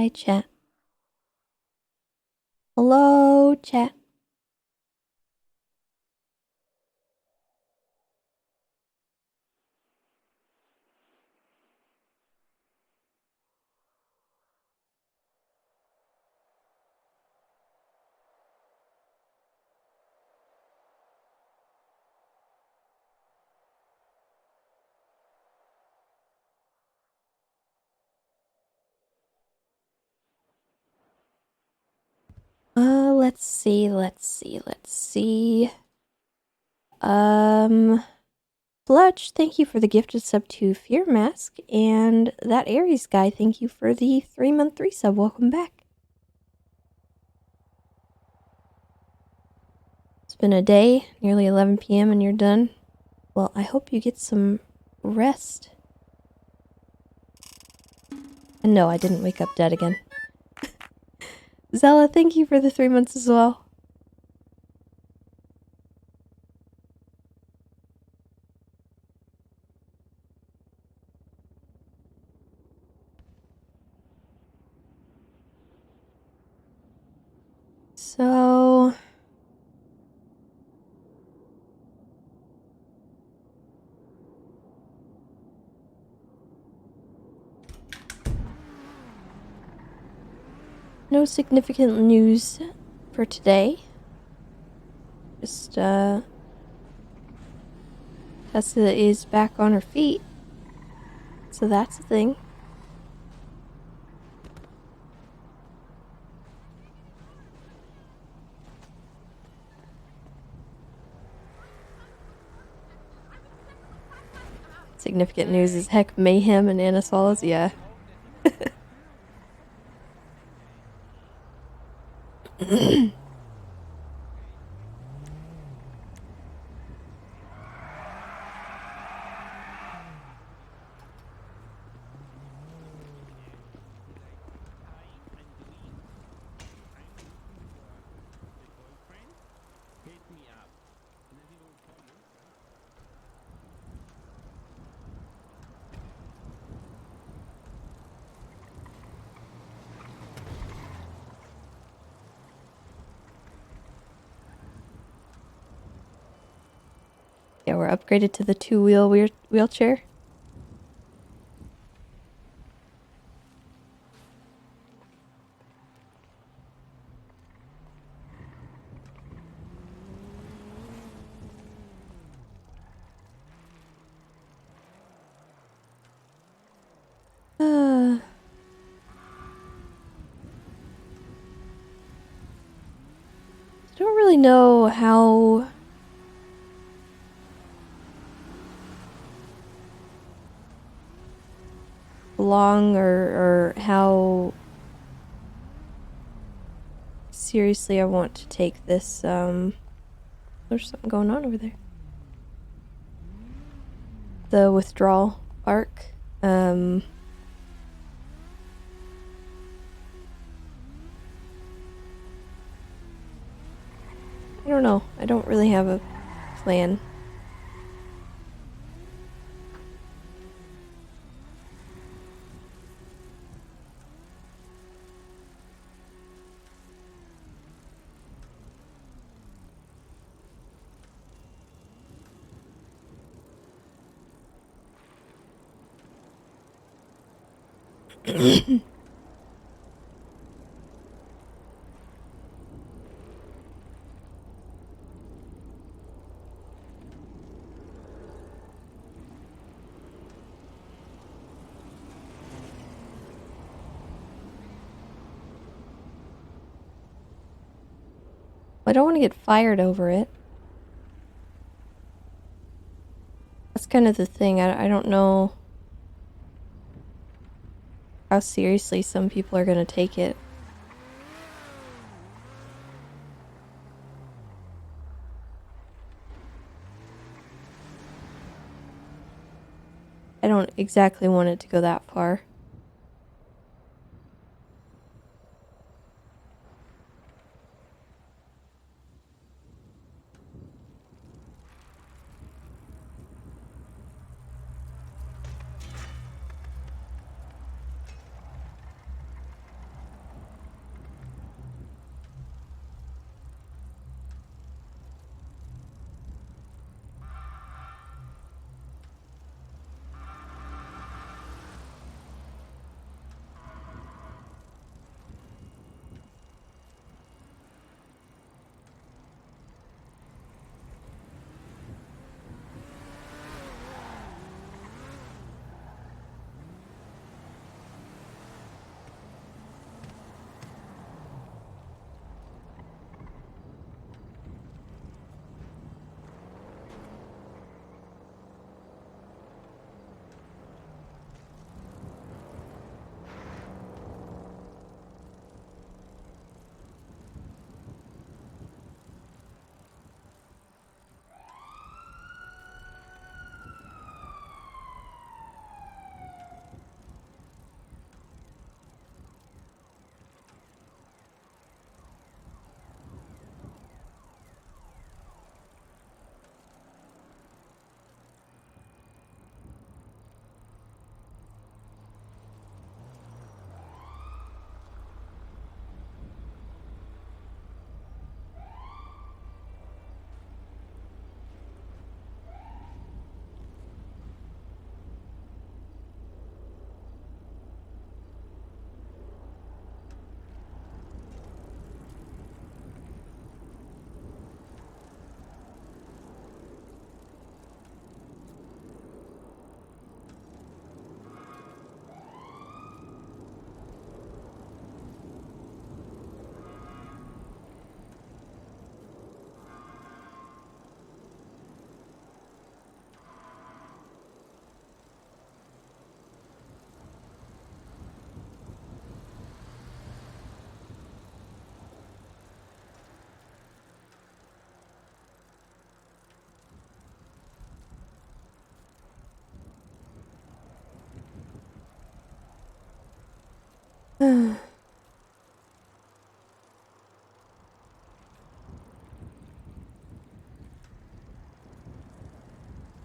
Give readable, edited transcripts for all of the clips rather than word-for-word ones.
Hi, chat. Hello, chat. Let's see. Fletch, thank you for the gifted sub to Fear Mask, and that Aries guy, thank you for the 3-month 3-sub. Welcome back. It's been a day, nearly 11 p.m. and you're done. Well, I hope you get some rest. And no, I didn't wake up dead again. Zella, thank you for the 3 months as well. So... no significant news for today. Just, Tessa is back on her feet. So that's a thing. Significant news is heck Mayhem and Anna Solas, yeah. Yeah, we're upgraded to the 2-wheel wheelchair. I don't really know how long or how seriously I want to take this. There's something going on over there. The withdrawal arc. I don't know. I don't really have a plan. I don't want to get fired over it. That's kind of the thing. I don't know how seriously some people are going to take it. I don't exactly want it to go that far.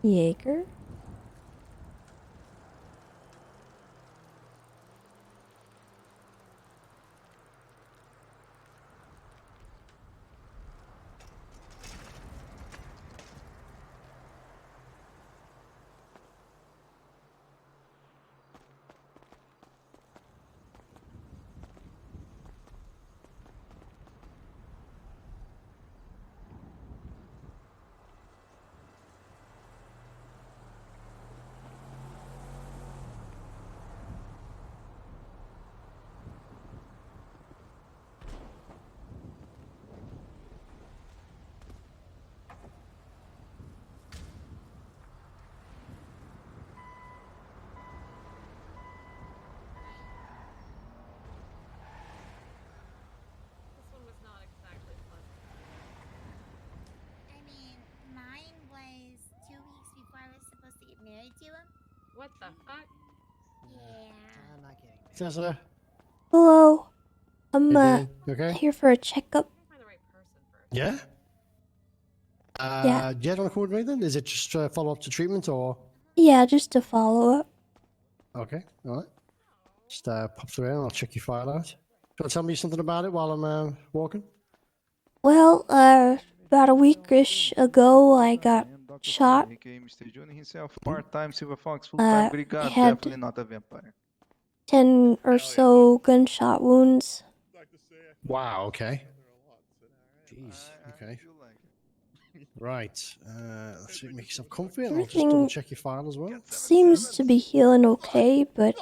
Jaeger? Married to him? What the fuck? Yeah. I'm not kidding. Tessa, Hello. how I'm you doing? You okay? here for a checkup. Find the right person first. Yeah. Yeah. Do you want to call me then? Is it just follow up to treatment or? Yeah, just a follow up. Okay, all right. Just pop through and I'll check your file out. Do you want to tell me something about it while I'm walking? Well, about a week-ish ago, I got shot. Part-time Silver Fox, I full-time Brigade, had definitely not a vampire. 10 or so gunshot wounds. Wow. Okay. Jeez. Okay. Right. Let's see, make yourself comfy, and I'll just double Everything check your file as well. seems to be healing okay, but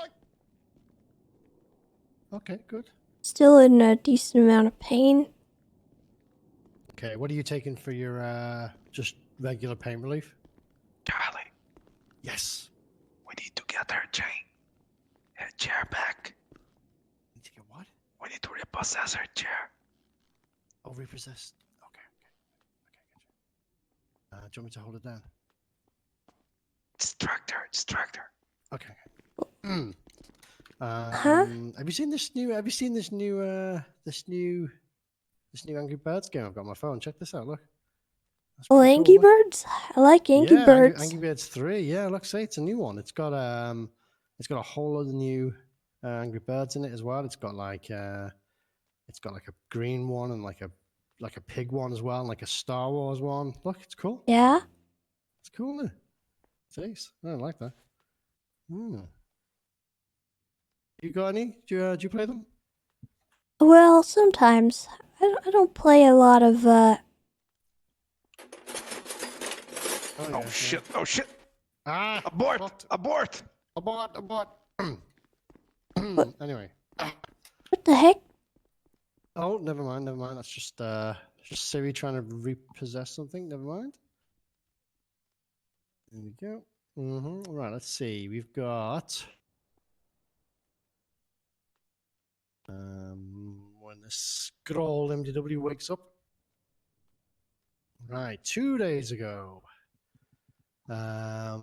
Okay. Good. still in a decent amount of pain. Okay. What are you taking for your just regular pain relief? Charlie, Yes. we need to get her chair back. Need to get what? We need to repossess her chair. Oh, repossessed. Okay. Do you want me to hold it down? Distract her. Okay. Huh? Have you seen this new? This new Angry Birds game I've got on my phone? Check this out. Look. That's Oh, pretty Angry cool, look. Birds? I like Angry Yeah, Birds. Angry Birds 3. Yeah, look, see, it's a new one. It's got a whole other new Angry Birds in it as well. It's got like a green one and like a pig one as well, and like a Star Wars one. Look, it's cool. Yeah? It's cool, isn't it? Jeez, I don't like that. You got any? Do you play them? Well, sometimes. I don't play a lot of, Oh shit. Ah! Abort! Abort! What? Anyway. what the heck? Oh, never mind. That's just Siri trying to repossess something. Never mind. There we go. Right, let's see. We've got when the scroll MDW wakes up. Right, 2 days ago. Wow,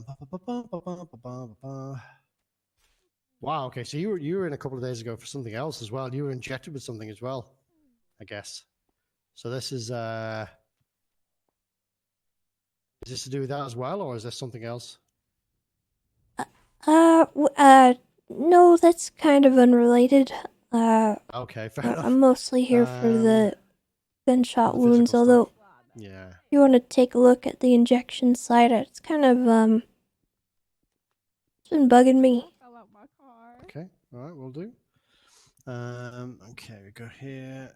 okay, so you were in a couple of days ago for something else as well. You were injected with something as well, I guess. So this is this to do with that as well, or is this something else? No, that's kind of unrelated. Okay, fair enough. I'm mostly here for the gunshot the wounds, physical although stuff. Yeah. if you want to take a look at the injection site, it's kind of, it's been bugging me. Okay, all right, we'll do. Okay, we go here.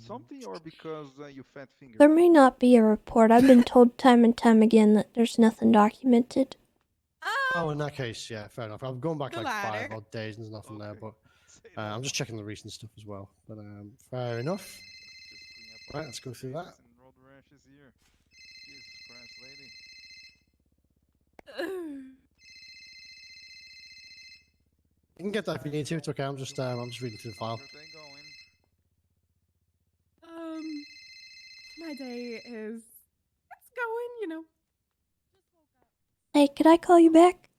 Something or because you fat finger? There may not be a report. I've been told time and time again that there's nothing documented. Oh, in that case, yeah, fair enough. I'm going back like 5 odd days and there's nothing there, but I'm just checking the recent stuff as well. But fair enough. Right, let's go through that. Road rash is here. Jesus Christ, lady. You can get that if you need to. It's okay. I'm just reading through the file. My day is it's going, you know. Hey, could I call you back?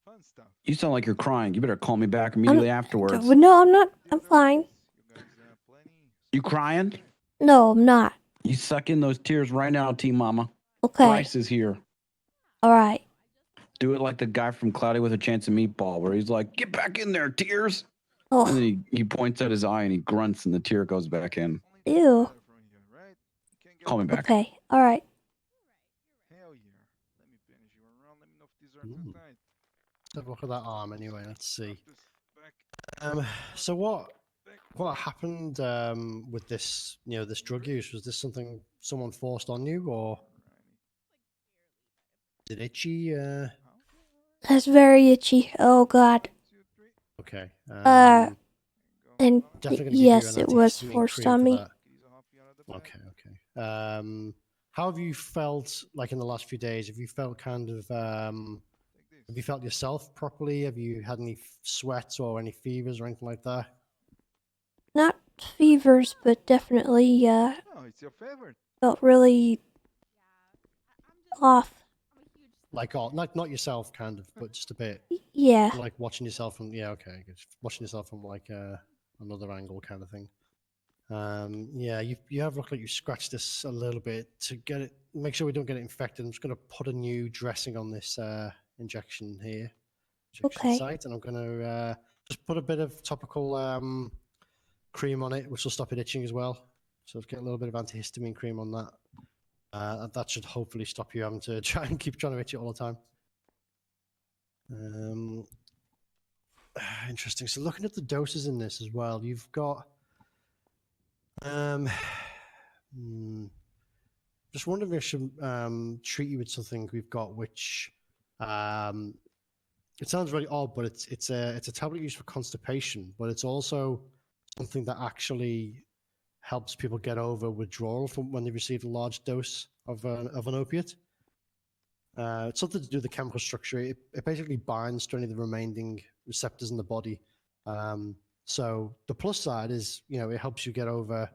Fine. You sound like you're crying. You better call me back immediately afterwards. No, I'm not. I'm fine. You crying? No, I'm not. You suck in those tears right now, T-Mama. Okay. Bryce is here. All right. Do it like the guy from Cloudy with a Chance of Meatball, where he's like, "Get back in there, tears." Oh. And then he points at his eye and he grunts and the tear goes back in. Ew. Call me back. Okay. All right. Let's have a look at that arm anyway. Let's see. So what happened with this? This drug use. Was this something someone forced on you, or is it itchy? That's very itchy. Oh God. Okay. And definitely gonna yes, give it you an was antihistamine forced cream on for me. that. Okay. How have you felt like in the last few days? Have you felt have you felt yourself properly? Have you had any sweats or any fevers or anything like that? Not fevers, but definitely felt really off. Like, not yourself, kind of, but just a bit. Yeah. Like watching yourself from watching yourself from like another angle, kind of thing. Yeah, you have looked like you scratched this a little bit to get it. Make sure we don't get it infected. I'm just going to put a new dressing on this injection here, injection site, and I'm going to just put a bit of topical cream on it, which will stop it itching as well. So let's get a little bit of antihistamine cream on that. That should hopefully stop you having to keep trying to itch it all the time. Interesting. So looking at the doses in this as well, you've got. Just wondering if I should treat you with something we've got, which it sounds really odd, but it's a tablet used for constipation, but it's also something that actually helps people get over withdrawal from when they receive a large dose of an opiate. It's something to do with the chemical structure. It basically binds to any of the remaining receptors in the body. So the plus side is, it helps you get over,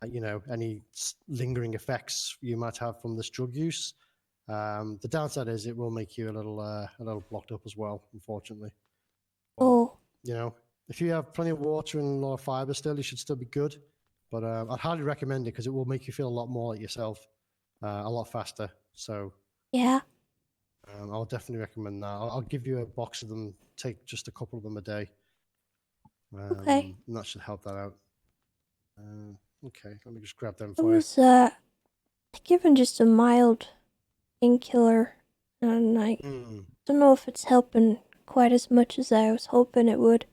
any lingering effects you might have from this drug use. The downside is it will make you a little blocked up as well, unfortunately. But, if you have plenty of water and a lot of fiber still, you should still be good. But I'd highly recommend it because it will make you feel a lot more like yourself, a lot faster. So yeah, I'll definitely recommend that. I'll give you a box of them. Take just a couple of them a day. Okay. And that should help that out. Okay, let me just grab them I for you. was given just a mild painkiller, and I don't know if it's helping quite as much as I was hoping it would.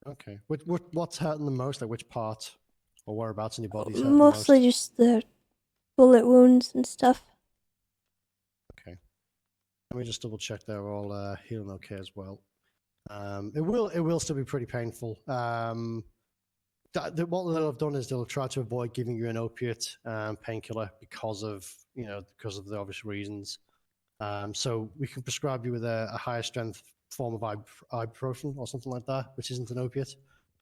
Okay. What's hurting the most? Like which part or whereabouts in your body is hurting the most? Mostly just the bullet wounds and stuff. Okay. Let me just double check they're all healing okay as well. It will still be pretty painful. What they'll have done is they'll try to avoid giving you an opiate painkiller because of the obvious reasons. So we can prescribe you with a higher strength form of ibuprofen or something like that, which isn't an opiate.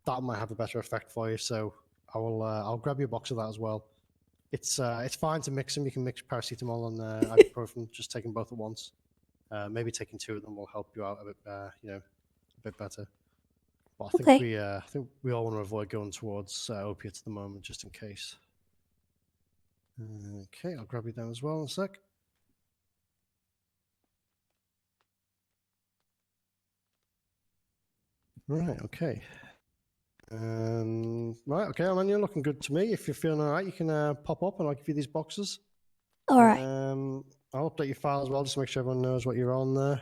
That might have a better effect for you. So I'll grab you a box of that as well. It's fine to mix them. You can mix paracetamol and ibuprofen. Just take them both at once. Maybe taking two of them will help you out a bit better. But I think we all want to avoid going towards opiates at the moment, just in case. Okay, I'll grab you down as well in a sec. Right, okay. Right, okay, man, you're looking good to me. If you're feeling all right, you can pop up and I'll give you these boxes. All right. I'll update your file as well, just to make sure everyone knows what you're on there.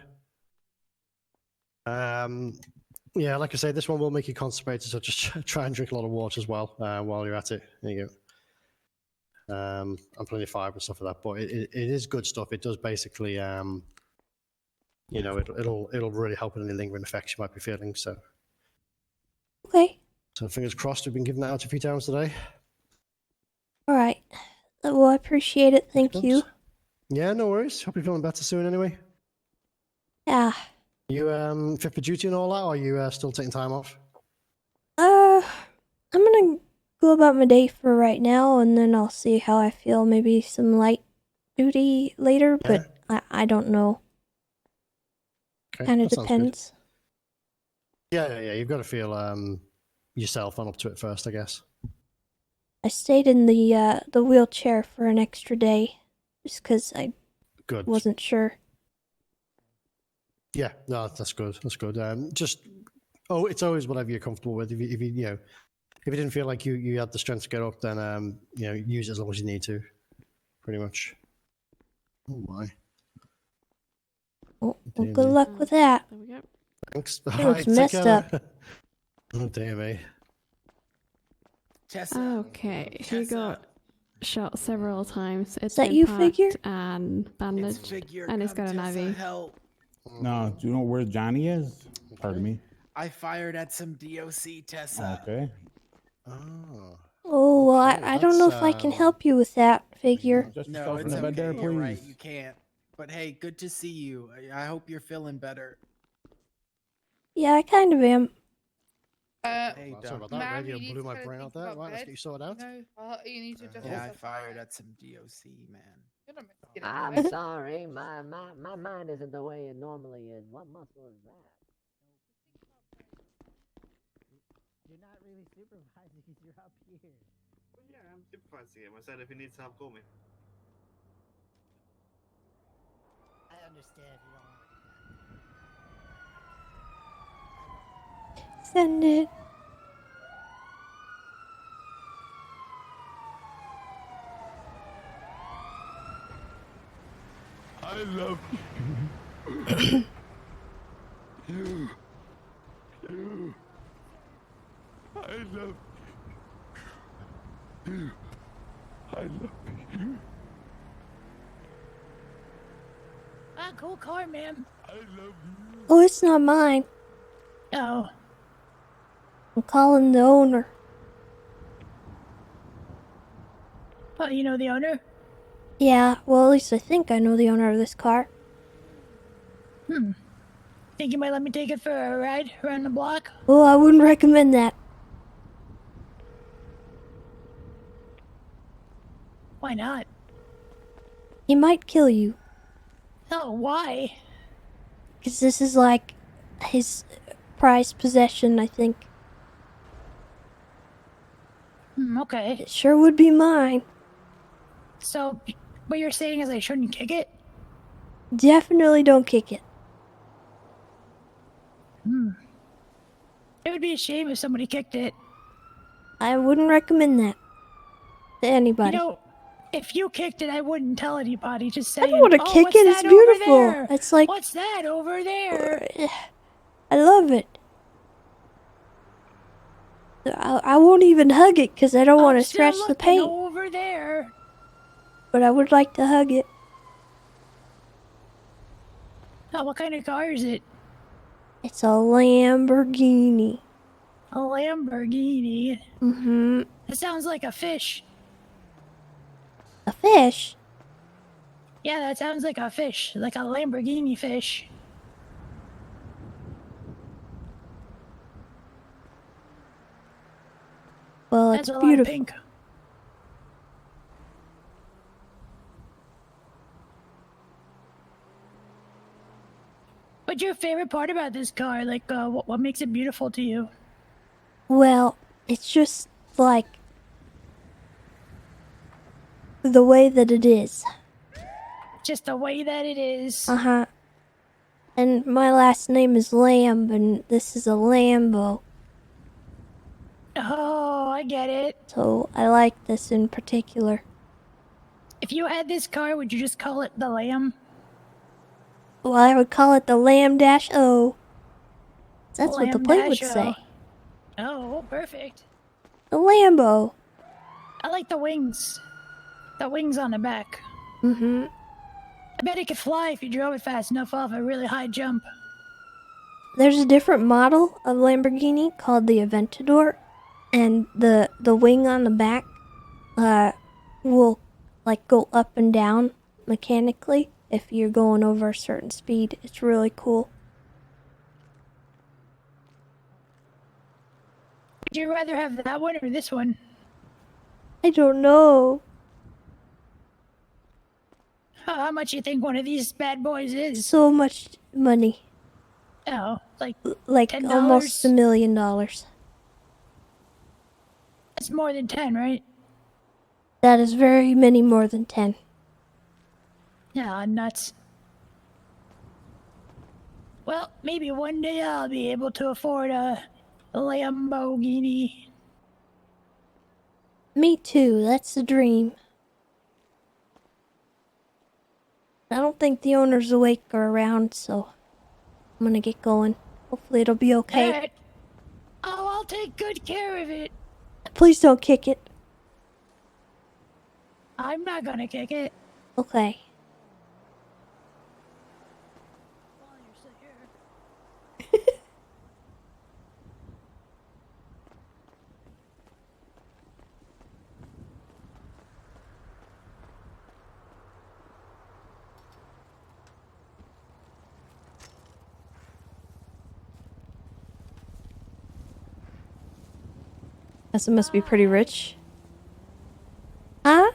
Yeah, like I say, this one will make you constipated, so just try and drink a lot of water as well while you're at it. There you go. And plenty of fiber and stuff like that. But it is good stuff. It does basically, it'll really help with any lingering effects you might be feeling. So, okay. So fingers crossed. We've been giving that out a few times today. All right. Well, I appreciate it. Thank you. Yeah, no worries. Hope you're feeling better soon. Anyway. Yeah. You fit for duty and all that, or are you still taking time off? I'm gonna go about my day for right now, and then I'll see how I feel. Maybe some light duty later, but I don't know. Okay, Kind of that sounds good. depends. Yeah. You've got to feel yourself on up to it first, I guess. I stayed in the wheelchair for an extra day, just because I Good. wasn't sure. Yeah, no, that's good. That's good. It's always whatever you're comfortable with. If you didn't feel like you had the strength to get up, then use it as long as you need to. Pretty much. Oh my. Well, Dear good me. luck with that. There we go. Thanks. It All looks right, messed take care, up. though. Oh dear me. Tessa. Okay, he Tessa. got shot several times. It's that been you, packed Figure? and It's bandaged, Figure. and he's Come, got an Tessa, IV. help. No, do you know where Johnny is? Pardon me. I fired at some DOC, Tessa. Okay. Oh. Oh, well, Okay, I don't know if I can help you with that, Figure. Just No, yourself in it's the bed okay. there, You're right. please. You can't. But hey, good to see you. I hope you're feeling better. Yeah, I kind of am. Hey, Sorry about Doc. that. Ma'am, Radio you need blew to my kinda brain think out there. about Right, let's bed, get you sorted out. you need to just Yeah, I yourself fired out. at some DOC, man. You're not meant to get I'm into it. sorry, my mind isn't the way it normally is. What muscle is that? You're not really supervising because you're up here. Well, yeah, I'm supervising him. I said if he needs help, call me. I understand you don't. Send it. I love you. I love you. I love you. Ah, cool car, ma'am. I love you. Oh, it's not mine. Oh, I'm calling the owner. oh, you know the owner? Yeah, well, at least I think I know the owner of this car. Think you might let me take it for a ride around the block? Oh, I wouldn't recommend that. Why not? He might kill you. Oh, why? Because this is like his prized possession, I think. Okay. It sure would be mine. So, what you're saying is I shouldn't kick it? Definitely don't kick it. It would be a shame if somebody kicked it. I wouldn't recommend that to anybody. You know, if you kicked it, I wouldn't tell anybody. Just I saying, don't want to oh, kick what's it. It's that over beautiful. there? It's like What's that over there? I love it. I won't even hug it because I don't want to I'm still scratch the looking paint. over there. But I would like to hug it. Oh, what kind of car is it? It's a Lamborghini. A Lamborghini. Mm-hmm. That sounds like a fish. A fish? Yeah, that sounds like a fish. Like a Lamborghini fish. Well, That's it's a beautiful. lot of pink. What's your favorite part about this car? Like, what makes it beautiful to you? Well, it's just like the way that it is. Just the way that it is. Uh-huh. And my last name is Lamb, and this is a Lambo. Oh, I get it. So I like this in particular. If you had this car, would you just call it the Lamb? Well, I would call it the Lamb-O. That's what the plate would Lamb-O. say. Oh, perfect. The Lambo. I like the wings. The wings on the back. Mm-hmm. I bet it could fly if you drove it fast enough off a really high jump. There's a different model of Lamborghini called the Aventador, and the wing on the back will like go up and down mechanically if you're going over a certain speed. It's really cool. Would you rather have that one or this one? I don't know. How much you think one of these bad boys is? So much money. Oh, like Like $10? almost $1 million. That's more than 10, right? That is very many more than 10. Yeah, nuts. Well, maybe one day I'll be able to afford a Lamborghini. Me too, that's the dream. I don't think the owner's awake or around, so I'm gonna get going. Hopefully it'll be okay. Alright. Oh, I'll take good care of it. Please don't kick it. I'm not gonna kick it. Okay. While you're still here. Tessa must be pretty rich. Huh?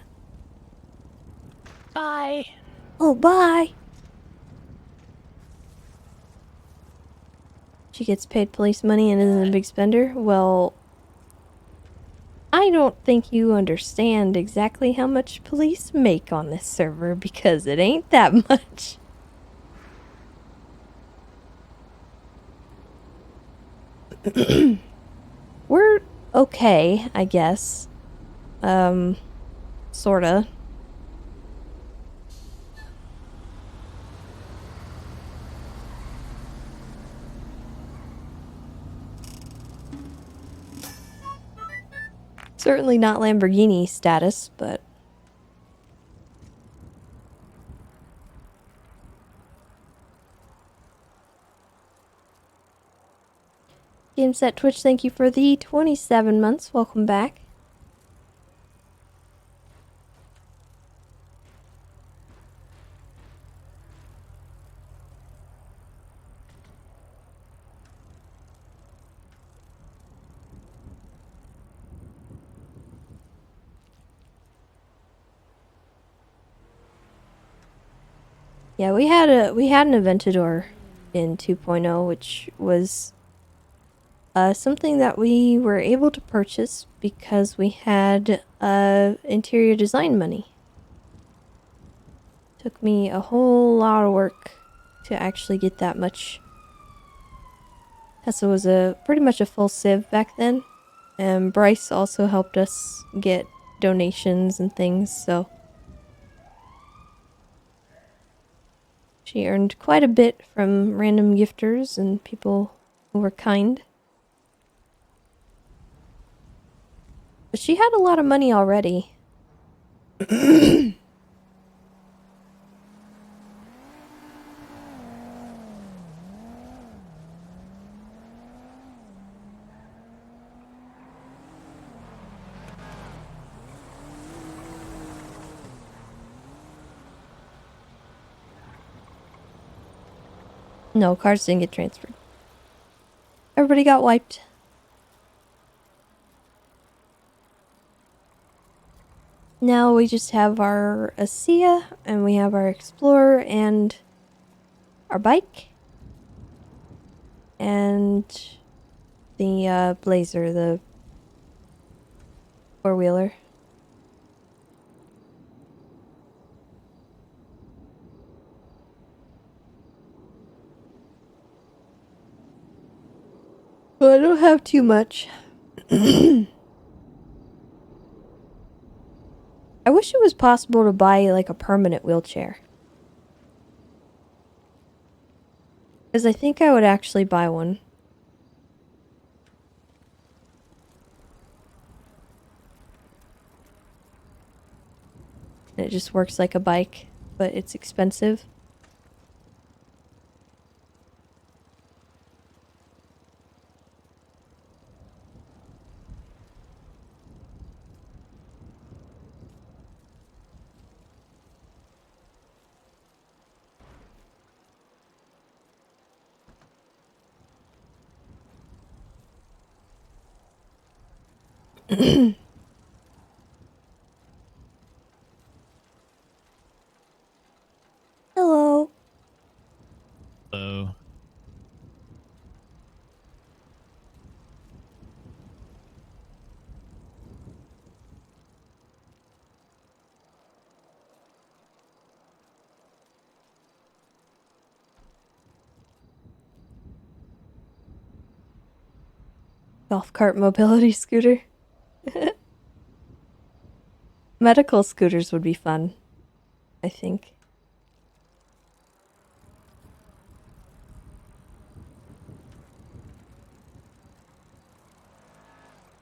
Bye. Oh, bye. She gets paid police money and isn't a big spender? Well, I don't think you understand exactly how much police make on this server because it ain't that much. We're okay, I guess. Sorta. Certainly not Lamborghini status, but... Gameset Twitch, thank you for the 27 months. Welcome back. Yeah, we had an Aventador in 2.0, which was something that we were able to purchase because we had interior design money. Took me a whole lot of work to actually get that much. Tessa was pretty much a full civ back then, and Bryce also helped us get donations and things, so she earned quite a bit from random gifters and people who were kind. But she had a lot of money already. No, cars didn't get transferred. Everybody got wiped. Now we just have our ASEA, and we have our Explorer, and our bike. And the Blazer, the four-wheeler. Well, I don't have too much. I wish it was possible to buy like a permanent wheelchair. Because I think I would actually buy one. And it just works like a bike, but it's expensive. Hello. Hello. Golf cart mobility scooter. Medical scooters would be fun, I think.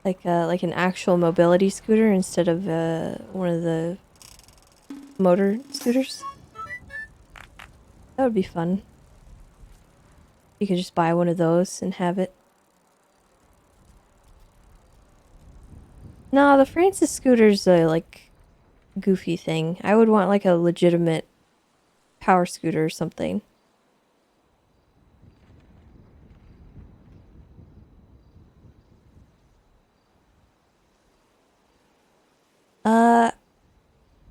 Like an actual mobility scooter instead of one of the motor scooters. That would be fun. You could just buy one of those and have it. No, the Francis scooter's a like goofy thing. I would want like a legitimate power scooter or something.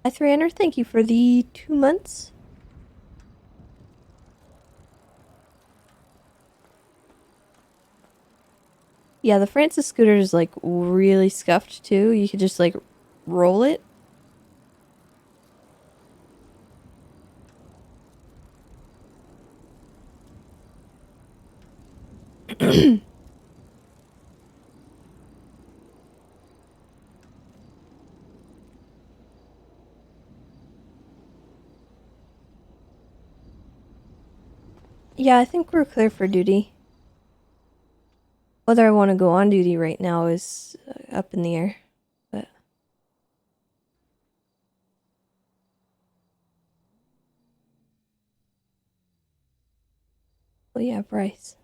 I300, thank you for the 2 months. Yeah, the Francis scooter is like really scuffed too. You could just like roll it. Yeah, I think we're clear for duty. Whether I want to go on duty right now is up in the air. But oh yeah, Bryce.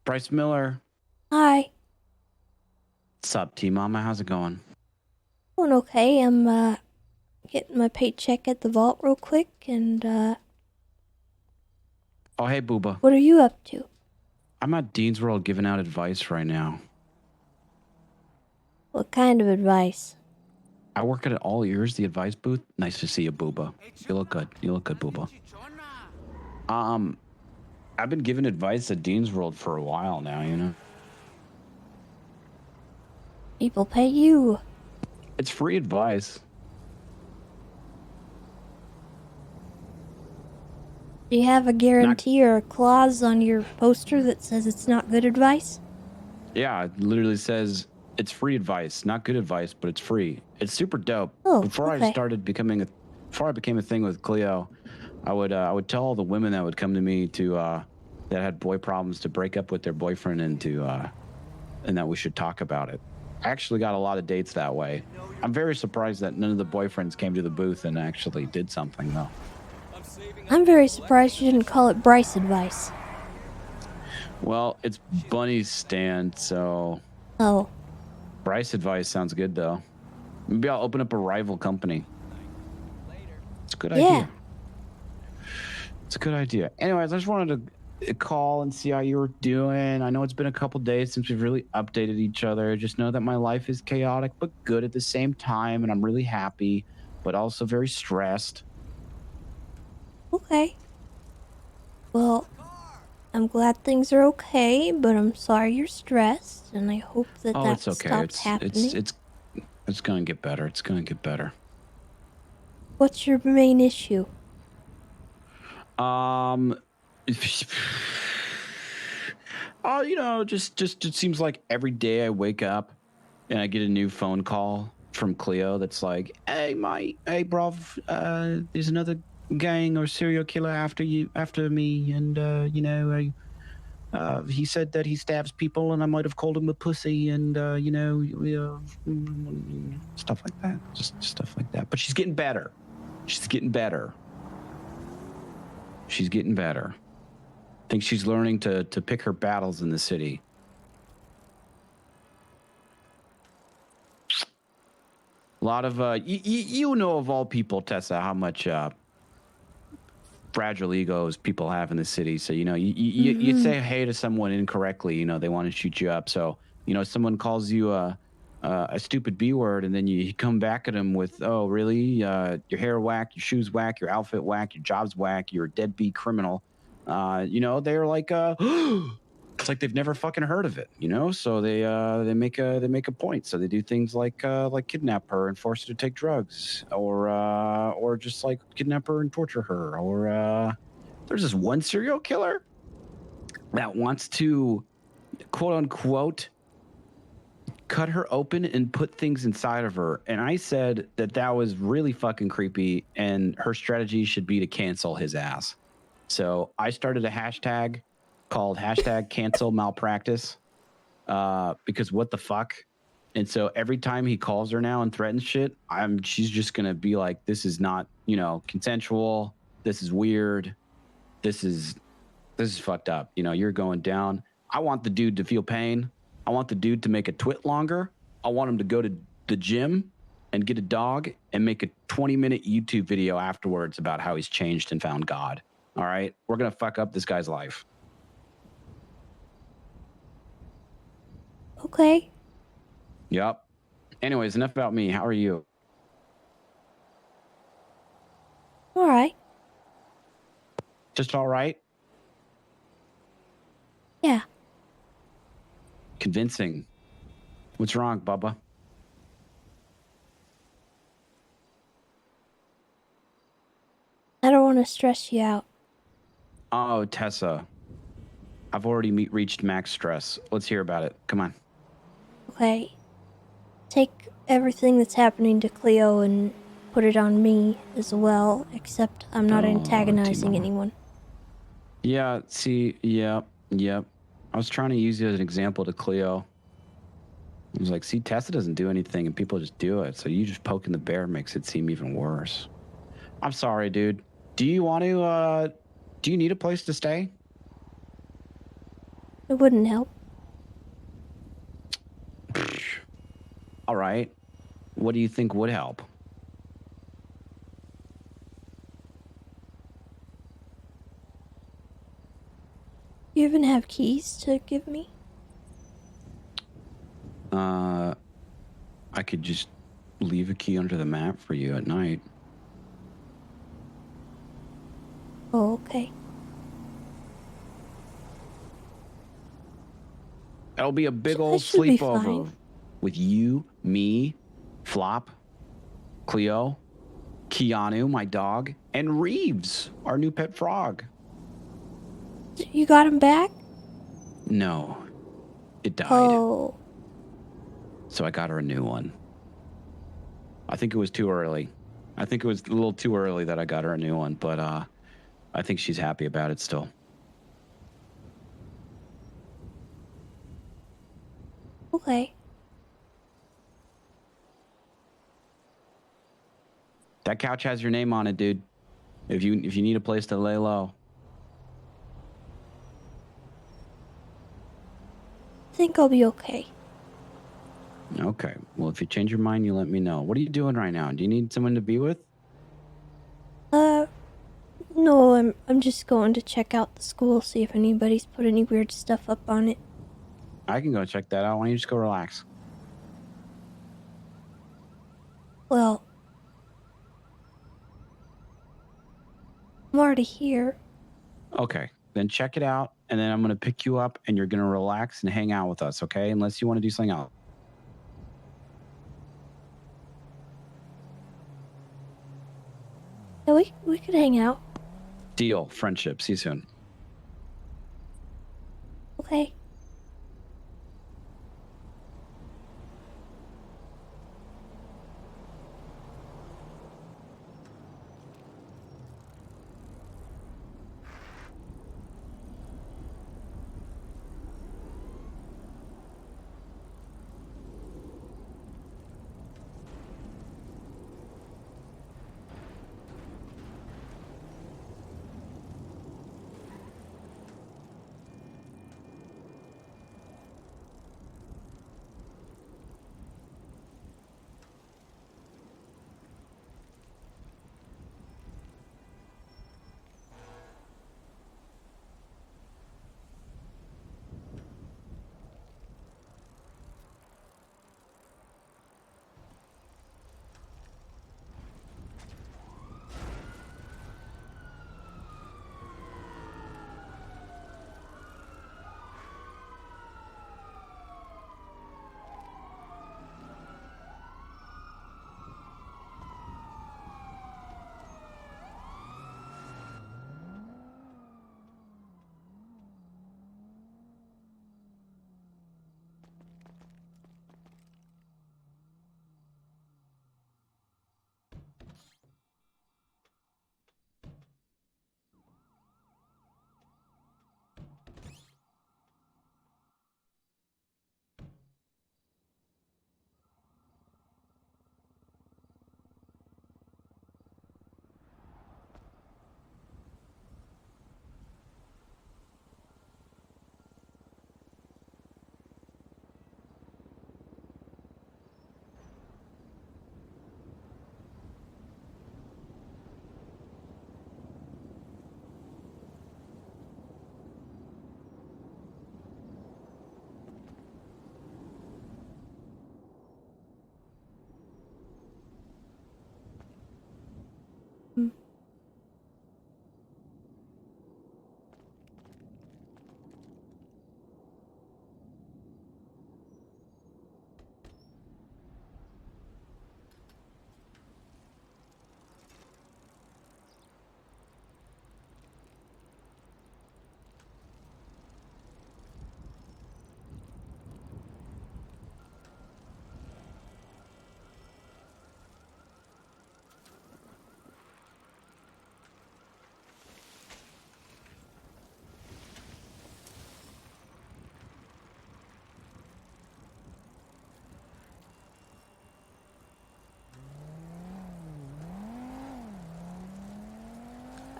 Bryce Miller. Hi. What's up, T-Mama? How's it going? Doing okay. I'm getting my paycheck at the vault real quick and Oh, hey, Booba. what are you up to? I'm at Dean's World giving out advice right now. What kind of advice? I work at All Ears, the advice booth. Nice to see you, Booba. You look good. You look good, Booba. I've been giving advice at Dean's World for a while now, you know? People pay you. It's free advice. Do you have a guarantee or a clause on your poster that says it's not good advice? Yeah, it literally says it's free advice. Not good advice, but it's free. It's super dope. Oh, Before okay. Before I became a thing with Cleo, I would tell all the women that would come to me that had boy problems to break up with their boyfriend and that we should talk about it. I actually got a lot of dates that way. I'm very surprised that none of the boyfriends came to the booth and actually did something though. I'm very surprised you didn't call it Bryce advice. Well, it's Bunny's stand, so Oh. Bryce advice sounds good though. Maybe I'll open up a rival company. It's a good idea. It's a good idea. Anyways, I just wanted to call and see how you were doing. I know it's been a couple days since we've really updated each other. Just know that my life is chaotic but good at the same time, and I'm really happy, but also very stressed. Okay. Well, I'm glad things are okay, but I'm sorry you're stressed, and I hope that It's okay. stops happening. It's gonna get better. It's gonna get better. What's your main issue? Just it seems like every day I wake up and I get a new phone call from Cleo that's like, "Hey, bro, there's another gang or serial killer after me, and he said that he stabs people, and I might have called him a pussy, and stuff like that, just stuff like that." But she's getting better. She's getting better. She's getting better. I think she's learning to pick her battles in the city. A lot of you know, of all people, Tessa, how much fragile egos people have in the city. So, you know, you say hey to someone incorrectly, you know, they want to shoot you up. So, you know, someone calls you a stupid B word, and then you come back at them with, oh, really? Your hair whack, your shoes whack, your outfit whack, your job's whack, you're a deadbeat criminal. You know, they're like, it's like they've never fucking heard of it, you know. So they make a point. So they do things like kidnap her and force her to take drugs, or just like kidnap her and torture her. Or there's this one serial killer that wants to, quote unquote, cut her open and put things inside of her. And I said that was really fucking creepy, and her strategy should be to cancel his ass. So I started a hashtag called #cancel malpractice, because what the fuck? And so every time he calls her now and threatens shit, she's just gonna be like, this is not, you know, consensual. This is weird. This is fucked up. You know, you're going down. I want the dude to feel pain. I want the dude to make a twit longer. I want him to go to the gym and get a dog and make a 20-minute YouTube video afterwards about how he's changed and found God. All right? We're going to fuck up this guy's life. Okay. Yep. Anyways, enough about me. How are you? All right. Just all right? Yeah. Convincing. What's wrong, Bubba? I don't want to stress you out. Oh, Tessa. I've already reached max stress. Let's hear about it. Come on. Okay. Take everything that's happening to Cleo and put it on me as well, except I'm not antagonizing T-Mama. anyone. Yeah, see, yep. I was trying to use you as an example to Cleo. I was like, see, Tessa doesn't do anything and people just do it. So you just poking the bear makes it seem even worse. I'm sorry, dude. Do you want to, do you need a place to stay? It wouldn't help. All right. What do you think would help? You even have keys to give me? I could just leave a key under the mat for you at night. Oh, okay. It'll be a big old should be sleepover fine. with you, me, Flop, Cleo, Keanu, my dog, and Reeves, our new pet frog. You got him back? No, it died. Oh. So I got her a new one. I think it was too early. I think it was a little too early that I got her a new one, but I think she's happy about it still. Okay. That couch has your name on it, dude. If you need a place to lay low. I think I'll be okay. Okay. Well, if you change your mind, you let me know. What are you doing right now? Do you need someone to be with? No, I'm just going to check out the school, see if anybody's put any weird stuff up on it. I can go check that out. Why don't you just go relax? Well, I'm already here. Okay. Then check it out, and then I'm going to pick you up, and you're going to relax and hang out with us, okay? Unless you want to do something else. Yeah, we could hang out. Deal. Friendship. See you soon. Okay.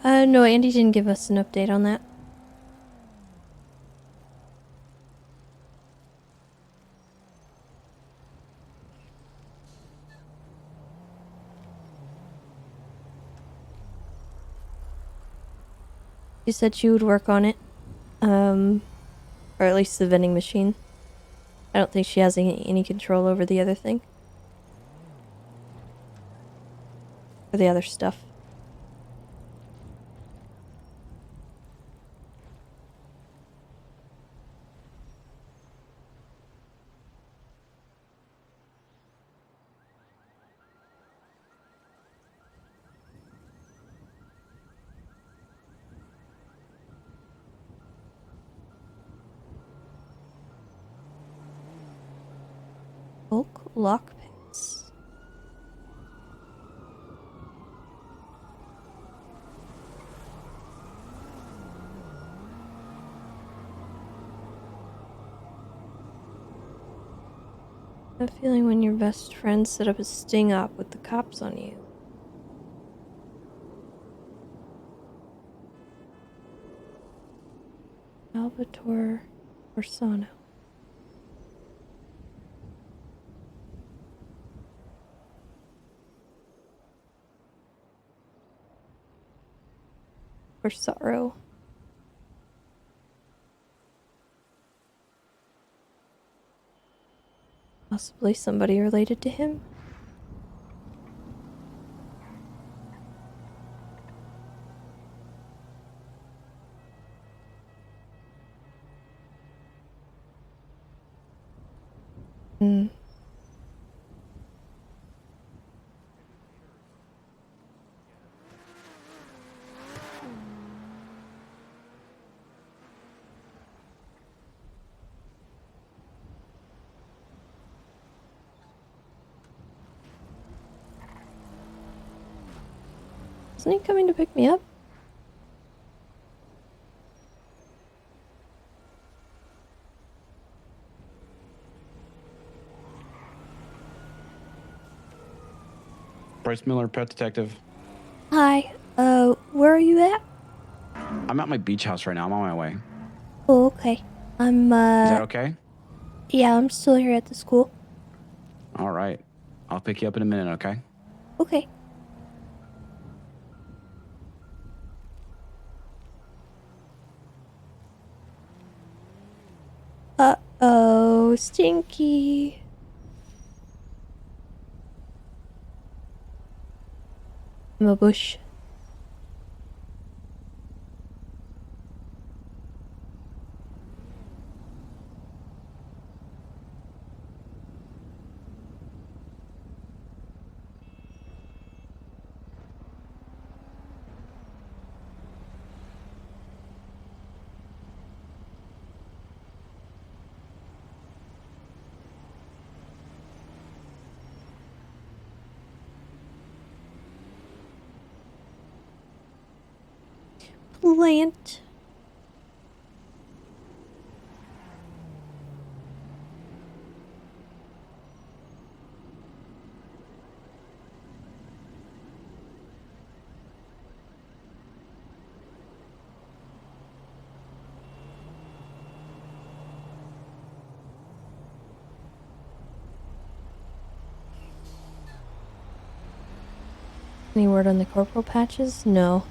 No, Andy didn't give us an update on that. She said she would work on it. Or at least the vending machine. I don't think she has any control over the other thing. Or the other stuff. Oak lockpicks. I have a feeling when your best friend set up a sting op with the cops on you. Salvatore Orsano. For sorrow. Possibly somebody related to him. Hmm. Isn't he coming to pick me up? Bryce Miller, pet detective. Hi. Where are you at? I'm at my beach house right now. I'm on my way. Oh, okay. I'm, Is that okay? Yeah, I'm still here at the school. All right. I'll pick you up in a minute, okay? Okay. Uh-oh, Stinky. I'm a bush. Plant. Any word on the corporal patches? No.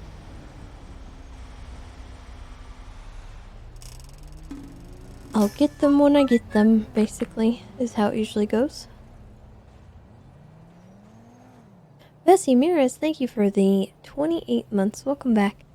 I'll get them when I get them, basically, is how it usually goes. Bessie Miras, thank you for the 28 months. Welcome back.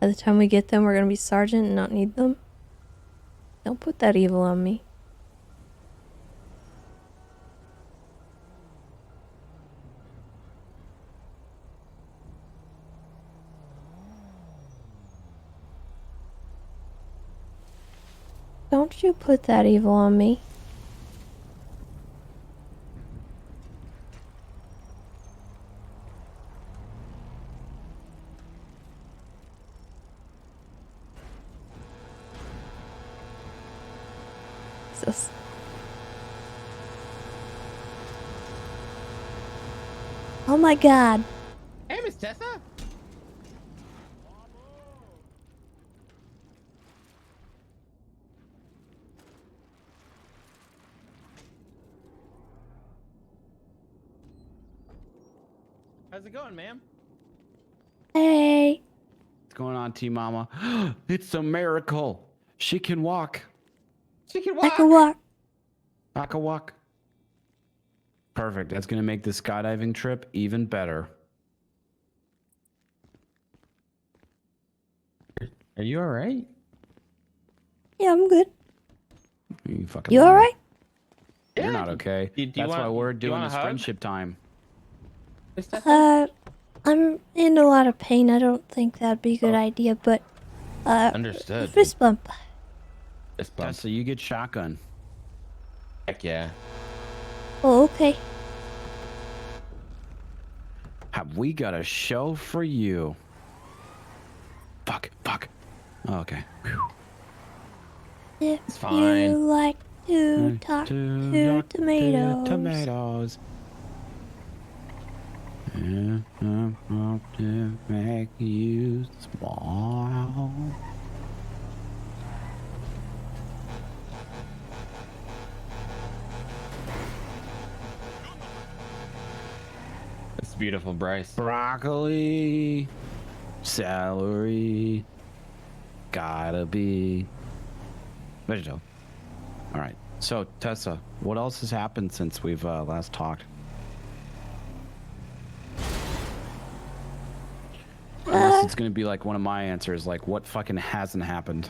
By the time we get them, we're gonna be sergeant and not need them. Don't put that evil on me. Don't you put that evil on me. Jesus. Oh my god. Hey, Miss Tessa. How's it going, ma'am? Hey. What's going on, T-Mama? It's a miracle. She can walk. She can I walk. can walk. I can walk. Perfect. That's going to make the skydiving trip even better. Are you all right? Yeah, I'm good. You fucking You liar. alright? You're not okay. Do you That's why we're do you doing want a this hug? friendship time. Miss Tessa? I'm in a lot of pain. I don't think that'd be a good idea, but Understood. fist bump. Fist bump. Tessa, you get shotgun. Heck yeah. Oh, okay. Have we got a show for you? Fuck. Oh, okay. Whew. If It's fine. you like to talk to tomatoes. Tomatoes. Yeah, I want to make you smile. It's beautiful, Bryce. Broccoli, celery, gotta be vegetable. All right. So Tessa, what else has happened since we've last talked? Unless it's gonna be like one of my answers, like what fucking hasn't happened?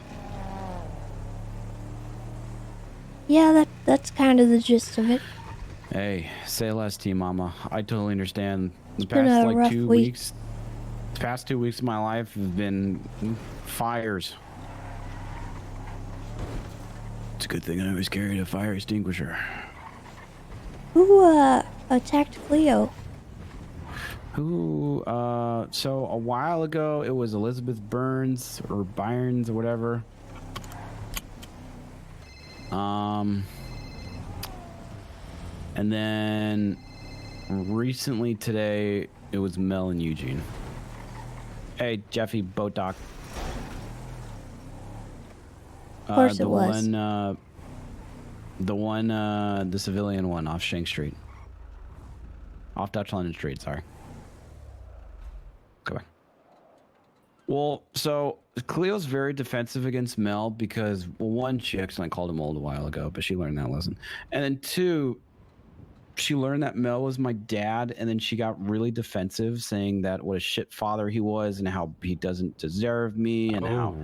Yeah, that's kind of the gist of it. Hey, say less, T-Mama. I totally understand. The been past a like rough 2 week. weeks, the past 2 weeks of my life have been fires. It's a good thing I always carried a fire extinguisher. Who attacked Cleo? Who, so a while ago, it was Elizabeth Burns or Byrnes or whatever. And then recently today, it was Mel and Eugene. Hey, Jeffy, boat dock. Of course it was. The civilian one off Shank Street. Off Dutch London Street, sorry. Go back. Well, so Cleo's very defensive against Mel because, well, one, she accidentally called him old a while ago, but she learned that lesson. And then two, she learned that Mel was my dad, and then she got really defensive, saying that what a shit father he was and how he doesn't deserve me and how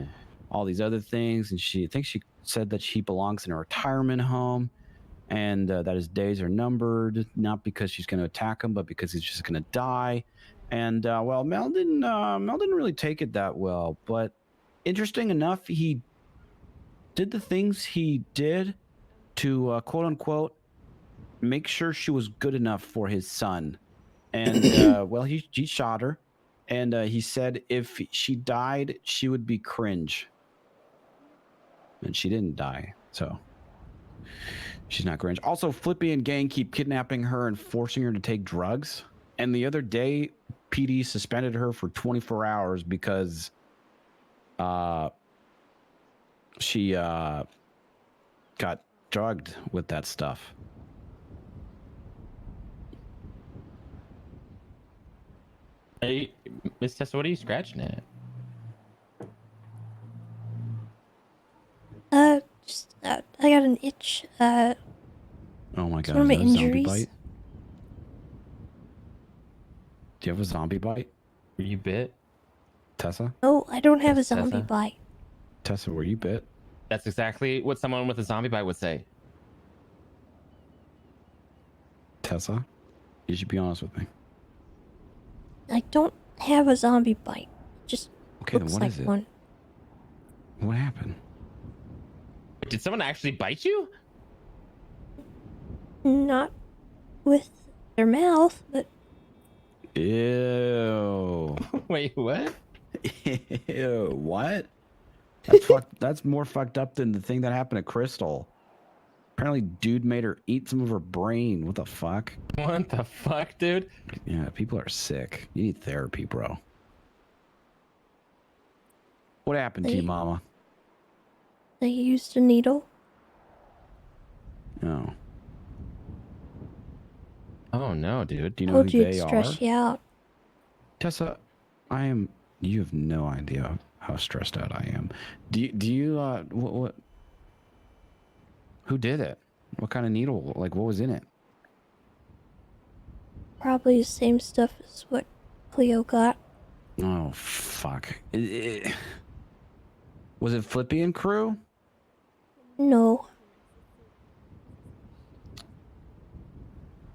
all these other things. And I think she said that he belongs in a retirement home and that his days are numbered, not because she's going to attack him, but because he's just going to die. And well, Mel didn't really take it that well. But interesting enough, he did the things he did to quote unquote make sure she was good enough for his son. And well, he shot her, and he said if she died, she would be cringe. And she didn't die, so she's not cringe. Also, Flippy and gang keep kidnapping her and forcing her to take drugs. And the other day, PD suspended her for 24 hours because she got drugged with that stuff. Hey, Miss Tessa, what are you scratching at? Just I got an itch. Oh my god, one of my is that a zombie injuries. bite? Do you have a zombie bite? Were you bit? Tessa? No, I don't have a Yes, zombie Tessa? bite. Tessa, were you bit? That's exactly what someone with a zombie bite would say. Tessa? You should be honest with me. I don't have a zombie bite. Just Okay, then looks what like is it? one. What happened? Did someone actually bite you? Not with their mouth, but Ew. Wait, what? Ew. What? That's more fucked up than the thing that happened to Crystal. Apparently, dude made her eat some of her brain. What the fuck? What the fuck, dude? Yeah, people are sick. You need therapy, bro. What happened to you, Mama? they used a needle. Oh. Oh no, dude. Do you know Told who you they it'd are? stress you out. Tessa, you have no idea how stressed out I am. Do you, what, who did it? What kind of needle? Like, what was in it? Probably the same stuff as what Cleo got. Oh, fuck. Was it Flippy and crew? No,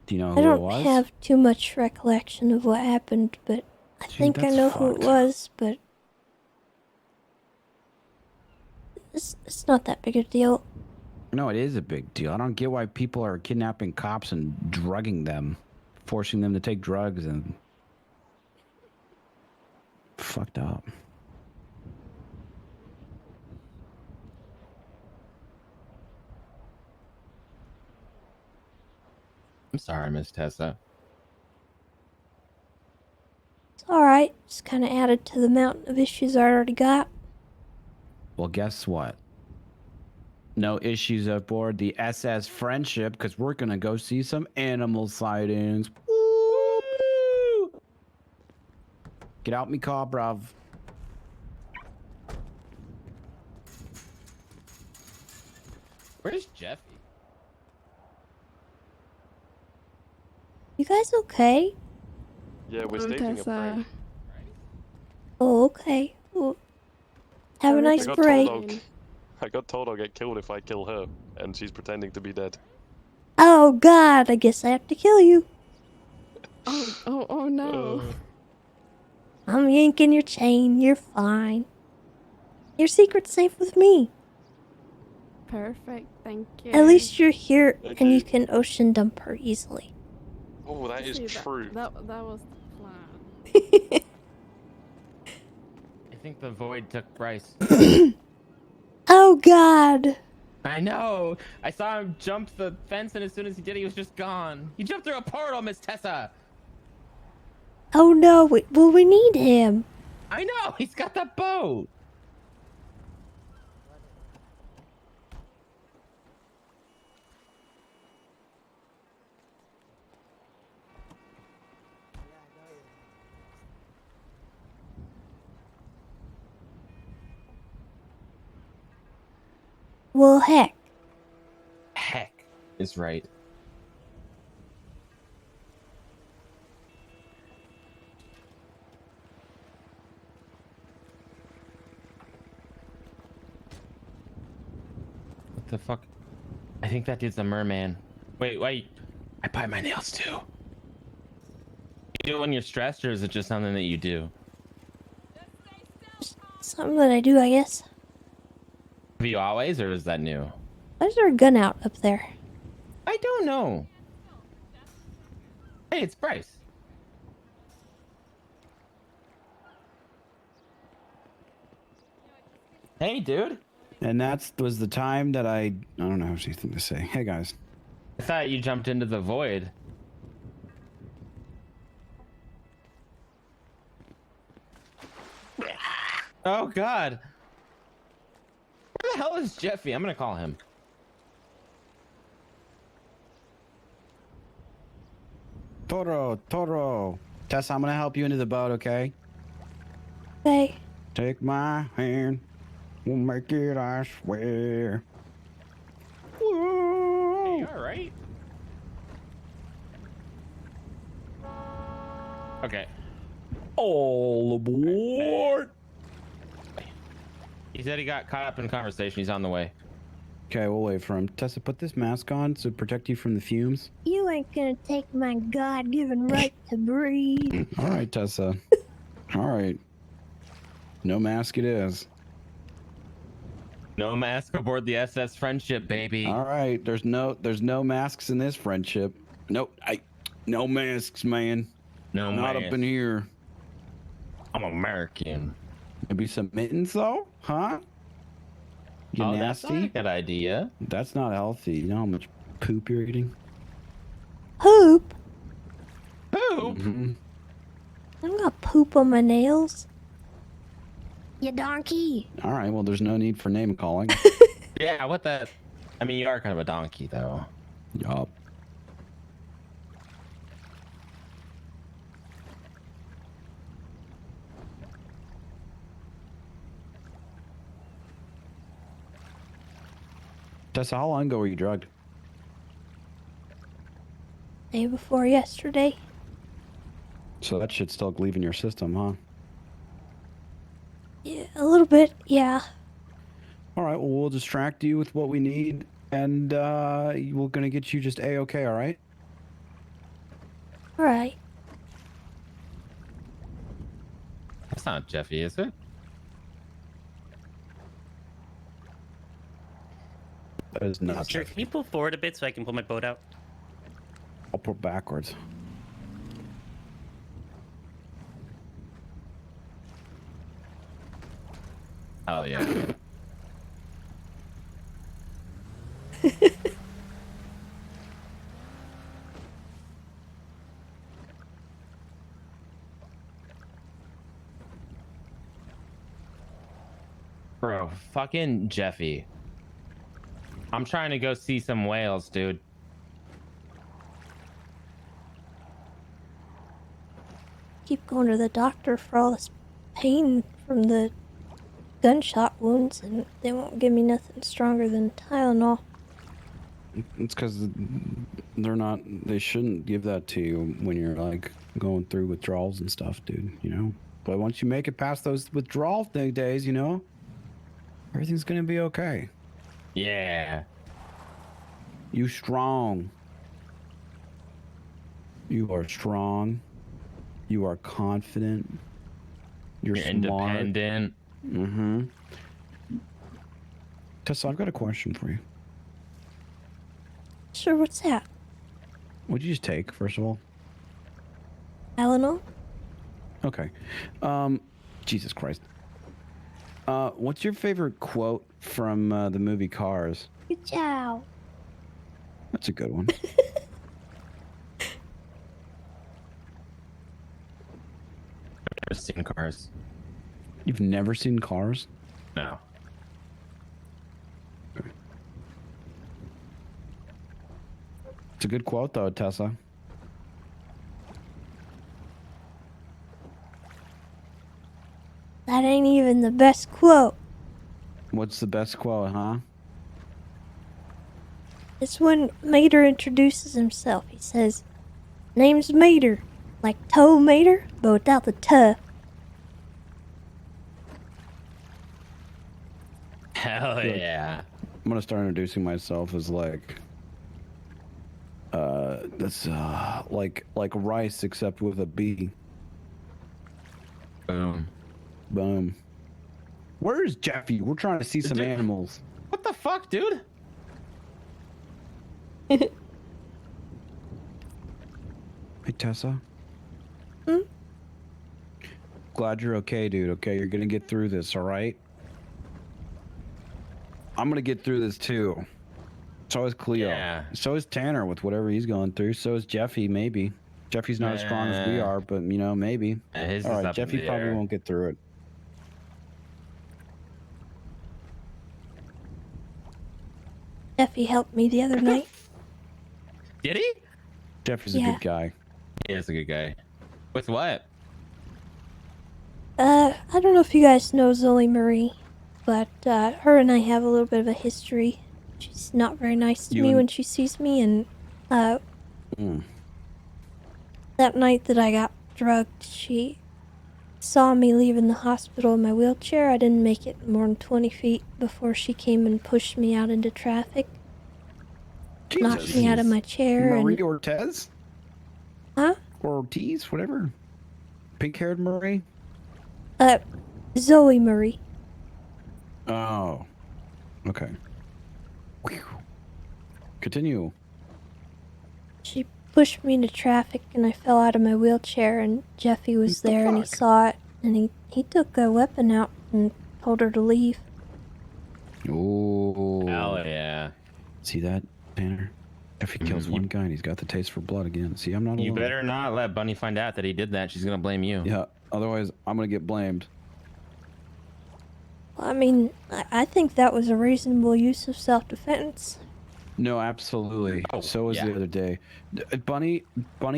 Do you know I who it don't was? have too much recollection of what happened, but I think I that's know who it fucked. was, but it's not that big a deal. No, it is a big deal. I don't get why people are kidnapping cops and drugging them, forcing them to take drugs and fucked up. I'm sorry, Miss Tessa. It's alright, just kind of added to the mountain of issues I already got. Well, guess what? No issues aboard the SS Friendship because we're gonna go see some animal sightings. Woo! Get out me car, bruv. Where's Jeffy? You guys okay? Yeah, we're staging a prank. Oh, okay. Well, have a nice I break. got told I'll get killed if I kill her, and she's pretending to be dead. Oh god, I guess I have to kill you. Oh no. I'm yanking your chain, you're fine. Your secret's safe with me. Perfect, thank you. At least you're here Thank and you. you can ocean dump her easily. Oh, that is See, true. That was the plan. I think the void took Bryce. Oh god. I know. I saw him jump the fence, and as soon as he did, he was just gone. He jumped through a portal, Miss Tessa. Oh no, we need him. I know. He's got the boat. Well, heck. Heck is right. What the fuck? I think that dude's a merman. Wait. I bite my nails too. You do it when you're stressed, or is it just something that you do? Something that I do, I guess. Have you always, or is that new? Why is there a gun out up there? I don't know. Hey, it's Bryce. Hey, dude. And that was the time that I don't know anything to say. Hey, guys. I thought you jumped into the void. Oh, God. Where the hell is Jeffy? I'm gonna call him. Toro. Tessa, I'm gonna help you into the boat, okay? Okay. Take my hand. We'll make it, I swear. Whoa. You alright? Okay. All aboard. He said he got caught up in conversation. He's on the way. Okay, we'll wait for him. Tessa, put this mask on to protect you from the fumes. You ain't gonna take my God-given right to breathe. All right, Tessa. All right. No mask it is. No mask aboard the SS Friendship, baby. All right, there's no masks in this friendship. Nope, no masks, man. No Not mask. up in here. I'm American. Maybe some mittens though, huh? You Oh, nasty? that's not a good idea. That's not healthy. You know how much poop you're eating? Poop? Poop? Mm-hmm. I'm gonna poop on my nails. You donkey. All right, well, there's no need for name calling. Yeah, what the? I mean, you are kind of a donkey, though. Yup. Tessa, how long ago were you drugged? Day before yesterday. So that shit's still leaving your system, huh? Yeah, a little bit, yeah. All right, well, we'll distract you with what we need, and we're going to get you just A-okay, all right? Alright. That's not Jeffy, is it? That is not Sure, can you pull forward a bit so I can pull my boat out? I'll pull backwards. Oh, yeah. Bro, fucking Jeffy. I'm trying to go see some whales, dude. Keep going to the doctor for all this pain from the gunshot wounds, and they won't give me nothing stronger than Tylenol. It's because they shouldn't give that to you when you're, like, going through withdrawals and stuff, dude, you know? But once you make it past those withdrawal days, you know, everything's gonna be okay. Yeah. You strong. You are strong. You are confident. You're smart. Independent. Mm-hmm. Tessa, I've got a question for you. Sure, what's that? What'd you just take, first of all? Tylenol? Okay. Jesus Christ. What's your favorite quote from the movie Cars? Good job. That's a good one. I've never seen Cars. You've never seen Cars? No. It's a good quote, though, Tessa. That ain't even the best quote. What's the best quote, huh? It's when Mater introduces himself. He says, "Name's Mater, like Toe Mater, but without the tuh." Hell Good. yeah. I'm gonna start introducing myself as like that's like rice except with a B. Boom. Boom. Where's Jeffy? We're trying to see some animals. What the fuck, dude? Hey, Tessa. Hmm? Glad you're okay, dude. Okay, you're gonna get through this, all right? I'm gonna get through this too. So is Cleo. Yeah. So is Tanner with whatever he's going through. So is Jeffy, maybe. Jeffy's not as strong as we are, but you know, maybe. His all is right, up in Jeffy the probably air. won't get through it. Jeffy helped me the other night. Did he? Jeffy's a Yeah. good guy. He is a good guy. With what? I don't know if you guys know Zoe Marie, but her and I have a little bit of a history. She's not very nice to You me and- when she sees me, and Mm. that night that I got drugged, she saw me leaving the hospital in my wheelchair. I didn't make it more than 20 feet before she came and pushed me out into traffic. Knocked Jesus. me out of my chair. Marie And, Ortiz? huh? Or Ortiz, whatever. Pink-haired Marie? Zoe Marie. Oh. Okay. Continue. She pushed me into traffic and I fell out of my wheelchair and Jeffy was there and he saw it and he took a weapon out and told her to leave. Oh. Hell yeah. See that, Tanner? If he kills one guy and he's got the taste for blood again. See, I'm not alone. You better not let Bunny find out that he did that. She's gonna blame you. Yeah, otherwise I'm gonna get blamed. I mean, I think that was a reasonable use of self-defense. No, absolutely. Oh, So was yeah. the other day. Bunny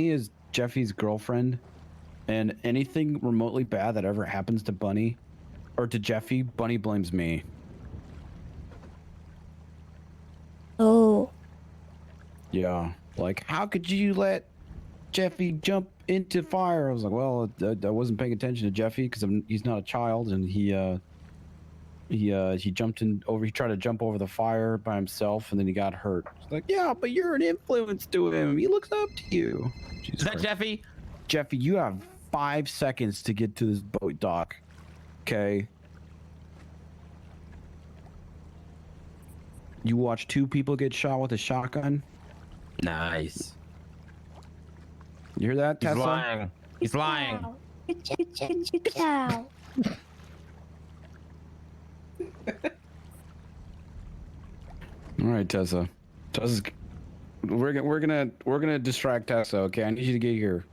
is Jeffy's girlfriend, and anything remotely bad that ever happens to Bunny or to Jeffy, Bunny blames me. Oh. Yeah. Like, how could you let Jeffy jump into fire? I was like, well, I wasn't paying attention to Jeffy because he's not a child, and he jumped in over. He tried to jump over the fire by himself, and then he got hurt. It's like, yeah, but you're an influence to him. He looks up to you. Jesus Is that Christ. Jeffy? Jeffy, you have 5 seconds to get to this boat dock. Okay. You watch 2 people get shot with a shotgun. Nice. You hear that, He's Tessa? lying. He's lying. Cow. All right, Tessa. Tessa's. We're gonna distract Tessa. Okay, I need you to get here.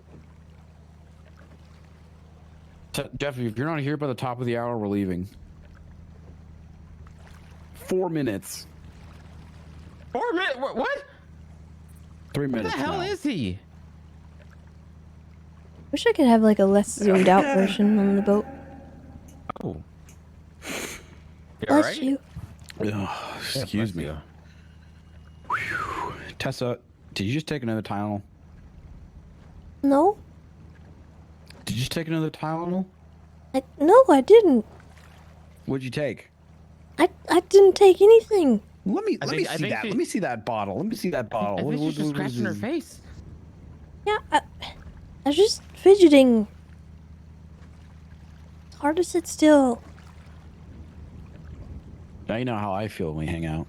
Jeffy, if you're not here by the top of the hour, we're leaving. 4 minutes. 4 minutes? What? 3 What minutes. the hell now. is he? Wish I could have like a less zoomed out version on the boat. Oh. You Bless alright? you. Ugh, excuse me. Whew. Tessa, did you just take another Tylenol? No, Did you just take another Tylenol? no, I didn't. What'd you take? I didn't take anything. Let me I see think that. she- Let me see that bottle. Let me see that I bottle. think she's just What is scratching her this? face. Yeah, I was just fidgeting. It's hard to sit still. Now you know how I feel when we hang out.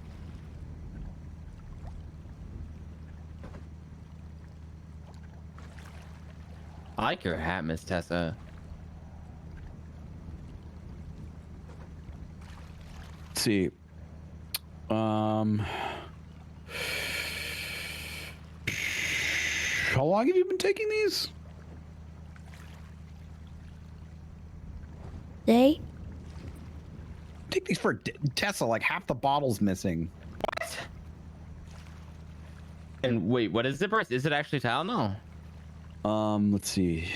I like your hat, Miss Tessa. Let's see. How long have you been taking these? Day? Take these for Tessa. Like half the bottle's missing. What? And wait, what is the burst? Is it actually Tylenol? Let's see.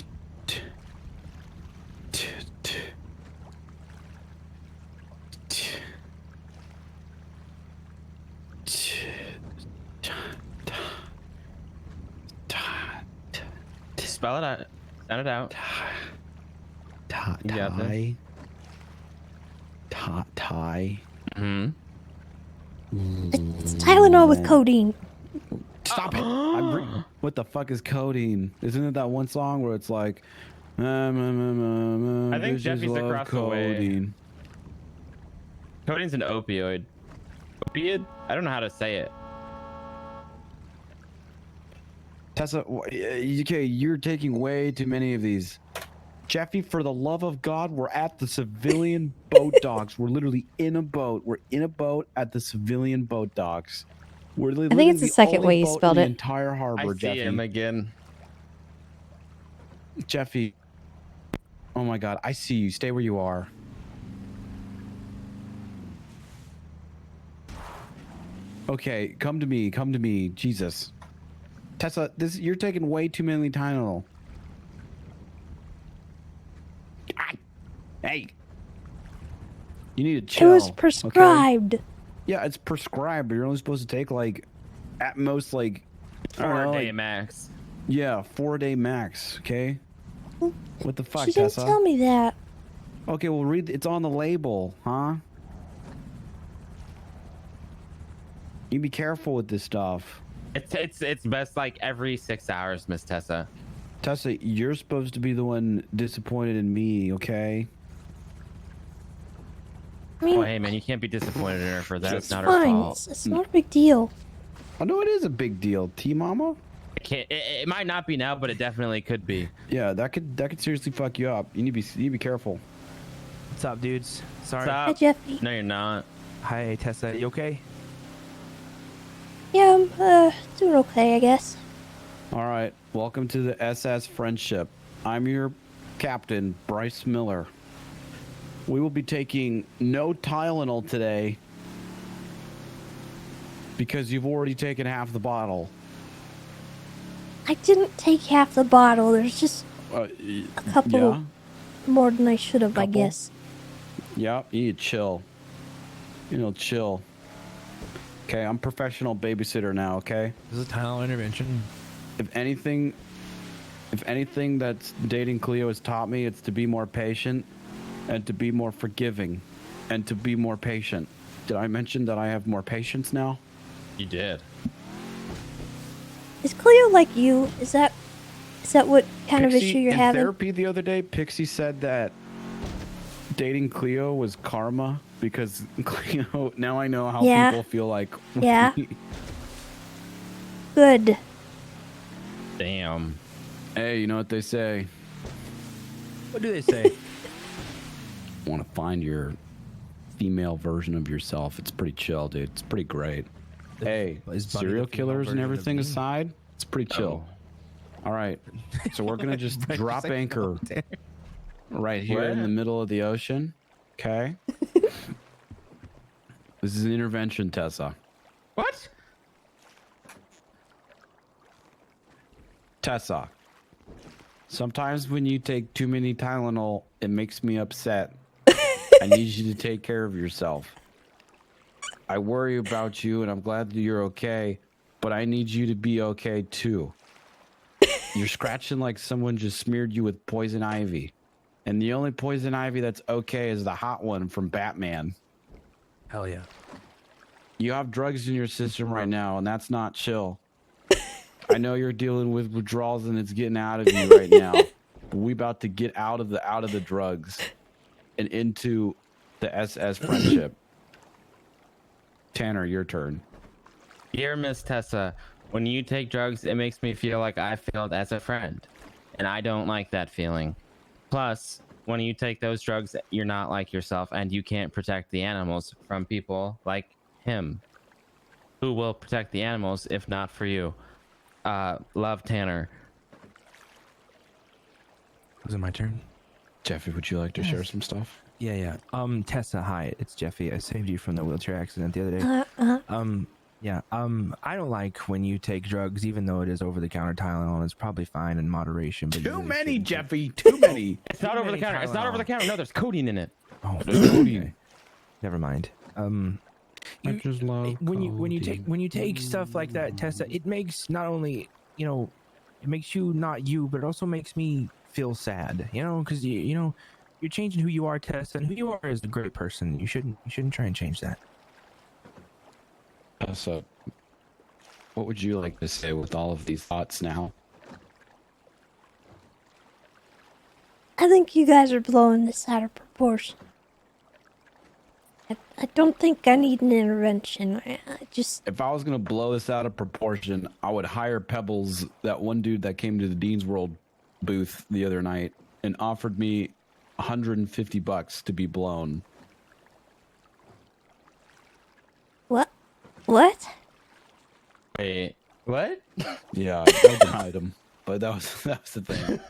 Spell it out. Sound it out. You got this. Tie. Hmm. It's Tylenol with codeine. Stop it! What the fuck is codeine? Isn't it that one song where it's like, I think Jeffy's across the way. codeine. Codeine's an opioid. Opiate? I don't know how to say it. Tessa, okay, you're taking way too many of these. Jeffy, for the love of God, we're at the civilian boat docks. We're literally in a boat. We're in a boat at the civilian boat docks. We're I think it's the second way you spelled the it. entire harbor, I see Jeffy. him again. Jeffy. Oh my God, I see you. Stay where you are. Okay, come to me. Come to me. Jesus. Tessa, you're taking way too many Tylenol. Hey. You need to It chill. was okay? prescribed. Yeah, it's prescribed, but you're only supposed to take like at most like 4 day max. Yeah, 4 day max, okay? What the fuck, She didn't Tessa? tell me that. Okay, well read it's on the label, huh? You be careful with this stuff. It's best like every 6 hours, Miss Tessa. Tessa, you're supposed to be the one disappointed in me, okay? I mean, Oh, hey, man, you can't be disappointed in her for that. It's it's not her fine. fault. It's not a big deal. I know it is a big deal, T-Mama. It might not be now, but it definitely could be. Yeah, that could seriously fuck you up. You need to be careful. What's up, dudes? Sorry. What's up? Hi, Jeffy. No, you're not. Hi, Tessa. You okay? Yeah, I'm doing okay, I guess. All right, welcome to the SS Friendship. I'm your captain, Bryce Miller. We will be taking no Tylenol today because you've already taken half the bottle. I didn't take half the bottle. There's just a couple more than I should have, I guess. Yeah, you need to chill. You know, chill. Okay, I'm professional babysitter now, okay? This is a Tylenol intervention. If anything that's dating Cleo has taught me, it's to be more patient and to be more forgiving and to be more patient. Did I mention that I have more patience now? You did. Is Cleo like you? Is that what kind of issue you're in having? therapy the other day, Pixie said that dating Cleo was karma because Cleo, now I know how people feel like. Yeah. Good. Damn. Hey, you know what they say? What do they say? Want to find your female version of yourself. It's pretty chill, dude. It's pretty great. Hey, serial killers and everything aside, it's pretty chill. All right, so we're gonna just drop anchor right here in the middle of the ocean. Okay. This is an intervention, Tessa. What? Tessa. Sometimes when you take too many Tylenol, it makes me upset. I need you to take care of yourself. I worry about you, and I'm glad that you're okay, but I need you to be okay, too. You're scratching like someone just smeared you with poison ivy. And the only poison ivy that's okay is the hot one from Batman. Hell yeah. You have drugs in your system right now, and that's not chill. I know you're dealing with withdrawals, and it's getting out of you right now. But we about to get out of the drugs and into the SS Friendship. Tanner, your turn. Dear Miss Tessa, when you take drugs, it makes me feel like I failed as a friend. And I don't like that feeling. Plus, when you take those drugs, you're not like yourself, and you can't protect the animals from people like him. Who will protect the animals if not for you? Love, Tanner. Was it my turn? Jeffy, would you like to share some stuff? Yeah. Tessa, hi. It's Jeffy. I saved you from the wheelchair accident the other day. Yeah. I don't like when you take drugs, even though it is over-the-counter Tylenol. It's probably fine in moderation. But too many, Jeffy. Too many. It's not over the counter. It's not over the counter. No, there's codeine in it. Oh, there's codeine. Never mind. I just love when you take stuff like that, Tessa, it makes not only it makes you not you, but it also makes me feel sad. Because you're changing who you are, Tessa, and who you are is a great person. You shouldn't try and change that. So, what would you like to say with all of these thoughts now? I think you guys are blowing this out of proportion. I don't think I need an intervention. I just... If I was going to blow this out of proportion, I would hire Pebbles, that one dude that came to the Dean's World booth the other night, and offered me $150 to be blown. What? Wait, what? Yeah, I denied him, but that was the thing.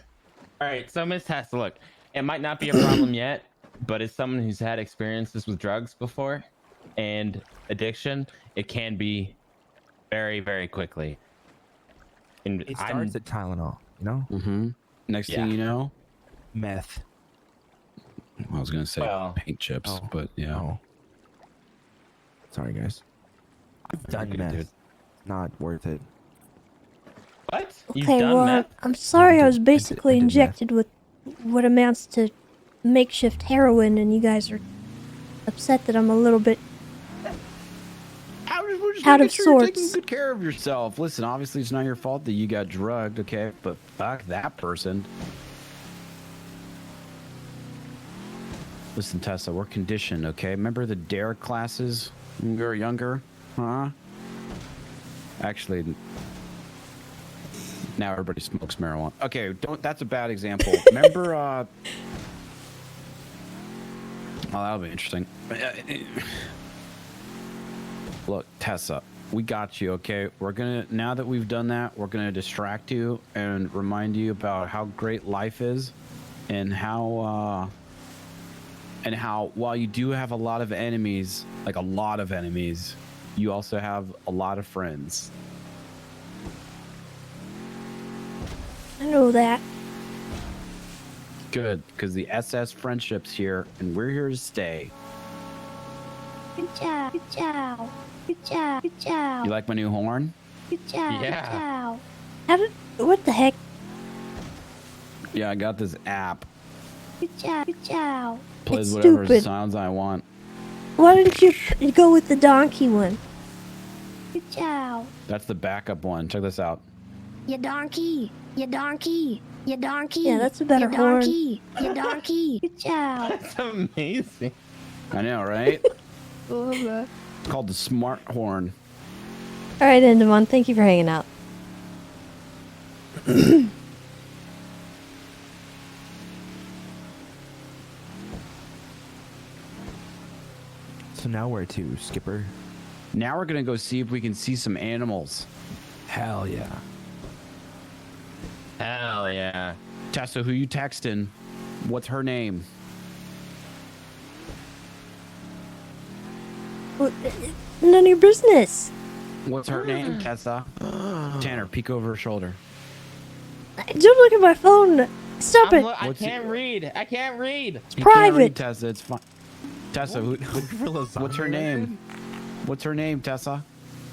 All right, so Miss Tessa, look, it might not be a problem yet, but as someone who's had experiences with drugs before and addiction, it can be very, very quickly. And it starts at Tylenol, Mm-hmm. Next thing you know, meth. I was gonna say paint chips, but yeah. Oh. Sorry, guys. I've done meth. Dude. Not worth it. What? Okay, well, I'm sorry I was basically injected with what amounts to makeshift heroin, and you guys are upset that I'm a little bit out of sorts. You're taking good care of yourself. Listen, obviously it's not your fault that you got drugged, okay? But fuck that person. Listen, Tessa, we're conditioned, okay? Remember the dare classes when we were younger? Huh? Actually, now everybody smokes marijuana. Okay, don't. That's a bad example. Remember, oh, that'll be interesting. Look, Tessa, we got you, okay? We're gonna, now that we've done that, we're gonna distract you and remind you about how great life is and how while you do have a lot of enemies, like a lot of enemies, you also have a lot of friends. I know that. Good, because the SS friendship's here, and we're here to stay. Good job. Good job. Good job. Good job. You like my new horn? Good job. Yeah. Good job. How did? What the heck? Yeah, I got this app. Good job. Good job. Plays It's whatever stupid. sounds I want. Why didn't you go with the donkey one? Good job. That's the backup one. Check this out. You donkey. You donkey. You donkey. Yeah, that's a better horn. You donkey. Good job. That's amazing. I know, right? Love that. It's called the smart horn. All right, Endermon, thank you for hanging out. So now where to, Skipper? Now we're gonna go see if we can see some animals. Hell yeah. Hell yeah. Tessa, who you texting? What's her name? Well, none of your business. What's her name, Tessa? Tanner, peek over her shoulder. Don't look at my phone. Stop it. I can't read. I can't read. It's You can't read, private. Tessa, it's fine. Tessa, what's her name? What's her name, Tessa?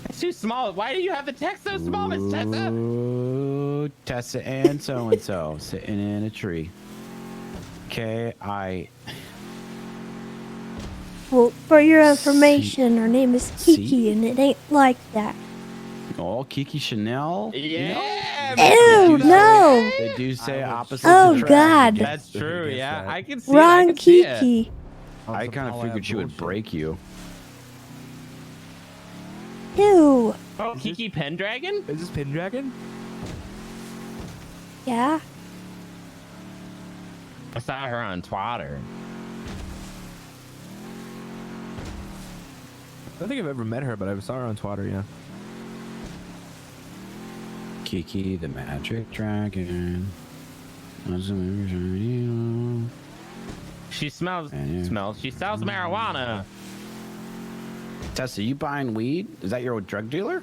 It's too small. Why do you have the text so small, Miss Tessa? Ooh, Tessa and so sitting in a tree. Okay, Well, for your information, her name is Kiki, See? and it ain't like that. Oh, Kiki Chanel? Yeah. Ew, no. They do say opposites Oh, attract. God. That's true. Yeah, I can see. Wrong I can see it. Kiki. I kind of figured she would break you. Ew. Oh, Kiki Pendragon? Is this Pendragon? Yeah. I saw her on Twitter. I don't think I've ever met her, but I saw her on Twitter, yeah. Kiki the Magic Dragon. She smells. She sells marijuana. Tessa, you buying weed? Is that your old drug dealer?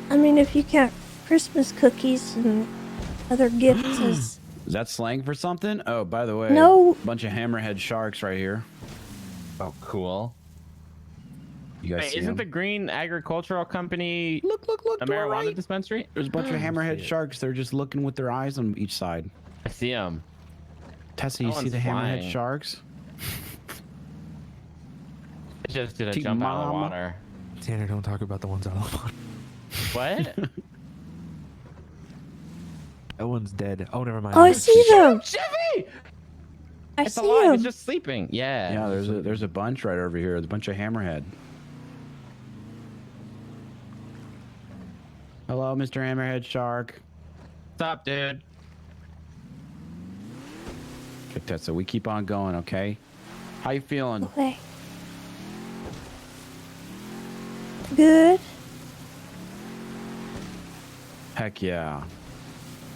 I mean, if you count Christmas cookies and other gifts as... Is that slang for something? Oh, by the way, No. Bunch of hammerhead sharks right here. Oh, cool. You guys Wait, see isn't 'em? the Green Agricultural Company Look, a to our marijuana right. dispensary? There's a bunch of hammerhead sharks. They're just looking with their eyes on each side. I see them. Tessa, you That see one's the hammerhead flying. sharks? It just did a Team jump out of the mama. water. Tanner, don't talk about the ones out of the water. What? That one's dead. Oh, never mind. Oh, I see them. Chevy! I It's see alive. them. It's just sleeping. Yeah. Yeah, there's a bunch right over here. There's a bunch of hammerhead. Hello, Mr. Hammerhead Shark. What's up, dude? Okay, Tessa, we keep on going, okay? How you feeling? Okay. Good. Heck yeah.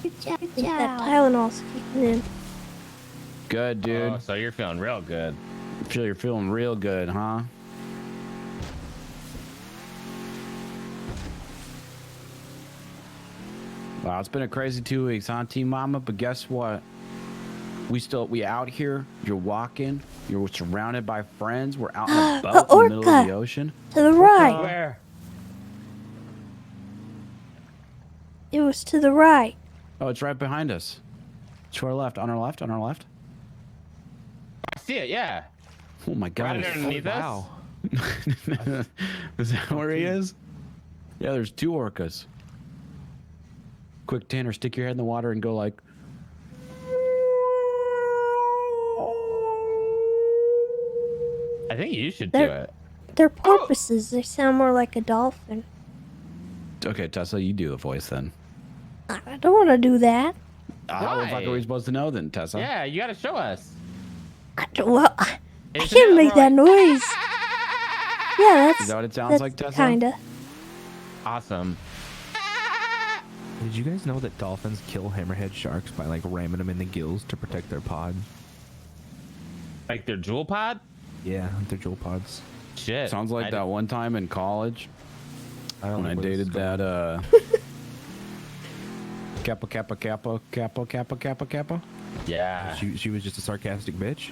Good job. Good job. That Tylenol's kicking in. Good, dude. Oh, so you're feeling real good. You're feeling real good, huh? Wow, it's been a crazy 2 weeks, huh, Team Mama? But guess what? We out here. You're walking. You're surrounded by friends. We're out in a boat in the middle of orca. the ocean. To the right. Where? It was to the right. Oh, it's right behind us. To our left. On our left. On our left. I see it. Yeah. Oh my God! Right underneath us. Wow. Is that where he is? Yeah, there's 2 orcas. Quick, Tanner, stick your head in the water and go like. I think you should do They're- it. They're porpoises. They sound more like a dolphin. Okay, Tessa, you do the voice then. I don't want to do that. How the fuck are Why? we supposed to know then, Tessa? Yeah, you gotta show us. I Isn't can't it make more that noise. Yeah, that's. Is that what it sounds that's like, Tessa? Kinda. Awesome. Did you guys know that dolphins kill hammerhead sharks by like ramming them in the gills to protect their pod? Like their jewel pod? Yeah, their jewel pods. Shit. Sounds like that one time in college I don't when I know where this dated is going. that Kappa. Yeah. She was just a sarcastic bitch.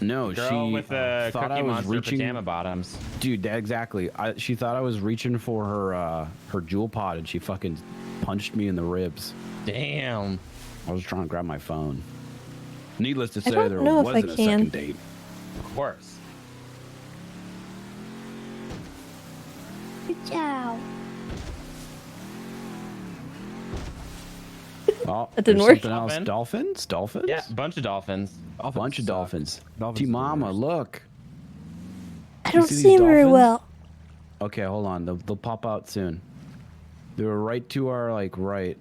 No, Girl she with the thought I Cookie was Monster reaching. pajama bottoms. Dude, exactly. She thought I was reaching for her jewel pod, and she fucking punched me in the ribs. Damn. I was trying to grab my phone. Needless to say, don't there know if I wasn't a can. second date. Of course. Good job. Oh, That didn't there's work. something else. Dolphin? Dolphins? Dolphins? Yeah, bunch of dolphins. A bunch of dolphins. Dolphins T are the Mama, worst. look. I You don't see see these him very dolphins? well. Okay, hold on. They'll pop out soon. They were right to our right.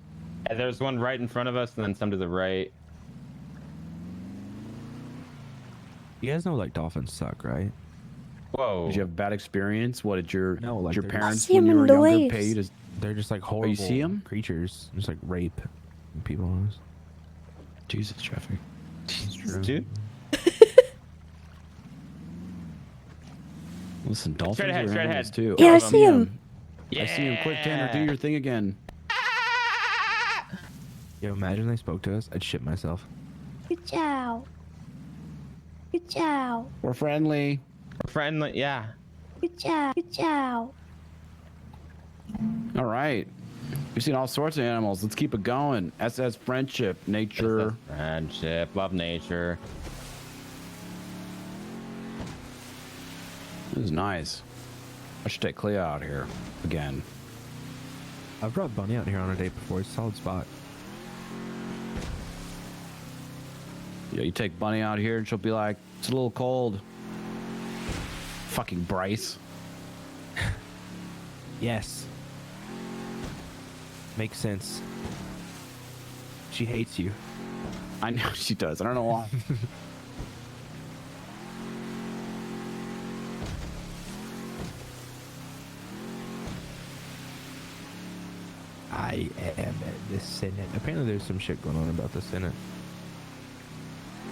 Yeah, there's one right in front of us and then some to the right. You guys know like dolphins suck, right? Whoa. Did you have a bad experience? What did your No, like your they're- parents I see when 'em you in were the younger waves. pay you to? They're just like horrible see 'em? creatures, just like rape people. Jesus, Jeffrey. Dude. Listen, dolphins Straight ahead, are straight animals ahead. too. Yeah, I Oh, see him. I see him. Quick, Tanner, do your thing again. Yo, imagine they spoke to us. I'd shit myself. Good job. Good job. We're friendly. We're friendly, yeah. Good job. Good job. All right. We've seen all sorts of animals. Let's keep it going. SS friendship, nature. Friendship, love nature. This is nice. I should take Clea out here again. I've brought Bunny out here on a date before. It's a solid spot. Yeah, you take Bunny out here and she'll be like, it's a little cold. Fucking Bryce. Yes. Makes sense. She hates you. I know she does. I don't know why. I am at the Senate. Apparently there's some shit going on about the Senate.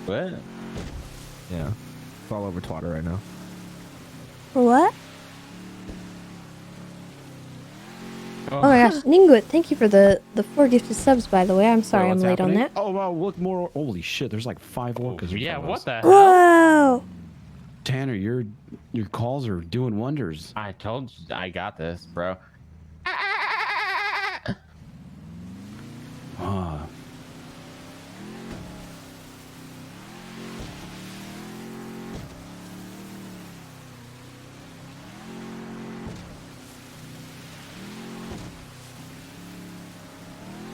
What? Yeah. It's all over Twitter right now. For what? Oh my gosh, Ningwit, thank you for the 4 gifted subs, by the way. I'm sorry I'm late on that. Oh, wow, look more. Holy shit, there's like 5 orcas. in Yeah, front of what us. the hell? Whoa! Tanner, your calls are doing wonders. I told you I got this, bro. Ah.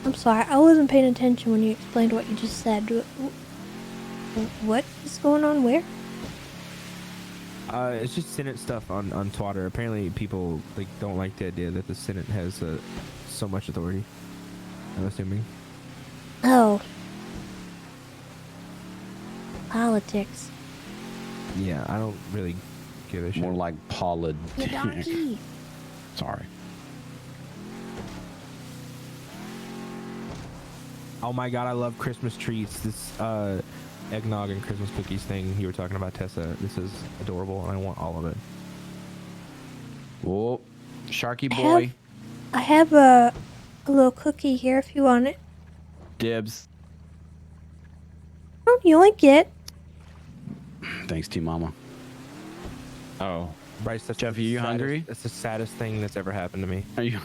I'm sorry, I wasn't paying attention when you explained what you just said. What is going on where? It's just Senate stuff on Twitter. Apparently people like don't like the idea that the Senate has so much authority. I'm assuming. Oh. Politics. Yeah, I don't really give a shit. More like The donkey. Sorry. Oh my god, I love Christmas treats. This eggnog and Christmas cookies thing you were talking about, Tessa. This is adorable, and I want all of it. Whoa, Sharky boy. I have a little cookie here if you want it. Dibs. Oh, you like it? Thanks, T Mama. Oh. Bryce, that's Jeffy, the you saddest- hungry? That's the saddest thing that's ever happened to me. Are you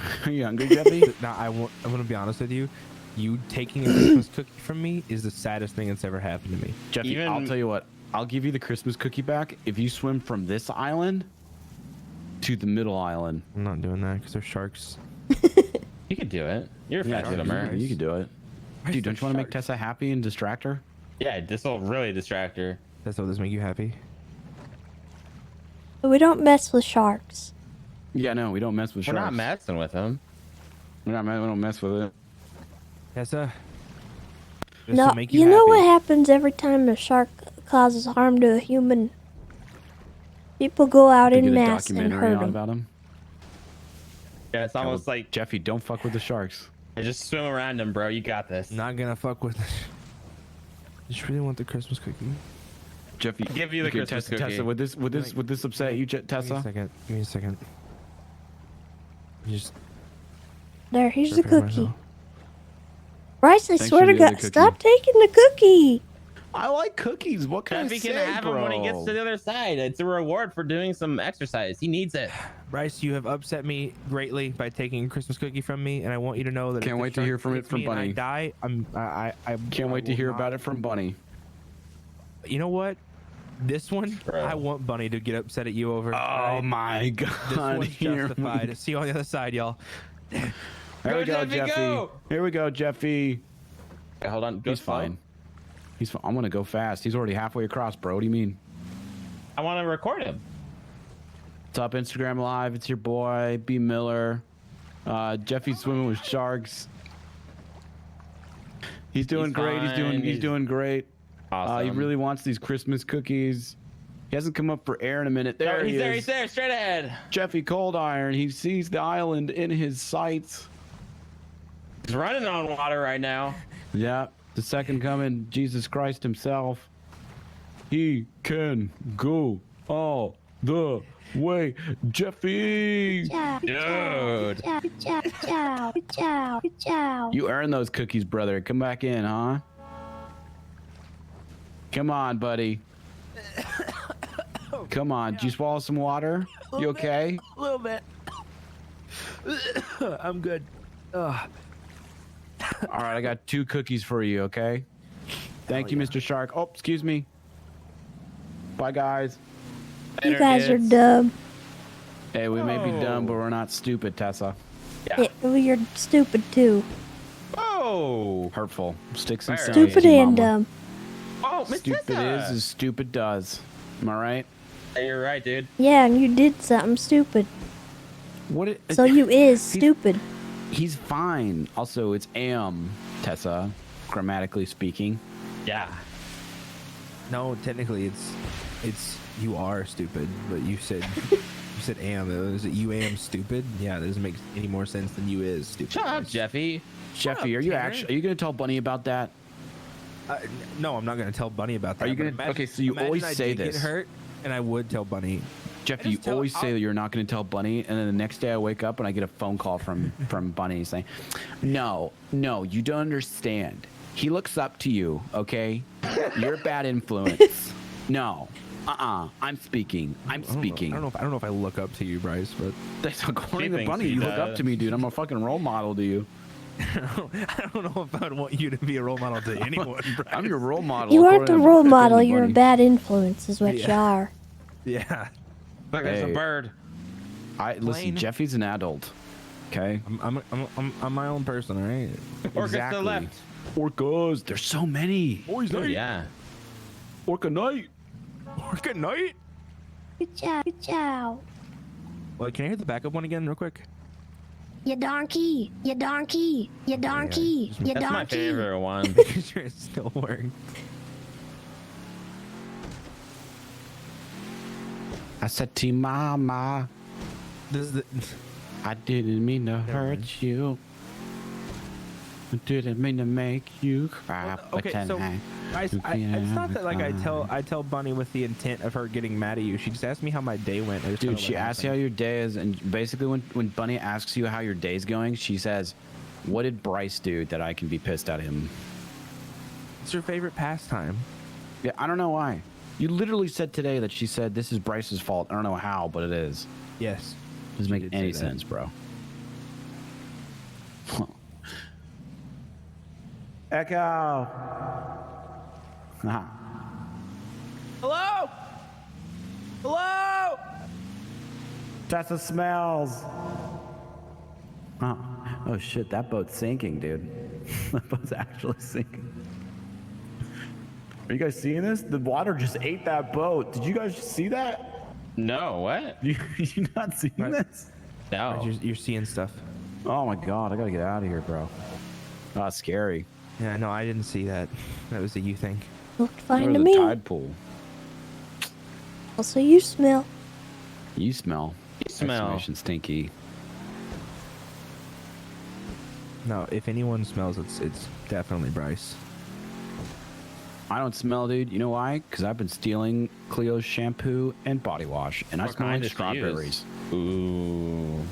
hungry, Jeffy? Now, I'm going to be honest with you. You taking a Christmas cookie from me is the saddest thing that's ever happened to me. Jeffy, I'll tell you what. I'll give you the Christmas cookie back if you swim from this island to the middle island. I'm not doing that because there's sharks. You could do it. You're a fast swimmer. You could do it. Dude, don't you want to make Tessa happy and distract her? Yeah, this will really distract her. That's what this make you happy? We don't mess with sharks. Yeah, no, we don't mess with We're sharks. not messing with them. We don't mess with it. Tessa. No, you know what happens every time a shark causes harm to a human? People go out They in get a mass and documentary hurt on them. about him. Yeah, it's almost like Jeffy, don't fuck with the sharks. I just swim around them, bro. You got this. Not gonna fuck with. I just really want the Christmas cookie. Jeffy, Give you the okay, Christmas Tessa, cookie. Tessa, would this upset you, Tessa? Give me a second. Just There, here's the prepare cookie. myself. Bryce, I Thanks swear for to the other God, cookie. stop taking the cookie. I like cookies. What can Jeffy I can say, have bro? him when he gets to the other side. It's a reward for doing some exercise. He needs it. Bryce, you have upset me greatly by taking a Christmas cookie from me, and I want you to know that. Can't if the wait to shark hear from it hits from me and Bunny. I die. I Can't wait to hear about it from Bunny. You know what? This one, Bro. I want Bunny to get upset at you over. Oh alright? my God! This one's Here justified. See you on the other side, y'all. Here we go, Jeffy. Go. Here we go, Jeffy. Okay, hold on. Go He's slow. fine. He's fine. I'm gonna go fast. He's already halfway across, bro. What do you mean? I want to record him. What's up, Instagram Live? It's your boy B Miller. Jeffy's swimming with sharks. He's doing He's great. fine. He's doing great. Awesome. He really wants these Christmas cookies. He hasn't come up for air in a minute. There he he's there. is. He's there. Straight ahead. Jeffy Cold Iron. He sees the island in his sights. He's running on water right now. Yeah, the second coming, Jesus Christ himself. He can go all the way. Jeffy! Dude. Ciao. You earned those cookies, brother. Come back in, huh? Come on, buddy. Come on. Did you swallow some water? You okay? A little bit. I'm good. Ugh. All right, I got 2 cookies for you, okay? Thank you, Mr. Shark. Oh, excuse me. Bye, guys. You Later, guys are kids. dumb. Hey, we may be dumb, but we're not stupid, Tessa. Yeah, well, you're stupid too. Oh. Hurtful. Sticks and Very. stones. Stupid you and mama. dumb. Oh, Miss Stupid Tessa. is as stupid does. Am I right? Yeah, you're right, dude. Yeah, and you did something stupid. What? So you is stupid. He's fine. Also, it's am, Tessa, grammatically speaking. Yeah. No, technically it's you are stupid, but you said am. Is it you am stupid? Yeah, that doesn't make any more sense than you is stupid. Shut up, Jeffy. Jeffy, are you actually? Are you gonna tell Bunny about that? No, I'm not gonna tell Bunny about that. Are you but gonna? imagine- Okay, so you imagine always I say did this. Get hurt, and I would tell Bunny. Jeffy, you always say that you're not going to tell Bunny, and then the next day I wake up and I get a phone call from Bunny saying, "No, you don't understand. He looks up to you, okay? You're a bad influence. No, I'm speaking. I'm speaking. I don't know if I look up to you, Bryce, but That's according to thinks Bunny. he You look up does. to me, dude. I'm a fucking role model to you. I don't know if I'd want you to be a role model to anyone, Bryce. I'm your role model. You aren't a according to- role according model. to You're a Bunny. bad influence, is what you Yeah. are. Yeah. Look, there's Hey. a bird. Listen. Plain. Jeffy's an adult. Okay. I'm my own person, all right? Orcas to the left. Orcas. There's so many. Boys, Oh, yeah. Orca night. Good night. Ciao. Well, can I hear the backup one again, real quick? You donkey. You donkey. You donkey. You That's my donkey. favorite one. Making sure it still works. I said to mama, This is the. I didn't mean to hurt you. I didn't mean to make you cry. Okay, but so tonight guys, you it's not that like can't I tell Bunny with the intent of her getting mad at you. She just asked me how my day went. I just Dude, don't know she what asks you how happened. your day is, and basically when Bunny asks you how your day's going, she says, "What did Bryce do that I can be pissed at him?" It's her favorite pastime. Yeah, I don't know why. You literally said today that she said this is Bryce's fault. I don't know how, but it is. Yes. Doesn't make did say any that. sense, bro. Echo. Hello. Hello. Tessa smells. Oh shit, that boat's sinking, dude. That boat's actually sinking. Are you guys seeing this? The water just ate that boat. Did you guys see that? No, what? You not seeing this? No. You're seeing stuff. Oh my god, I gotta get out of here, bro. Oh, that's scary. Yeah, no, I didn't see that. That was a you thing. Looked fine Or to the me. tide pool. Also, you smell. You smell. You smell. Exclamation stinky. No, if anyone smells, it's definitely Bryce. I don't smell, dude. You know why? Because I've been stealing Cleo's shampoo and body wash, and I What smell kind like did you strawberries. Ooh.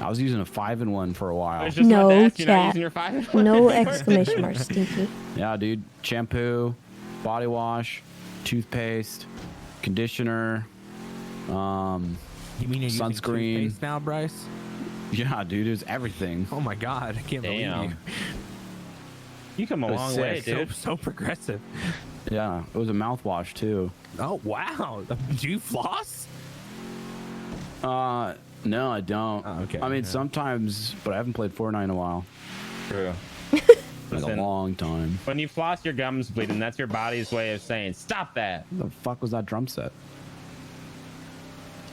I was using a 5-in-1 for a while. I was just about to No ask you, not chat. using your 5-in-1 No anymore? exclamation mark, Stinky. Yeah, dude. Shampoo, body wash, toothpaste, conditioner, You mean you're using sunscreen. toothpaste now, Bryce? Yeah, dude. It was everything. Oh my god, I can't believe you. Damn. You come a It was long way, sick. dude. So progressive. Yeah, it was a mouthwash too. Oh wow, do you floss? No, I don't. Oh, okay. I mean, Yeah. sometimes, but I haven't played Fortnite in a while. True. Like Listen, a long time. when you floss, your gums bleeding. That's your body's way of saying, stop that. What the fuck was that drum set?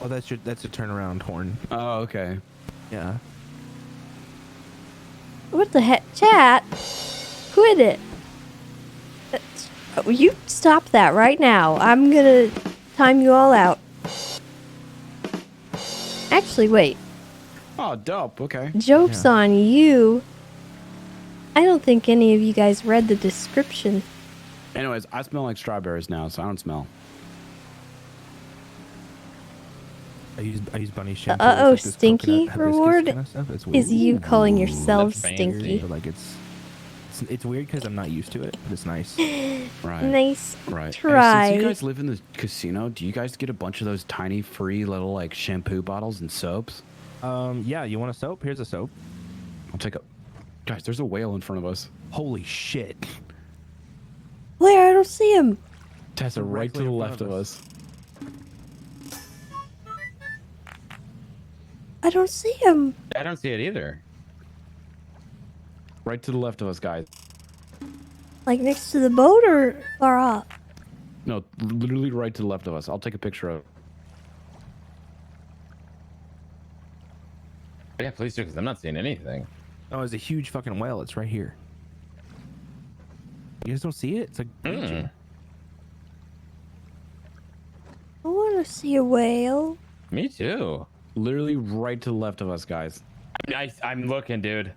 Oh, that's a turnaround horn. Oh, okay. Yeah. What the heck? Chat? Quit it. You stop that right now. I'm gonna time you all out. Actually, wait. Oh, dope. Okay. Joke's on you. I don't think any of you guys read the description. Anyways, I smell like strawberries now, so I don't smell. I use bunny shampoo. Uh-oh, It's like this stinky coconut hibiscus reward kinda stuff. It's is weird. you calling yourself That's stinky. fancy. Like it's weird because I'm not used to it, but it's nice. Right. Nice Right. try. Hey, since you guys live in the casino, do you guys get a bunch of those tiny free little like shampoo bottles and soaps? Yeah, you want a soap? Here's a soap. I'll take a. Guys, there's a whale in front of us. Holy shit. Where? I don't see him. Tessa, right to Directly the in front left of of us. I don't see him. I don't see it either. Right to the left of us, guys. Like next to the boat or far off? No, literally right to the left of us. I'll take a picture of it. Yeah, please do, because I'm not seeing anything. Oh, it's a huge fucking whale. It's right here. You guys don't see it? It's like I want to see a whale. Me too. Literally right to the left of us, guys. I'm looking, dude.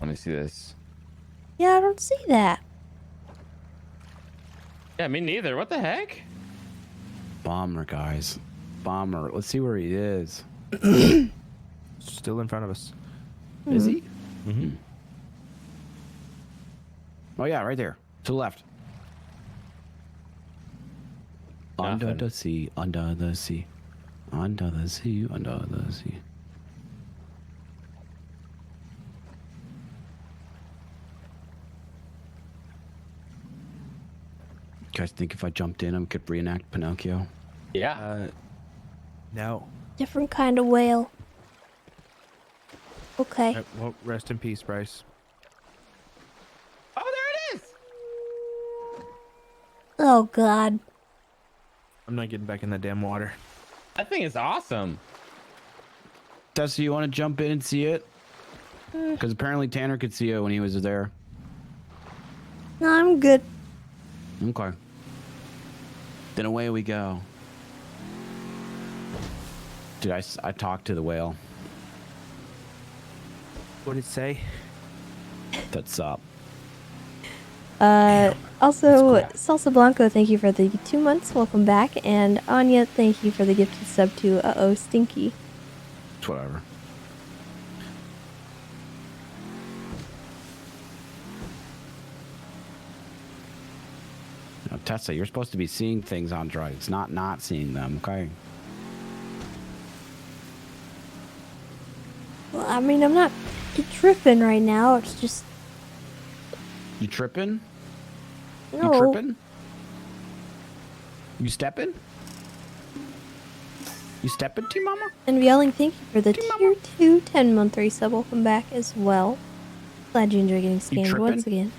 Let me see this. Yeah, I don't see that. Yeah, me neither. What the heck? Bomber, guys. Bomber. Let's see where he is. still in front of us. Is he? Mm-hmm. Oh yeah, right there. To the left. Under Nothing. the sea, under the sea. Under the sea, under the sea. You guys think if I jumped in, I could reenact Pinocchio? Yeah. No. Different kind of whale. Okay. Well, rest in peace, Bryce. Oh, there it is. Oh, God. I'm not getting back in that damn water. That thing is awesome. Tessa, you want to jump in and see it? Because apparently Tanner could see it when he was there. No, I'm good. Okay. Then away we go. Dude, I talked to the whale. What did it say? That's up. Also, Salsa Blanco, thank you for the 2 months. Welcome back. And Anya, thank you for the gifted sub to Uh-oh, Stinky. It's whatever. Now, Tessa, you're supposed to be seeing things on drugs, not seeing them, okay? Well, I mean, I'm not tripping right now. It's just... You tripping? No. You tripping? You stepping? You stepping, T-Mama? And Yelling, thank you for the tier 2 10-month resub. Welcome back as well. Glad you enjoy getting scanned once again.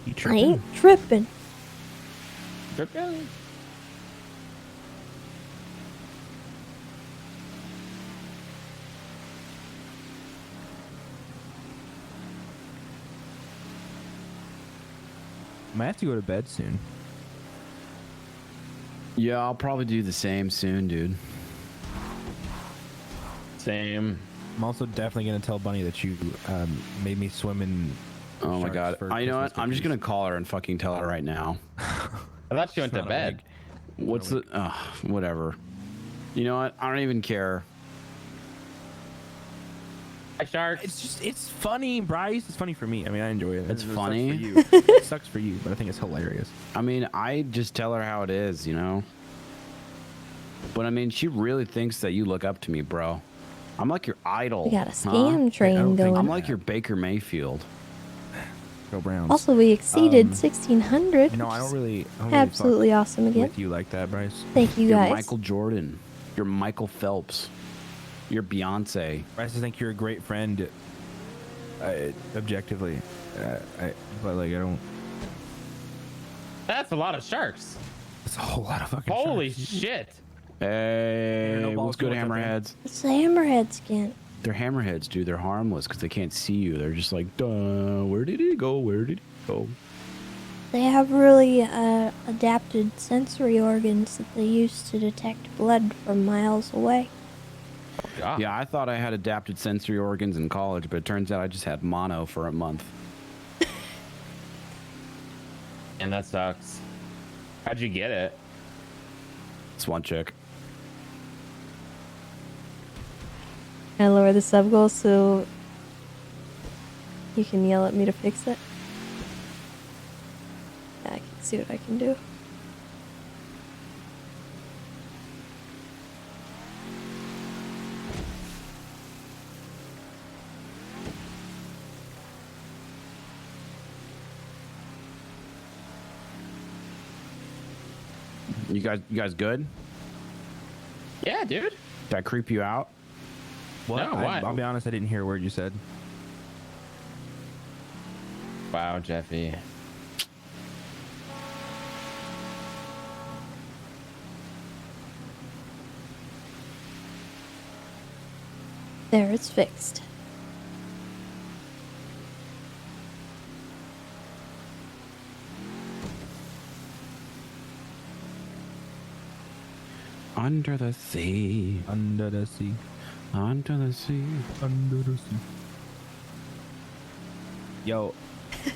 You I tripping? ain't tripping. Tripping? I might have to go to bed soon. Yeah, I'll probably do the same soon, dude. Same. I'm also definitely gonna tell Bunny that you made me swim in. Oh my sharks god. for You know Christmas what? I'm just cookies. gonna call her and fucking tell her right now. I thought she went to Not a bed. wig. What's the... whatever. You know what? I don't even care. Hi, sharks. It's funny, Bryce. It's funny for me. I mean, I enjoy it. It's It funny? Sucks for you. It sucks for you, but I think it's hilarious. I mean, I just tell her how it is, you know? But I mean, she really thinks that you look up to me, bro. I'm like your idol. We got a huh? scam train going. I'm like your Baker Mayfield. Go Browns. Also, we exceeded 1,600. You know, I don't really Absolutely awesome again. with you like that, Bryce. Thank you You're guys. Michael Jordan. You're Michael Phelps. You're Beyonce. Bryce, I think you're a great friend. Objectively, but like I don't. That's a lot of sharks. It's a whole lot of fucking. Holy sharks. shit. Hey, no balls what's good, going up there. hammerheads? It's the hammerhead skin. They're hammerheads, dude. They're harmless because they can't see you. They're just like, duh, where did he go? Where did he go? They have really adapted sensory organs that they use to detect blood from miles away. Yeah, I thought I had adapted sensory organs in college, but it turns out I just had mono for a month. And that sucks. How'd you get it? It's one chick. Can I lower the sub goal so you can yell at me to fix it? Yeah, I can see what I can do. You guys good? Yeah, dude. Did I creep you out? What? No, what? I'll be honest, I didn't hear a word you said. Wow, Jeffy. There, it's fixed. Under the sea. Under the sea. Under the sea. Under the sea. Yo,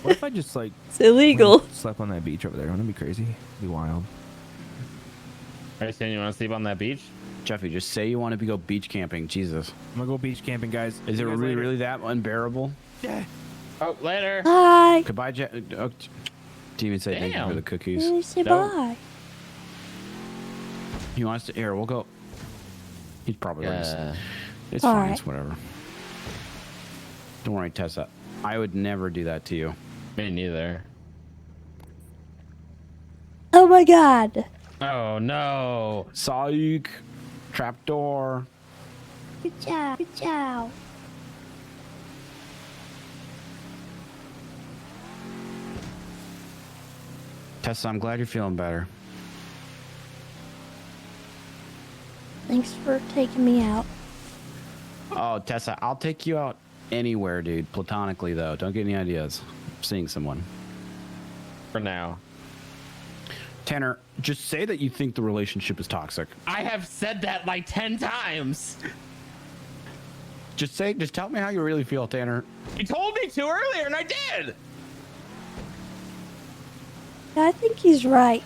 what if I just like It's illegal. slept on that beach over there? Wouldn't it be crazy? It'd be wild. Are you saying you want to sleep on that beach? Jeffy, just say you want to go beach camping. Jesus. I'm gonna go beach camping, guys. Is See it you guys really, later. really that unbearable? Yeah. Oh, later. Bye. Goodbye, Jeff. Oh, Demon say thank you for Damn. the cookies. You say No. bye. He wants to. Here, we'll go. He's probably already Yeah. It's All fine. right. It's whatever. Don't worry, Tessa. I would never do that to you. Me neither. Oh my god. Oh, no. Psych. Trapdoor. Good job. Good job. Tessa, I'm glad you're feeling better. Thanks for taking me out. Oh, Tessa, I'll take you out anywhere, dude. Platonically, though. Don't get any ideas. I'm seeing someone. For now. Tanner, just say that you think the relationship is toxic. I have said that like 10 times. Just tell me how you really feel, Tanner. You told me to earlier, and I did. I think he's right.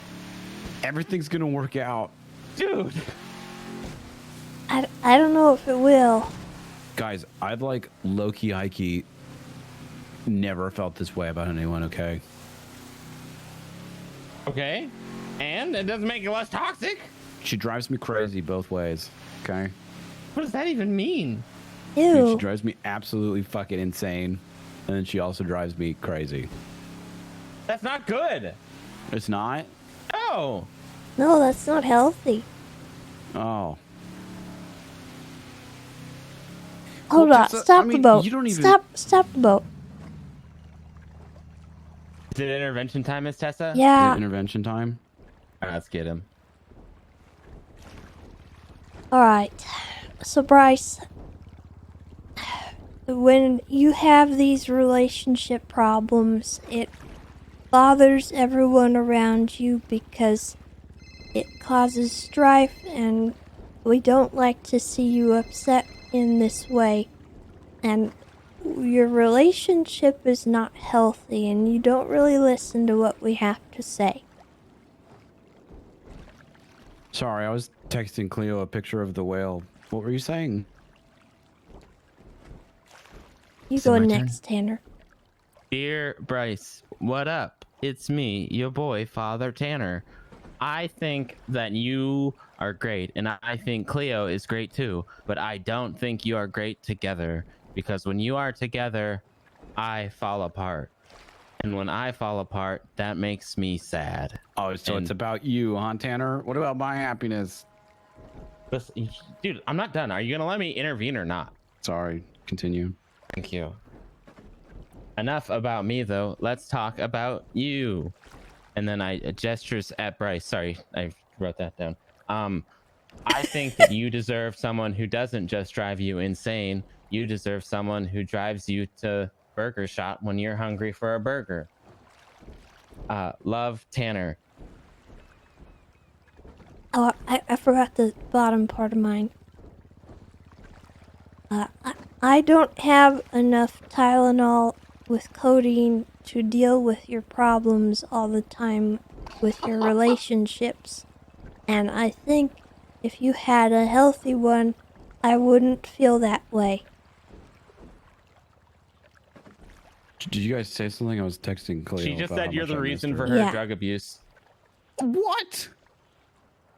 Everything's gonna work out. Dude. I don't know if it will. Guys, I've like low-key, high-key never felt this way about anyone, okay? Okay. And it doesn't make it less toxic. She drives me crazy both ways, okay? What does that even mean? Dude, she Ew. drives me absolutely fucking insane. and then she also drives me crazy. That's not good. It's not? No. No, that's not healthy. Oh. Hold Well, on. Tessa, Stop I the mean, boat. you don't even- Stop the boat. Is it intervention time, Miss Tessa? Yeah. Is it intervention time? All right, let's get him. Alright. So, Bryce, when you have these relationship problems, it bothers everyone around you because it causes strife, and we don't like to see you upset in this way. And your relationship is not healthy, and you don't really listen to what we have to say. Sorry, I was texting Cleo a picture of the whale. What were you saying? You Is it go my next, Tanner. Dear Bryce, what up? It's me, your boy, Father Tanner. I think that you are great, and I think Cleo is great too, but I don't think you are great together, because when you are together, I fall apart. And when I fall apart, that makes me sad. Oh, so it's about you, huh, Tanner? What about my happiness? Listen, dude, I'm not done. Are you gonna let me intervene or not? Sorry, continue. Thank you. Enough about me, though. Let's talk about you. And then I gestures at Bryce. Sorry, I wrote that down. I think that you deserve someone who doesn't just drive you insane. You deserve someone who drives you to Burger Shop when you're hungry for a burger. Love, Tanner. Oh, I forgot the bottom part of mine. I don't have enough Tylenol with codeine to deal with your problems all the time with your relationships. And I think if you had a healthy one, I wouldn't feel that way. Did you guys say something? I was texting Cleo. She just about how said you're much the I missed reason for her Yeah. drug abuse. What?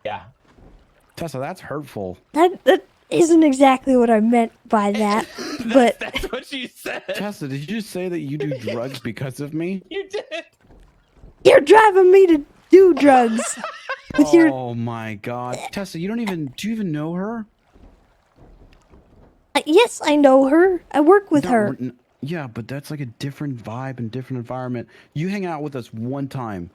Yeah. Tessa, that's hurtful. That isn't exactly what I meant by that, but That's what she said. Tessa, did you just say that you do drugs because of me? You did. you're driving me to do drugs with your... Oh my god. Tessa, do you even know her? Yes, I know her. I work with No, her. Yeah, but that's like a different vibe and different environment. You hang out with us one time.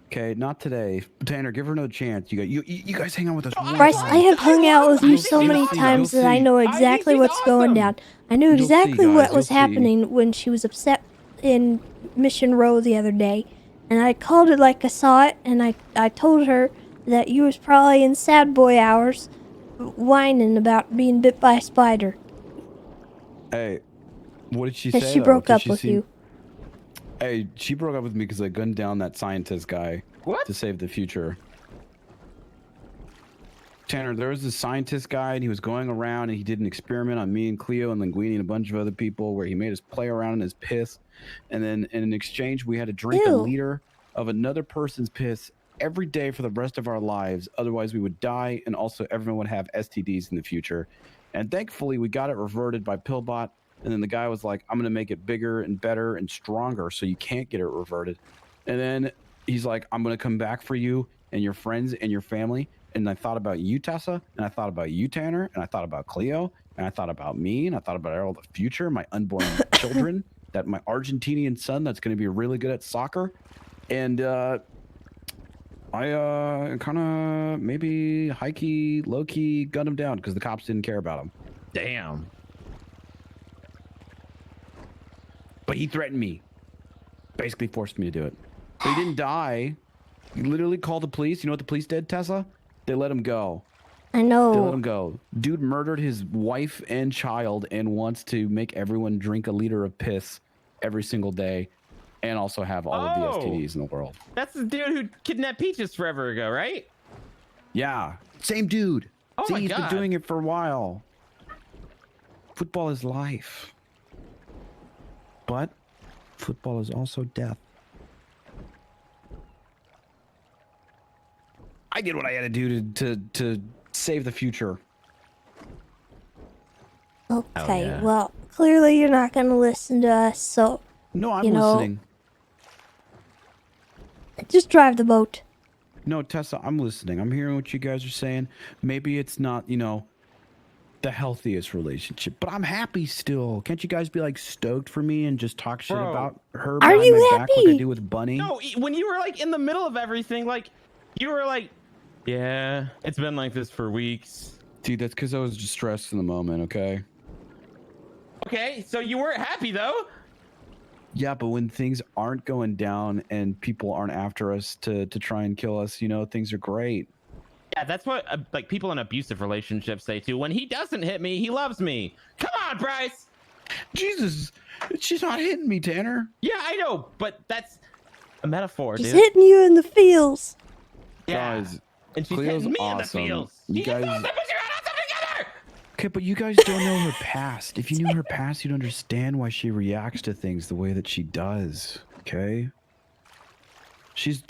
Okay, not today. Tanner, give her another chance. You guys hang out with us one Bryce, time. I have hung out with you You'll so see, many you'll see, times you'll that I see. know exactly what's going down. I knew You'll see, exactly guys, what was you'll see. happening when she was upset in Mission Row the other day. And I called it like I saw it, and I told her that you was probably in sad boy hours whining about being bit by a spider. Hey, what did she Because say? she though? broke 'Cause up she with seemed- you. Hey, she broke up with me because I gunned down that scientist guy to save the future. Tanner, there was this scientist guy, and he was going around, and he did an experiment on me and Cleo and Linguini and a bunch of other people where he made us play around in his piss. And then in exchange, we had to drink a Ew. liter of another person's piss every day for the rest of our lives. Otherwise, we would die, and also everyone would have STDs in the future. And thankfully, we got it reverted by Pillbot. And then the guy was like, I'm going to make it bigger and better and stronger so you can't get it reverted. And then he's like, I'm going to come back for you and your friends and your family. And I thought about you, Tessa, and I thought about you, Tanner, and I thought about Cleo, and I thought about me, and I thought about all the future, my unborn children, that my Argentinian son that's going to be really good at soccer. And I kind of maybe high-key, low-key gunned him down because the cops didn't care about him. Damn. But he threatened me. Basically forced me to do it. But he didn't die. He literally called the police. You know what the police did, Tessa? They let him go. I know. They let him go. Dude murdered his wife and child and wants to make everyone drink a liter of piss every single day and also have all of the STDs in the world. That's the dude who kidnapped Peaches forever ago, right? Yeah. Same dude. Oh See, my he's been God. doing it for a while. Football is life. But football is also death. I did what I had to do to save the future. Okay, yeah. well, clearly you're not gonna listen to us, so No, I'm you know, listening. just drive the boat. No, Tessa, I'm listening. I'm hearing what you guys are saying. Maybe it's not, the healthiest relationship, but I'm happy still. Can't you guys be like stoked for me and just talk shit Bro. about her Are behind you my back like I happy? do with Bunny? No, when you were like in the middle of everything, like you were like, yeah, it's been like this for weeks. Dude, that's because I was just stressed in the moment, okay? Okay, so you weren't happy though? Yeah, but when things aren't going down and people aren't after us to try and kill us, things are great. Yeah, that's what like people in abusive relationships say too. When he doesn't hit me, he loves me. Come on, Bryce. Jesus, she's not hitting me, Tanner. Yeah, I know, but that's a metaphor, She's dude. hitting you in the feels. Yeah. Guys, And she's Cleo's hitting me awesome. in the fields. You guys... together. Okay, but you guys don't know her past. If you knew her past, you'd understand why she reacts to things the way that she does, okay?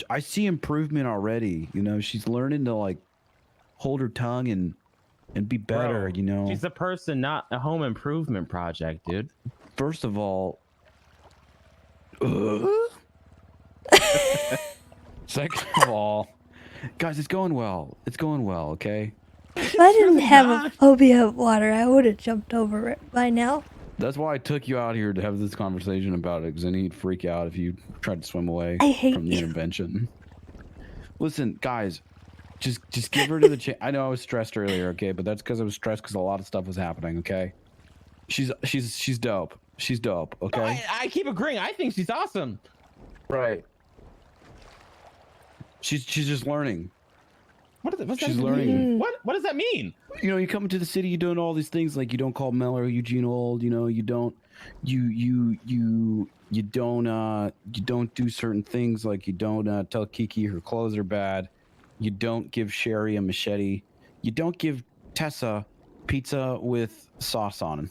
I see improvement already, she's learning to, like, hold her tongue and be better, Bro, she's a person, not a home improvement project, dude. First of all, second of all, guys, it's going well. It's going well, okay? If I didn't have a phobia of water, I would have jumped over it by now. That's why I took you out here to have this conversation about it, because then he'd freak out if you tried to swim away I hate from the you. intervention. Listen, guys, just give her to the chance. I know I was stressed earlier, okay, but that's because I was stressed because a lot of stuff was happening, okay? She's dope. She's dope, okay? No, I keep agreeing. I think she's awesome. Right. She's just learning. What's She's that learning. mean? What does that mean? You come into the city, you're doing all these things like you don't call Mel or Eugene old. You don't do certain things like you don't tell Kiki her clothes are bad. You don't give Sherry a machete. You don't give Tessa pizza with sauce on it.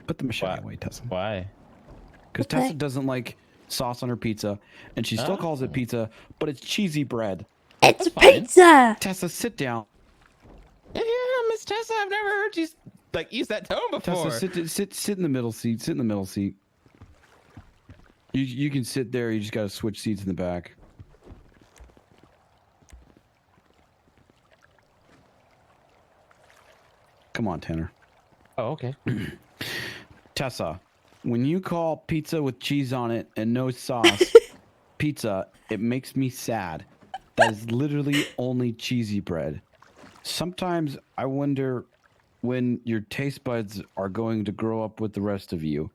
Put the machete away, Tessa. Why? Because Tessa doesn't like sauce on her pizza, and she still calls it pizza, but it's cheesy bread. It's pizza! Tessa, sit down. Yeah, Miss Tessa, I've never heard you like use that tone before. Tessa, sit in the middle seat. Sit in the middle seat. You can sit there. You just got to switch seats in the back. Come on, Tanner. Oh, okay. Tessa, when you call pizza with cheese on it and no sauce pizza, it makes me sad. That is literally only cheesy bread. Sometimes I wonder when your taste buds are going to grow up with the rest of you.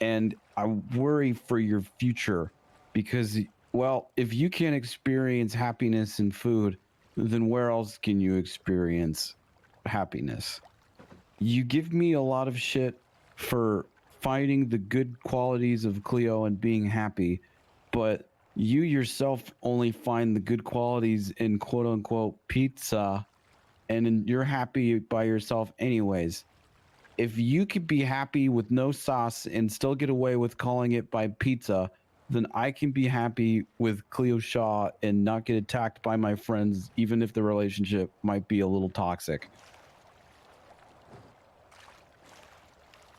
And I worry for your future because, well, if you can't experience happiness in food, then where else can you experience happiness? You give me a lot of shit for finding the good qualities of Cleo and being happy, but you yourself only find the good qualities in quote unquote pizza, and you're happy by yourself anyways. If you could be happy with no sauce and still get away with calling it by pizza, then I can be happy with Cleo Shaw and not get attacked by my friends, even if the relationship might be a little toxic.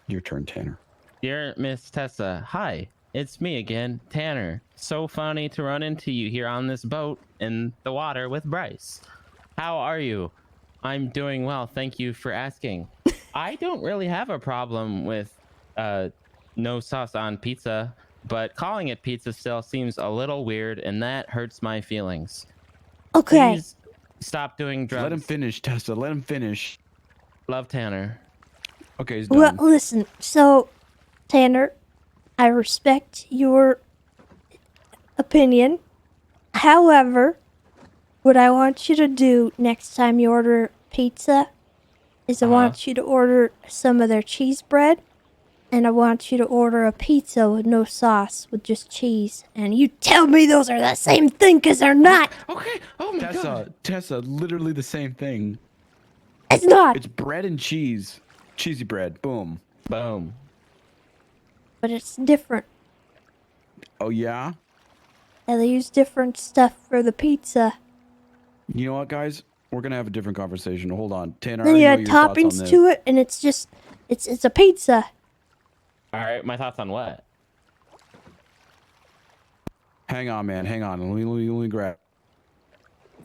Your turn, Tanner. Dear Miss Tessa, hi. It's me again, Tanner. So funny to run into you here on this boat in the water with Bryce. How are you? I'm doing well, thank you for asking. I don't really have a problem with no sauce on pizza, but calling it pizza still seems a little weird, and that hurts my feelings. Okay. Please stop doing drugs. Let him finish, Tessa. Let him finish. Love, Tanner. Okay, he's done. Well, listen. So, Tanner, I respect your opinion. However, what I want you to do next time you order pizza is I want you to order some of their cheese bread, and I want you to order a pizza with no sauce, with just cheese. And you tell me those are the same thing, because they're not. Okay. Oh my God. Tessa, literally the same thing. It's not. It's bread and cheese. Cheesy bread. Boom. Boom. But it's different. Oh, yeah? And they use different stuff for the pizza. You know what, guys? We're gonna have a different conversation. Hold on, Tanner. Then I you know add your thoughts on toppings this. to it, and it's just it's a pizza. All right, my thoughts on what? Hang on, man. Hang on. Let me grab.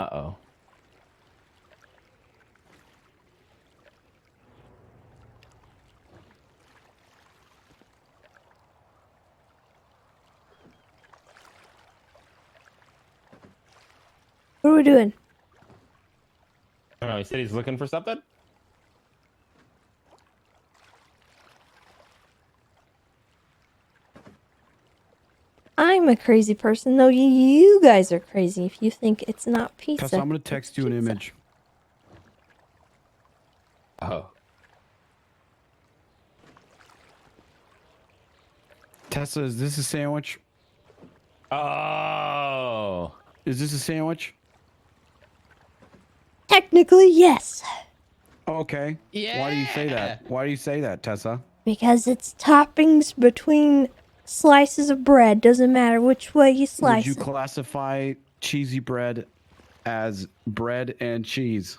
Uh-oh. What are we doing? I don't know. He said he's looking for something. I'm a crazy person. No, you guys are crazy if you think it's not pizza. Tessa, I'm gonna text you an image. Oh. Tessa, is this a sandwich? Oh. Is this a sandwich? Technically, yes. Okay. Why do you say that? Why do you say that, Tessa? Because it's toppings between slices of bread. Doesn't matter which way you slice Would you it. classify cheesy bread as bread and cheese?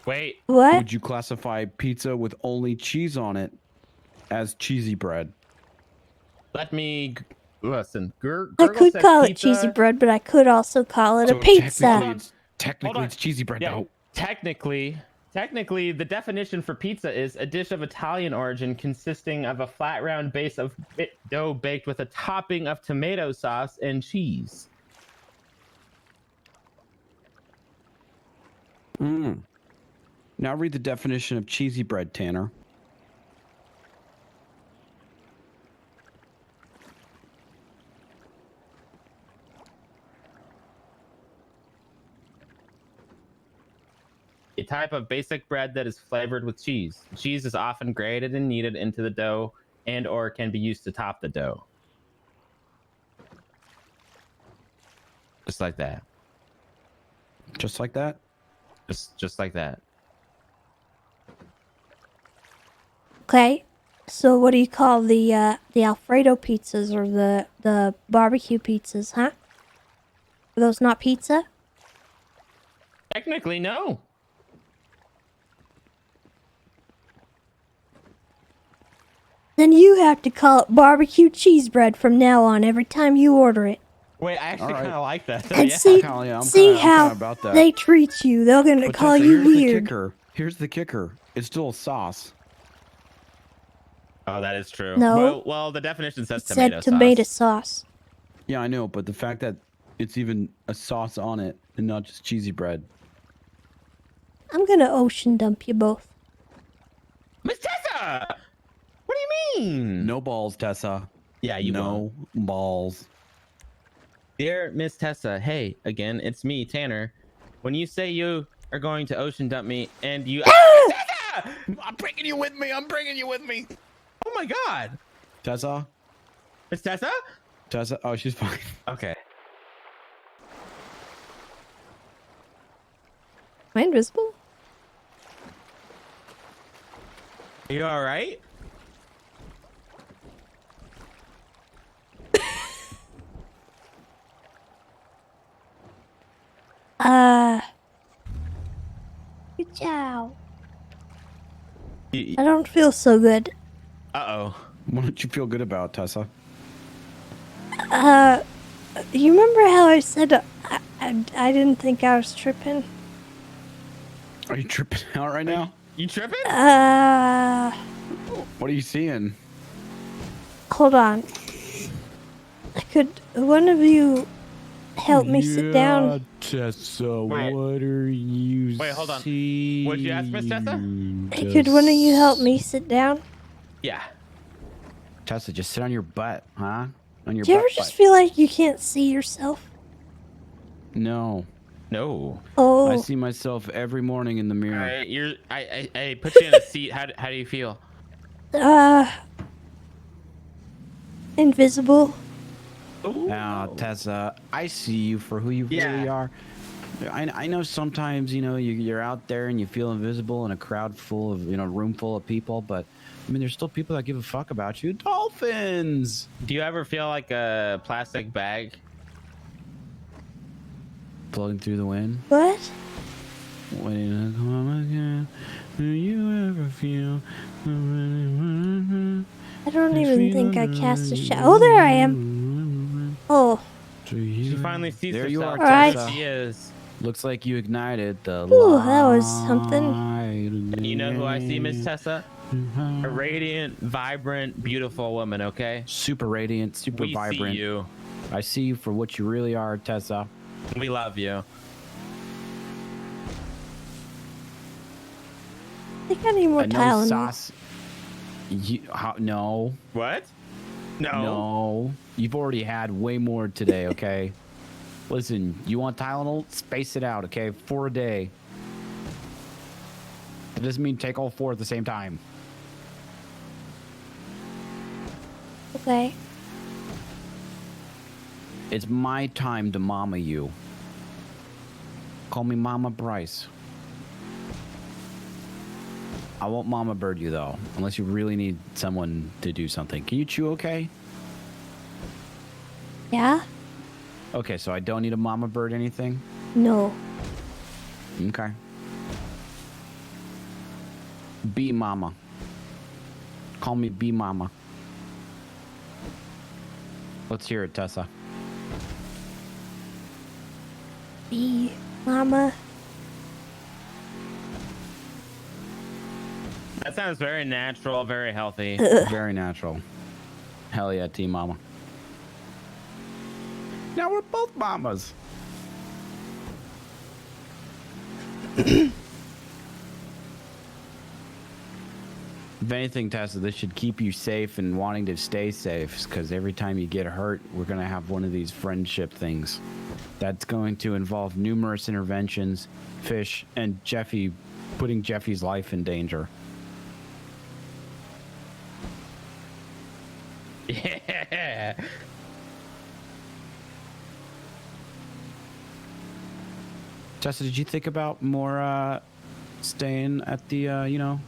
Wait. What? Would you classify pizza with only cheese on it as cheesy bread? Let me listen. I could call it cheesy bread, but I could also call it a pizza. Technically it's cheesy bread, Yeah, though. Technically, the definition for pizza is a dish of Italian origin consisting of a flat round base of dough baked with a topping of tomato sauce and cheese. Now read the definition of cheesy bread, Tanner. A type of basic bread that is flavored with cheese. Cheese is often grated and kneaded into the dough and or can be used to top the dough. Just like that. Just like that? Just like that. Okay. So what do you call the Alfredo pizzas or the barbecue pizzas, huh? Are those not pizza? Technically, no. Then you have to call it barbecue cheese bread from now on every time you order it. Wait, I actually kind of like that. And yeah. see how about that. they treat you. They're gonna But call Tessa, you here's the weird. kicker. Here's the kicker. It's still a sauce. Oh, that is true. No. Well, the definition says It tomato said sauce. tomato sauce. Yeah, I know, but the fact that it's even a sauce on it and not just cheesy bread. I'm gonna ocean dump you both. Miss Tessa! What do you mean? No balls, Tessa. Yeah, you no balls. Dear Miss Tessa, hey, again, it's me, Tanner. When you say you are going to ocean dump me and you... Tessa! I'm bringing you with me. I'm bringing you with me. Oh my god. Tessa? Miss Tessa? Tessa? Oh, she's fine. Okay. Am I invisible? Are you alright? Good job. You- I don't feel so good. Uh-oh. What don't you feel good about, Tessa? You remember how I said I didn't think I was tripping? Are you tripping out right now? You tripping? What are you seeing? Hold on. Could one of you help me sit down? Tessa, Wait. what are you Wait, hold on. What'd you ask, Miss Tessa? Could one of you help me sit down? Yeah. Tessa, just sit on your butt, huh? On your Do you ever butt. just feel like you can't see yourself? No. No. Oh. I see myself every morning in the mirror. Alright, I put you in a seat. How do you feel? Invisible. Now, Tessa, I see you for who you really are. I know sometimes, you know, you're out there and you feel invisible in a crowd full of, you know, room full of people, but I mean, there's still people that give a fuck about you. Dolphins! Do you ever feel like a plastic bag? Blowing through the wind. What? Waiting to come again. Do you ever feel? I don't even think I cast a shot. Oh, there I am. Oh. She finally sees there herself. you are, All right. Tessa. She is. Looks like you ignited the Ooh, that was something. And you know who I see, Miss Tessa? A radiant, vibrant, beautiful woman, okay? Super radiant, super We vibrant. see you. I see you for what you really are, Tessa. We love you. I think I need more I know tile in sauce. No. What? No. You've already had way more today, okay? Listen, you want Tylenol? Space it out, okay? 4 a day. It doesn't mean take all 4 at the same time. Okay. It's my time to mama you. Call me Mama Bryce. I won't mama bird you though, unless you really need someone to do something. Can you chew okay? Yeah? Okay, so I don't need a mama bird anything? No. Okay. Bee mama. Call me Bee mama. Let's hear it, Tessa. Bee mama. That sounds very natural, very healthy. Very natural. Hell yeah, team mama. Now we're both mamas. If anything, Tessa, this should keep you safe and wanting to stay safe, because every time you get hurt, we're going to have one of these friendship things. That's going to involve numerous interventions, Fish, and Jeffy, putting Jeffy's life in danger. Yeah. Tessa, did you think about more staying at the, you know,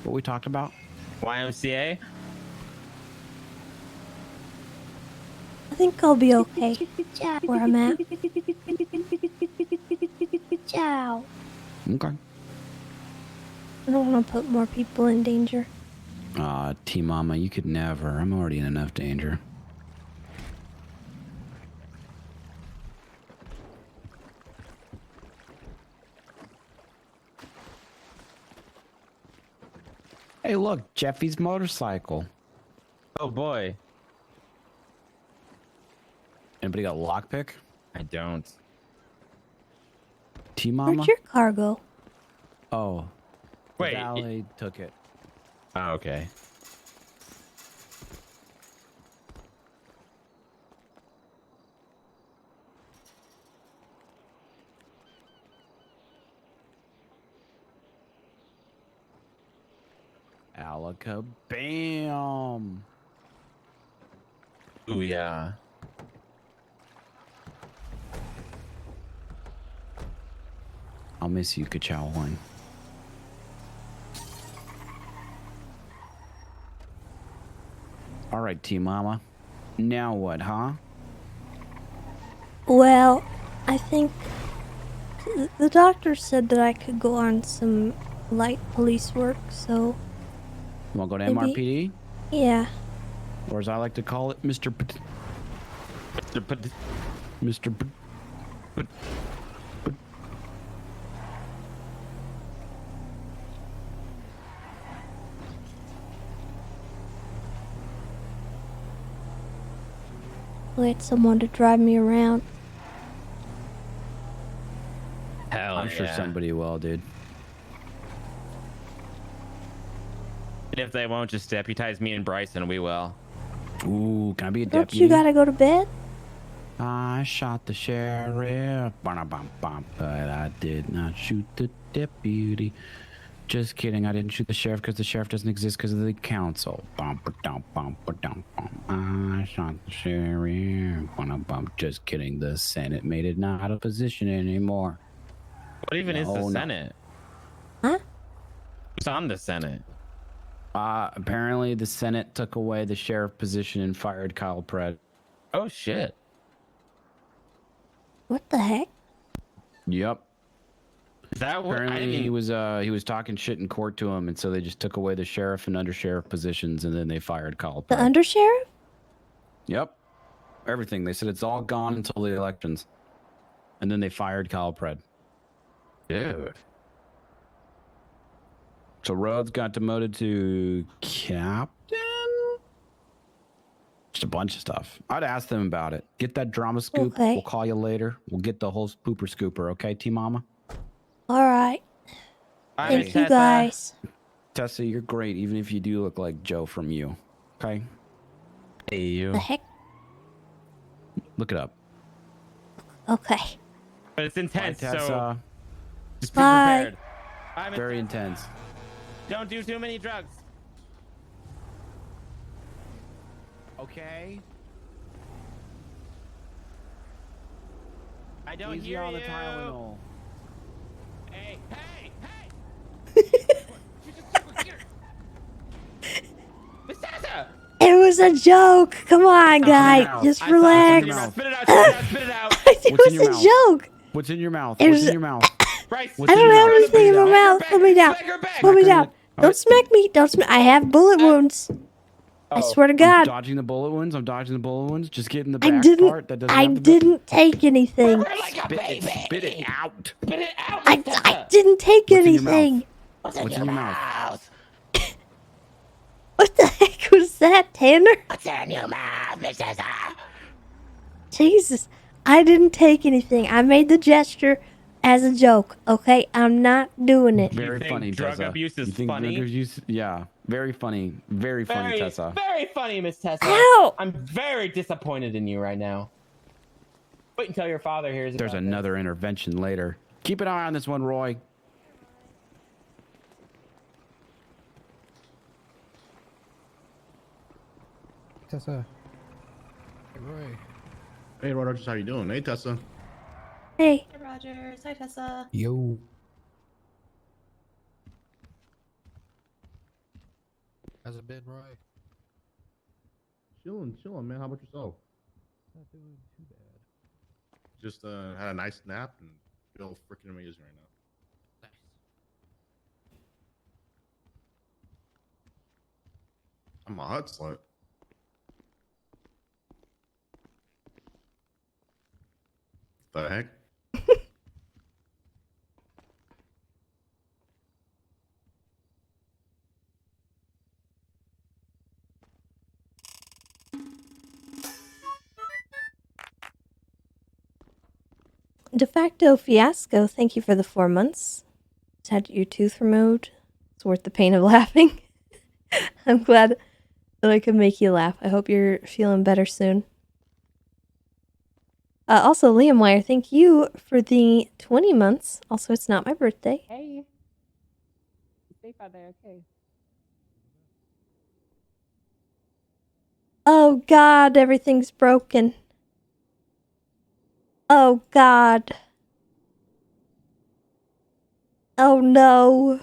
what we talked about? YMCA? I think I'll be okay where I'm at. Ciao. Okay. I don't want to put more people in danger. Team Mama, you could never. I'm already in enough danger. Hey, look, Jeffy's motorcycle. Oh boy. Anybody got a lockpick? I don't. Team Mama? Where'd your car go? Oh. Wait. The valet took it. Oh, okay. Alakabam. Ooh, yeah. I'll miss you, Ka-chow one. All right, Team Mama. Now what, huh? Well, I think the doctor said that I could go on some light police work, so... You want to go to maybe- MRPD? Yeah. Or as I like to call it, Mr. P- Mr. P- Get someone to drive me around. Hell I'm sure somebody will, dude. And if they won't, just deputize me and Bryson, we will. Ooh, can I be a Don't deputy? you gotta go to bed? I shot the sheriff, but I did not shoot the deputy. Just kidding, I didn't shoot the sheriff because the sheriff doesn't exist because of the council. I shot the sheriff. Just kidding, the Senate made it not a position anymore. What even is the Senate? Huh? Who's on the Senate? Apparently the Senate took away the sheriff position and fired Kyle Pratt. Oh shit. What the heck? Yep. Is that what? Apparently he was talking shit in court to him, and so they just took away the sheriff and undersheriff positions, and then they fired Kyle. The undersheriff? Yep. Everything. They said it's all gone until the elections, and then they fired Kyle Pred. Dude. So Rhodes got demoted to captain. Just a bunch of stuff. I'd ask them about it. Get that drama scoop. Okay. We'll call you later. We'll get the whole pooper scooper. Okay, T-Mama? All right. Bye, Thank Miss you, Tessa. guys. Tessa, you're great, even if you do look like Joe from You. Okay? Hey, you. The heck? Look it up. Okay. But it's intense, Bye, Tessa. so just be Bye. prepared. Bye, Miss Very Tessa. intense. Don't do too many drugs. Okay. I don't Easy hear on you. the Tylenol. Hey, hey, hey! Miss Tessa! It was a joke. Come on, guy. mouth. Just I saw it. relax. Spit it out, spit it out, spit it out. It What's in was your a mouth? joke. What's in your mouth? It What's was- in your mouth? Bryce, What's I in don't your have mouth? anything in my Smack her mouth. back. Put me down. Smack her back. Put me Smack her down. back. All Don't right. smack me. Don't smack. I have bullet wounds. I swear to I'm God. dodging the bullet wounds. I'm dodging the bullet wounds. Just getting the I back didn't. part that doesn't I have the bill. didn't take anything. Like a baby. Spit it out. Spit it out, I Miss Tessa. didn't take What's in your mouth? anything. What's What's in your mouth? What the heck was that, Tanner? What's in your mouth, Miss Tessa? Jesus, I didn't take anything. I made the gesture as a joke. Okay, I'm not doing it. Very think funny, drug Tessa. abuse is you think funny? Drug abuse? Yeah, very funny. Very funny, Tessa. Very funny, Miss Tessa. Ow! I'm very disappointed in you right now. Wait until your father hears There's about another intervention later. Keep an eye on this one, Roy. Tessa. Hey, Roy. Hey, Rogers, how you doing? Hey, Tessa. Hey, Hey, Rogers. Hi, Tessa. Yo. How's it been, Roy? Chilling, man. How about yourself? Not doing too bad. Just had a nice nap and feel freaking amazing right now. I'm a hot slut. The heck? de facto fiasco. Thank you for the 4 months. Just had your tooth removed. It's worth the pain of laughing. I'm glad that I could make you laugh. I hope you're feeling better soon. Also, Liam Wire, thank you for the 20 months. Also, it's not my birthday. Hey. You safe out there, okay? Oh God, everything's broken. Oh God. Oh no.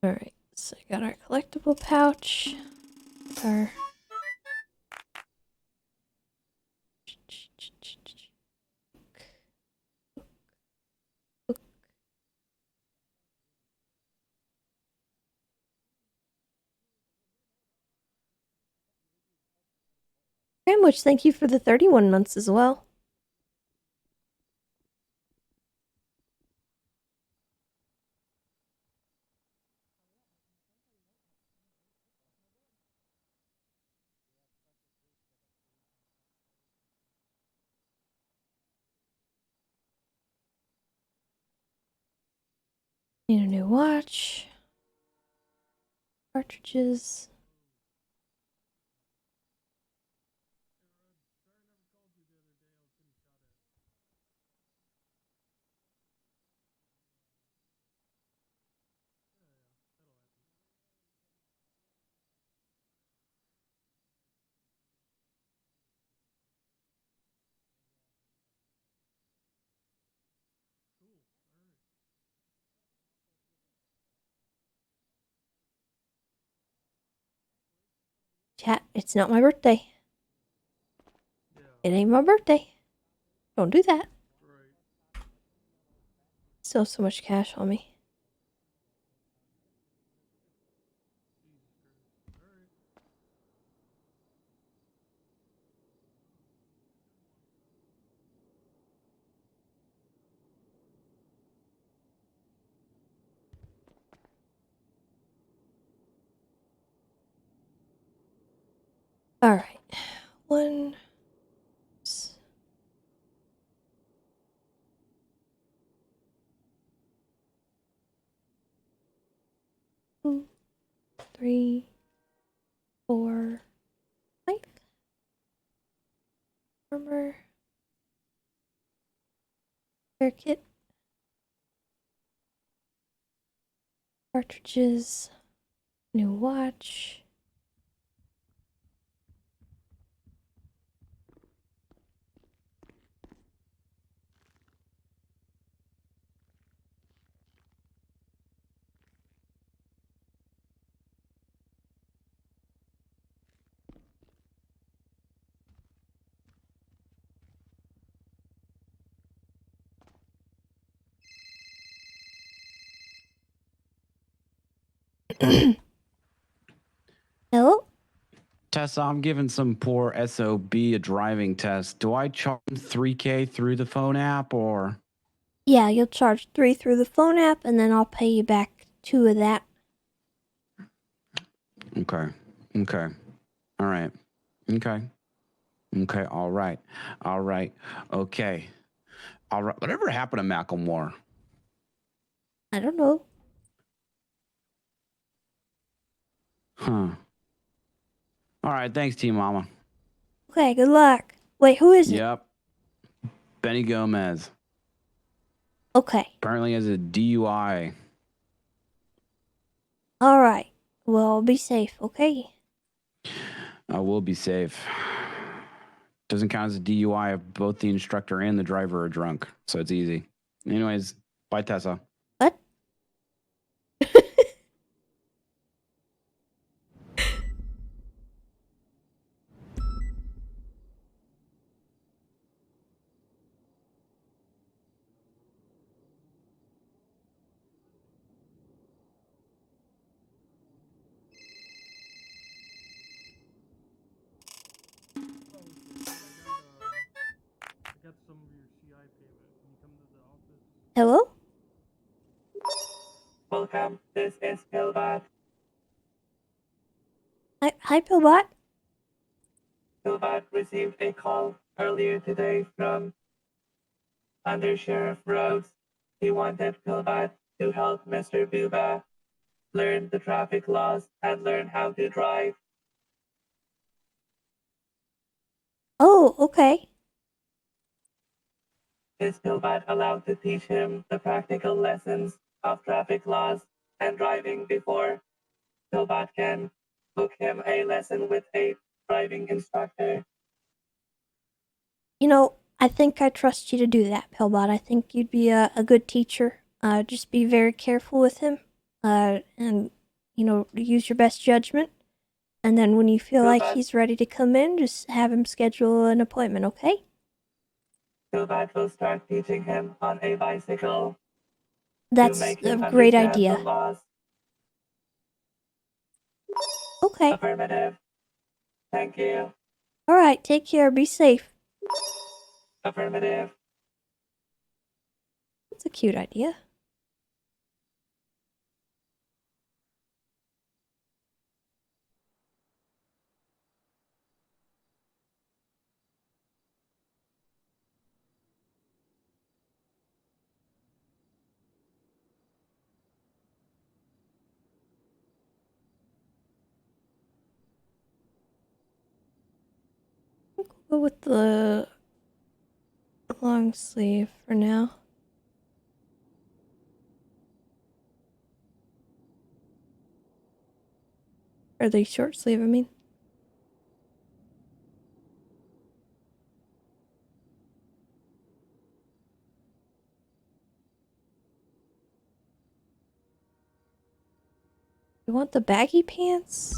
Alright, so I got our collectible pouch. Our Sandwich, thank you for the 31 months as well. Need a new watch. Cartridges. Chat, it's not my birthday. It ain't my birthday. Don't do that. Still so much cash on me. Alright. One. 2, 3, 4, 5. Armor. Hair kit. Cartridges. New watch. Hello? Tessa, I'm giving some poor SOB a driving test. Do I charge 3K through the phone app or? Yeah, you'll charge 3 through the phone app, and then I'll pay you back 2 of that. Okay. Okay. All right. Okay. Okay. All right. All right. Okay. All right. Whatever happened to Macklemore? I don't know. Huh. All right. Thanks, Team Mama. Okay, good luck. Wait, who is it? Yep. Benny Gomez. Okay. Apparently has a DUI. Alright. Well, be safe, okay? I will be safe. Doesn't count as a DUI if both the instructor and the driver are drunk. So it's easy. Anyways, bye, Tessa. What? Hello? Welcome, this is Pillbot. Hi, Pillbot. Pillbot received a call earlier today from Under Sheriff Rhodes. He wanted Pillbot to help Mr. Booba learn the traffic laws and learn how to drive. Oh, okay. Is Pillbot allowed to teach him the practical lessons of traffic laws and driving before Pillbot can book him a lesson with a driving instructor? You know, I think I trust you to do that, Pillbot. I think you'd be a good teacher. Just be very careful with him. And, you know, use your best judgment. And then when you feel like he's ready to come in, just have him schedule an appointment, okay? Pillbot will start teaching him on a bicycle. That's to make a him great understand idea. the laws. Okay. Affirmative. Thank you. Alright, take care. Be safe. Affirmative. That's a cute idea. Go with the long sleeve for now. Or the short sleeve, I mean. You want the baggy pants?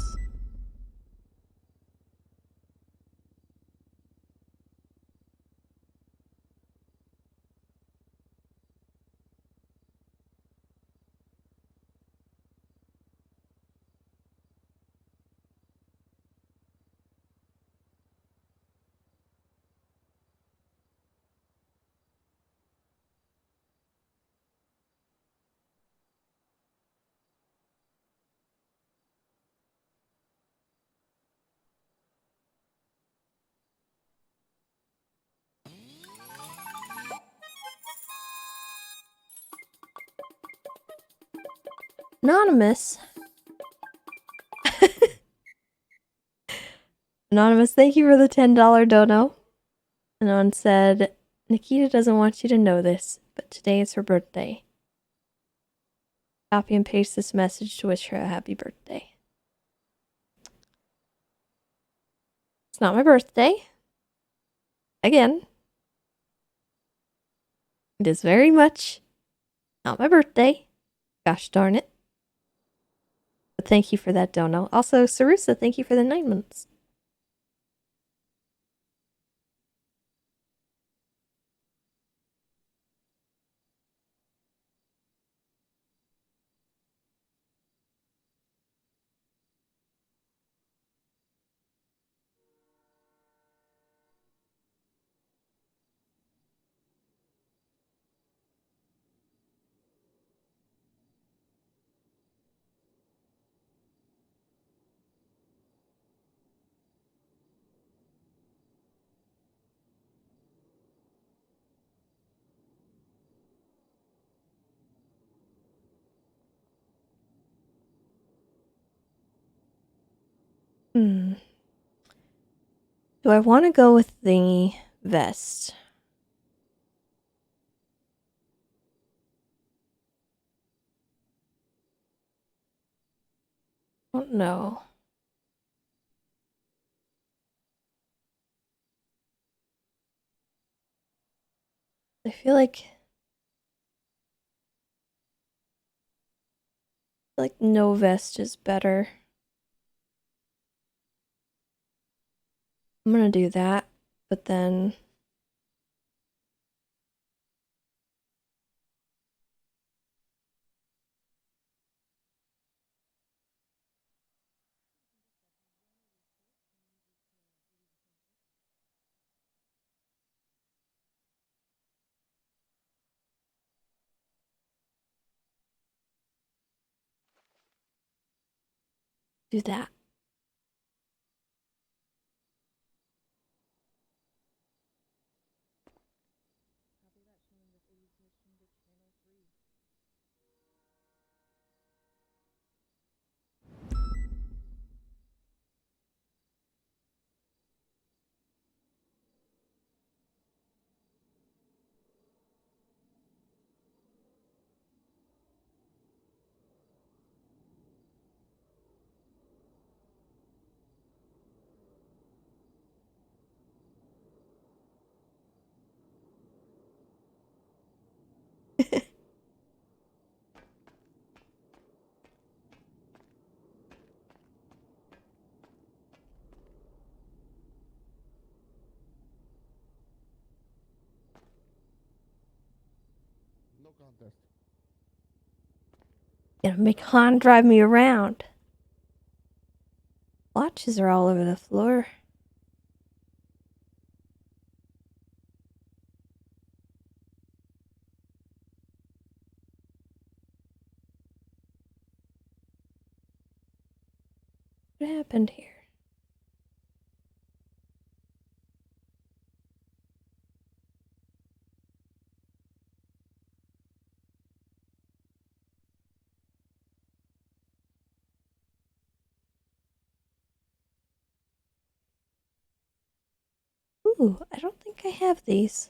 Anonymous. Anonymous, thank you for the $10 dono. Anon said, Nakkida doesn't want you to know this, but today is her birthday. Copy and paste this message to wish her a happy birthday. It's not my birthday. Again. It is very much not my birthday. Gosh darn it. But thank you for that dono. Also, Sarusa, thank you for the 9 months. Do I want to go with the vest? I don't know. I feel like no vest is better. I'm gonna do that, but then do that. No contest. Gonna make Han drive me around. Watches are all over the floor. What happened here? Ooh, I don't think I have these.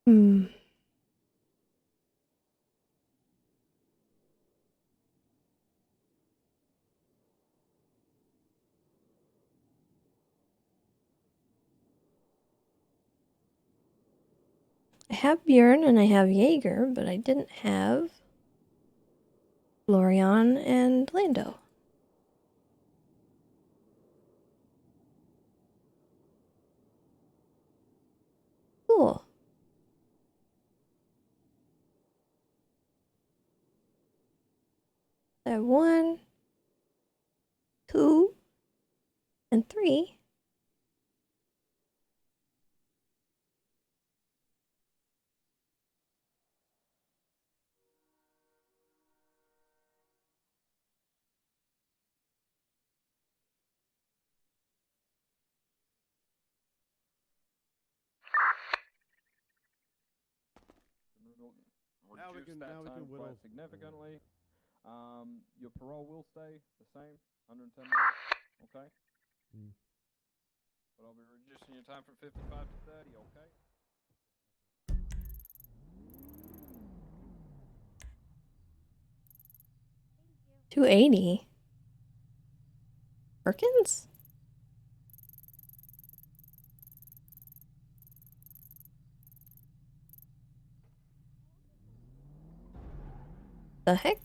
Hmm. I have Bjorn and I have Jaeger, but I didn't have Florian and Lando. Cool. 1, 2, and 3. Now we can whittle significantly. Your parole will stay the same, 110 minutes, okay? But I'll be reducing your time from 55 to 30, okay? 280. Perkins? The heck?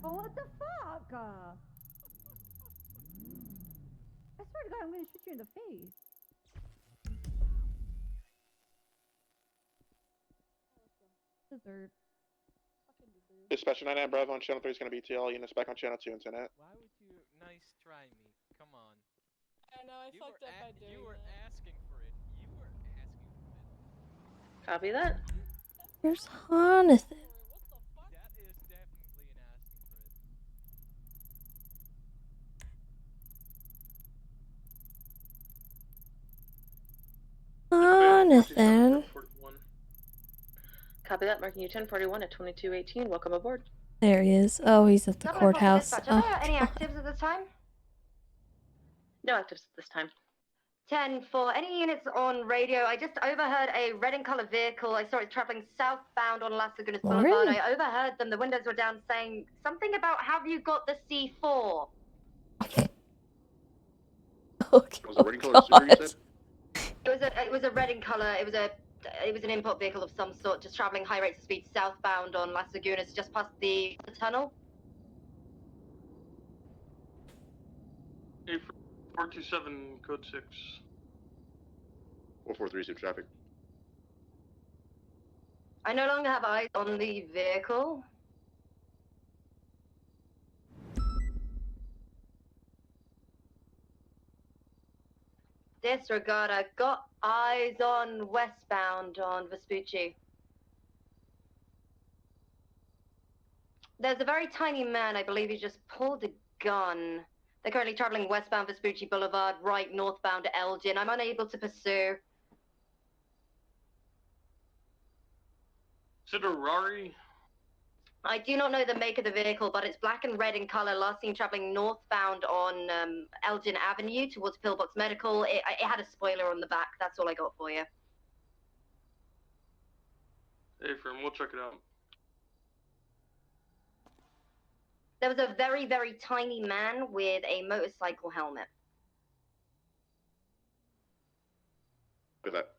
Oh, what the fuck? I swear to God, I'm gonna shoot you in the face. Dessert. Dispatcher 99 Bravo on channel 3 is going to be TL. Units back on channel 2 internet. Why would you nice try me? Come on. I know, I fucked up by doing You were that. asking for it. You were asking for it. Copy that. Where's Jonathan? That is definitely an asking for it. Jonathan. Copy that, marking you 1041 at 2218. Welcome aboard. There he is. Oh, he's at the courthouse. Are Oh, there any God. actives at this time? No actives at this time. 10-4. Any units on radio? I just overheard a red and colored vehicle. I saw it traveling southbound on Las Lagunas Lauren? Boulevard. I overheard them. The windows were down, saying something about "Have you got the C4?" Okay. Was it red color super, you said? It was a red in color. It was an import vehicle of some sort, just traveling high rates of speed southbound on Las Lagunas, just past the tunnel. 427 code 6. 4436 traffic. I no longer have eyes on the vehicle. Disregard, I got eyes on westbound on Vespucci. There's a very tiny man, I believe he just pulled a gun. They're currently traveling westbound Vespucci Boulevard, right northbound to Elgin. I'm unable to pursue. Is it a Rari? I do not know the make of the vehicle, but it's black and red in color. Last seen traveling northbound on Elgin Avenue towards Pillbox Medical. It had a spoiler on the back. That's all I got for you. Hey, firm, we'll check it out. There was a very, very tiny man with a motorcycle helmet. Look at that.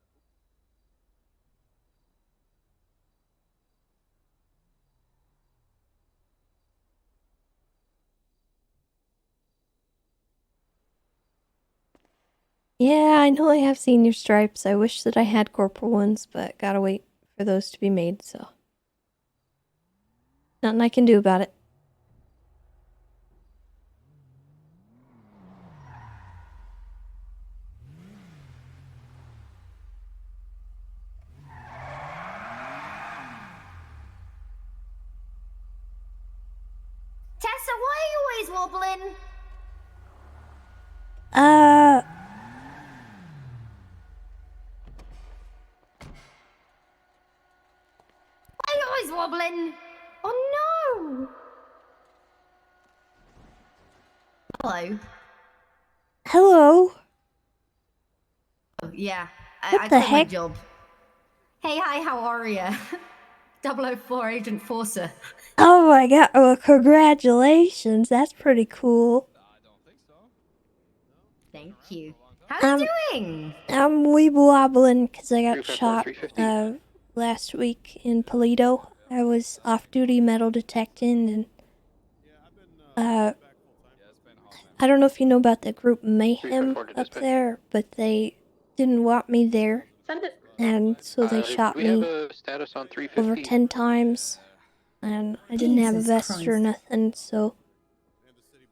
Yeah, I know I have senior stripes. I wish that I had corporal ones, but gotta wait for those to be made, so. Nothing I can do about it. Tessa, why are you always wobbling? Why are you always wobbling? Oh no! Hello. Hello? Oh, yeah, What I the quit my heck? job. Hey, hi, how are you? 004 Agent Forcer. Oh my god, well, congratulations. That's pretty cool. Thank you. How you doing? I'm weeble wobbling because I got shot last week in Polito. I was off duty metal detecting and I don't know if you know about the group Mayhem up there, but they didn't want me there. Send it. and so they shot me a status on over 10 times, and I didn't have a vest or nothing, so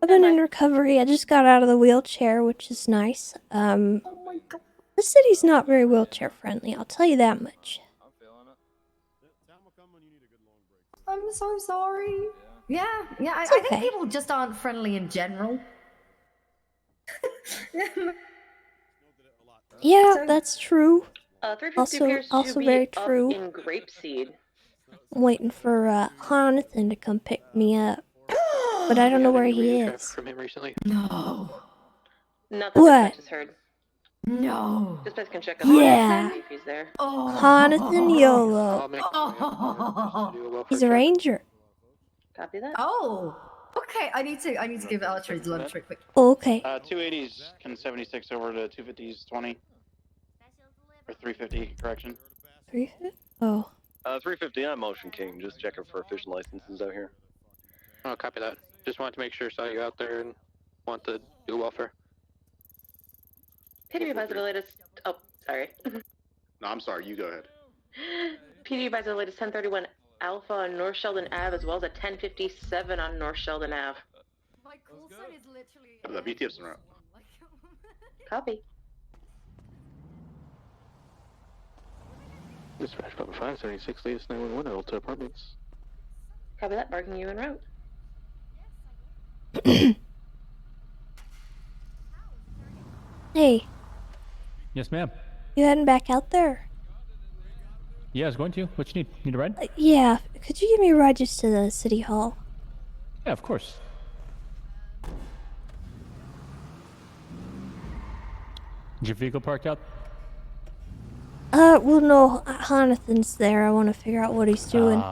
I've been in recovery. I just got out of the wheelchair, which is nice. The city's not very wheelchair friendly, I'll tell you that much. I'm so sorry. Yeah, I okay. think people just aren't friendly in general. Yeah, that's true. 350 appears to Also be very up true. in Grapeseed. I'm waiting for Jonathan to come pick me up, but I don't know where he is. From him recently? No. Nothing What? dispatch has heard. No. Dispatch can check up Yeah. see if he's there. Jonathan YOLO. He's a ranger. Copy that. Oh. Okay, I need to give Archer his lunch real quick. Okay. 280s can 76 over to 250s 20. Or 350, correction. 350? Oh. 350, I'm Motion King, just checking for official licenses out here. Oh, copy that. Just wanted to make sure I saw you out there and want to do welfare. PD advised the latest. Oh, sorry. No, I'm sorry. You go ahead. PD advised the latest 1031 Alpha on North Sheldon Ave, as well as a 1057 on North Sheldon Ave. My call sign is literally. The BTF's in route. Copy. Dispatch Papa 576, latest 911 at Alta Apartments. Copy that. Barking you en route. Hey, Yes, ma'am. you heading back out there? Yeah, I was going to. What you need? Need a ride? Yeah, could you give me a ride just to the city hall? Yeah, of course. Is your vehicle parked out? Well, no, Jonathan's there. I want to figure out what he's doing.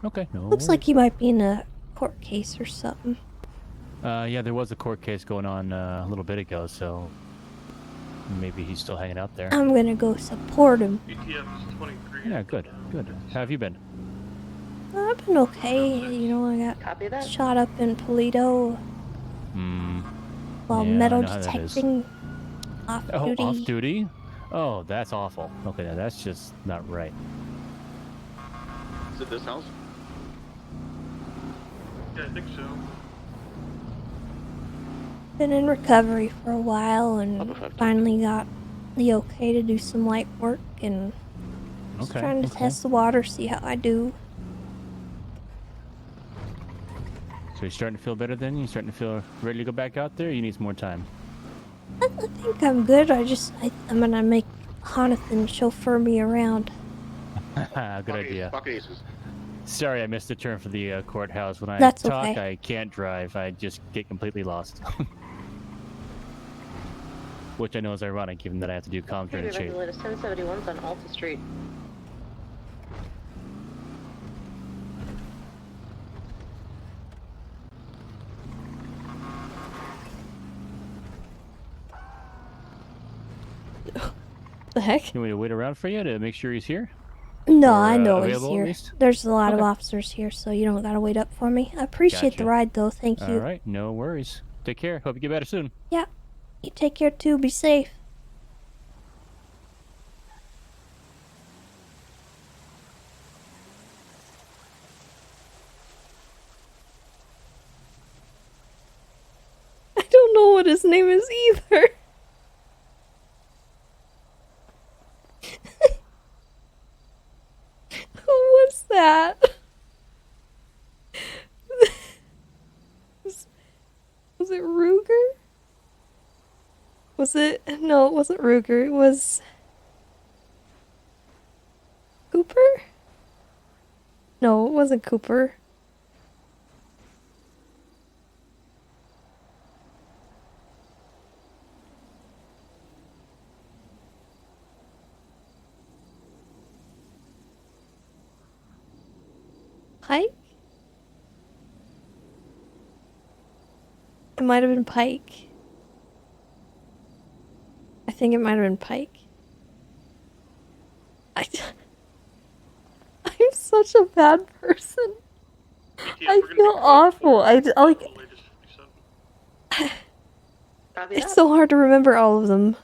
Okay, no. Looks like he might be in a court case or something. Yeah, there was a court case going on a little bit ago, so maybe he's still hanging out there. I'm gonna go support him. BTF 23. Yeah, good, good. How have you been? I've been okay. You know, I Copy got that. shot up in Toledo while Yeah, I metal know how that is. detecting off duty. Oh, off duty? Oh, that's awful. Okay, now that's just not right. Is it this house? Yeah, I think so. Been in recovery for a while and finally got the okay to do some light work and just Okay, trying to okay. test the water, see how I do. So you're starting to feel better then? You starting to feel ready to go back out there? Or you need some more time? I think I'm good. I'm gonna make Jonathan chauffeur me around. Good idea. Fuck aces. Sorry, I missed the turn for the courthouse. When I That's talk, okay. I can't drive. I just get completely lost. Which I know is ironic, given that I have to do comms PD during the advised shape. the latest 1071's on Alta Street. The heck? You want me to wait around for you to make sure he's here? No, Or, I know he's available at here. least? There's a lot of Okay. officers here, so you don't gotta wait up for me. I appreciate the Gotcha. ride, though. Thank you. All right, no worries. Take care. Hope you get better soon. Yeah. You take care too. Be safe. I don't know what his name is either. Who was that? Was it Ruger? Was it? No, it wasn't Ruger. It was Cooper? No, it wasn't Cooper. Pike? It might have been Pike. I think it might have been Pike. I'm such a bad person. I feel awful. Copy It's that. so hard to remember all of them.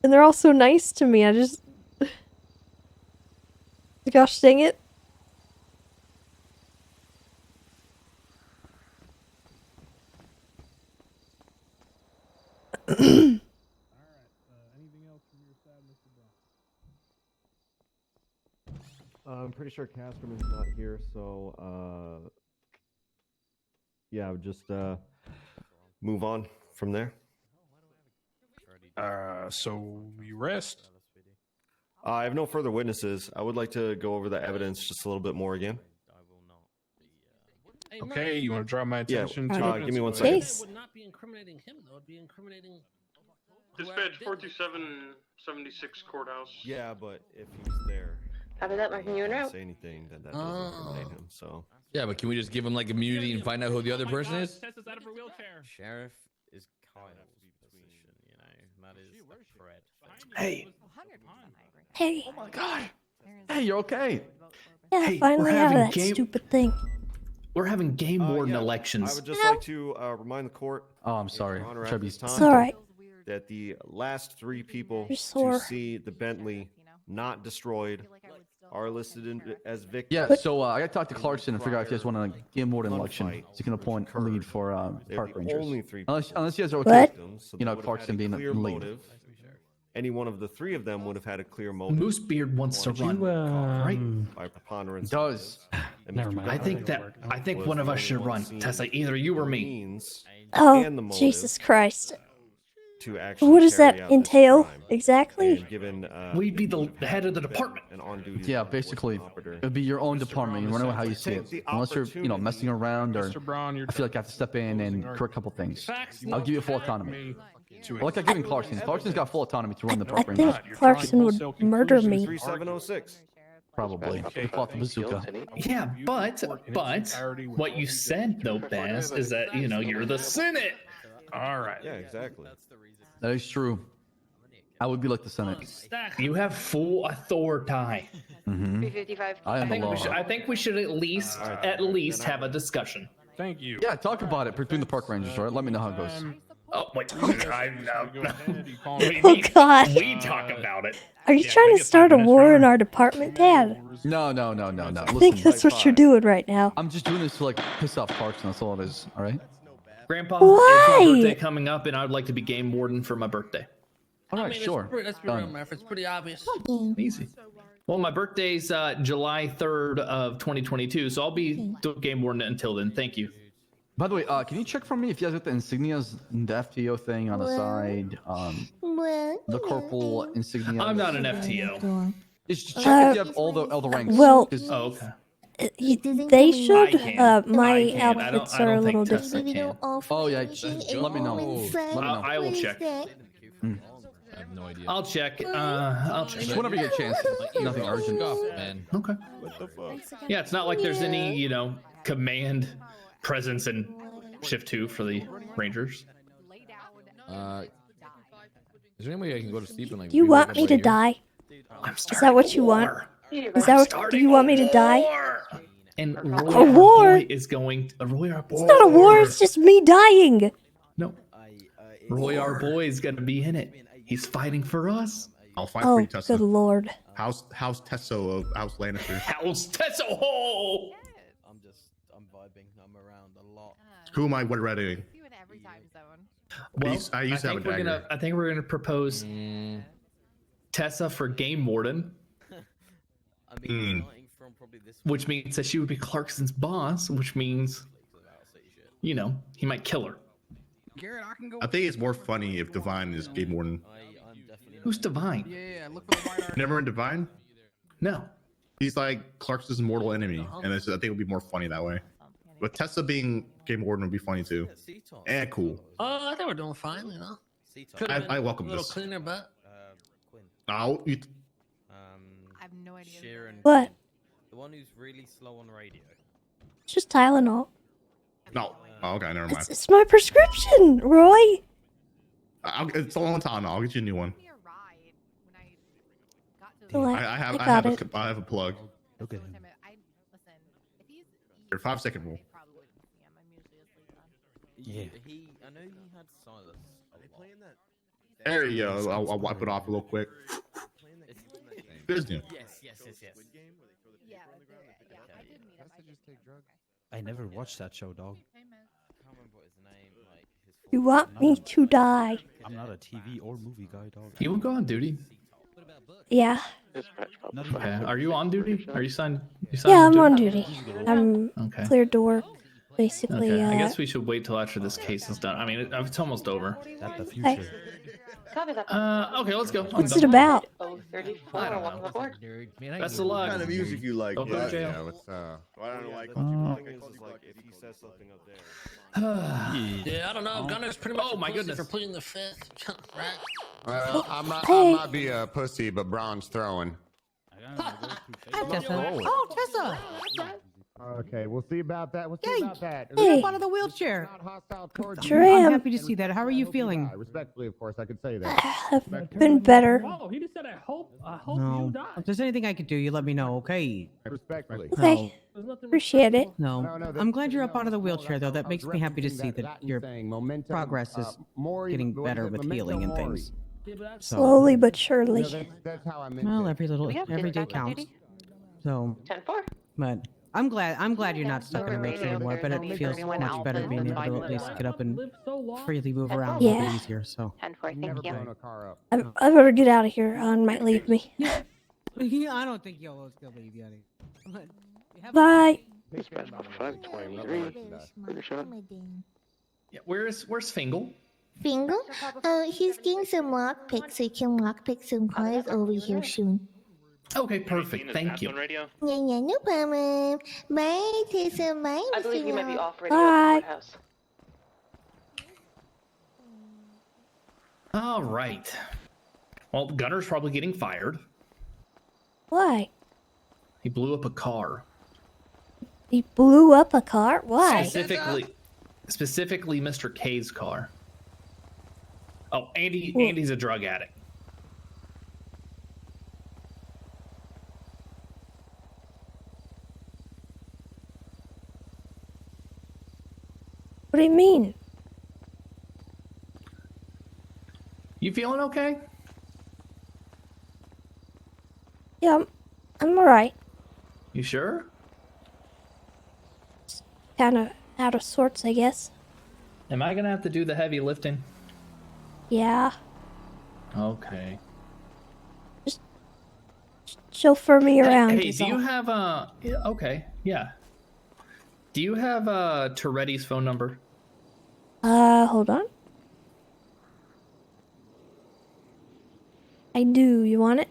And they're all so nice to me. I just... Gosh dang it. Anything else from your side, Mr. Brown? I'm pretty sure Casterman's not here, so yeah, I would just move on from there. So you rest? I have no further witnesses. I would like to go over the evidence just a little bit more again. Okay, you want to draw my attention to it? Give me 1 second. It would not be incriminating him, though. It would be incriminating. Dispatch 42776 courthouse. Yeah, but if he's there, Copy that, marking you en route. say anything, then that doesn't incriminate him. So Yeah, but can we just give him like immunity and find out who the other person is? Tessa's out of her wheelchair. Sheriff is kind of position, you know. That is a threat. Hey. Hey. Oh my god. Hey, you're okay. Yeah, Hey, finally we're out of having that game- stupid thing. We're having game warden I elections. would just like to remind the court. Oh, I'm sorry. Your Honor, Should at be- this time, It's alright. that the last 3 people You're sore. to see the Bentley not destroyed are listed as victims. Yeah, so I got to talk to Clarkson and figure out if you guys want to give more than an election. So you can appoint a lead for park rangers. Only 3 Unless you guys are okay. What? so You know, they would have Clarkson had a being the clear lead. motive. Any one of the 3 of them would have had a clear motive. Moosebeard wants to run, right? By preponderance. Does. And Never Mr. mind. I think Brown one of was us should the only one run. seen Tessa, either you or me. means Oh, and the motive Jesus Christ. to actually What does carry that out this entail crime. exactly? And given, We'd be the head of the department. an on-duty Yeah, law basically, enforcement operator. it would be your own department. You run it how you see Take it. the Unless you're, messing around or Mr. Braun, you're I feel like I have to step in and correct a couple things. I'll give you full autonomy. I like I'm giving Clarkson. Clarkson's got full autonomy to run the I park think rangers. Clarkson would murder me. 3706. Probably. Pull out the bazooka. Yeah, but what you said though, Baz, is that you're the Senate. All right. Yeah, exactly. That is true. I would be like the Senate. You have full authority. 355. I am the law. I think we should at least have a discussion. Thank you. Yeah, talk about it between the park rangers, all right? Let me know how it goes. Oh wait, Oh, God. We talk about it. Are you trying to start a war in our department, Dad? No. I think that's what you're doing right now. I'm just doing this to like piss off Clarkson. That's all it is. All right. Grandpa, Why? it's my birthday coming up, and I would like to be game warden for my birthday. All right, sure. Let's be real, Murph. It's pretty obvious. Easy. Well, my birthday's July 3rd of 2022, so I'll be game warden until then. Thank you. By the way, can you check for me if you guys got the insignias, the FTO thing on the side, the corporal insignia? I'm not an FTO. Just check if you have all the ranks. Well, 'cause- Oh, okay. They should. My I can't. I don't- outfits I are a don't little think Tessa different. can. Oh yeah, let me know. Let me know. I will check. I have no idea. I'll check. I'll check. Just whenever you get a chance. Nothing urgent. Man. Okay. What the fuck? Yeah, it's not like there's any, command presence in shift 2 for the Rangers. Is there any way I can go to sleep and like? You re-wake want up me right to here? die? I'm Is that what you want? Is that what? Do you want me to die? And A Roy, our war? boy is going. Roy, our boy. It's not a war. It's just me dying. No. Roy, our boy is gonna be in it. He's fighting for us. I'll fight for Oh, you, Tessa. good lord. House Tessa of House Lannister. House Tessa. Oh! I'm vibing. I'm around a lot. Who am I? What ready? Well, I used to have a dagger. I think we're gonna propose Tessa for game warden, which means that she would be Clarkson's boss, which means, he might kill her. I think it's more funny if Divine is game warden. Who's Divine? Never in Divine? No. He's like Clarkson's mortal enemy, and I think it would be more funny that way. But Tessa being game warden would be funny too, and cool. Oh, I think we're doing fine, I welcome a little this. cleaner, but Oh, I have no idea. Sharon, What? the one who's really slow on radio. It's just Tylenol. no. Oh, okay, never mind. It's my prescription, Roy. It's a long time. I'll get you a new one. Well, I have a plug. Okay. Your 5-second rule. Yeah. I know he had silence. Are they playing that There you go. I'll wipe it off real quick. Business. I never watched that show, dog. You want me to die? I'm not a TV or movie guy, dog. You will go on duty. Yeah. Okay. Are you on duty? Are you signed? Yeah, I'm on duty. I'm Okay. cleared to work, basically. Okay. I guess we should wait till after this case is done. I mean, it's almost over. At the Hey. future. Okay, let's go. What's it about? I don't know. Best of luck. What kind of music you like? Don't go to jail. Yeah, what's Well, I don't know, like, if he says something up there. Yeah, I don't know. Gunner's pretty much Oh, my a pussy goodness. for pleading the fifth. right? Well, I Hey. might be a pussy, but Braun's throwing. Hi, Tessa. Oh, Tessa. Okay, we'll see about that. We'll Hey, about that. get up out of the wheelchair. Sure I'm am. happy to see that. How are you feeling? Respectfully, of course, I could say that. I've been better. Oh, he just said, I hope No. If there's anything I could do, you let me know, okay? Respectfully. Okay. Appreciate it. No. I'm glad you're up out of the wheelchair, though. That makes me happy to see that your progress is getting better with healing and things. So, Slowly but surely. That's how I meant well, it. every day counts. So, 10-4. but I'm glad you're not stuck in a wheelchair anymore. But it feels much better being able to at least get up and freely move around a little Yeah. bit easier. So, 10-4, Never thank you. blown a car up. I better get out of here. On might leave me. yeah, I don't think Yolo's gonna leave you. Bye. Dispatch 523. Yeah, where's Fingal? Fingal? He's getting some lockpicks, so he can lockpick some cars over here soon. Okay, perfect. Thank you. Yeah, no problem. Bye, Tessa. Bye, I believe you might be Mr. off radio at the courthouse. All right. Well, Gunner's probably getting fired. Why? He blew up a car. He blew up a car? Why? Specifically Mr. K's car. Oh, Andy's a drug addict. What do you mean? You feeling okay? Yeah, I'm alright. You sure? Kind of out of sorts, I guess. Am I gonna have to do the heavy lifting? Yeah. Okay. Chauffeur me around. Hey, is do you all. have okay, yeah. Do you have Toretti's phone number? Hold on. I do. You want it?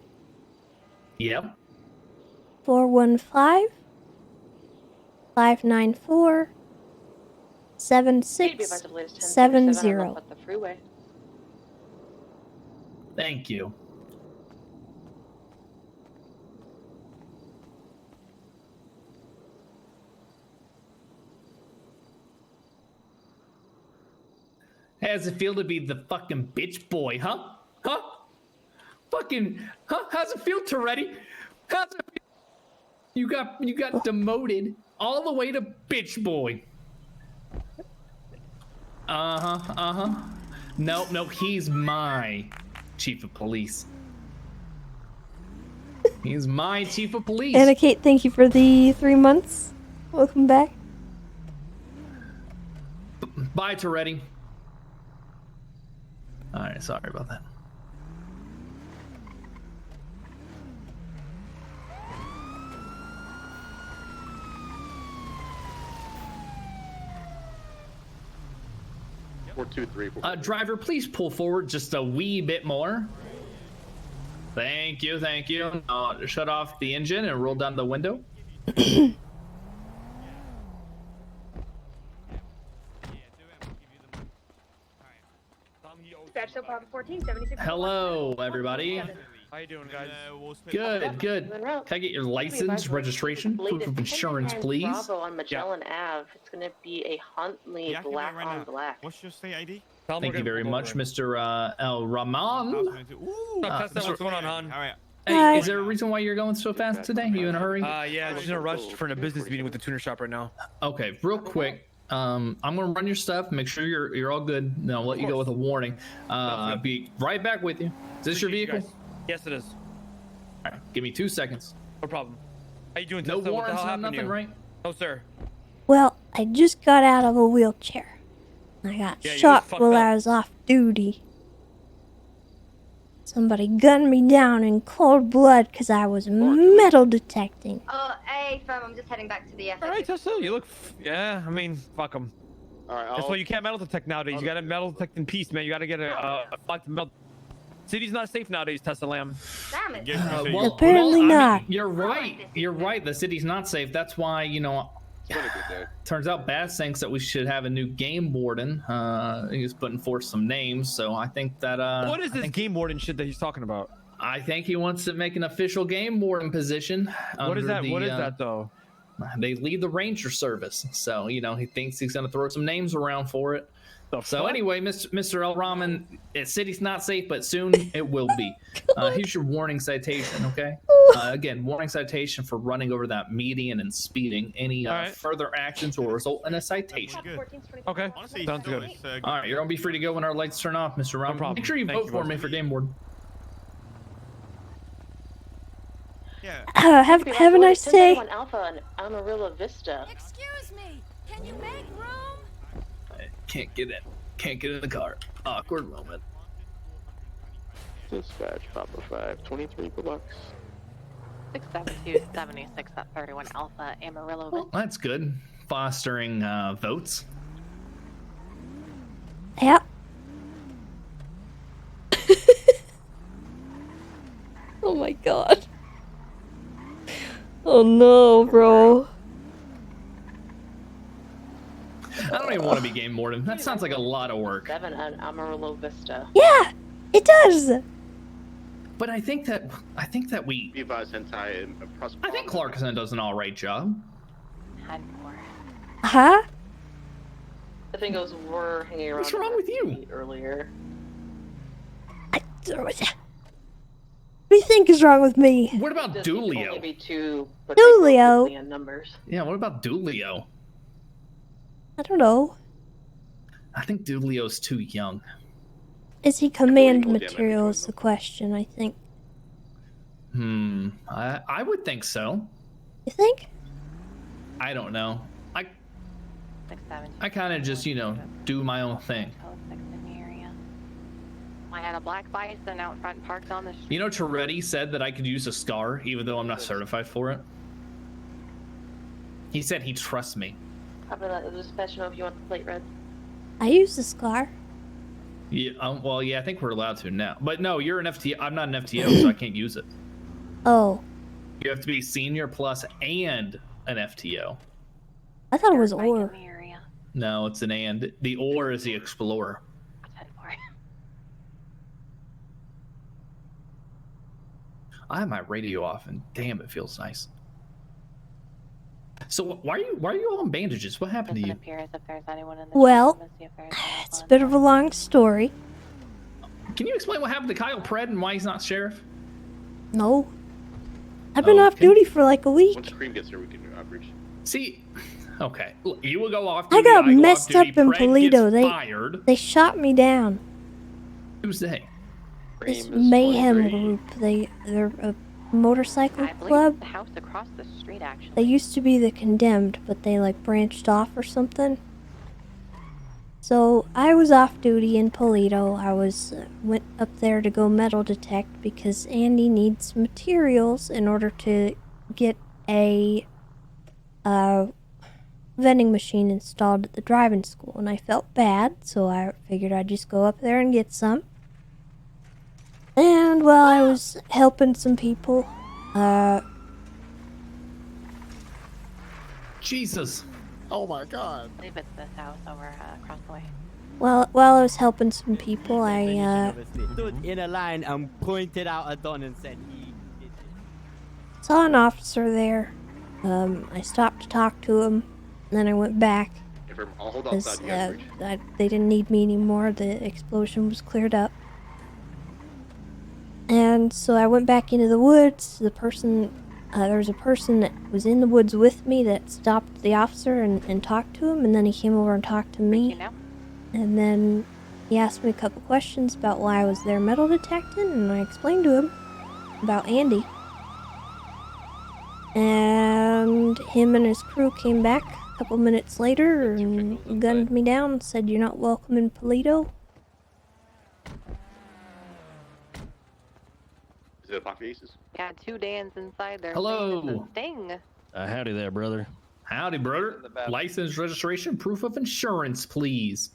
Yep. 415 594 7670. Up the freeway. Thank you. How does it feel to be the fucking bitch boy, huh? Huh? Fucking, huh? How's it feel, Toretti? How's it feel? You got demoted all the way to bitch boy. No, he's my chief of police. He's my chief of police. Anna Kate, thank you for the 3 months. Welcome back. Bye, Toretti. All right, sorry about that. Driver, please pull forward just a wee bit more. Thank you. Shut off the engine and roll down the window. Hello, everybody. How you doing, guys? Good. Can I get your license, registration, proof of insurance, please? Bravo on Magellan Ave. It's going to be a Huntley black on black. What's your state ID? Thank you very much, Mr. El Rahman. What's going on, hon? All right. Hey, is there a reason why you're going so fast today? You in a hurry? Yeah, just in a rush for a business meeting with the tuner shop right now. Okay, real quick. I'm gonna run your stuff, make sure you're all good. Then I'll let you go with a warning. I'll be right back with you. Is this your vehicle? Yes, it is. All right, give me 2 seconds. No problem. How you doing? No Tessa? What the warrants, hell no happened to nothing, you? right? No, sir. Well, I just got out of a wheelchair. I got Yeah, you shot just fucked while up. I was off duty. Somebody gunned me down in cold blood because I was metal detecting. Hey, fam, I'm just heading back to the All right, Tessa, you look. Yeah, I mean, fuck them. All right, That's why you can't metal detect nowadays. You gotta metal detect in peace, man. You gotta get a metal. City's not safe nowadays, Tessa Lamb. Damn it. Apparently I mean, not. you're right. You're right. The city's not safe. That's why, turns out Bass thinks that we should have a new game warden. He's putting forth some names, so I think that. What is this game warden shit that he's talking about? I think he wants to make an official game warden position. What is under that? the, What is that though? They lead the ranger service, so he thinks he's gonna throw some names around for it. So anyway, Mr. El Rahman, city's not safe, but soon it will be. Here's your warning citation, okay? Again, warning citation for running over that median and speeding. Any further actions will result in a citation. Okay, sounds good. All right, you're gonna be free to go when our lights turn off, Mr. Rahman. problem. Make sure you Thank vote you, for boss. me for game warden. Have a nice day. Alpha and Amarillo Vista. Excuse me. Can you make room? Can't get in. Can't get in the car. Awkward moment. Dispatch Papa 5, 23 bucks. 67276 at 31 Alpha Amarillo. Well, that's good. Fostering votes. Yeah. Oh my god. Oh no, bro. I don't even want to be game warden. That sounds like a lot of work. 7 at Amarillo Vista. Yeah, it does. But I think that we. I think Clarkson does an all right job. Huh? I think those were hanging around. What's wrong with you? Earlier. What do you think is wrong with me? What about Dulio? Maybe 2. Dulio? In numbers. Yeah, what about Dulio? I don't know. I think Dulio's too young. Is he command material is the question, I think. I would think so. You think? I don't know. I kind of just, do my own thing. I had a black bison out front parked on the street. You know, Toretti said that I could use a scar even though I'm not certified for it. He said he trusts me. Probably let the dispatch know if you want the plate read. I use the scar. Yeah, well, yeah, I think we're allowed to now. But no, you're an FTO. I'm not an FTO, so I can't use it. Oh. You have to be senior plus and an FTO. I thought it was or. No, it's an and. The or is the explorer. I have my radio off, and damn, it feels nice. So why are you all in bandages? What happened to you? Well, it's a bit of a long story. Can you explain what happened to Kyle Pred and why he's not sheriff? No. I've been off duty for like a week. Once Cream gets here, we can average. See, okay, look, you will go off I duty. got go messed off up duty, in Pred gets Polito. fired. They shot me down. Who's they? This mayhem group. They're a motorcycle club. The house across the street, actually. They used to be the Condemned, but they like branched off or something. So I was off duty in Polito. I went up there to go metal detect because Andy needs materials in order to get a vending machine installed at the driving school, and I felt bad, so I figured I'd just go up there and get some. And while I was helping some people, Jesus. Oh my God. I believe it's this house over across the way. while I was helping some people, I stood in a line and pointed out a Don and said he did it. Saw an officer there. I stopped to talk to him, and then I went back. I'll hold Because outside the average. they didn't need me anymore. The explosion was cleared up. And so I went back into the woods. The person there was a person that was in the woods with me that stopped the officer and talked to him, and then he came over and talked to me. And then he asked me a couple questions about why I was there metal detecting, and I explained to him about Andy. And him and his crew came back a couple minutes later and gunned me down and said, "You're not welcome in Polito." Is it a pocket aces? Yeah, 2 Dans inside there. Hello. Sting. Howdy there, brother. Howdy, brother. License, registration, proof of insurance, please.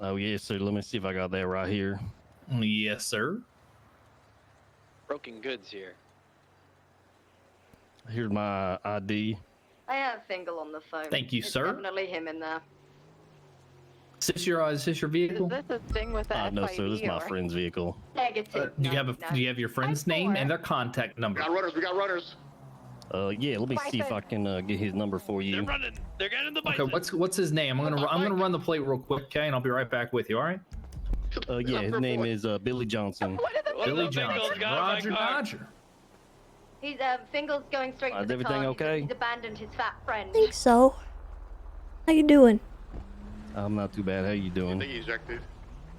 Oh, yes, sir. Let me see if I got that right here. Yes, sir. Broken goods here. Here's my ID. I have Fingal on the phone. Thank you, It's sir. Definitely him in there. Is this your vehicle? Is this a Sting with a No, sir. This is my friend's vehicle. Negative. Do you have your friend's name and their contact number? We got runners. We got runners. Yeah. Let me see if I can get his number for you. They're running. They're getting the Okay, what's his name? I'm gonna run the plate real quick, okay, and I'll be right back with you. All right? Yeah, his name is Billy Johnson. Billy Johnson. Roger, Roger. He's Fingal's going straight to Is the everything car. okay? He's abandoned his fat friend. I think so. How you doing? I'm not too bad. How you doing? He ejected.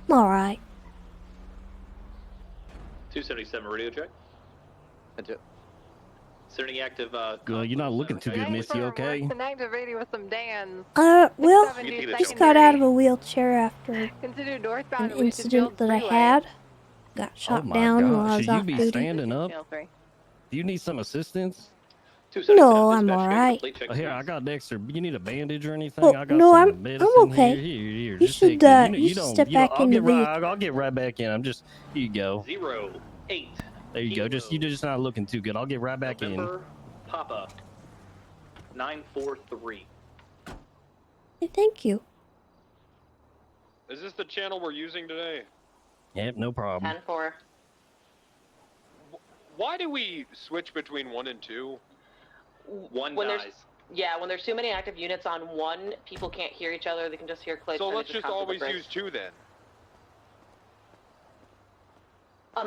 I'm alright. 277 radio check. That's it. Is there any active? You're not looking too good, miss. You okay? Activated with some Dans. Well, 672 just got out of a wheelchair after Consider an northbound incident that I had. Got shot down while I was Should you off be duty. standing up? Do you need some assistance? No, I'm alright. Here, I got Dexter. You need a bandage or anything? Oh, I got no, some I'm medicine okay. Here. You just should, take it. you should step back I'll in the get right, vehicle. I'll get right back in. Here you go. 08. There you go. You're just not looking too good. I'll get right back November, Papa. 943. Hey, thank you. Is this the channel we're using today? in. Yep, no problem. 10-4. Why do we switch between 1 and 2? One when dies. when there's too many active units on one, people can't hear each other. They can just hear clicks. So and it let's just comes to the always bridge. use 2 then.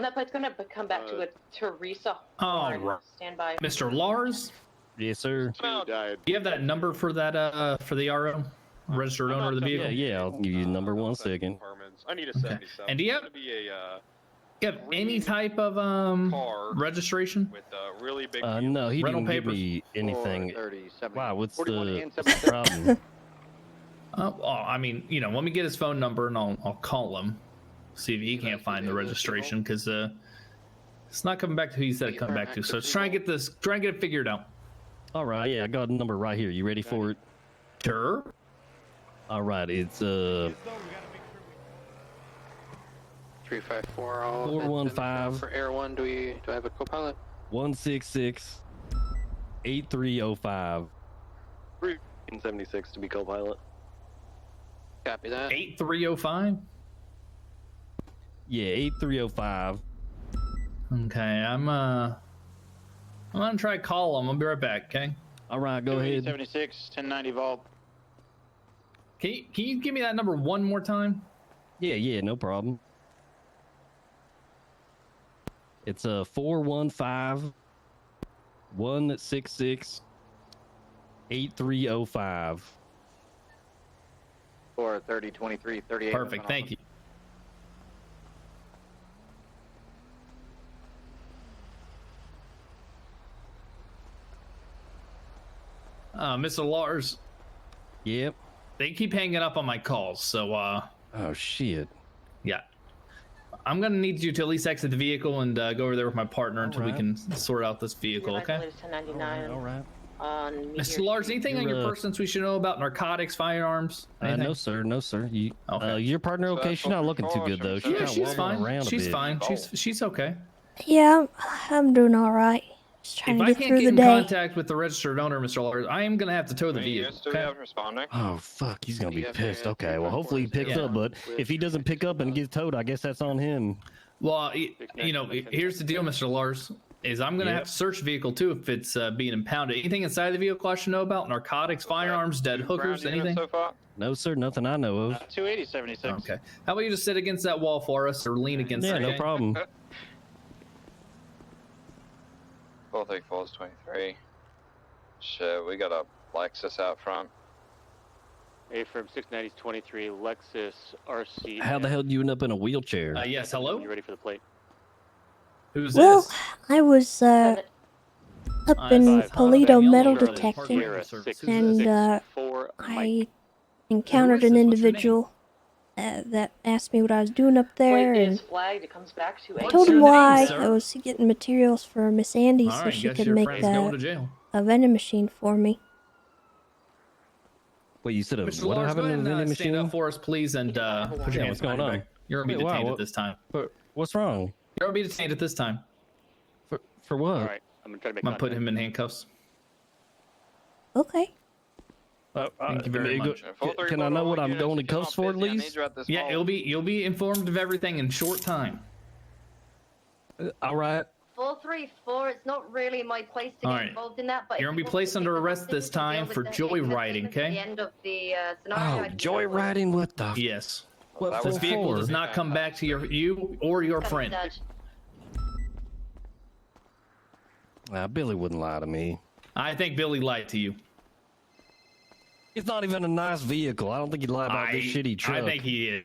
That plate's gonna come back to a Teresa. All Horn. right. Stand by. Mr. Lars. Yes, sir. Do you have that number for that for the RO, registered owner of the vehicle? Yeah. I'll give you the number 1 second. I need a 77. And do you have, any type of registration? With really big. No, he rental didn't give papers? me anything. 30, Wow, what's 41 the and problem? I mean, let me get his phone number and I'll call him, see if he can't find the registration, because it's not coming back to who he said it come back to. So let's try and get it figured out. All right, yeah, I got a number right here. You ready for it? Sure. All right, it's 354. 415 For Air 1, do I have a co-pilot? 166 8305. 376 to be co-pilot. Copy that. 8305. Yeah, 8305. Okay, I'm gonna try to call him. I'll be right back. Okay. All right, go ahead. 76 1090 volt. Can you give me that number one more time? Yeah, no problem. It's 415 166 8305. Or 3023 38. Perfect. Thank you. Mr. Lars. Yep. They keep hanging up on my calls, so oh shit. Yeah. I'm gonna need you to at least exit the vehicle and go over there with my partner until we can sort out this vehicle, okay? 1099. All right. Mr. Lars, anything on your persons we should know about? Narcotics, firearms? Anything? No, sir. No, sir. Your partner okay? She's not looking too good though. She's Yeah, kind of she's fine. around a She's bit. fine. She's okay. Yeah, I'm doing alright. Just trying If to I get can't through get the in day. contact with the registered owner, Mr. Lars, I am gonna have to tow the vehicle. Okay? Responding. Oh fuck, he's gonna be pissed. Okay, well hopefully he picks up, but if he doesn't pick up and gets towed, I guess that's on him. Well, here's the deal, Mr. Lars, is I'm gonna have to search the vehicle too if it's being impounded. Anything inside the vehicle I should know about? Narcotics, firearms, dead hookers, anything? So far? No, sir, nothing I know of. 280 76. Okay. How about you just sit against that wall for us or lean against Yeah, it? no okay? problem. 434 is 23. Shit, we got a Lexus out front. A from 690 is 23, Lexus RC. How the hell do you end up in a wheelchair? Yes, hello? You ready for the plate? Who's Well, this? I was up in Polito metal detecting, and I encountered an individual that asked me what I was doing up there, Plate and is flagged. It comes back to I a. told him why I was getting materials for Miss Andy so Alright, she guess could your make friend's going to jail. a vending machine for me. Wait, you said a Mr. what Lars, go happened ahead in the and vending stand machine? up for us, please, and put your hands what's going behind your on? back. You're going to be Wait, wow, detained what- at this time. What's wrong? You're going to be detained at this time. For what? All right, I'm gonna try to make. I'm going to put him in handcuffs. Okay. Thank you very much. Can I know what I'm going to cuffs for, at least? Yeah, you'll be informed of everything in short time. All right. 434, it's not really my place to get Alright. involved in that, but You're going to be placed under arrest this time for joyriding, at the okay? end of the scenario. Oh, joyriding? What the? Yes. What This vehicle for? does not come back to you or your friend. Billy wouldn't lie to me. I think Billy lied to you. It's not even a nice vehicle. I don't think he'd lie about this shitty truck. I think he is.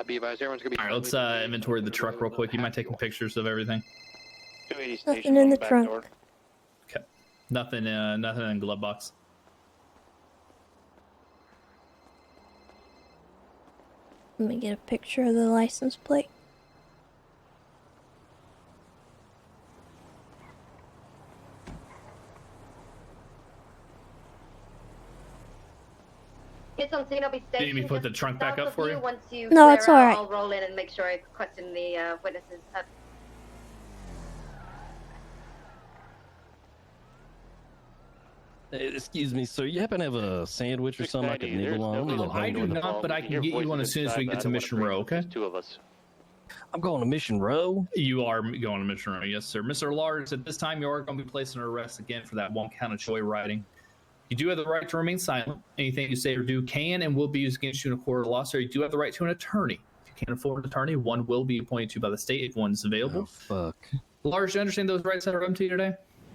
Be advised, everyone's gonna be. All right, let's inventory the truck real quick. You mind taking pictures of everything? 280 Nothing in the trunk. Okay. Nothing in glove box. Let me get a picture of the license plate. It's on scene, I'll be Do you stationed. need me to put the trunk back up for you? Once you No, clear it's out, alright. I'll roll in and make sure I question the witnesses. Excuse me, sir. You happen to have a sandwich or something I could nibble on? I'm a little I do hungry. not, but I can get you one as soon as we get to Mission Row, okay? Two of us. I'm going to Mission Row. You are going to Mission Row, yes, sir. Mr. Lars, at this time, you are going to be placed under arrest again for that one count of joyriding. You do have the right to remain silent. Anything you say or do can and will be used against you in a court of law, sir. You do have the right to an attorney. If you can't afford an attorney, one will be appointed to you by the state if one is available. Oh, fuck. Lars, do you understand those rights that are given to you today?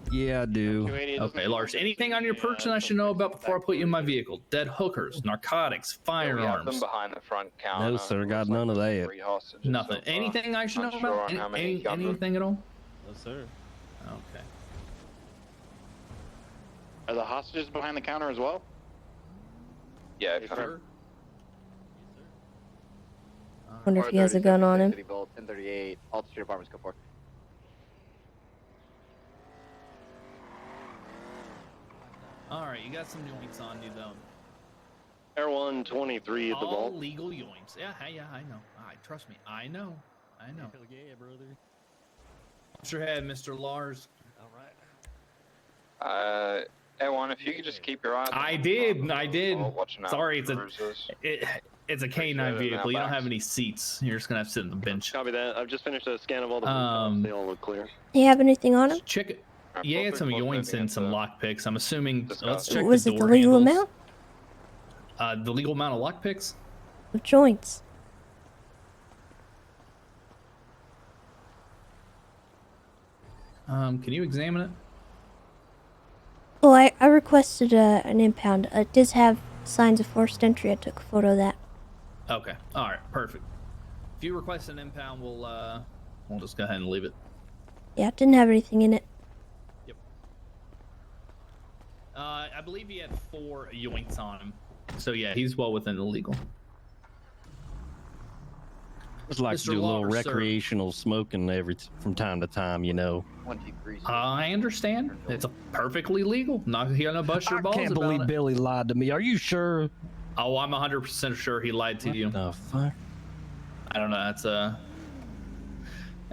Yeah, I do. Okay, Lars, anything on your person I should know about before I put you in my vehicle? Dead hookers, narcotics, We have them firearms. behind the front counter. No, sir. Got none of that. 3 hostages Nothing. so far. Anything I should know Unsure about? on how many got them. Anything at all? No, sir. Okay. Are the hostages behind the counter as well? Yeah, Yes, sir. Wonder if he has a gun on him. 1038, all street apartments go for. All right, you got some yoinks on you though. Air 123 at the All vault. legal yoinks. Yeah, I know. Trust me, I know. Yeah, brother. What's your head, Mr. Lars? All right. Ewan, if you could just keep your eyes. I on did. watching out Sorry, for cruisers. it's a K9 vehicle. You don't have any seats. You're just gonna have to sit in the bench. Copy that. I've just finished a scan of all the blue cars. They all look clear. Do you have anything on him? Check it. Yeah, it's some yoinks and some lockpicks. I'm assuming. Let's check Was the it door the legal handles. amount? The legal amount of lockpicks. Of joints. Can you examine it? Oh, I requested an impound. It does have signs of forced entry. I took a photo of that. Okay. All right. Perfect. If you request an impound, we'll just go ahead and leave it. Yeah, it didn't have anything in it. Yep. I believe he had 4 yoinks on him. So yeah, he's well within the legal. Just like Mr. to do a little Lars, sir. recreational smoking from time to time, you know. I understand. It's perfectly legal. Not gonna bust your balls I can't about believe it. Billy lied to me. Are you sure? Oh, I'm 100% sure he lied to you. The fuck? I don't know. That's a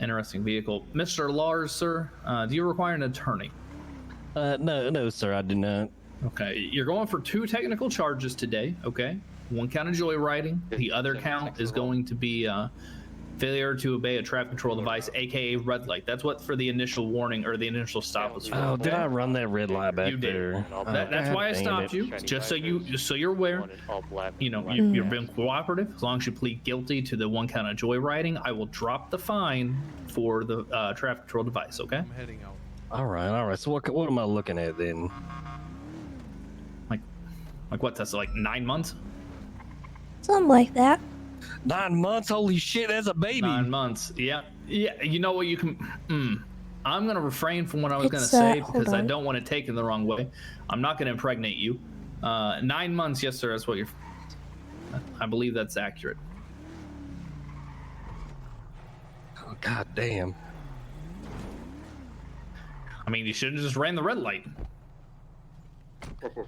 interesting vehicle. Mr. Lars, sir, do you require an attorney? No, sir, I do not. Okay, you're going for 2 technical charges today. Okay, one count of joyriding. The other count is going to be failure to obey a traffic control device, aka red light. That's what for the initial warning or the initial stop was for. Oh, did I run that red light back You did. there? That's God why I damn stopped it. you, just so you're aware. You know, you're being cooperative. As long as you plead guilty to the 1 count of joyriding, I will drop the fine for the traffic control device. Okay. I'm heading out. All right. So what am I looking at then? Like what? That's like 9 months. Something like that. 9 months? Holy shit, that's a baby. 9 months. Yeah. You know what? You can. I'm gonna refrain from what I was gonna It's, say hold because I on. don't want to take it the wrong way. I'm not gonna impregnate you. 9 months, yes, sir. That's what you're. I believe that's accurate. Oh, God damn. I mean, you should have just ran the red light.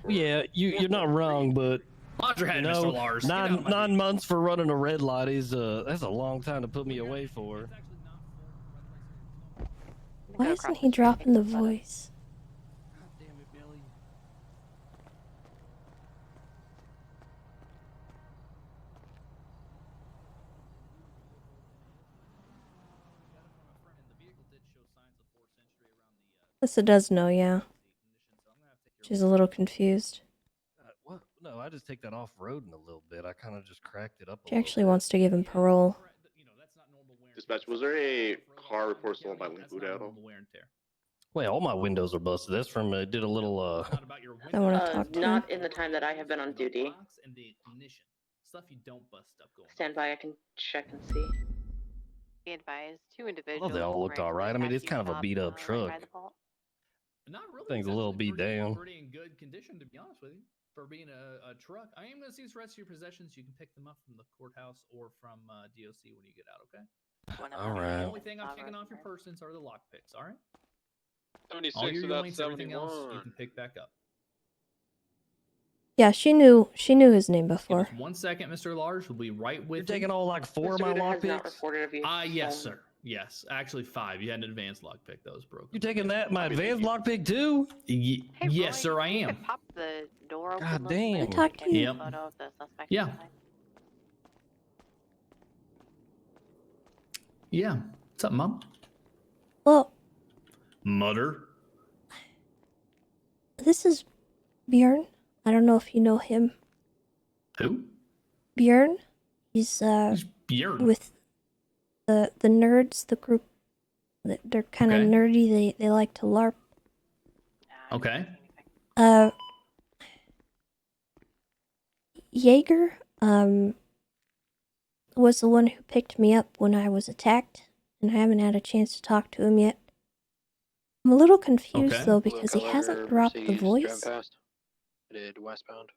Yeah, you're not wrong, but Nod your head, you know, Mr. Lars. Get out of my 9 months for running a red light is that's a long time to put me away for. Why isn't he dropping the voice? Alyssa does know, yeah. She's a little confused. What? No, I just take that off roading a little bit. I kind of just cracked it up. She actually wants to give him parole. Dispatch, was there a car report stolen by Linkwood at all? Wait, all my windows are busted. That's from did a little I want to talk to him. Not in the time that I have been on duty. Stuff you don't bust up going. Stand by, I can check and see. Be advised, 2 Well, individuals. they all looked all right. I mean, it's kind of a beat up truck. Not really. Thing's a little beat down. Pretty in good condition, to be honest with you, for being a truck. I am gonna seize the rest of your possessions. You can pick them up from the courthouse or from DOC when you get out. Okay. All The right. only thing I'm taking off your persons are the lockpicks. All right. 76 All your without joints, everything else, you 71. can pick back up. Yeah, she knew his name before. 1 second, Mr. Lars. We'll be right with You're taking all like 4 of my lockpicks. Yes, sir. Yes, actually 5. You had an advanced lockpick that was broken. You taking that my advanced lockpick too? Yes, sir. I am. Pop the door open. God a little damn. bit, Talk to take a you. Yep. photo of the suspect Yeah. inside. Yeah. What's up, Mom? Well, Mother. this is Bjorn. I don't know if you know him. Who? Bjorn. He's Bjorn. with the nerds, the group. They're kind of Okay. nerdy. They like to LARP. Okay. Jaeger was the one who picked me up when I was attacked, and I haven't had a chance to talk to him yet. I'm a little confused Okay. though because he hasn't dropped the voice. Headed westbound.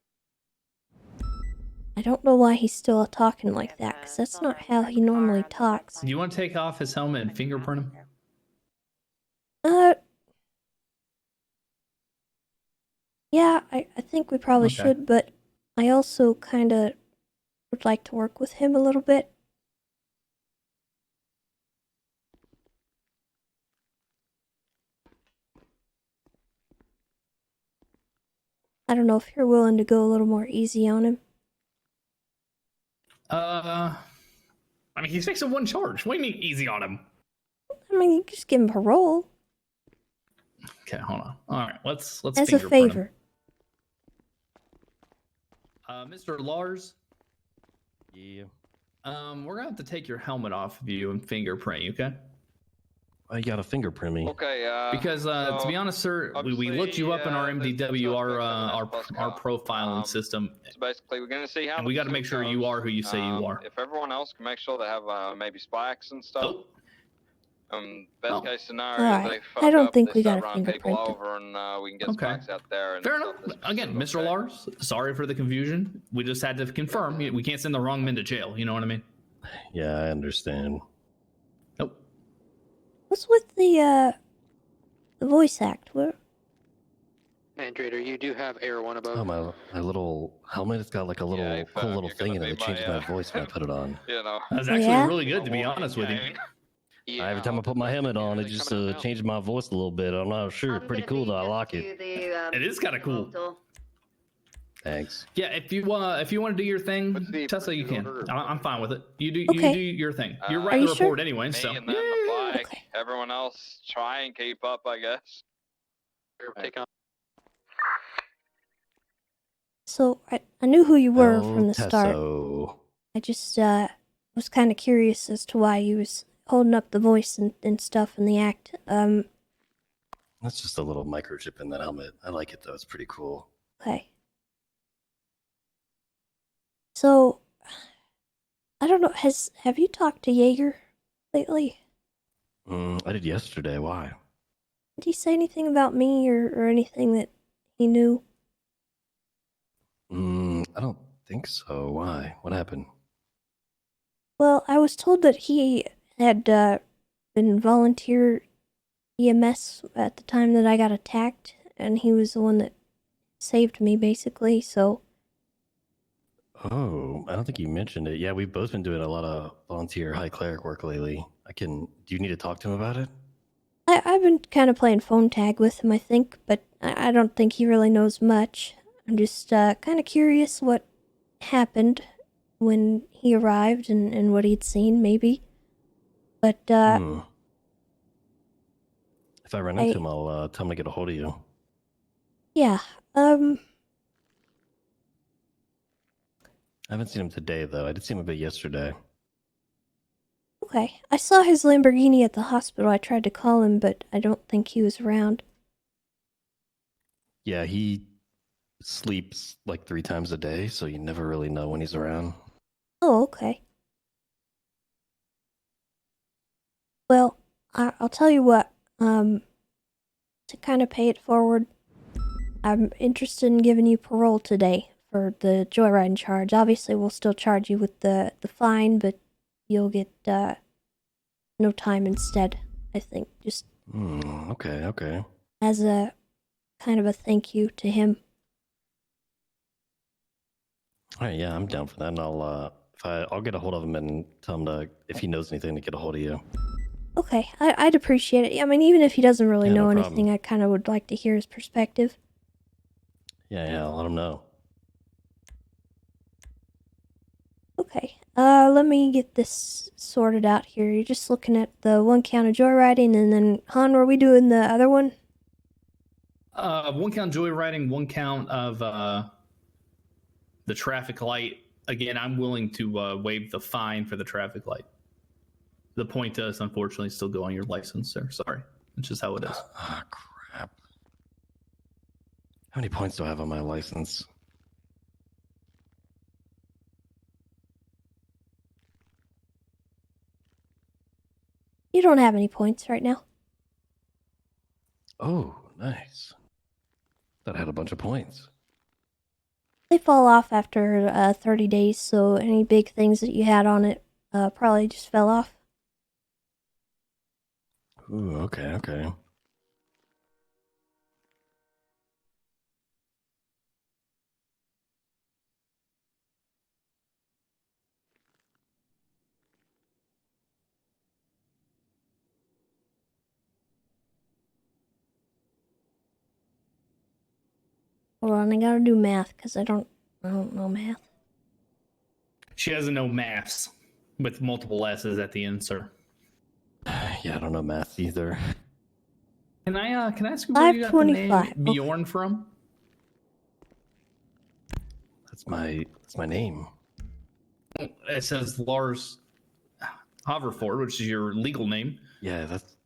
I don't know why he's still talking like that, because that's not how he normally talks. Do you want to take off his helmet and fingerprint him? Yeah, I think we probably Okay. should, but I also kind of would like to work with him a little bit. I don't know if you're willing to go a little more easy on him. I mean, he's facing 1 charge. What do you mean easy on him? I mean, you just give him parole Okay, hold on. All right, let's as a fingerprint him. favor. Mr. Lars. Yeah. We're gonna have to take your helmet off of you and fingerprint you, okay? I got a fingerprint me. Okay. Because to be honest, sir, we looked you up in our MDW, our profiling system, So basically, we're gonna see how. and we got to make sure you are who you say you are. If everyone else can make sure they have maybe spikes and stuff. Best case scenario, Alright, they I fuck don't up, think they we start gotta running people fingerprint over, and we can get Okay. spikes out there. And Fair stuff. enough. Again, Mr. Lars, sorry for the confusion. We just had to confirm. We can't send the wrong men to jail. You know what I mean? Yeah, I understand. Nope. What's with the voice act? What? Andreator, you do have Air 1 above. Oh, my little helmet. It's got like a little cool little thing in it that changes my voice when I put it on. You know. That's actually really good, to be honest with you. Every time I put my helmet on, it just changes my voice a little bit. I'm not sure. Pretty cool though. I like it. It is kind of cool. Thanks. Yeah, if you want to do your thing, Tessa, you can. I'm fine with it. You do your thing. You're writing the report anyway, so. Me and then the flag. Everyone else try and keep up, I guess. Take on. So I knew who you were from the Tesso. start. I just was kind of curious as to why you was holding up the voice and stuff in the act. That's just a little microchip in that helmet. I like it though. It's pretty cool. Okay. So, I don't know. Have you talked to Jaeger lately? I did yesterday. Why? Did he say anything about me or anything that he knew? I don't think so. Why? What happened? Well, I was told that he had been volunteer EMS at the time that I got attacked, and he was the one that saved me, basically, so... Oh, I don't think you mentioned it. Yeah, we've both been doing a lot of volunteer high cleric work lately. Do you need to talk to him about it? I've been kind of playing phone tag with him, I think, but I don't think he really knows much. I'm just kind of curious what happened when he arrived and what he'd seen, maybe. But, If I run into him, I'll tell him to get a hold of you. Yeah, I haven't seen him today, though. I did see him a bit yesterday. okay. I saw his Lamborghini at the hospital. I tried to call him, but I don't think he was around. Yeah, he sleeps like 3 times a day, so you never really know when he's around. Oh, okay. Well, I'll tell you what, to kind of pay it forward, I'm interested in giving you parole today for the joyriding charge. Obviously, we'll still charge you with the fine, but you'll get no time instead, I think. Just Okay. as a kind of a thank you to him. All right, yeah, I'm down for that, and I'll get a hold of him and tell him to, if he knows anything, to get a hold of you. Okay, I'd appreciate it. I mean, even if he doesn't really Yeah, know no anything, I kind of would like to hear his perspective. Yeah, I'll let him know. Okay, let me get this sorted out here. You're just looking at the 1 count of joyriding, and then, Han, were we doing the other one? 1 count joyriding, 1 count of the traffic light. Again, I'm willing to waive the fine for the traffic light. The point does, unfortunately, still go on your license, sir. Sorry. It's just how it is. Ah, crap. How many points do I have on my license? You don't have any points right now. Oh, nice. Thought I had a bunch of points. They fall off after 30 days, so any big things that you had on it probably just fell off. Ooh, okay. Hold on, I gotta do math, because I don't know math. She doesn't know maths with multiple S's at the end, sir. Yeah, I don't know math either. Can I ask you where you got the name 525. Bjorn from? That's my name. It says Lars Haverford, which is your legal name. Yeah, that's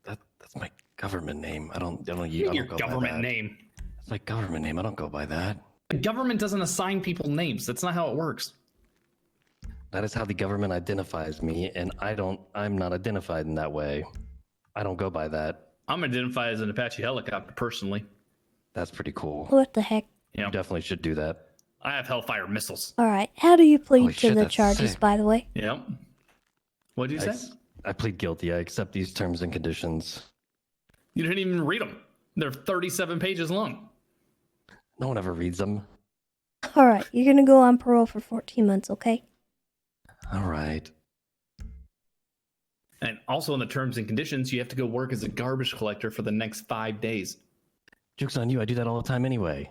my government name. I don't Your go government by that. name. That's my government name. I don't go by that. The government doesn't assign people names. That's not how it works. That is how the government identifies me, and I'm not identified in that way. I don't go by that. I'm identified as an Apache helicopter, personally. That's pretty cool. What the heck? Yeah. You definitely should do that. I have Hellfire missiles. Alright, how do you plead Holy to shit, the that's charges, sick. by the way? Yep. What did you say? I plead guilty. I accept these terms and conditions. You didn't even read them. They're 37 pages long. No one ever reads them. Alright, you're gonna go on parole for 14 months, okay? All right. And also in the terms and conditions, you have to go work as a garbage collector for the next 5 days. Joke's on you. I do that all the time anyway.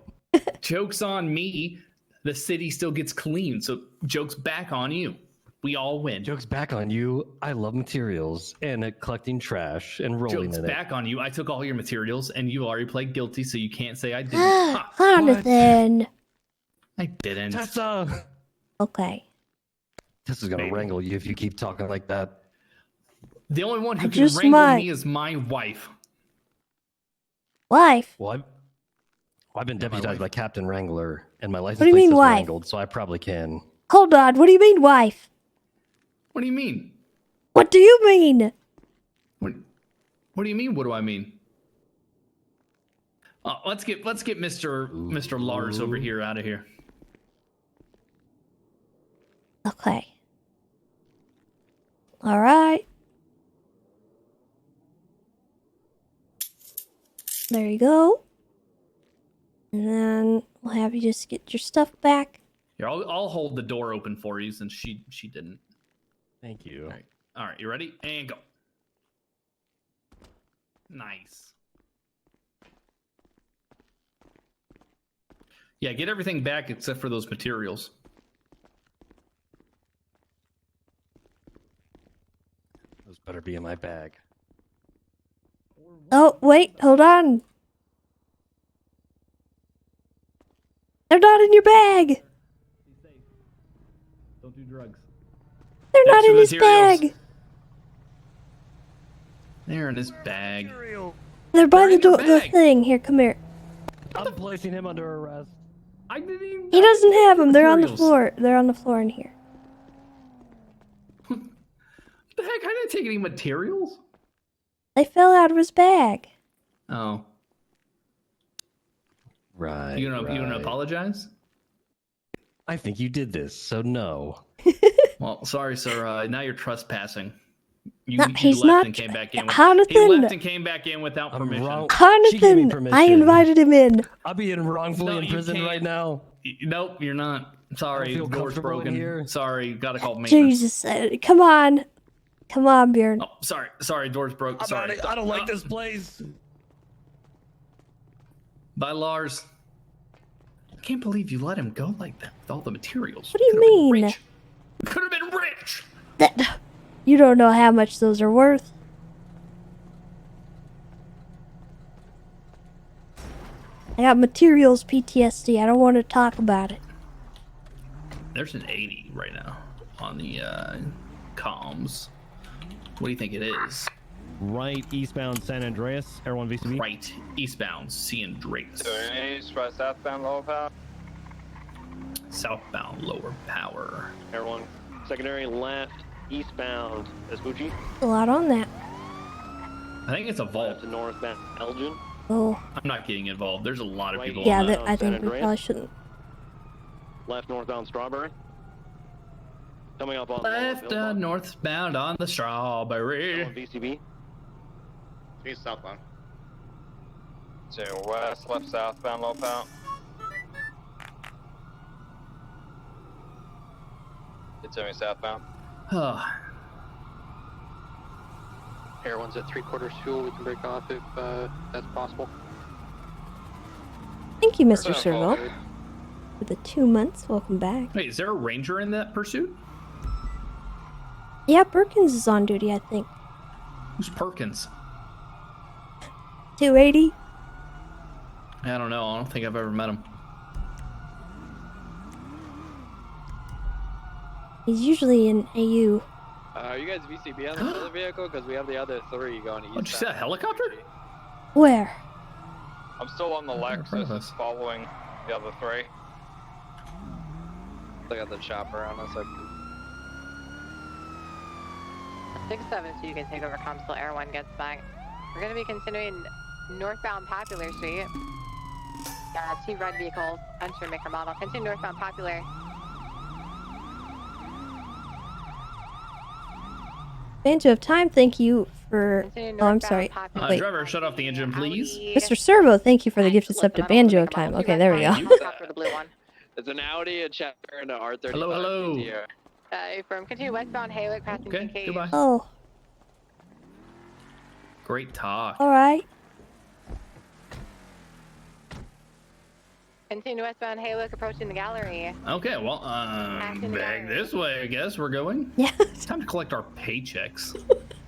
Joke's on me. the city still gets clean. So joke's back on you. We all win. Joke's back on you. I love materials and collecting trash and rolling Joke's in it. back on you. I took all your materials and you already pled guilty, so you can't say I didn't. Ha, Jonathan. I didn't. Tessa! Okay. Tessa's gonna wrangle you if you keep talking like that. The only one who I can just wrangle might. me is my wife. Wife? Well, I've been deputized by Captain Wrangler, and my license What do you plate mean, says wife? wrangled, so I probably can. Hold on. What do you mean, wife? What do you mean? What do you mean? What do you mean? What do I mean? Oh, let's get Mr. Lars over here out of here. Okay. All right. There you go. And then we'll have you just get your stuff back. Here, I'll hold the door open for you since she didn't. Thank you. All right, you ready? And go. Nice. Yeah, get everything back except for those materials. Those better be in my bag. Oh, wait. Hold on. They're not in your bag. Don't do drugs. They're not Next to in his materials. bag. They're in his bag. They're by the in your door. The bag. thing. Here, come here. I'm placing him under arrest. I didn't even. He doesn't have them. They're on the materials. floor. They're on the floor in here. What the heck? I didn't take any materials. They fell out of his bag. Oh, Right. you gonna apologize? I think you did this, so no. Well, sorry, sir. Now you're trespassing. You, No, you he's left not- and came back in. He Jonathan. left and came back in without permission. Jonathan, I invited him in. I'll be wrongfully No, in you prison can't. right now. Nope, you're not. Sorry, feel door's comfortable in broken. here. Sorry, gotta call maintenance. Jesus, come on. Come on, Bjorn. Oh, sorry, door's broke. Sorry. I don't like this place. Bye, Lars. I can't believe you let him go like that with all the materials. What do you mean? Could have been rich. That you don't know how much those are worth. I got materials PTSD. I don't want to talk about it. There's an 80 right now on the comms. What do you think it is? Right eastbound San Andreas, Air 1 VCB. Right eastbound San Andreas. East, right southbound, low power. Southbound lower power. Air 1, secondary left, eastbound, Vespucci. A lot on that. I think it's a vault. Left to northbound, Elgin. Oh, I'm not getting involved. There's a lot of people yeah. on that. I think we probably shouldn't. Left northbound, Strawberry. Coming up on Left northbound on the Strawberry. VCB. East, southbound. To west, left, southbound, low power. Continue southbound. Air 1's at 3/4 fuel. We can break off if that's possible. Thank you, Mr. Perfect. Servo, for the 2 months. Welcome back. Wait, is there a ranger in that pursuit? Yeah, Perkins is on duty, I think. Who's Perkins? 280. I don't know. I don't think I've ever met him. He's usually in AU. Are you guys VCB on the other vehicle? Because we have the other three going east. Oh, did you see a helicopter? Where? I'm still on the Lexus, following the other three. They got the chopper on us. 6-7, so you can take over comms till Air 1 gets back. We're going to be considering northbound Popular Street. 2 red vehicles, unsure maker model. Continue northbound Popular. Banjo of Time, thank you for. Oh, I'm sorry. Wait. Driver, shut off the engine, please. Mr. Servo, thank you for the gift of sub to Banjo of Time. Okay, there we go. It's an Audi, a chapter, and an R35. Hello. From continue westbound Haywick, passing Okay, goodbye. Oh, Great talk. all right. Continue westbound Haylook approaching the gallery. Okay, well, back this way, I guess we're going. Yeah. It's time to collect our paychecks.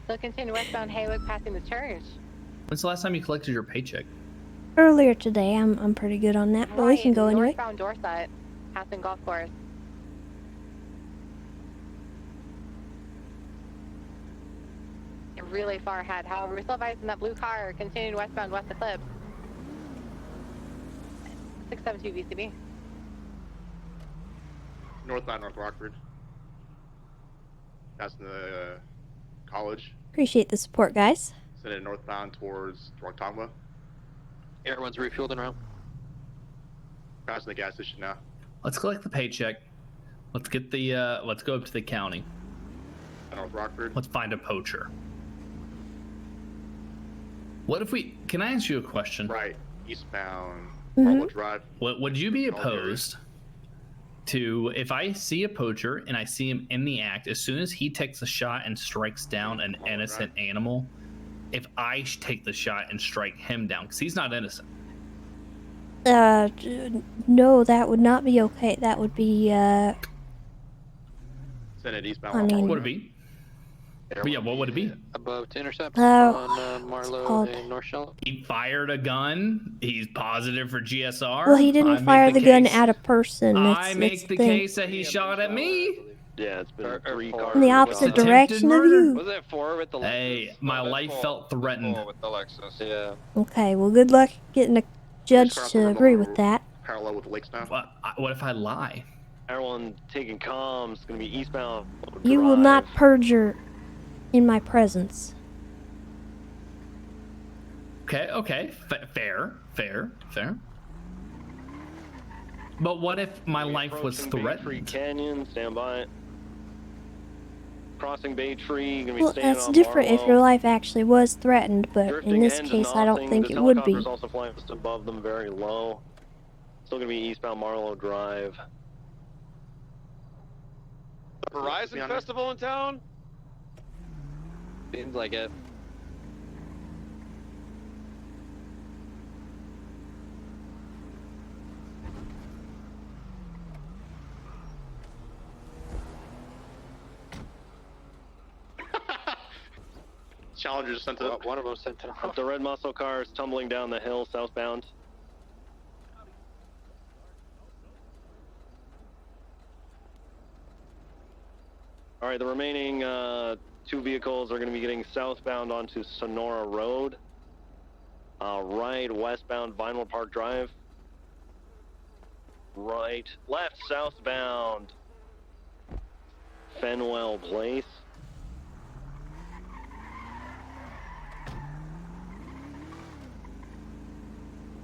So continue westbound Haylook passing the church. When's the last time you collected your paycheck? Earlier today, I'm pretty good on that, but we can go anyway. Northbound Dorset, passing golf course. You're really far ahead. However, we're still advising that blue car continuing westbound west Eclipse. 672 VCB. Northbound North Rockford. Passing the college. Appreciate the support, guys. Sending northbound towards Rocktomba. Everyone's refueled and around. Passing the gas station now. Let's collect the paycheck. Let's get the let's go up to the county. North Rockford. Let's find a poacher. What if we, can I ask you a question? Right. Eastbound Mm-hmm. Marlow Drive. What would you be opposed to if I see a poacher and I see him in the act, as soon as he takes a shot and strikes down an innocent animal, if I take the shot and strike him down, because he's not innocent? No, that would not be okay. That would be, Send it eastbound. I mean- What would it be? But yeah, what would it be? Above to intercept Oh, on Marlow called- and North Shell. He fired a gun. He's positive for GSR. well, he didn't I fire make the gun case- at a person. I That's make the thing. case that he shot at me. Yeah, it's been 3 cars. In the opposite Attempted direction of murder? you. Was it 4 with the Lexus? Hey, my life felt threatened. With the Lexus. Yeah. Okay, well, good luck getting a judge to agree with that. Parallel with the lakes now. What if I lie? Everyone taking comms. Gonna be eastbound. You will not perjure in my presence. Okay. Fair. But what if my life was Approaching Bay Tree threatened? Canyon, stand by. Crossing Bay Tree, gonna be Well, standing that's on different if Marlow. your life actually was threatened, but in Drifting this into case, I don't nothing. think The it would be. helicopter's also flying just above them, very low. Still gonna be eastbound Marlow Drive. Horizon Festival in town? Seems like it. Challenger just sent it. One of them sent it. The red muscle car is tumbling down the hill southbound. All right, the remaining 2 vehicles are going to be getting southbound onto Sonora Road. Right, westbound Vinewood Park Drive. Right, left, southbound Fenwell Place.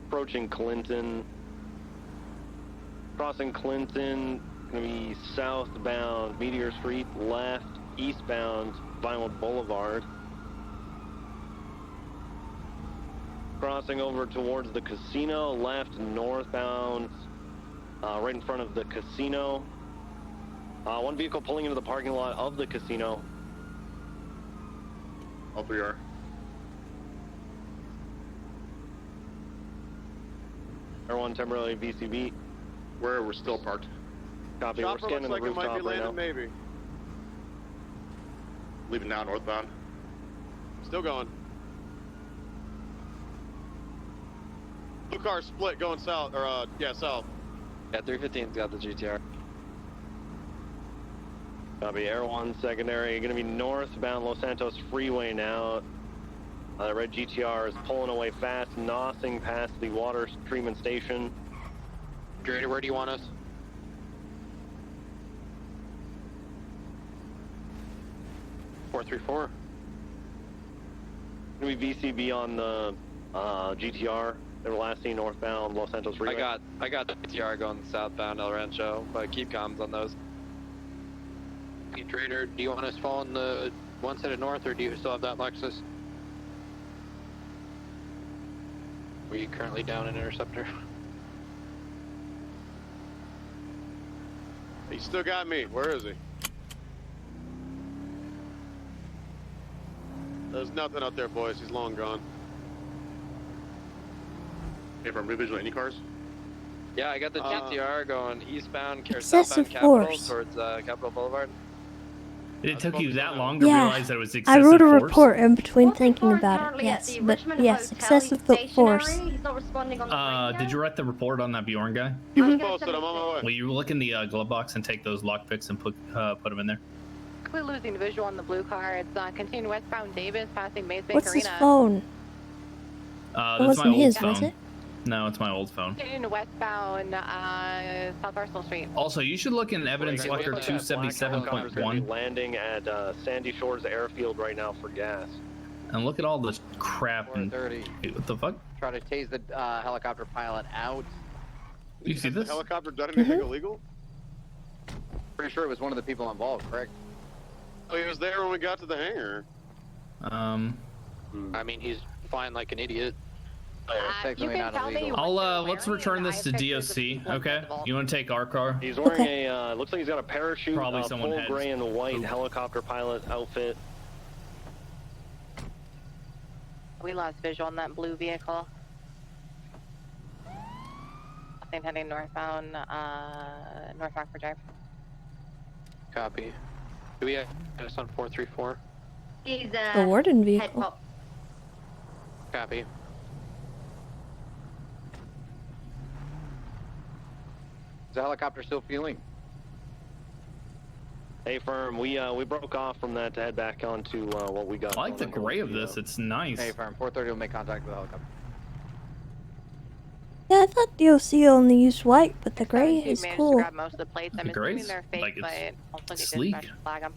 Approaching Clinton. Crossing Clinton, gonna be southbound Meteor Street, left, eastbound Vinewood Boulevard. Crossing over towards the casino, left, northbound, right in front of the casino. One vehicle pulling into the parking lot of the casino. All 3 are. Everyone temporarily VCB. Where we're still parked. Copy, Chopper we're scanning looks the like it might rooftop be right now. landing, maybe. Leaving now northbound. Still going. Blue car split going south, or yeah, south. Yeah, 315's got the GTR. Copy, Air 1 secondary, gonna be northbound Los Santos Freeway now. The red GTR is pulling away fast, nosing past the water treatment station. Grady, where do you want us? $434. Gonna be VCB on the GTR. They were last seen northbound Los Santos Freeway. I got the GTR going southbound El Rancho, but keep comms on those. Hey, Trader, do you want us following the one set of north, or do you still have that Lexus? Are you currently down an interceptor? He still got me. Where is he? There's nothing out there, boys. He's long gone. Hey, from New Visual, any cars? Yeah, I got the GTR going eastbound, or Excessive southbound Capitol force. towards Capitol Boulevard. It took you that long to Yeah. realize that it was I excessive wrote a force? report in between thinking Is about it. currently at Yes, the but Richmond yes, Hotel. excessive He's force. stationary. He's not responding on the radio. Did you write the report on that Bjorn guy? Keep us posted. I'm on my way. Will you look in the glove box and take those lockpicks and put them in there? We're losing visual on the blue car. It's continuing westbound Davis, passing Maze Bank What's Arena. his phone? That's wasn't my old his, phone. was it? No, it's my old phone. Continuing westbound South Arsenal Street. Also, you should look in evidence record 277.1 Landing at Sandy Shores Airfield right now for gas. and look at all this crap and 30. what the fuck? Try to tase the helicopter pilot out. You see The this? helicopter done anything Mm-hmm. illegal? Pretty sure it was one of the people involved, correct? Oh, he was there when we got to the hangar. I mean, he's flying like an idiot. You can tell me Let's return this to DOC, okay? You want to take our car? He's wearing a, looks like he's got a parachute, Probably someone full had gray and white helicopter pilot outfit. We lost visual on that blue vehicle. I think heading northbound, North Rockford Drive. Copy. Do we have us on 434? He's The warden vehicle. Copy. Is the helicopter still fueling? Hey, firm, we broke off from that to head back onto what we got. I like the gray of this. It's nice. Hey, firm, 430 will make contact with the helicopter. Yeah, I thought DOC only used white, but the gray is managed cool. to grab most of the plates. I'm The assuming gray's they're fake, like but it's hopefully they sleek. dispatch and flag them.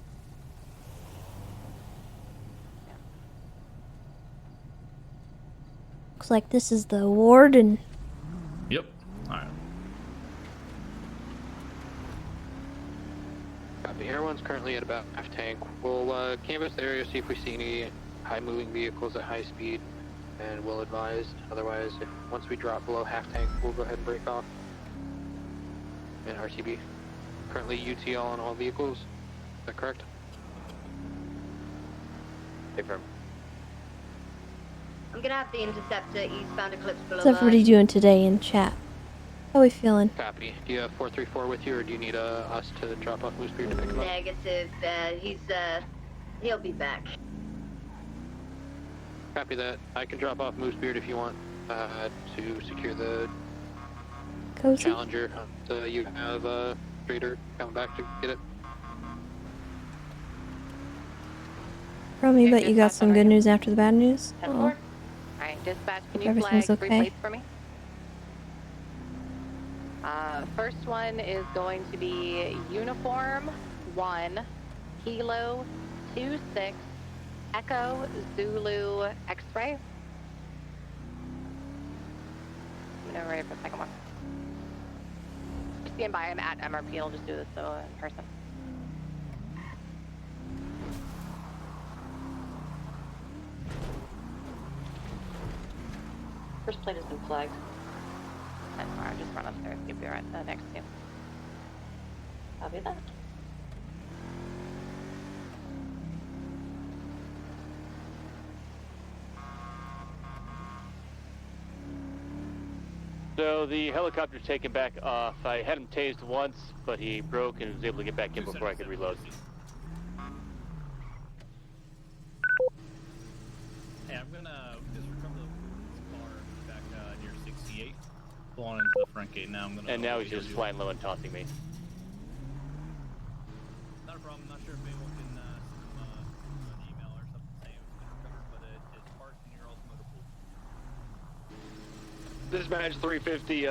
Looks like this is the warden. Yep. Alright. Copy. Everyone's currently at about half tank. We'll canvass the area, see if we see any high moving vehicles at high speed, and we'll advise. Otherwise, once we drop below half tank, we'll go ahead and break off. And RTB. Currently UTL on all vehicles. Is that correct? Hey, firm. I'm gonna have the interceptor eastbound Eclipse What's Boulevard. everybody doing today in chat? How we feeling? Copy. Do you have 434 with you, or do you need us to drop off Moose Beard to pick him up? Negative. He'll be back. Copy that. I can drop off Moose Beard if you want to secure the Cozy? Challenger. So you have Trader coming back to get it. From me, but you got some good news after the bad news? Oh. Alright, dispatch, can you Everything's flag 3 okay. plates for me? First one is going to be Uniform 1, Kilo 26, Echo Zulu X-Ray. I'm ready for the second one. Just stand by, I'm at MRP, I'll just do this in person. First plate has been flagged. That's fine, I'll just run upstairs, give you right the next two. Copy that. So the helicopter's taken back off. I had him tased once, but he broke and was able to get back in before I could reload. Hey, I'm gonna just recover the car back near 68. Pull on into the front gate now. I'm gonna. And now he's just flying low and tossing me. Not a problem. Not sure if anyone can send an email or something saying it's been recovered, but it is parked in your ultimate pool. Dispatch 350,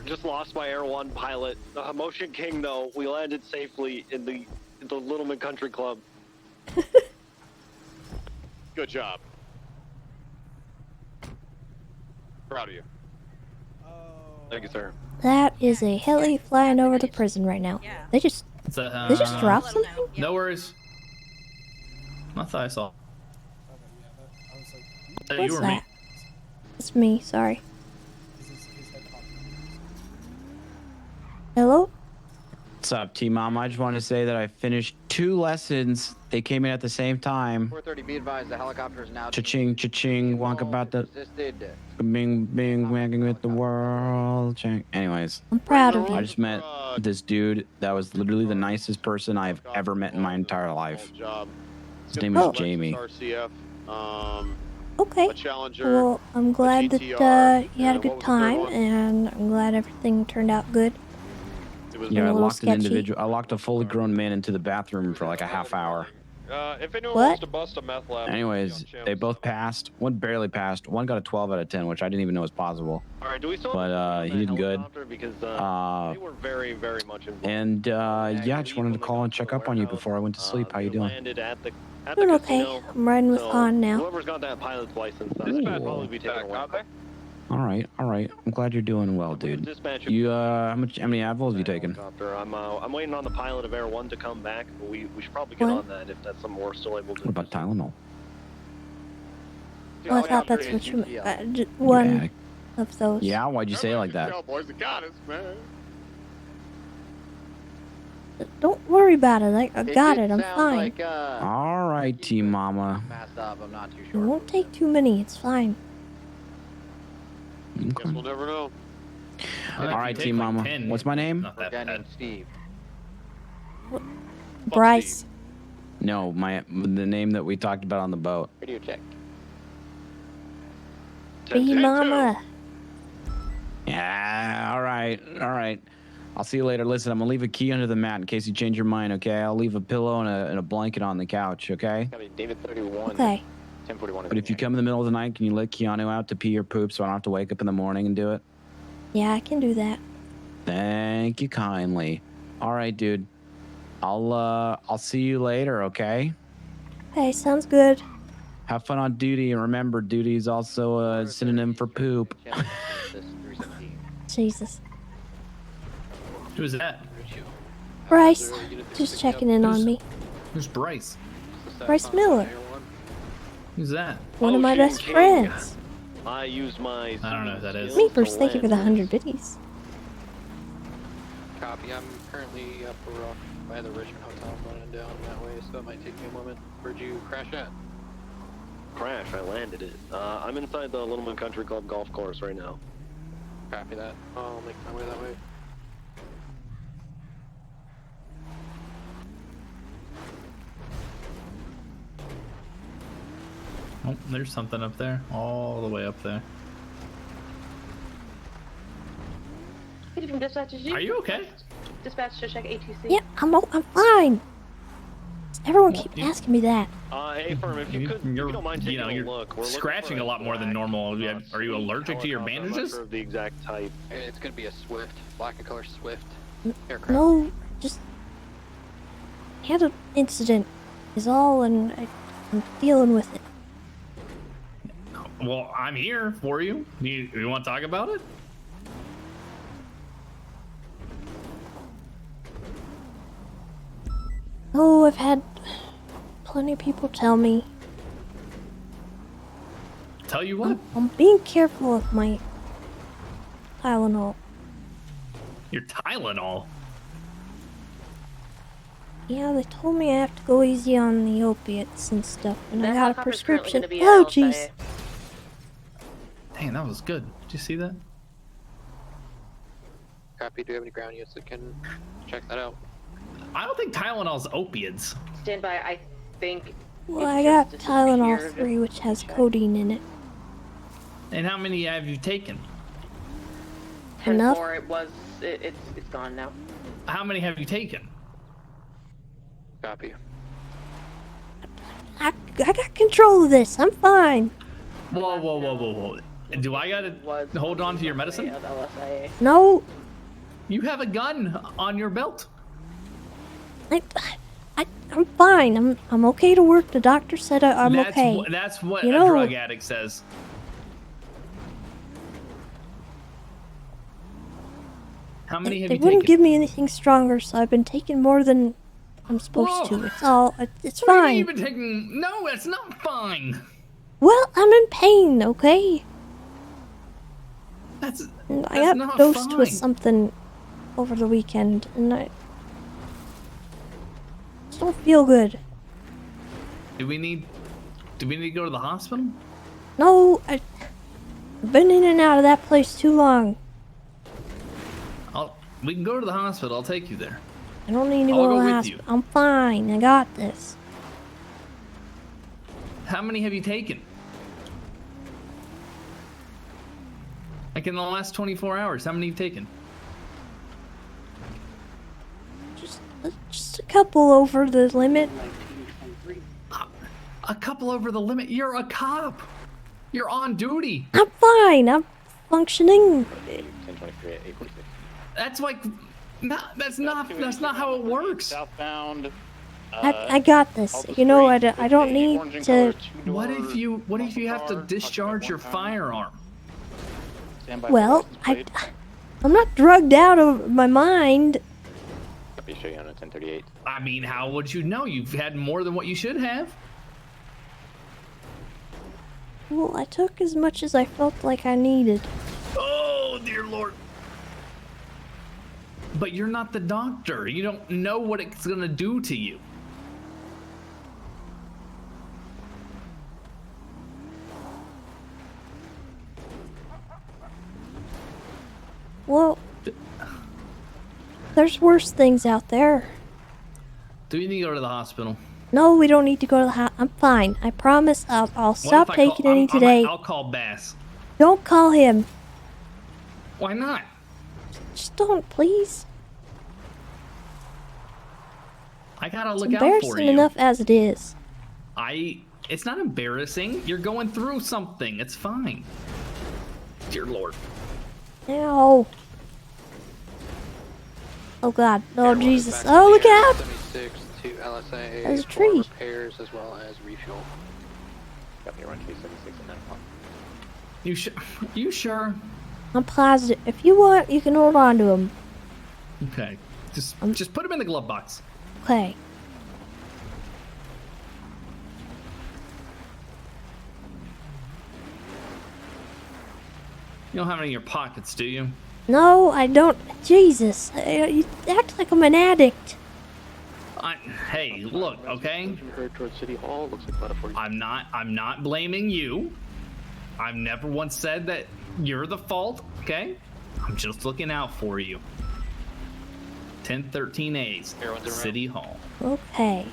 just lost my Air 1 pilot. Motion King, though, we landed safely in the Littleman Country Club. Good job. Proud of you. Thank you, sir. That is a heli flying over the prison right now. They just dropped something? No worries. I thought I saw. What's You or that? me? It's me, sorry. Hello? What's up, T-Mom? I just want to say that I finished 2 lessons. They came in at the same time. 430, be advised, the helicopter is now... Cha-ching, cha-ching, walk about the... Assisted. Bing, bing, wagging with the world. Ching. Anyways. I'm proud of you. I just met this dude that was literally the nicest person I've ever met in my entire life. His name is Jamie. Okay. Well, I'm glad that you had a good time, and I'm glad everything turned out good. Yeah, I locked an individual. I locked a fully grown man into the bathroom for like a half hour. If anyone What? wants to bust a meth lab. Anyways, they both passed. One barely passed. One got a 12 out of 10, which I didn't even know was possible. All right, do we still But he did good. Because they were very, very much involved. And yeah, I just wanted to call and check up on you before I went to sleep. How you doing? Landed at the Doing okay. I'm riding with Han now. Whoever's got that pilot's license, this bad probably be taken away. All right. I'm glad you're doing well, dude. You how many Advils have you taken? I'm waiting on the pilot of Air 1 to come back, but we should probably get on that if that's something we're still able to. What about Tylenol? Oh, I thought that's what you meant. One of those. Yeah, why'd you say it like that? Boys, the goddess, man. Don't worry about it. I got it. I'm fine. Like, All right, T-Mama. messed up. I'm not too It sure. won't take too many. It's fine. Guess we'll never know. All right, T-Mama. What's my name? A guy named Steve. Bryce. No, the name that we talked about on the boat. Radio check. Be mama. Yeah, all right. I'll see you later. Listen, I'm gonna leave a key under the mat in case you change your mind, okay? I'll leave a pillow and a blanket on the couch, okay? David 31. Okay. 1041. But if you come in the middle of the night, can you let Keanu out to pee or poop so I don't have to wake up in the morning and do it? Yeah, I can do that. Thank you kindly. All right, dude. I'll see you later, okay? Hey, sounds good. Have fun on duty, and remember, duty is also a synonym for poop. Jesus. Who's that? Bryce, just checking in on me. Who's Bryce? Bryce Miller, Who's that? one of my best friends. I used my. I don't know who that is. Me first, thank you for the 100 biddies. Copy. I'm currently up by the Richmond Hotel, running down that way, so it might take me a moment. Where'd you crash at? Crash. I landed it. I'm inside the Little Moon Country Club golf course right now. Copy that. I'll make my way that way. Oh, there's something up there. All the way up there. Are you okay? Dispatch to check ATC. Yeah, I'm fine. Everyone keeps asking me that. Hey, firm, if you don't mind taking a look. We're scratching a lot more than normal. Are you allergic to your bandages? Sure of the exact type. It's gonna be a Swift, black and color Swift aircraft. No, just had an incident is all, and I'm dealing with it. Well, I'm here for you. You want to talk about it? Oh, I've had plenty of people tell me. Tell you what? I'm being careful with my Tylenol. Your Tylenol? Yeah, they told me I have to go easy on the opiates and stuff, and I That got a helicopter's currently prescription. gonna be Oh, out, jeez. Dang, that was good. Did you see that? Copy. Do you have any ground units that can check that out? I don't think Tylenol's opiates. Stand by. I think. Well, I got Tylenol 3, which has codeine in it. And how many have you taken? Enough? 10-4, it was. It's gone now. How many have you taken? Copy. I got control of this. I'm fine. Whoa. Do I gotta hold on to your medicine? No. You have a gun on your belt. I'm fine. I'm okay to work. The doctor said I'm okay. That's what You a know, drug addict says. How many have they you wouldn't taken? give me anything stronger, so I've been taking more than I'm supposed to. It's What do fine. you mean you've been taking? No, it's not fine. Well, I'm in pain, okay? That's I got not dosed with fine. something over the weekend, and just don't feel good. Do we need to go to the hospital? No, I've been in and out of that place too long. We can go to the hospital. I'll take you there. I don't need to I'll go go to the with hospital. you. I'm fine. I got this. How many have you taken? Like in the last 24 hours, how many have you taken? Just a couple over the limit. A couple over the limit? You're a cop. You're on duty. I'm fine. I'm functioning. 1023 at 846. That's like, that's not how it works. Southbound. I got this. You know, I don't need to. What if you have to discharge your firearm? Well, I'm not drugged out of my mind. Let me show you on a 1038. I mean, how would you know? You've had more than what you should have. Well, I took as much as I felt like I needed. Oh, dear Lord. But you're not the doctor. You don't know what it's gonna do to you. Well, there's worse things out there. Do you need to go to the hospital? No, we don't need to go to the hospital. I'm fine. I promise I'll stop taking any today. I'll call Bass. Don't call him. Why not? Just don't, please. I gotta It's look out for embarrassing you. enough as it is. It's not embarrassing. You're going through something. It's fine. Dear Lord. Ow. Oh God. Oh Jesus. Oh, look out. 76 to LSA. There's a for tree. Repairs as well as refuel. Got me around 276 and 9 o'clock. You sure? I'm positive. If you want, you can hold on to him. Okay. Just put him in the glove box. Okay. You don't have any in your pockets, do you? No, I don't. Jesus. You act like I'm an addict. Hey, look, okay? Towards City Hall. Looks like about a 40. I'm not blaming you. I've never once said that you're the fault, okay? I'm just looking out for you. 1013A's, City Hall. Okay.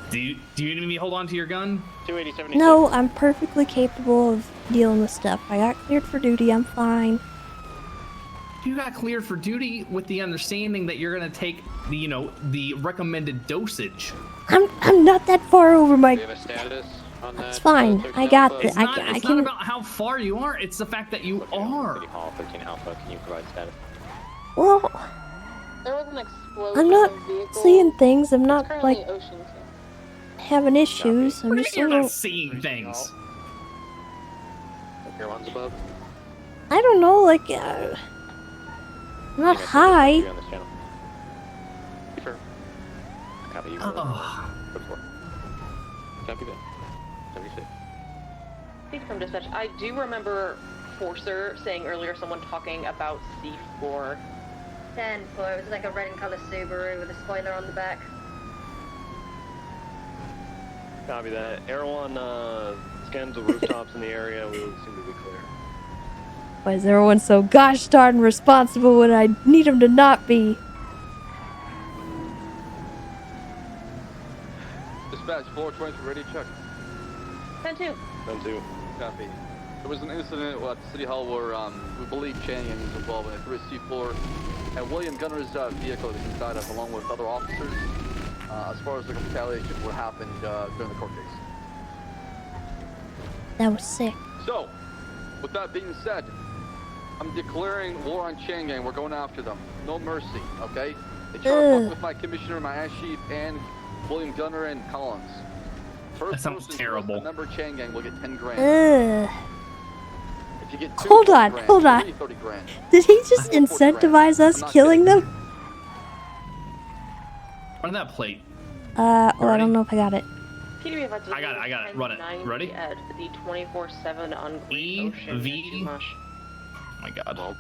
Do you need me to hold on to your gun? 280, No, I'm perfectly capable of dealing with stuff. I got cleared for duty. I'm fine. You got cleared for duty with the understanding that you're gonna take the recommended dosage. I'm not that far over my. Do you have a status on that? It's fine. I got this. It's not about how far you are. It's the fact that you are. City Hall, 13 Alpha. Can you provide status? Well, There was an explosion. I'm not of vehicles. seeing things. I'm It's not currently like Ocean having issues. I'm What do you just mean a you're little. not seeing things? Your one's above. I don't know. Like, I'm not high. You're on this channel. Copy you. Oh. Copy that. 76. Speak from dispatch. I do remember Forcer saying earlier someone talking about C4. 10-4. It was like a red and color Subaru with a spoiler on the back. Copy that. Air 1 scans the rooftops in the area. We seem to be clear. Why is everyone so gosh darn responsible when I need them to not be? Dispatch 420 ready check. 10-2. 10-2. Copy. There was an incident at City Hall where we believe Channing was involved in a 3C4 and William Gunner's vehicle that he died of along with other officers. As far as the retaliation, what happened during the court case. That was sick. So, with that being said, I'm declaring war on Chain Gang. We're going after them. No mercy, okay? They try to fuck with my commissioner, my ass chief, and William Gunner and Collins. That sounds terrible. A member of Chain Gang will get 10 grand. Ugh. If you get two, Hold 30 on, grand. hold on. 30 grand. Did he just incentivize us killing them? Run that plate. Oh, I don't know if I got it. PDB advised I got it. Run it. Ready? At the 24/7 on Great Ocean. EV. Too much. Oh my God.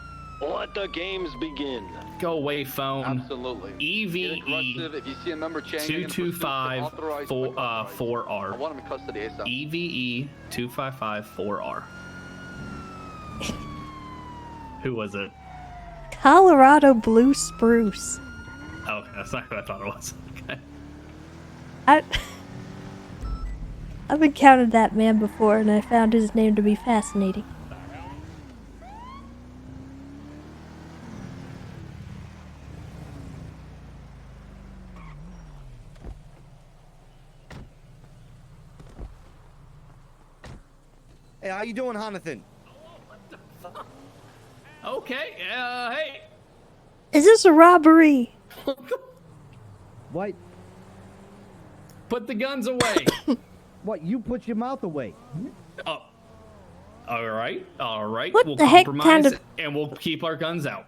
Let the games begin. Go away, phone. Absolutely. EVE If you see a member changing 225 4R. I want him in custody ASAP. EVE 255 4R. Who was it? Colorado Blue Spruce. Oh, that's not who I thought it was. Okay. I've encountered that man before, and I found his name to be fascinating. Hey, how you doing, Jonathan? Okay, hey. Is this a robbery? What? Put the guns away. What? You put your mouth away. Oh. All right. What we'll the heck compromise kind of- and we'll keep our guns out.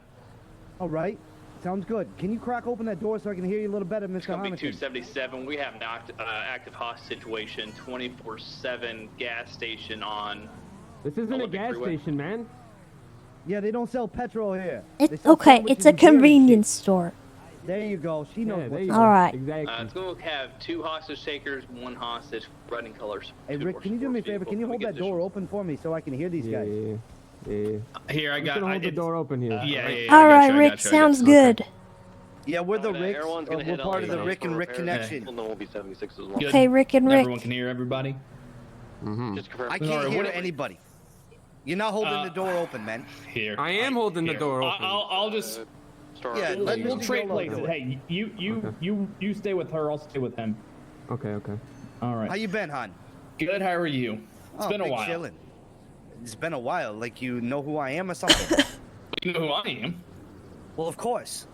All right. Sounds good. Can you crack open that door so I can hear you a little better, Mr. It's gonna be Honigan? 277. We have an active hostage situation, 24/7 gas station on. This isn't a Olympic gas Freeway. station, man. Yeah, they don't sell petrol here. They It's sell okay. sandwiches It's a and beer and shit. convenience store. There you go. She knows what's All right. Exactly. It's going to have 2 hostage takers, 1 hostage, running colors. Hey, Rick, can you do me a favor? Can you hold that door open for me so I can hear these guys? Yeah. Here, I I'm got. gonna hold the it's- door open here. Yeah. All right, Rick. Sounds good. Yeah, we're the Okay, Ricks. everyone's gonna We're hit part of the LA Rick and for Rick repairs. connection. Well, no, we'll be 76 as well. Good. Okay, Rick and Rick. Everyone can hear everybody. Just confirm. I can't Sorry, hear what- anybody. You're not holding the door open, man. Here. I am holding the Here. door open. I'll just. Yeah, let We'll Mr. trade Yolo places. do it. Hey, you stay with her. I'll stay with him. Okay. All right. How you been, hon? Good. How are you? It's been a been while. Chilling. It's been a while. Like you know who I am or something? You know who I am? Well, of course.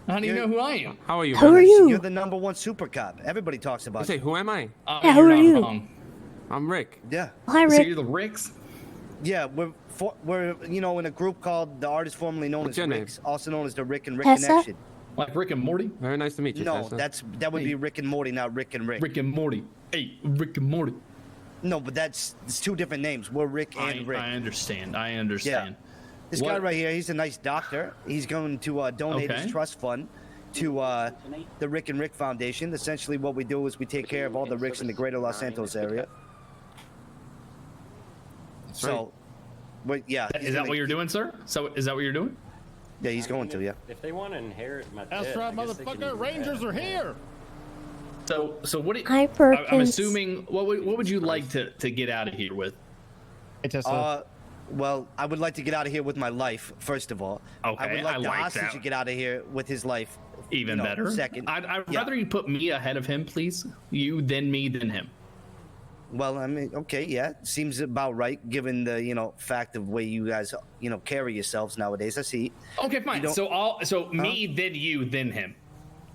How do you know who I am? How are you? Who man? are you? You're the #1 super cop. Everybody talks You about say, you. who am I? Yeah, who you're are not you? wrong. I'm Rick. Yeah. Hi, So Rick. you're the Ricks? Yeah, we're in a group called the artist formerly known What's as your name? Ricks, also known as the Rick and Rick Tessa? Connection. Like Rick and Morty? Very nice to meet you. No, Tessa. that would be Rick and Morty, not Rick and Rick. Rick and Morty. Hey, Rick and Morty. No, but it's 2 different names. We're Rick and Rick. I understand. This guy right here, he's a nice doctor. He's going to donate his Okay. trust fund to the Rick and Rick Foundation. Essentially, what we do is we take care of all the Ricks in the greater Los Santos area. So, but yeah. he's Is that gonna- what you're doing, sir? So is that what you're doing? Yeah, he's going to, yeah. If they want to inherit my That's right, motherfucker. Rangers are here. So what? Hi, I'm Perkins. assuming. What would you like to get out of here with? Well, I would like to get out of here with my life, first of all. Okay, I would like I the like hostage that. to get out of here with his life. Even better. Second. I'd Yeah. rather you put me ahead of him, please. You, then me, then him. Well, I mean, okay, yeah, seems about right, given the fact of way you guys carry yourselves nowadays. I see. Okay, fine. don't- So me, then you, then him.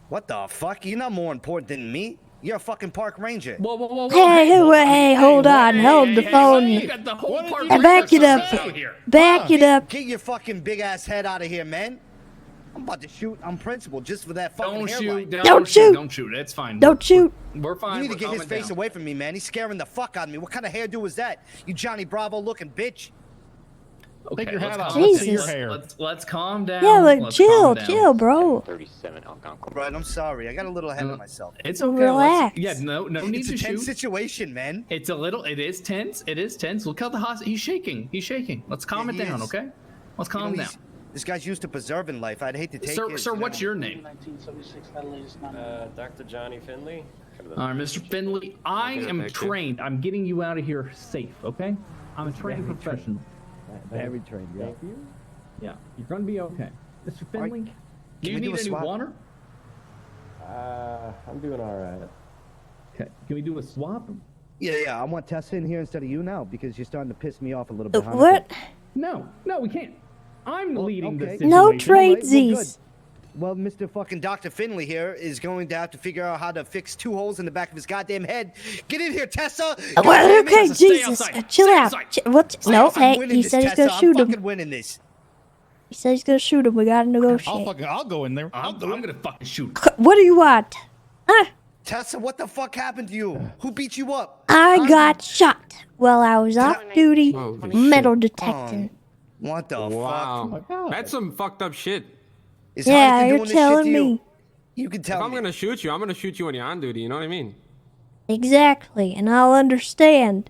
What the fuck? You're not more important than me. You're a fucking park ranger. Whoa. Hey, hold on. Hold the phone. You got the whole part Hey, back it up. out here. Back it up. Get your fucking big ass head out of here, man. I'm about to shoot on principle just for that fucking Don't hairline. shoot. Don't shoot. Don't shoot. It's fine. Don't shoot. We're fine. You need to We're get his calming face down. away from me, man. He's scaring the fuck out of me. What kind of hairdo is that? You Johnny Bravo looking bitch. Okay, Take your let's hat off. calm Let's down. see your hair. Let's calm down. Yeah, like Let's chill, calm down. chill, bro. 37 Algonquin. Right, I'm sorry. I got a little ahead of myself. It's okay. Relax. Yeah, no need It's to a tense shoot. situation, man. It's a little. It is tense. It is tense. Look how the he's shaking. He's shaking. Let's calm Yeah, it he down, is. okay? Let's calm down. This guy's used to preserving life. I'd hate to take his. Sir, what's your name? Dr. Johnny Finley. All right, Mr. Finley. I am trained. I'm getting you out of here safe, okay? I'm a trained professional. Very trained, yeah. Thank you. Yeah, you're gonna be okay. Mr. Finley, do you we do need a any swap? water? I'm doing all right. Okay, can we do a swap? Yeah. I want Tessa in here instead of you now because you're starting to piss me off a little bit. What? No, we can't. I'm leading okay. this situation. No All right, well, good. tradesies. Well, Mr. fucking Dr. Finley here is going to have to figure out how to fix 2 holes in the back of his goddamn head. Get in here, Tessa! Well, okay, Stay Jesus. outside. Chill Stay out. outside. What? No, I'm hey, winning he this, said he's Tessa. gonna shoot I'm him. fucking winning this. He said he's gonna shoot him. We gotta negotiate. I'll go in there. I'm gonna fucking shoot. What do you want? Huh? Tessa, what the fuck happened to you? Who beat you up? I got shot while I was off duty Holy metal shit. detecting. What the Wow. fuck? That's some fucked up shit. Is Yeah, Huntington you're doing this shit to telling you? me. You can tell If I'm me. gonna shoot you, I'm gonna shoot you when you're on duty. You know what I mean? Exactly, and I'll understand.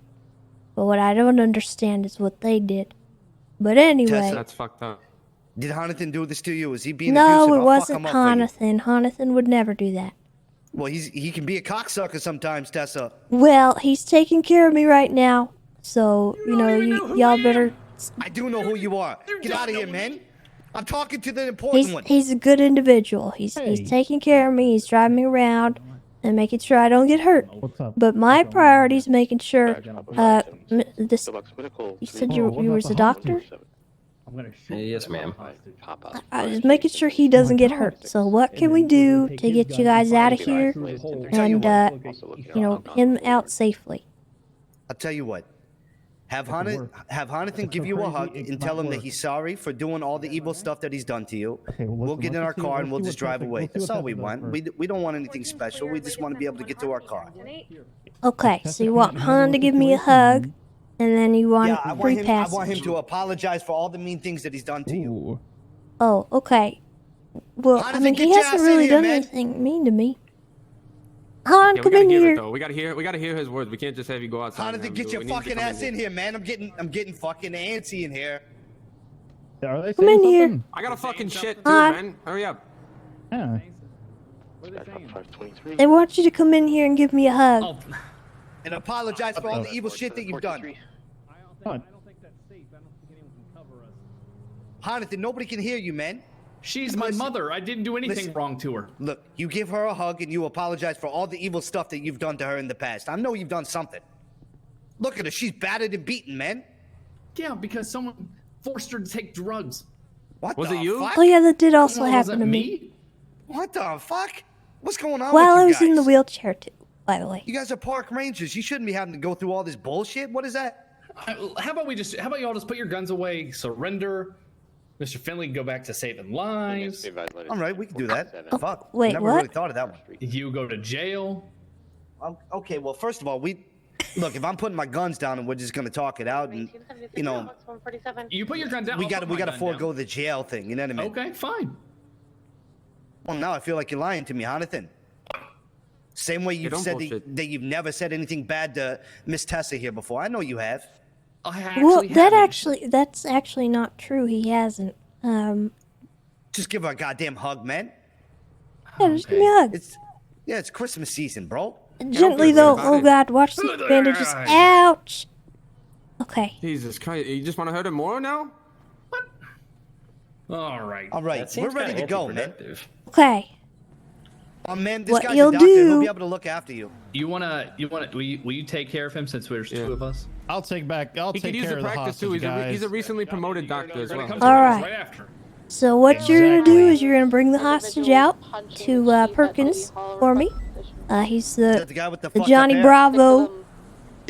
But what I don't understand is what they did. But anyway. That's fucked up. Did Huntington do this to you? Is he being No, abusive? it I'll wasn't fuck him up for you. Jonathan. Jonathan would never do that. Well, he can be a cocksucker sometimes, Tessa. Well, he's taking care of me right now. So, y'all better... I do know who you are. Get out of here, man. I'm talking to the important one. He's a good individual. He's taking care of me. He's driving me around and making sure I don't get hurt. But my priority is making sure. You said you was a doctor. Yes, ma'am. I was making sure he doesn't get hurt. So what can we do to get you guys out of here and him out safely? I'll tell you what. Have Jonathan give you a hug and tell him that he's sorry for doing all the evil stuff that he's done to you. We'll get in our car and we'll just drive away. That's all we want. We don't want anything special. We just want to be able to get to our car. Okay, so you want Han to give me a hug, and then you want free I passage. want him to apologize for all the mean things that he's done to you. Oh, okay. Well, I mean, he hasn't really done anything mean to me. Han, Yeah, we come gotta in hear here. it though. We gotta hear his words. We can't just have you go outside. Jonathan, get your fucking ass in here, man. I'm getting fucking antsy in here. Are they Come in saying here. something? I got a fucking shit too, Han. man. Hurry up. Yeah. They want you to come in here and give me a hug. And apologize for all the evil shit that you've done. Jonathan, nobody can hear you, man. She's my mother. I didn't do anything wrong to her. Look, you give her a hug and you apologize for all the evil stuff that you've done to her in the past. I know you've done something. Look at her. She's battered and beaten, man. Yeah, because someone forced her to take drugs. What Was the it you? fuck? Oh yeah, that did also Was happen it to me. me? What the fuck? What's going on While with I you was in the guys? wheelchair too, by the way. You guys are park rangers. You shouldn't be having to go through all this bullshit. What is that? How about y'all just put your guns away, surrender? Mr. Finley can go back to saving lives. All right, we can do that. Fuck. wait, Never what? really thought of that one. You go to jail. Okay, well, first of all, look. If I'm putting my guns down and we're just gonna talk it out, and You put your gun down. we I'll gotta put my gun forego down. the jail thing. You know what I mean? Okay, fine. Well, now I feel like you're lying to me, Jonathan. Same way you've don't said bullshit. that you've never said anything bad to Miss Tessa here before. I know you have. Well, that's actually not true. He hasn't. Just give her a goddamn hug, man. Yeah, just give me a hug. It's Christmas season, bro. Gently though. Oh God, watch the bandages. Ouch. Okay. Jesus Christ! You just want to hurt him more now? All right. All right, we're ready to go, man. Okay. Oh man, this What guy's you'll a doctor. He'll do- be able to look after you. Will you take care of him since there's two of us? I'll take He could use the practice too. He's a recently promoted doctor as well. All right. So what you're gonna do is you're gonna bring the hostage out to Perkins for me. He's the the guy with the the fucked Johnny up hair? Bravo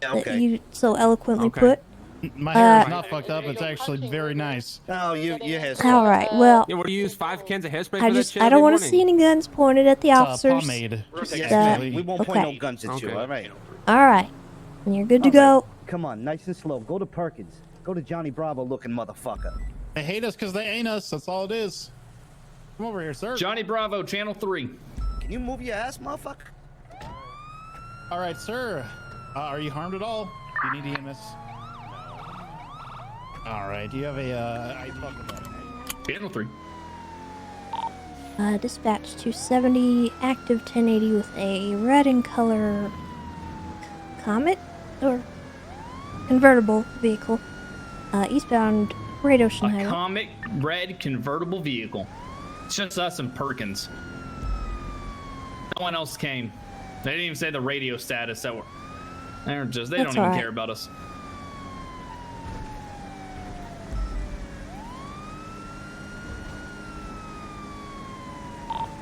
Yeah, that okay. you so eloquently put. My hair is not fucked up. It's actually very nice. Oh, your hair's All right. Well, Yeah, what do you use? 5 cans of hairspray I for just that shit I don't want want to see any guns pointed at the officers. pomade. We won't point no okay. guns at you, all right? All right. And you're good to All go. right. Come on, nice and slow. Go to Perkins. Go to Johnny Bravo looking motherfucker. They hate us because they ain't us. That's all it is. Come over here, sir. Johnny Bravo, Channel 3. Can you move your ass, motherfucker? All right, sir. Are you harmed at all? Do you need EMS? All right. Do you have a Channel 3. Dispatch 270, active 1080 with a red in color Comet or convertible vehicle. Eastbound Great Ocean Highway. Comet red convertible vehicle. It's just us and Perkins. No one else came. They didn't even say the radio status that we're. They don't That's even all right. care about us.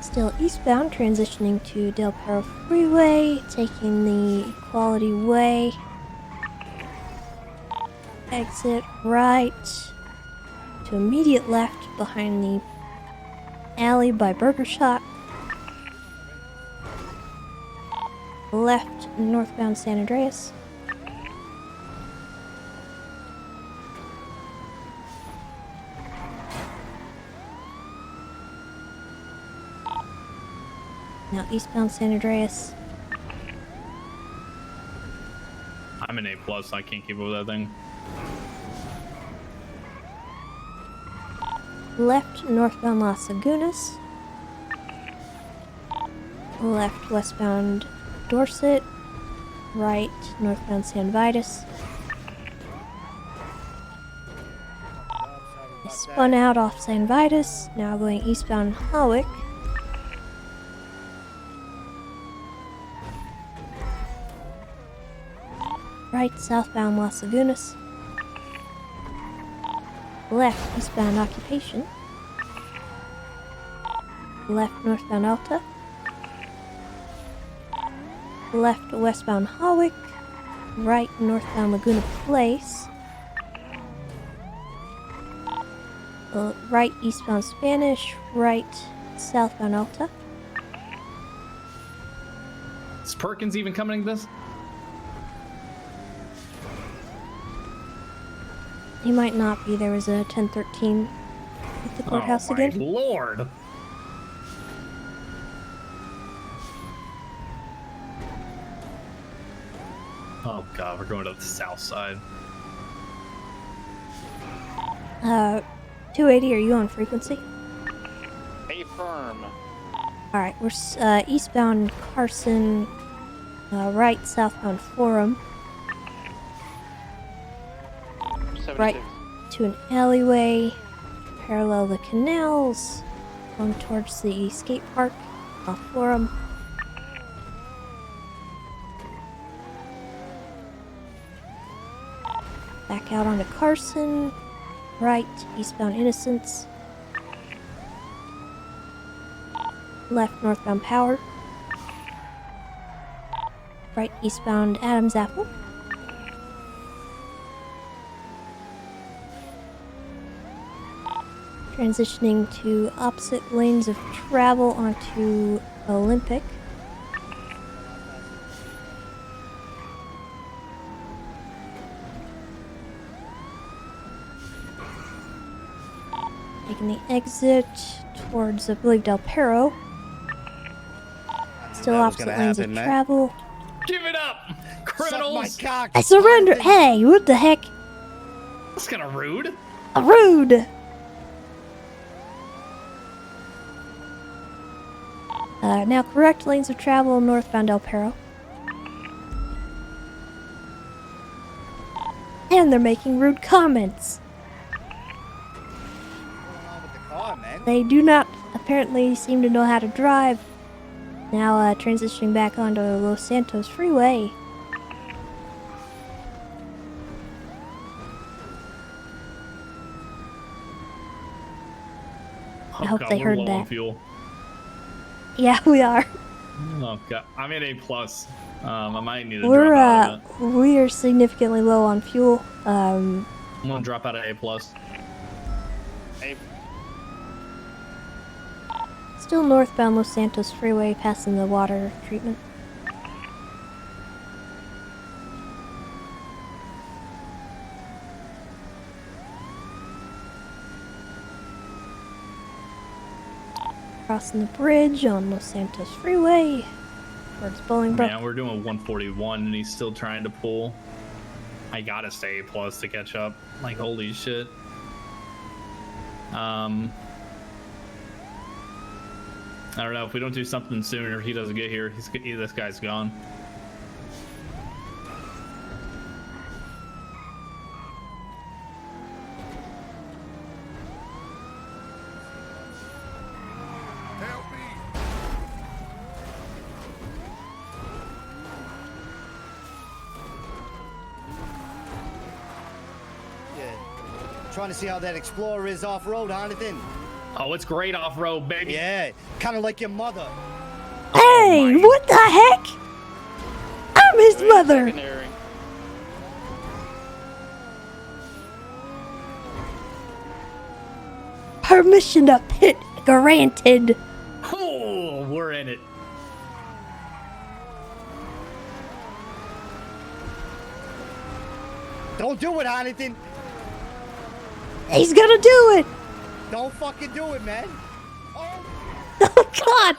Still eastbound, transitioning to Del Perro Freeway, taking the Equality Way. Exit right to immediate left behind the alley by Burger Shot. Left northbound San Andreas. Now eastbound San Andreas. I'm an A+, I can't keep up with that thing. Left northbound Las Lagunas. Left westbound Dorset. Right northbound San Vitus. I spun out off San Vitus, now going eastbound Hawick. Right southbound Las Lagunas. Left eastbound Occupation. Left northbound Alta. Left westbound Hawick. Right northbound Laguna Place. Right eastbound Spanish. Right southbound Alta. Is Perkins even coming to this? He might not be. There was a 1013 at the courthouse again. Oh my lord! Oh god, we're going to the south side. 280, are you on frequency? Affirm. Alright, we're eastbound Carson, right southbound Forum. Right to an alleyway, parallel the canals, going towards the skate park off Forum. Back out onto Carson, right eastbound Innocence, left northbound Power, right eastbound Adams Apple. Transitioning to opposite lanes of travel onto Olympic. Taking the exit towards, I believe, Del Perro. Still opposite lanes of travel. Give it up, criminals! Suck my cock. I surrender! Hey, what the heck? That's kind of rude. Rude! Now correct lanes of travel northbound Del Perro. And they're making rude comments. They do not apparently seem to know how to drive. Now transitioning back onto Los Santos Freeway. I hope they heard that. Fuel. Yeah, we are. Oh god, I'm at A+. I might need to drop out of it. We are significantly low on fuel. I'm gonna drop out of A+. Still northbound Los Santos Freeway, passing the water treatment. Crossing the bridge on Los Santos Freeway towards Bolingbrook. Man, we're doing 141 and he's still trying to pull. I gotta stay A+ to catch up. Like, holy shit. I don't know, if we don't do something sooner, he doesn't get here, this guy's gone. Trying to see how that Explorer is off-road, Jonathan. Oh, it's great off-road, baby. Yeah, kind of like your mother. Hey, what the heck? I'm his mother. Permission to pit granted. Oh, we're in it. Don't do it, Jonathan. He's gonna do it. Don't fucking do it, man. Oh. Oh God!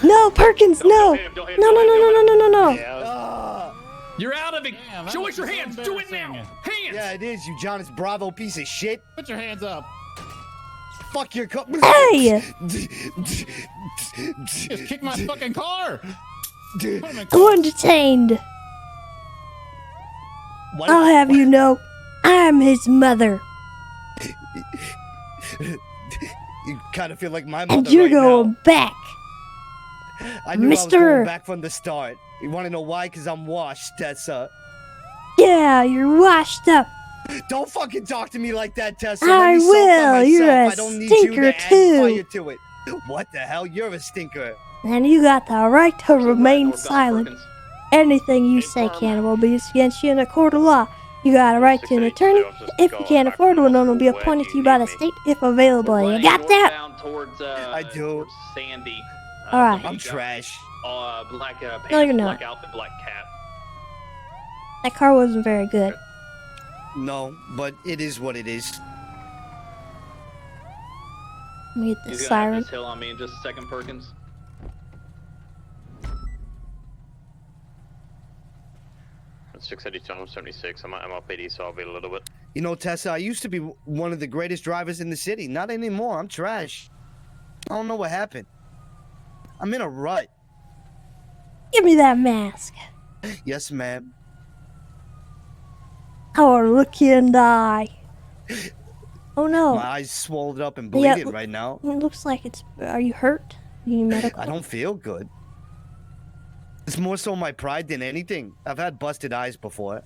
No, Perkins, no! No, no, no, no, no, no, no, no! You're out of it. Show us your hands. Do it now. Hands. Yeah, it is, you Jonas Bravo piece of shit. Put your hands up. Fuck your car. Hey! Just kick my fucking car. You're detained. What? I'll have you know, I'm his mother. You kind of feel like my mother And you're right going now. back. I knew I was Mister. going back from the start. You want to know why? Because I'm washed, Tessa. Yeah, you're washed up. Don't fucking talk to me like that, Tessa. I Let me solve that will. You're myself. a I don't need you stinker, to add too. fire to it. What the hell? You're a stinker. And you got the right to remain silent. Anything you say, cannibal, be against you in a court of law. You got a right to an attorney. If you can't afford one, one will be appointed to you by the state if available. You got that? I do. Sandy. All right. I'm trash. Black pants, No, you're not. black outfit, black cap. That car wasn't very good. No, but it is what it is. Let me get the He's gonna have siren. this hill on me in just a second, Perkins. It's 682, I'm 76. I'm up 80, so I'll be a little bit. You know, Tessa, I used to be one of the greatest drivers in the city. Not anymore. I'm trash. I don't know what happened. I'm in a rut. Give me that mask. Yes, ma'am. I want to look you in the eye. Oh no. My eyes swollen up and Yeah, bleeding right now. It looks like it's. Are you hurt? You need medical? I don't feel good. It's more so my pride than anything. I've had busted eyes before.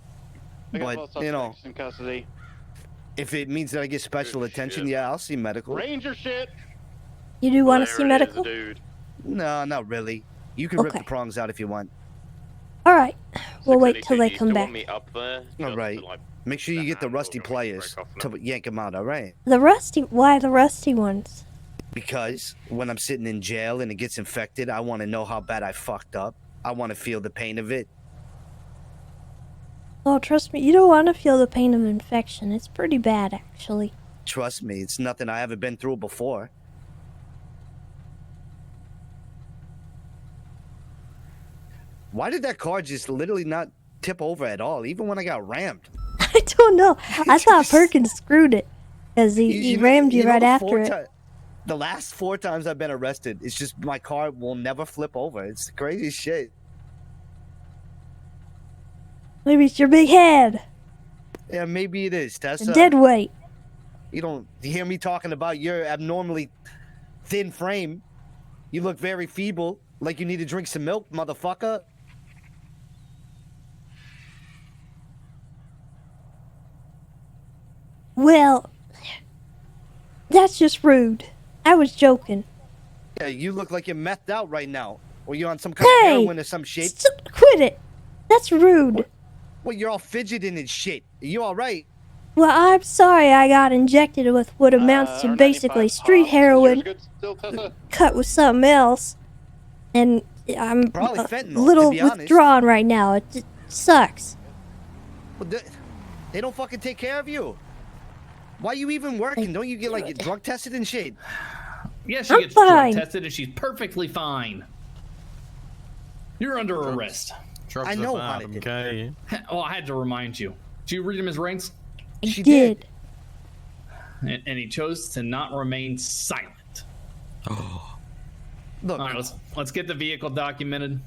But, you know, in custody. if it means that I get special attention, yeah, I'll see medical. Ranger shit. You do want to see medical? No, not really. You can rip Okay. the prongs out if you want. All right. We'll wait till they come back. Up there. All right. Make sure you get the rusty pliers to yank them out, all right? The rusty. Why the rusty ones? Because when I'm sitting in jail and it gets infected, I want to know how bad I fucked up. I want to feel the pain of it. Oh, trust me, you don't want to feel the pain of infection. It's pretty bad, actually. Trust me, it's nothing I haven't been through before. Why did that car just literally not tip over at all, even when I got rammed? I don't know. I thought Perkins screwed it because he rammed you know, right the after four it. The last 4 times I've been arrested, it's just my car will never flip over. It's the craziest shit. Maybe it's your big head. Yeah, maybe it is, Tessa. Dead weight. You hear me talking about your abnormally thin frame. You look very feeble, like you need to drink some milk, motherfucker. Well, that's just rude. I was joking. Yeah, you look like you're methed out right now. Or you're on some kind of heroin or some shit. Quit it. That's rude. Well, you're all fidgeting and shit. Are you alright? Well, I'm sorry I got injected with what amounts to basically street heroin cut with something else. And I'm Probably a fentanyl, little to be honest. withdrawn right now. It sucks. Well, they don't fucking take care of you. Why are you even working? Don't you get like drug tested and shit? Yeah, she I'm gets drug fine. tested and she's perfectly fine. You're under arrest. I know, Huntington. Okay. Oh, I had to remind you. Did you read him his rights? She did. And he chose to not remain silent. Oh. Look. All right, let's get the vehicle documented.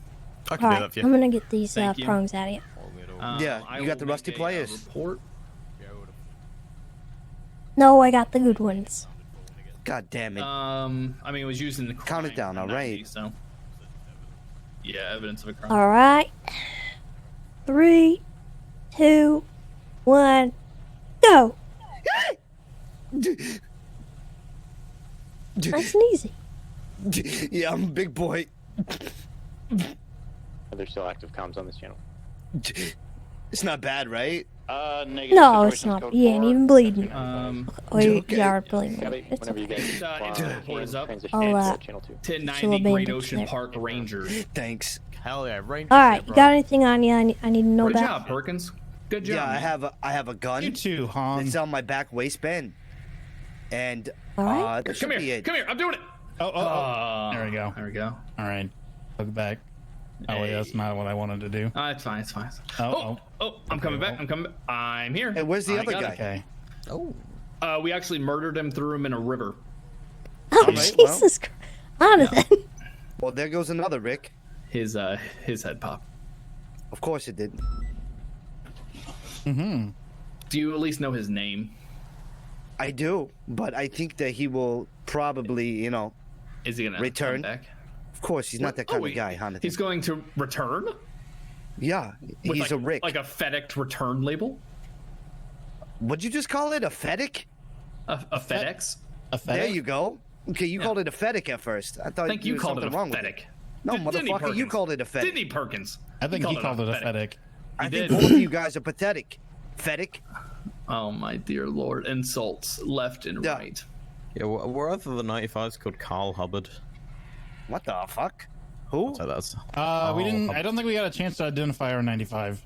I All can do right, that for I'm you. gonna get these Thank you. prongs out of you. Yeah, I you got the will rusty make players. report. No, I got the good ones. God damn it. I mean, it was used in the Count it down, all right. So, yeah, evidence of a crime. All right. 3, 2, 1, go. Nice and easy. Yeah, I'm a big boy. Are there still active comms on this channel? It's not bad, right? Negative. No, it's Situations not. code You ain't 4. even bleeding. Okay. You are bleeding. Gabby, It's whenever you okay. guys Report is up. transition I'll, to channel 2. 1090 She'll Great bandage Ocean there. Park Rangers. Thanks. Hell yeah, Ranger. All right, shit, you bro. got anything on you? I need to know Good about. job, Perkins. Good job. Yeah, man. I have a gun. You too, Han. It's on my back waistband. And All right. that should Come be here. it. Come here. I'm doing it. Oh. There we go. There we go. All right. Hook back. Oh, wait, that's not what I wanted to do. It's fine. It's fine. Oh, I'm coming back. I'm here. Hey, where's the other guy? Okay. Oh. We actually murdered him, threw him in a river. Oh, Jesus Christ. Jonathan. Well, there goes another Rick. His head popped. Of course it did. Mm-hmm. Do you at least know his name? I do, but I think that he will probably, is he gonna return come back? Of course, he's not that kind of guy, Jonathan. He's going to return? Yeah, he's a Rick. Like a FedEx return label? What'd you just call it? A FedEx? A FedEx? A FedEx? There you go. Okay, you called it a FedEx at first. I thought you called it a wrong with FedEx. No, motherfucker, you called it a FedEx. Didn't he, Perkins? I think he called it a FedEx. I think both of you guys are pathetic. FedEx. Oh my dear lord! Insults left and right. Yeah, we're other than 95's called Carl Hubbard. What the fuck? Who? So that's. We didn't. I don't think we got a chance to identify our 95.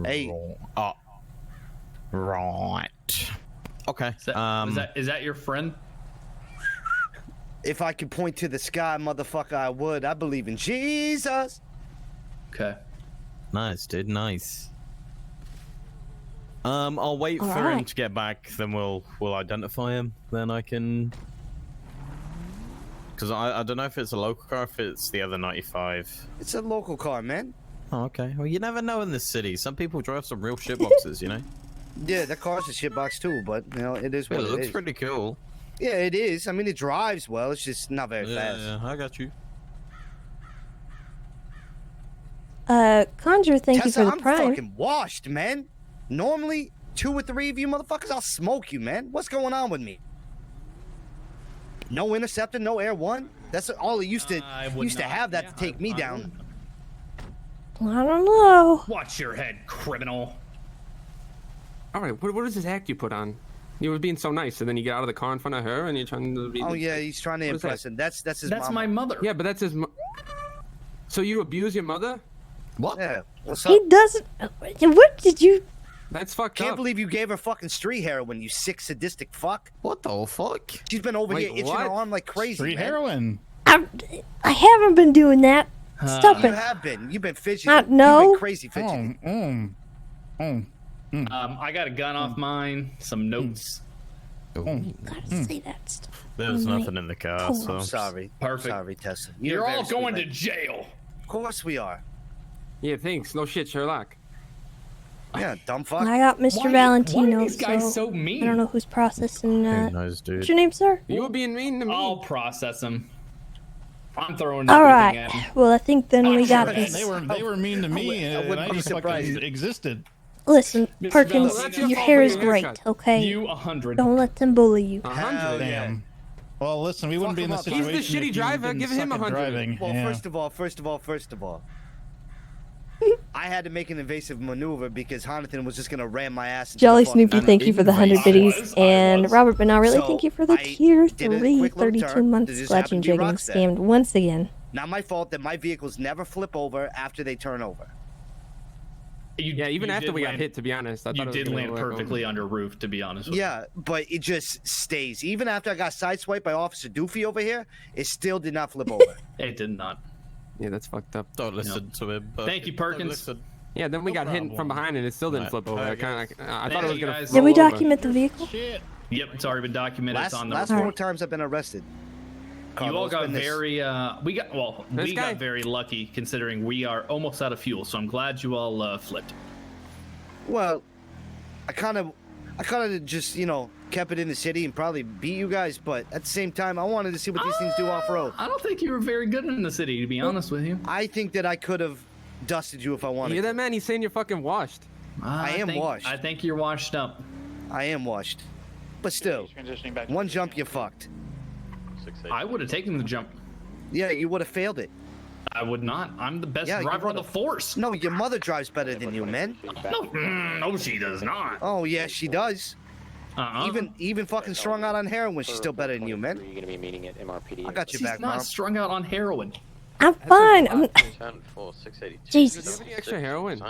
Hey. Right. Okay. Is that your friend? If I could point to the sky, motherfucker, I would. I believe in Jesus. Okay. Nice, dude. Nice. I'll wait for him to get back. Then we'll identify him. Then I can. Because I don't know if it's a local car, if it's the other 95. It's a local car, man. Oh, okay. Well, you never know in this city. Some people drive some real shitboxes, you know. Yeah, that car's a shitbox too, but it is what it is. It looks pretty cool. Yeah, it is. I mean, it drives well. It's just not very fast. Yeah, I got you. Conjure, thank Tessa, you for the I'm prime. fucking washed, man. Normally, 2 or 3 of you motherfuckers, I'll smoke you, man. What's going on with me? No interceptor, no air one. That's all it used to have that to take me down. I don't know. Watch your head, criminal. All right, what is this act you put on? You were being so nice, and then you get out of the car in front of her, and you're trying to be. Oh yeah, he's trying to impress him. That's his. That's mama. my mother. Yeah, but that's his. So you abuse your mother? What? Yeah. What's up? He doesn't. What did you? That's fucked up. Can't believe you gave her fucking street heroin, you sick sadistic fuck. What the fuck? She's been over here itching her arm like crazy. Street man. heroin. I haven't been doing that. Stop You it. have been. You've been fidgeting. No. You've been crazy fidgeting. I got a gun off mine. Some notes. Gotta say that stuff. There's nothing in the car, so. Sorry. Perfect. Sorry, Tessa. You're all very sweet going to lady. jail. Of course we are. Yeah, thanks. No shit, Sherlock. Yeah, dumb fuck. I got Mr. Valentino. Why are these guys so mean? I don't know who's processing. Who knows, dude? What's your name, sir? You were being mean to me. I'll process him. I'm throwing All everything right. at him. Well, I think then we got this. They were mean to me, and I be just surprised. fucking existed. Listen, Mr. Perkins, Valentino, your that's hair your is fault for great, your haircut. okay? You 100. Don't let them bully you. 100. Damn. Well, listen, we wouldn't be in this He's the situation. shitty if you driver. didn't Give him suck at 100. driving. Well, Yeah. first of all, I had to make an evasive maneuver because Jonathan was just gonna ram my ass. Into Jolly the fucking Snoopy, thank you for the 100 biddies. And Robert Benarelli, So, thank you for the I tier did a 3 quick little 32 turn. months. There just Glad you happened to be getting rocks there. scammed once again. Not my fault that my vehicles never flip over after they turn over. Yeah, even you after did we got land- hit, to be honest. I You thought it was did gonna land work perfectly under roof, to be honest with you. Yeah, but it just stays. Even after I got sideswiped by Officer Doofy over here, it still did not flip over. It did not. Yeah, that's fucked up. Don't listen to him. Thank you, Perkins. Yeah, then we got hit from behind and it still didn't flip over. I thought it was you gonna. guys. Did we roll over. document the vehicle? Yep, it's already been documented. It's on the last report. 4 times I've been arrested. You all Carlos, got been this- very we This guy- got very lucky considering we are almost out of fuel. So I'm glad you all flipped. Well, I kind of just kept it in the city and probably beat you guys, but at the same time, I wanted to see what these things do off road. I don't think you were very good in the city, to be honest with you. I think that I could have dusted you if I You wanted. hear that, man? He's saying you're fucking washed. I am washed. I think you're washed up. I am washed, but still, one jump you fucked. I would have taken the jump. Yeah, you would have failed it. I would not. I'm the best Yeah, you driver on the would've. force. No, your mother drives better than you, man. No, she does not. Oh yeah, she does. Even fucking strung out on heroin, she's still better than you, man. You're gonna be meeting at MRPD. I got your She's back, not mom. strung out on heroin. I'm fine. I'm... 10-4-682. Jesus. Any extra heroin?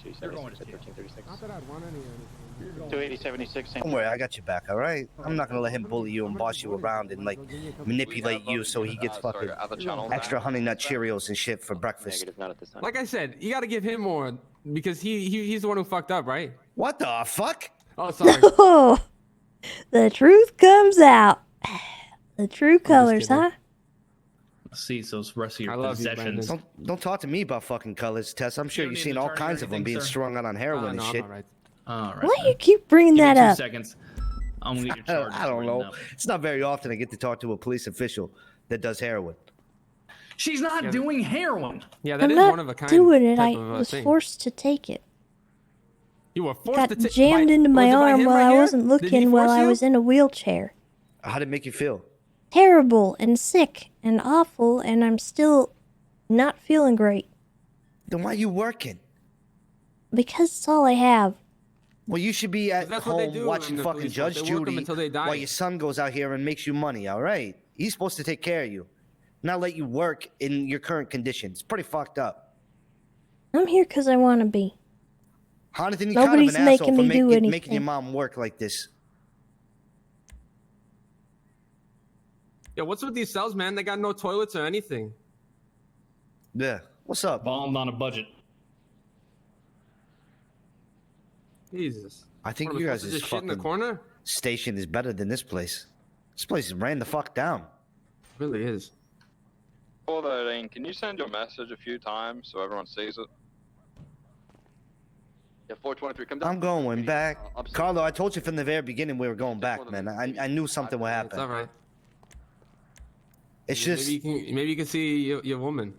You're going to jail. 28076. Don't worry, I got your back, all right? I'm not gonna let him bully you and boss you around and like manipulate you so he gets fucking extra Honey Nut Cheerios and shit for breakfast. Like I said, you got to give him more because he's the one who fucked up, right? What the fuck? Oh, sorry. Oh, the truth comes out. The true colors, huh? See those rest of your I love you, possessions. Don't talk to me about fucking colors, Tess. I'm sure You don't you've need seen an all attorney or kinds of them anything, being sir? strung out on heroin and No, I'm shit. all right. All right. Why do you keep bringing Give me that 2 up? seconds. I'm gonna get your charges. I don't know. written up. It's not very often I get to talk to a police official that does heroin. She's not doing heroin. Yeah, that I'm is not one of a kind. doing it. type I of, was thing. forced to take it. You were forced Got to take. jammed into my arm while I wasn't Did he looking while force I you? was in a wheelchair. How'd it make you feel? Terrible and sick and awful, and I'm still not feeling great. Then why are you working? Because it's all I have. Well, you should be at That's what they home do watching in the fucking police force. Judge They work 'em Judy until they die. while your son goes out here and makes you money, all right? He's supposed to take care of you, not let you work in your current condition. It's pretty fucked up. I'm here because I want to be. Jonathan, you're Nobody's kind of an asshole making for me do making anything. your mom work like this. Yeah, what's with these cells, man? They got no toilets or anything. Yeah, what's up? Bombed on a budget. Jesus. I think What, you am I guys' supposed to just shit fucking in the corner? station is better than this place. This place is ran the fuck down. It really is. 413, can you send your message a few times so everyone sees it? Yeah, 423, come down. I'm going back. Carlo, I told you from the very beginning we were going back, man. I knew something would happen. It's all right. It's Maybe just you can see your woman.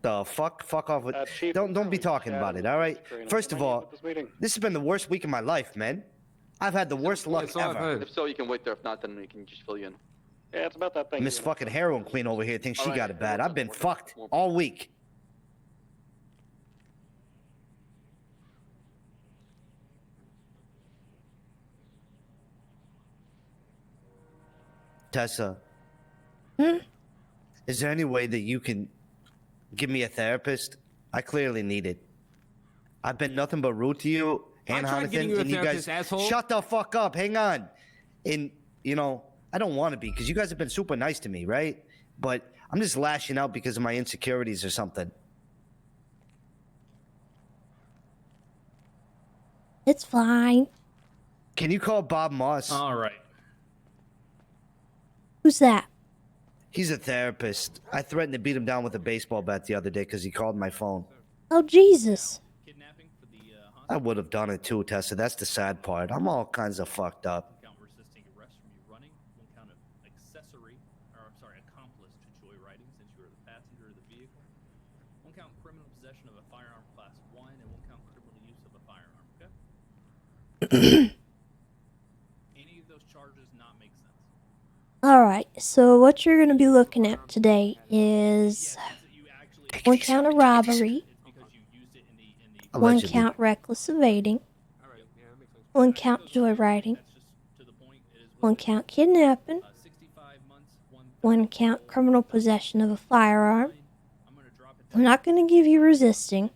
the fuck off with. Don't be talking about it, all right? First of all, this has been the worst week of my life, man. I've had the worst luck ever. If so, you can wait there. If not, then we can just fill you in. Yeah, it's about that thing. Miss fucking heroin queen over here thinks she got it bad. I've been fucked all week. Tessa. Is there any way that you can give me a therapist? I clearly need it. I've been nothing but rude to you and I tried getting you a and you therapist, guys. asshole. Shut the fuck up. Hang on. And you know, I don't want to be because you guys have been super nice to me, right? But I'm just lashing out because of my insecurities or something. It's fine. Can you call Bob Moss? All right. Who's that? He's a therapist. I threatened to beat him down with a baseball bat the other day because he called my phone. Oh, Jesus. I would have done it too, Tessa. That's the sad part. I'm all kinds of fucked up. Count resisting arrest from you running. Won't count accomplice to joyriding since you were the passenger of the vehicle. Won't count criminal possession of a firearm class 1 and won't count criminal use of a firearm, okay? Any of those charges not make sense. Alright, so what you're going to be looking at today is 1 count of robbery, 1 Allegedly. count reckless evading, 1 count joyriding, 1 count kidnapping, 1 count criminal possession of a firearm. I'm not going to give you resisting,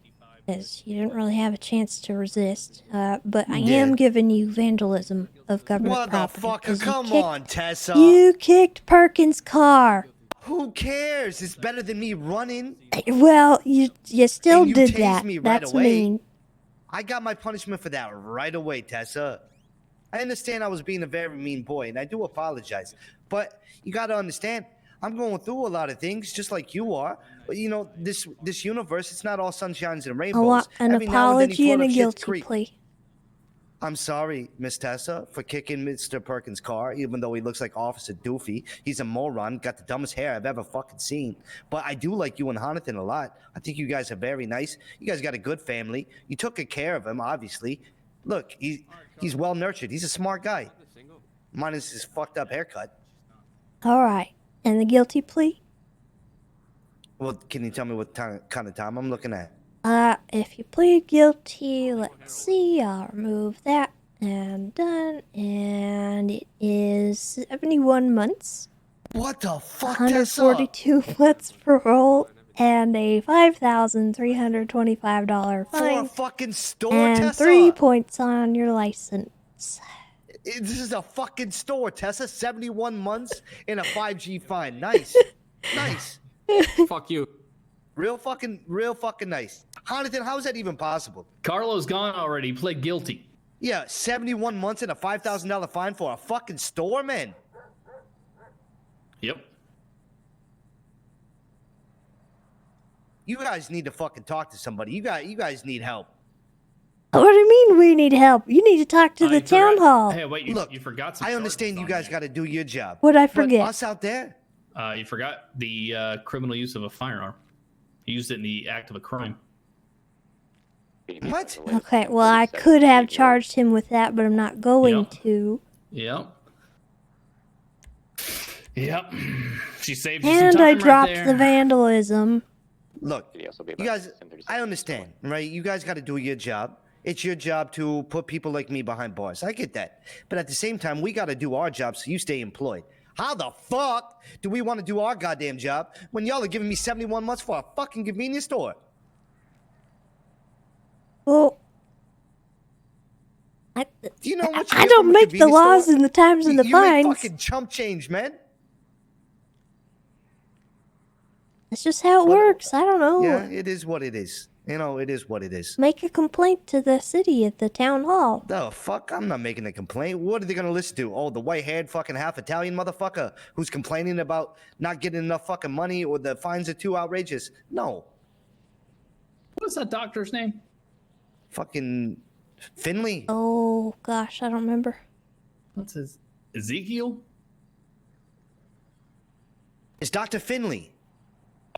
because you didn't really have a chance to resist, but I am giving you vandalism of government What the property. fuck? 'cause you Come kicked- on, Tessa. You kicked Perkins' car. Who cares? It's better than me running. Well, you still And you did tased that. me right That's away. mean. I got my punishment for that right away, Tessa. I understand I was being a very mean boy, and I do apologize. But you got to understand, I'm going through a lot of things, just like you are. But you know, this universe, it's not all sunshines and I rainbows. want an Every now and then you apology and float a up shit's guilty creek. plea. I'm sorry, Miss Tessa, for kicking Mr. Perkins' car, even though he looks like Officer Doofy. He's a moron, got the dumbest hair I've ever fucking seen. But I do like you and Jonathan a lot. I think you guys are very nice. You guys got a good family. You took good care of him, obviously. Look, he's well-nurtured. He's a smart guy. Minus his fucked up haircut. Alright, and the guilty plea? Well, can you tell me what kind of time I'm looking at? If you plead guilty, let's see, I'll remove that, and done, and it is 71 months. What the fuck, Tessa? 142 months parole, and a $5,325 For a fine fucking store, and Tessa? 3 points on your license. This is a fucking store, Tessa. 71 months and a 5G fine. Nice. Nice. Fuck you. Real fucking nice. Jonathan, how is that even possible? Carlo's gone already. He pled guilty. Yeah, 71 months and a $5,000 fine for a fucking store, man. Yep. You guys need to fucking talk to somebody. You guys need help. What do you mean we need help? You need to talk to the town hall. Hey, wait, Look, you forgot some I understand you guys got to do your job. What'd I forget? But us out there? You forgot the criminal use of a firearm. He used it in the act of a crime. What? Okay, well, I could have charged him with that, but I'm not going to. Yep. Yep. She saved you some And time I right dropped there. the vandalism. Look, you guys, I understand, right? You guys got to do your job. It's your job to put people like me behind bars. I get that. But at the same time, we got to do our job so you stay employed. How the fuck do we want to do our goddamn job when y'all are giving me 71 months for a fucking convenience store? Well, Do you know what you I get don't from a make the convenience laws store? and the times and the You fines. make fucking chump change, man. That's just how it works. I don't know. Yeah, it is what it is. You know, it is what it is. Make a complaint to the city at the town hall. The fuck? I'm not making a complaint. What are they gonna listen to? Oh, the white-haired fucking half-Italian motherfucker who's complaining about not getting enough fucking money or the fines are too outrageous. No. What's that doctor's name? Fucking Finley. Oh, gosh, I don't remember. What's his... Ezekiel? It's Dr. Finley.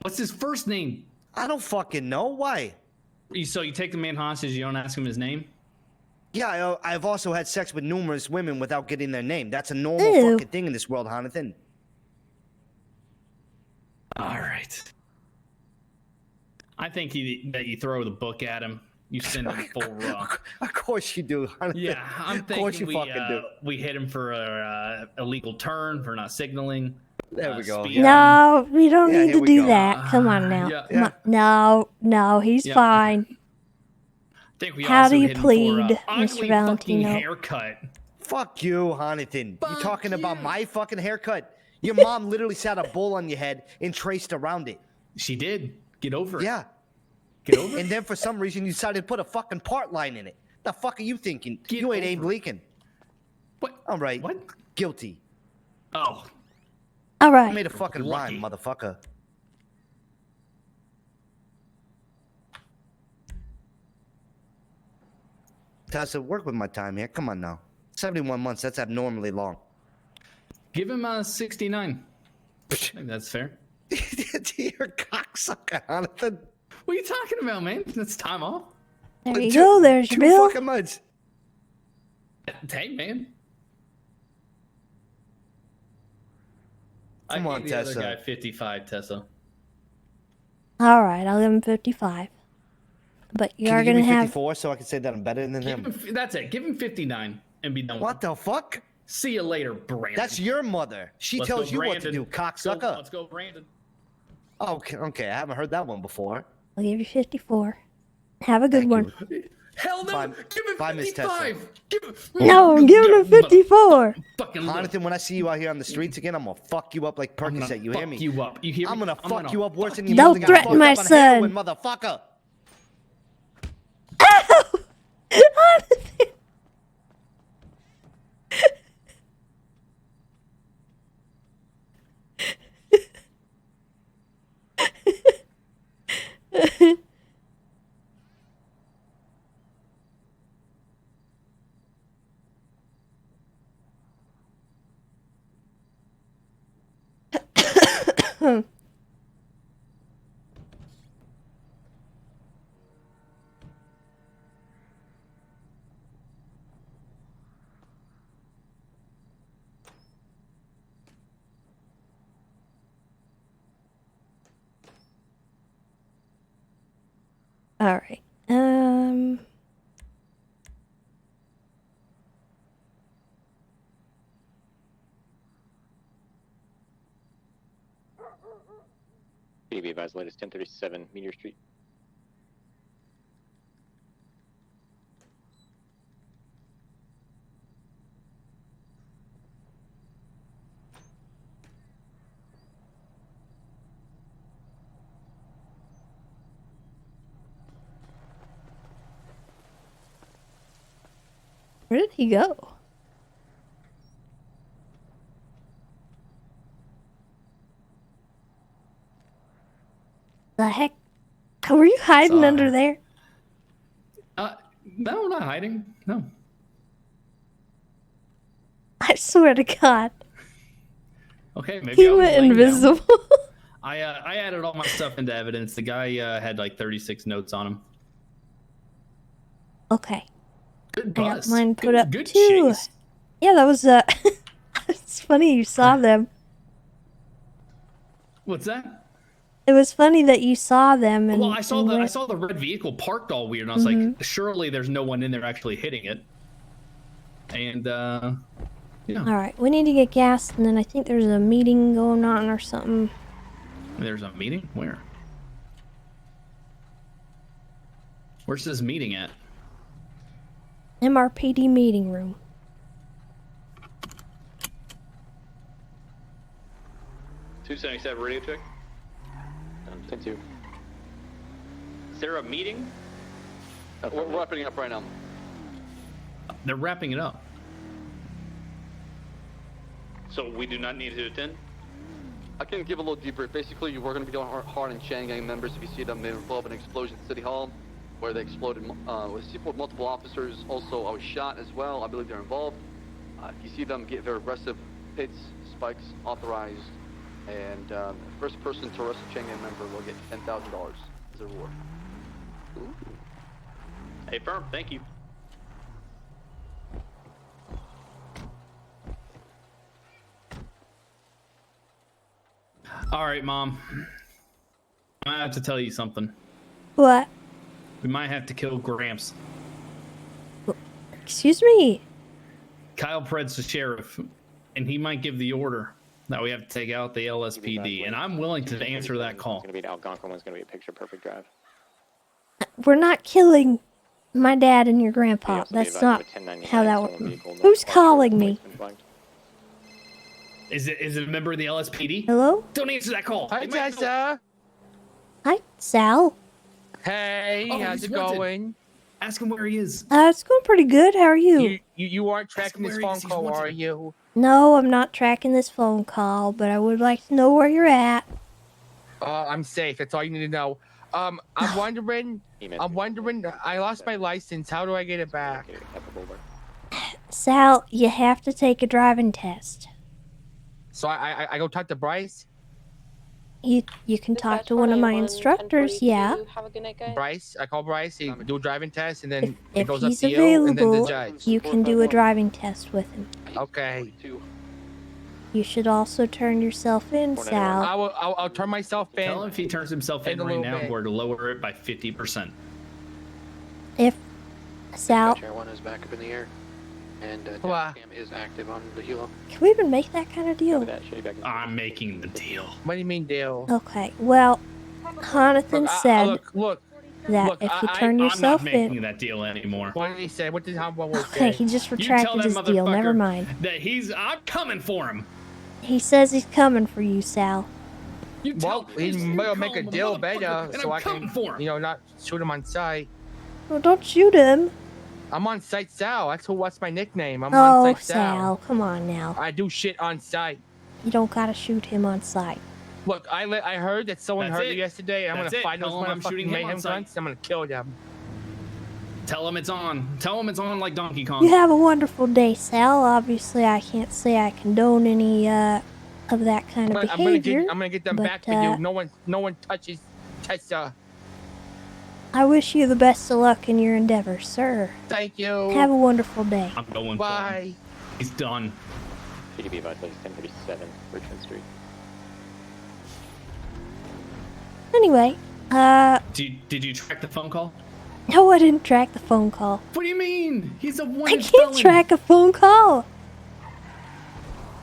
What's his first name? I don't fucking know. Why? So you take the man hostage, you don't ask him his name? Yeah, I've also had sex with numerous women without getting their name. That's a normal Ew. fucking thing in this world, Jonathan. All right. I think that you throw the book at him. You send him full Of course you do, Jonathan. Yeah, I'm Of course thinking you fucking do. we hit him for a illegal turn for not signaling. There we go. speeding. No, we don't Yeah, need here to we do go. that. Come on now. Yeah. Come on. No, he's Yeah. fine. I think we How also do you hit him plead, for a Mr. ugly Valentino? fucking haircut. Fuck you, Jonathan. You talking about my fucking haircut? Your mom literally sat a bowl on your head and traced around it. She did. Get over it. Yeah. Get over it. And then for some reason you decided to put a fucking part line in it. The fuck are you thinking? Get You ain't over Abe it. Lincoln. What? All right. What? Guilty. Oh. All I right. made a fucking Lucky. rhyme, motherfucker. Tessa, work with my time here. Come on now. 71 months, that's abnormally long. Give him 69. I think that's fair. Dear cocksucker, Jonathan. What are you talking about, man? That's time off. There you go. There's your bill. Fucking months. Hey, man. Come I on, gave the other Tessa. guy 55, Tessa. All right, I'll give him 55. But you Can are you give going me to have... 54 so I can say that I'm better than him? That's it. Give him 59 and be done. What the fuck? See you later, Brandon. That's your mother. She Let's tells go, you what to Brandon. do, cocksucker. Let's go, Brandon. Okay, I haven't heard that one before. I'll give you 54. Have a good one. Hell no! Bye- Give him bye, Miss Tessa. 55! Give him... No, I'm giving him 54. Fucking Jonathan, when I see you out here on the streets again, I'm gonna fuck you up like Percocet. You hear fuck me? you up. You hear me? I'm gonna I'm fuck gonna you up worse than you Don't got threaten fucked my up on son. heroin, motherfucker. All right. Be advised, latest 1037 Meteor Street. Where did he go? The heck? Were you hiding under there? No, not hiding. No. I swear to God. Okay, maybe He I was went laying down. invisible. I added all my stuff into evidence. The guy had like 36 notes on him. Okay. Good I got bust. mine put up good too. chase. Yeah, that was it's funny you saw them. What's that? It was funny that you saw them and Well, I saw and the I went- saw the red vehicle parked all weird, and I was like, surely there's no one in there actually hitting it. And yeah, Alright, we need to get gas and then I think there's a meeting going on or something. there's a meeting. Where? Where's this meeting at? MRPD meeting room. $277 radio check. 10-2. Is there a meeting? We're wrapping up right now. They're wrapping it up. So we do not need to attend? I can give a little deeper. Basically, we're going to be going hard on Chan Gang members. If you see them, they were involved in an explosion at City Hall, where they exploded with multiple officers. Also, I was shot as well. I believe they're involved. If you see them, get very aggressive. Hits, spikes, authorized. And first person to arrest a Chan Gang member will get $10,000 as a reward. Hey, firm, thank you. All right, Mom. I have to tell you something. What? We might have to kill Gramps. Excuse me? Kyle Pred's the sheriff, and he might give the order that we have to take out the LSPD, and I'm willing to answer that call. It's going to be an Algonquin one's going to be a picture perfect drive. We're not killing my dad and your grandpa. That's not how that works. Who's calling me? Is it a member of the LSPD? Hello? Don't answer that call. Hi, Tessa. Hi, Sal. Hey, Oh, how's he's it wanted. going? Ask him where he is. It's going pretty good. How are you? You aren't tracking this phone call, are you? No, I'm not tracking this phone call, but I would like to know where you're at. I'm safe. That's all you need to know. I'm wondering. I lost my license. How do I get it back? Sal, you have to take a driving test. So I go talk to Bryce. You can talk to one of my instructors, yeah. Bryce, I call Bryce. He do a driving test, and then it If goes up he's to you, and then the available, judge. you can do a driving test with him. Okay. You should also turn yourself in, Sal. I'll turn myself in. Tell him if he turns himself in a right little now, bit. we're to lower it by 50%. If Sal, Chair 1 is back up in the air, and Wow. cam is active on the helo. can we even make that kind of deal? I'm making the deal. What do you mean, deal? Okay, well, Jonathan said Look, that if you turn I'm yourself not making in... that deal anymore. What did he say? What did what was Okay, he just You tell retracted that his deal. Never motherfucker mind. That I'm coming for him. He says he's coming for you, Sal. Well, he might make a deal better, and so I'm I can, coming for him. not shoot him on sight. Well, don't shoot him. I'm on sight Sal. That's my nickname. I'm Oh, on sight Sal, come on now. I do shit on sight. You don't gotta shoot him on sight. Look, I heard that someone That's hurt it. you yesterday, and I'm That's gonna it. find those Tell him I'm motherfucking shooting him on mayhem sight. guns. I'm gonna kill them. Tell him it's on. Tell him it's on like Donkey Kong. You have a wonderful day, Sal. Obviously, I can't say I condone any of that kind of behavior. I'm gonna get them but, back for you. No one touches Tessa. I wish you the best of luck in your endeavors, sir. Thank you. Have a wonderful day. I'm going for him. He's done. PDB advised, latest 1037 Richmond Street. Anyway, Did you track the phone call? no, I didn't track the phone call. What do you mean? He's a I wanted can't felon. track a phone call.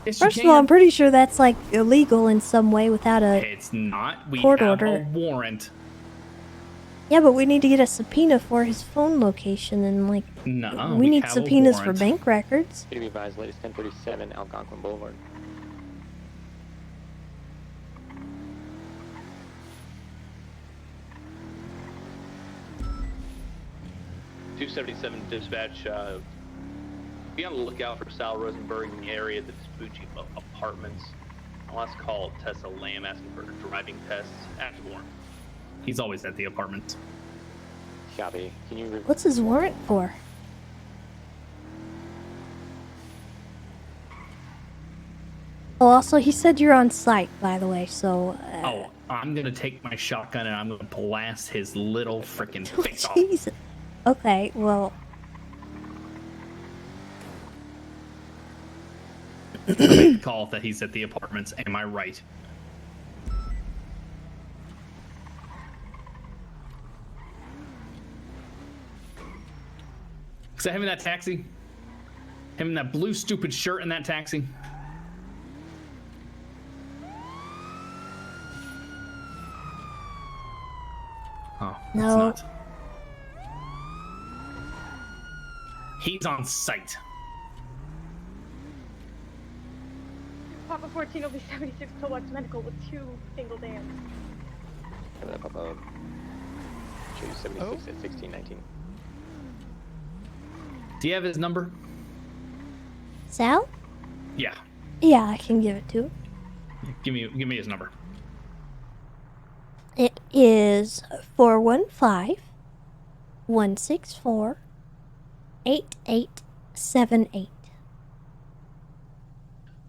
Yes, you First of all, I'm can. pretty sure that's like illegal in some way without a It's not. We court have order. a warrant. Yeah, but we need to get a subpoena for his phone location and like Nuh-uh, we need have a subpoenas for warrant. bank records. To be advised, latest 1037 Algonquin Boulevard. .277 dispatch. Be on the lookout for Sal Rosenberg in the area of the Vespucci Apartments. Last call, Tessa Lamb asking for driving tests. Active warrant. He's always at the apartments. Copy. Can you? What's his warrant for? Oh, also, he said you're on site, by the way, so... Oh, I'm gonna take my shotgun and I'm gonna blast his little freaking face off. Jesus. Okay, well... Call that he's at the apartments. Am I right? Is that him in that taxi? Him in that blue stupid shirt in that taxi? Oh, it's No. not. He's on site. Papa 14 will be 76 towards medical with 2 single dams. Coming up above. Show you 76 at 1619. Do you have his number? Sal? Yeah. Yeah, I can give it to him. Give me his number. It is 415-164-8878.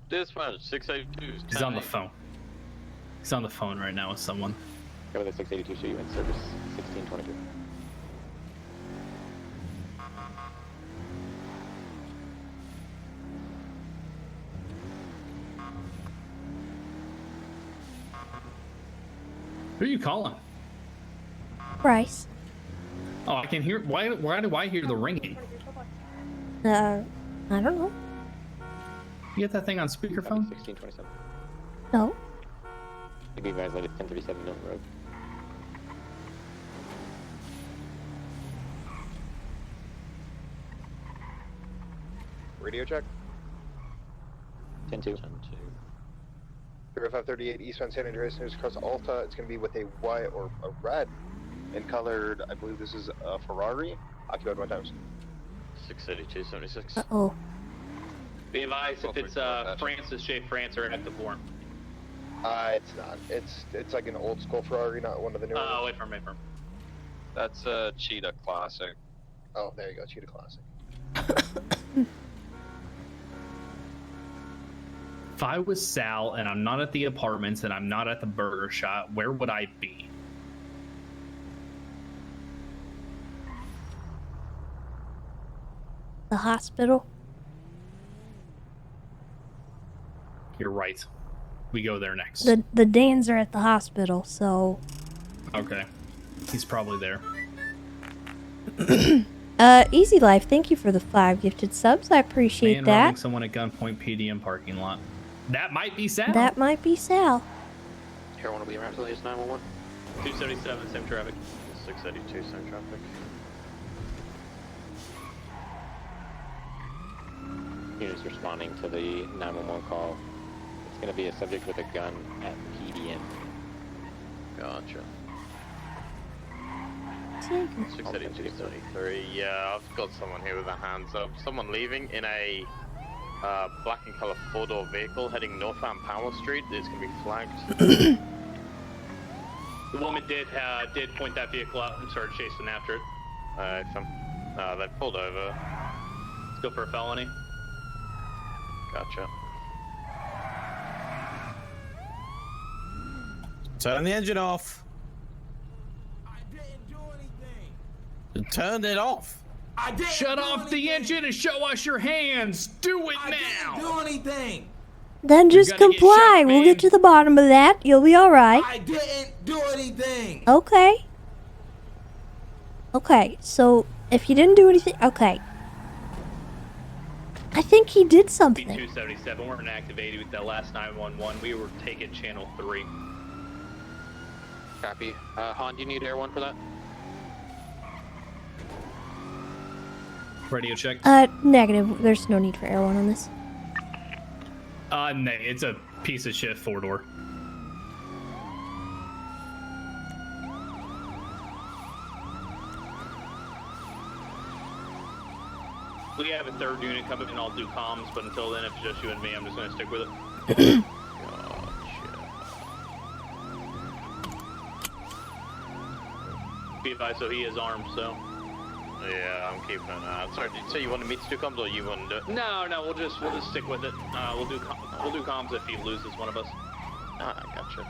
Dispatch 682. He's on the phone. He's on the phone right now with someone. Cover the 682, show you in service 1622. Who are you calling? Bryce. Oh, I can hear. Why do I hear the ringing? I don't know. You get that thing on speakerphone? 1627. No. To be advised, latest 1037 Milton Road. Radio check. 10-2. 0538 eastbound San Andreas news across Alta. It's going to be with a white or a red and colored. I believe this is a Ferrari. Occupied 1 times. 682-76. Uh-oh. Be advised if it's Francis J. France or active warrant. It's not. It's like an old school Ferrari, not one of the new ones. Wait for him. That's a Cheetah Classic. Oh, there you go, Cheetah Classic. If I was Sal and I'm not at the apartments and I'm not at the burger shop, where would I be? The hospital? You're right. We go there next. The Dans are at the hospital, so... Okay. He's probably there. Easy Life, thank you for the 5 gifted subs. I appreciate Man that. robbing someone at gunpoint PDM parking lot. That might be Sal. That might be Sal. Here, want to be around to the latest 911. 277, same traffic. 682, same traffic. Units responding to the 911 call. It's going to be a subject with a gun at PDM. Gotcha. 682-73. Yeah, I've got someone here with their hands up. Someone leaving in a black and color 4-door vehicle heading northbound Powell Street. It's going to be flagged. The woman did point that vehicle out and started chasing after it. They pulled over. Let's go for a felony. Gotcha. Turn the engine off. Turn it off. Shut off the engine and show us your hands. Do it now. Do anything. Then just comply. We'll get to the bottom of that. You'll be alright. I didn't do anything. Okay. Okay, so if you didn't do anything... Okay. I think he did something. B277, we're inactivated with that last 911. We were taking channel 3. Copy. Han, do you need Air 1 for that? Radio check. Negative. There's no need for Air 1 on this. No, it's a piece of shit 4-door. We have a 3rd unit coming in, I'll do comms, but until then, if it's just you and me, I'm just gonna stick with it. Be advised, so he is armed, so. Yeah, I'm keeping an eye out. Sorry, so you wanted me to do comms or you wanted to do it? No, we'll just stick with it. We'll do comms if he loses one of us. Ah, gotcha.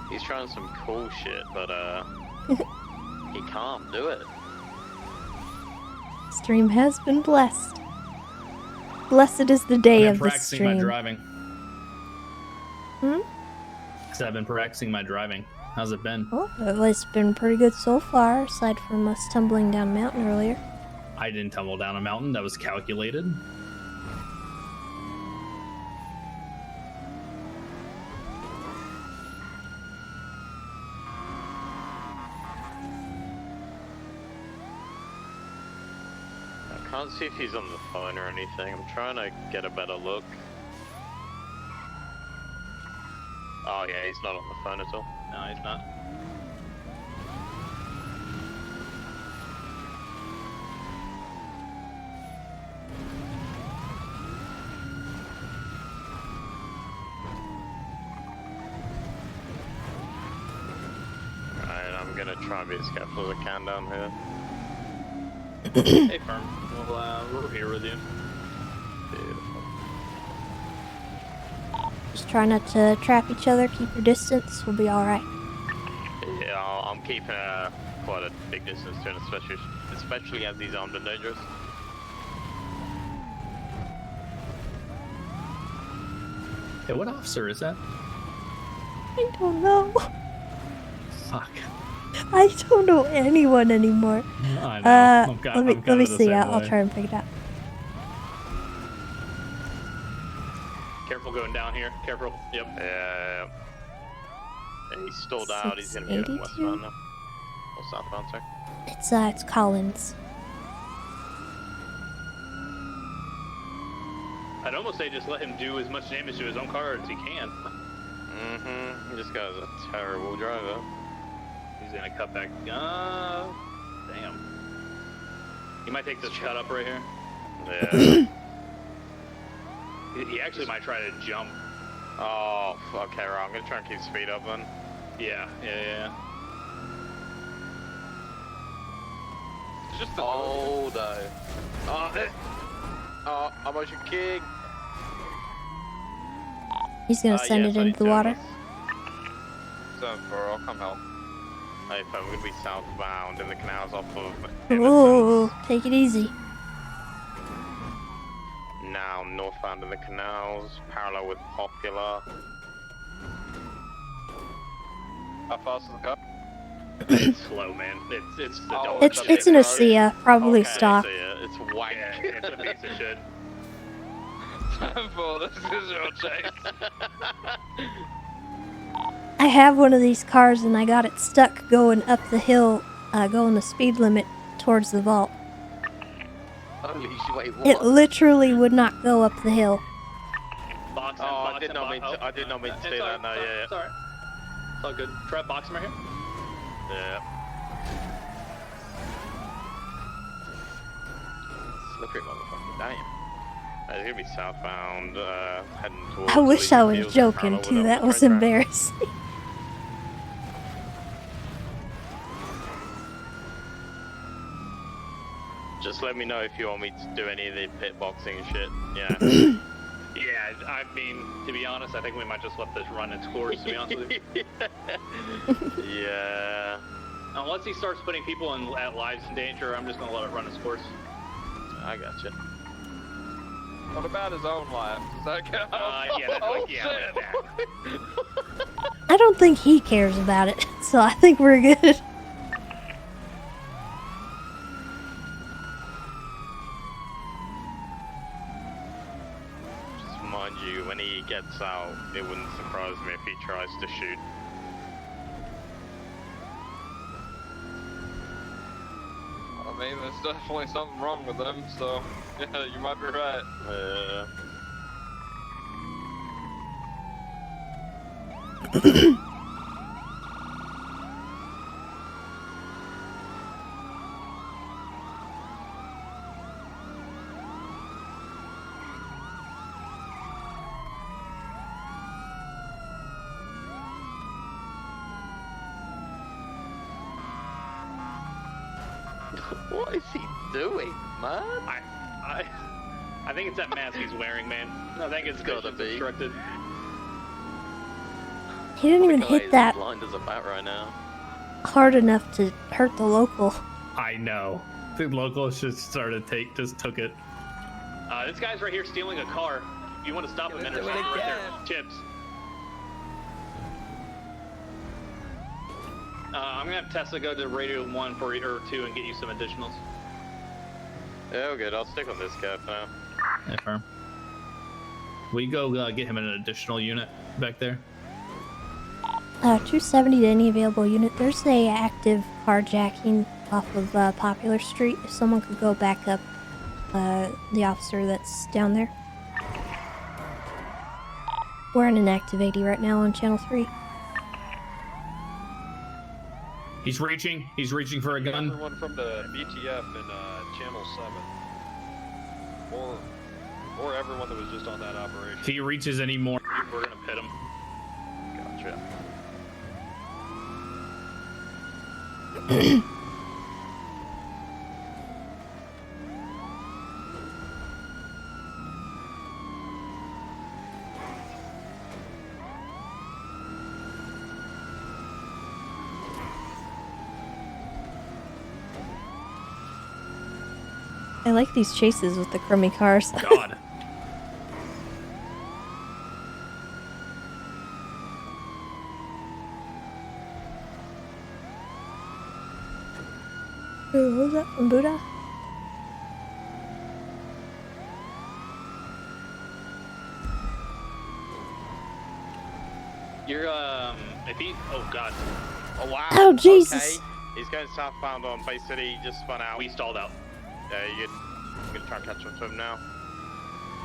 He's trying some cool shit, but he can't do it. Stream has been blessed. Blessed is the day of the practicing stream. my driving. Hmm? Because I've been practicing my driving. How's it been? Oh, it's been pretty good so far, aside from us tumbling down a mountain earlier. I didn't tumble down a mountain. That was calculated. I can't see if he's on the phone or anything. I'm trying to get a better look. Oh yeah, he's not on the phone at all. No, he's not. Alright, I'm gonna try and be as careful as I can down here. Hey, Firm. We're here with you. Beautiful. Just try not to trap each other, keep your distance, we'll be alright. Yeah, I'm keeping quite a big distance to him, especially as he's armed and dangerous. Hey, what officer is that? I don't know. Fuck. I don't know anyone anymore. I know. Let me see. I'll try and pick it up. Careful going down here. Careful. Yep. Yeah. He's stalled out. He's gonna be heading westbound now. Or southbound, sorry. It's Collins. I'd almost say just let him do as much damage to his own car as he can. Mm-hmm. This guy's a terrible driver. He's gonna cut back. Damn. He might take this cut up right here. Yeah. He actually might try to jump. Oh, okay, right. I'm gonna try and keep speed up then. Yeah. It's just oh no. Oh, I'm motion kick. He's gonna send it into the water. 7-4, I'll come help. Hey, we're gonna be southbound in the canals off of. Ooh, take it easy. Now northbound in the canals, parallel with Popular. How fast is the car? It's slow, man. It's the dog. It's an Acia, probably stock. It's white. Yeah, it's a piece of shit. 7-4, this is your chase. I have one of these cars and I got it stuck going up the hill, going the speed limit towards the vault. Holy shit, wait, what? It literally would not go up the hill. Box I did not mean to say that. No, yeah. It's alright. It's all good. Try boxing right here. Yeah. Slippery motherfucker. Damn. It's gonna be southbound, heading towards. I wish I was Fields, joking parallel too. with That the was train track. embarrassing. Just let me know if you want me to do any of the pit boxing and shit. Yeah. Yeah, I mean, to be honest, I think we might just let this run its course, to be honest with you. Yeah. Unless he starts putting people at lives in danger, I'm just gonna let it run its course. I gotcha. What about his own life? Does that count? Yeah, that's like, yeah. I don't think he cares about it, so I think we're good. it wouldn't surprise me if he tries to shoot. I mean, there's definitely something wrong with them, so yeah, you might be right. What is he doing, man? I think it's that mask he's wearing, man. I think it's gotta be obstructed. He didn't even hit that blind as a bat right now. hard enough to hurt the local. I know. The locals just took it. This guy's right here stealing a car. If you want to stop him, enter right there. Chips. I'm gonna have Tessa go to radio 1 or 2 and get you some additionals. Yeah, we're good. I'll stick on this guy for now. Yeah, firm. We go get him an additional unit back there. 270 to any available unit. There's a active carjacking off of Popular Street. If someone could go back up the officer that's down there. We're in an active 80 right now on Channel 3. He's reaching for a gun. Everyone from the BTF in Channel 7. Or everyone that was just on that operation. If he reaches any more, we're gonna pit him. Gotcha. I like these chases with the crummy cars. God. Ooh, what was that from Buddha? You're if he oh god. Oh wow. Oh Jesus. Okay. He's going southbound on Bay City. He just spun out. We stalled out. Yeah, I'm gonna try and catch up to him now.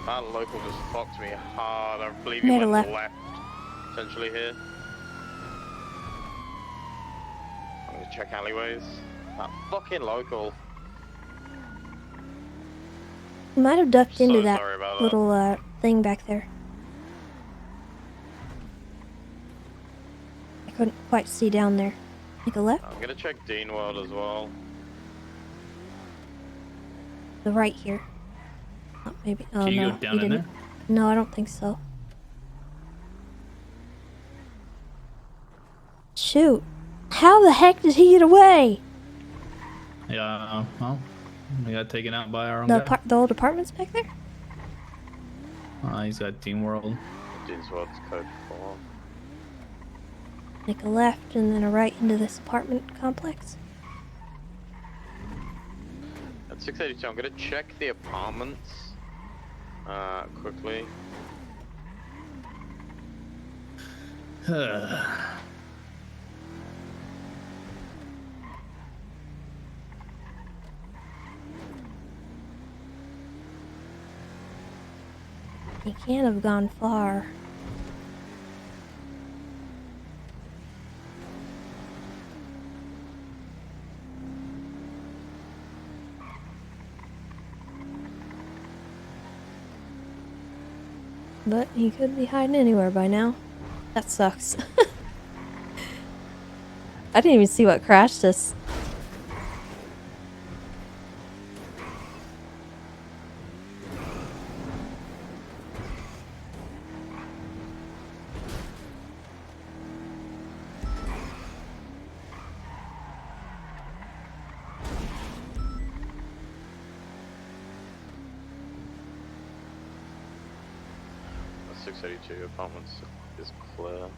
That local just fucked me hard. I believe he Made a went left. potentially here. I'm gonna check alleyways. That fucking local. You might have ducked into So that sorry about that. little thing back there. I couldn't quite see down there. Take a left? I'm gonna check Dean World as well. The right here. Oh, maybe. Oh Can you no, go down he in didn't. there? No, I don't think so. Shoot! How the heck did he get away? Yeah, well, we got taken out by our own The guy. the old apartments back there? He's got Team World. Dean's World's code 4. Take a left and then a right into this apartment complex. At 682, I'm gonna check the apartments quickly. He can't have gone far. But he could be hiding anywhere by now. That sucks. I didn't even see what crashed us. The 682 apartments is clear.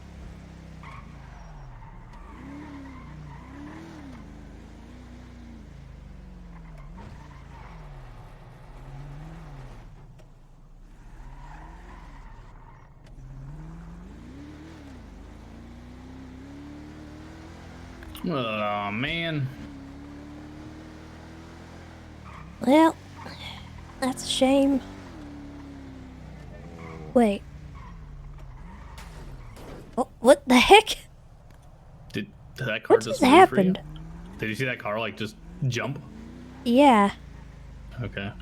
Oh, man. Well, that's a shame. Wait. Oh, what the heck? Did that car What just just move happened? for you? Did you see that car, like, just jump? Yeah. Okay.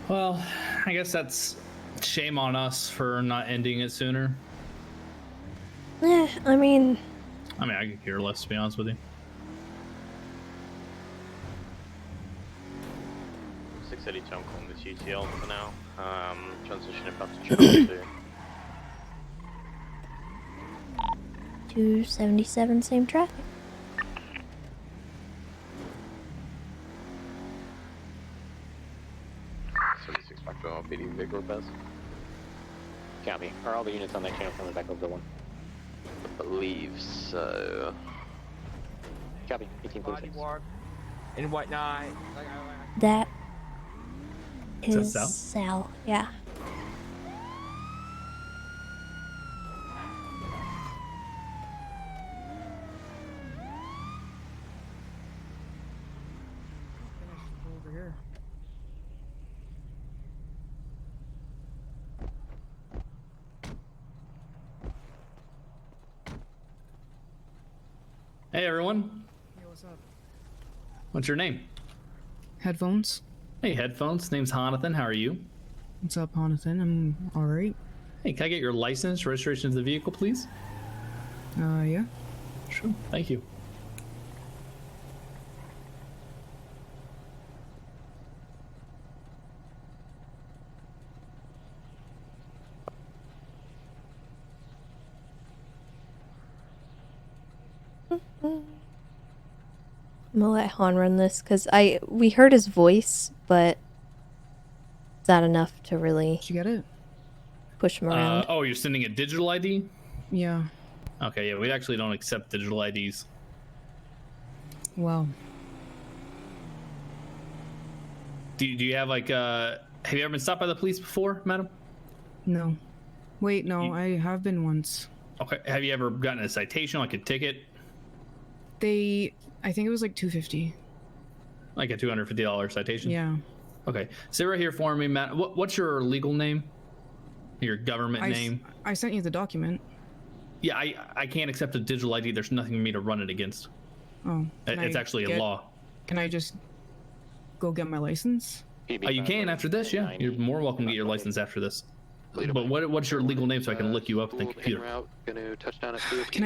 Well, I guess that's shame on us for not ending it sooner. I mean, I could care less, to be honest with you. 682, I'm calling this UTL for now. Transitioning back to Channel 2. 277, same traffic. Back to RPD vehicle repairs. Copy. Are all the units on that channel coming back over the one? I believe so. Copy. 1846. And whatnot. That Is that is Sal? Sal, yeah. Over here. Hey, everyone. Hey, what's up? What's your name? Headphones. Hey, Headphones. Name's Jonathan. How are you? What's up, Jonathan? I'm alright. Hey, can I get your license, registration of the vehicle, please? Yeah. Sure. Thank you. I'm gonna let Han run this because we heard his voice, but it's not enough to really. Did you get it? Push him around. Oh, you're sending a digital ID? Yeah. Okay, yeah, we actually don't accept digital IDs. Wow. Do you have like have you ever been stopped by the police before, madam? No. Wait, no, I have been once. Okay, have you ever gotten a citation, like a ticket? I think it was like $250. Like a $250 citation? Yeah. Okay, sit right here for me, Matt. What's your legal name? Your government name? I sent you the document. Yeah, I can't accept a digital ID. There's nothing for me to run it against. Oh. It's actually a law. Can I just go get my license? You can after this, yeah. You're more welcome to get your license after this. But what's your legal name so I can look you up in the computer? Gonna touch down at 3 Can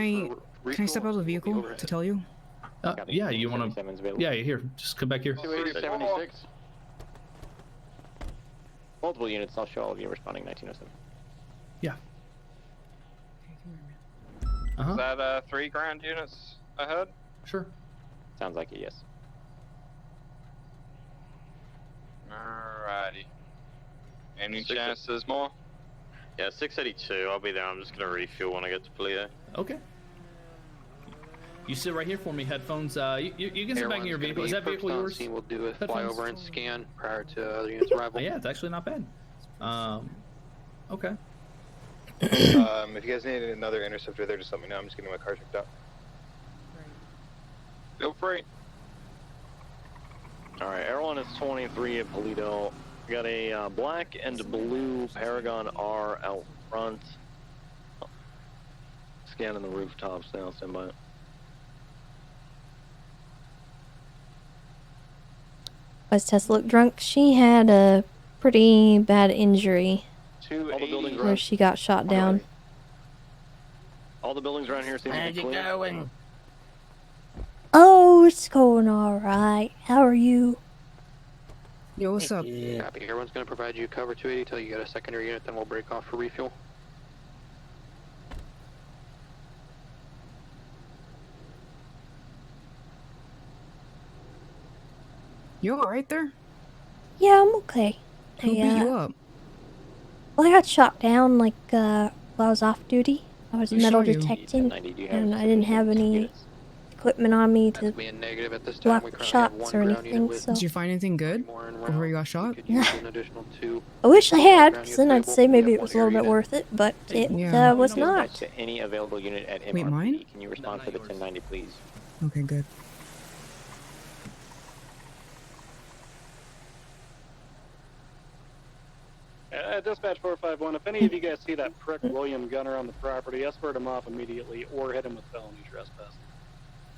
I step out of the vehicle to tell you? Yeah, you want to? Yeah, here. Just come back here. 276. Multiple units. I'll show all of you responding 1907. Yeah. Is that 3 ground units ahead? Sure. Sounds like it, yes. Alrighty. Any chance there's more? Yeah, 682. I'll be there. I'm just gonna refuel when I get to Polito. Okay. You sit right here for me, Headphones. You can sit back in your vehicle. Is that vehicle yours? We'll do a Headphones? flyover and scan prior to other units' arrival. Yeah, it's actually not bad. Okay. If you guys need another interceptor there, just let me know. I'm just getting my car checked out. Feel free. Alright, Airline is 23 at Polito. We got a black and blue Paragon R out front. Scanning the rooftops now, stand by. Was Tessa look drunk? She had a pretty bad injury where she got shot down. All the buildings around here seem to be clear. How's it going? Oh, it's going all right. How are you? Yo, what's up? Copy. Everyone's gonna provide you cover 280 till you get a secondary unit, then we'll break off for refuel. You alright there? Yeah, I'm okay. Who beat you up? Well, I got shot down like while I was off duty. I was Who metal shot you? detecting, and I didn't have any equipment on me to Be a negative at this time. block We currently have shots one or ground anything. unit with So Did you find anything good before you got shot? use an additional 2. I wish I had, ground 'cause then I'd units say available. maybe We it have was a one little bit area worth it, but it Yeah. was Dispatch not. to any available unit at MRPD. Wait, mine? Can you respond to the 1090, please? Okay, good. Dispatch 451, if any of you guys see that prick William Gunner on the property, escort him off immediately or hit him with felony trespass.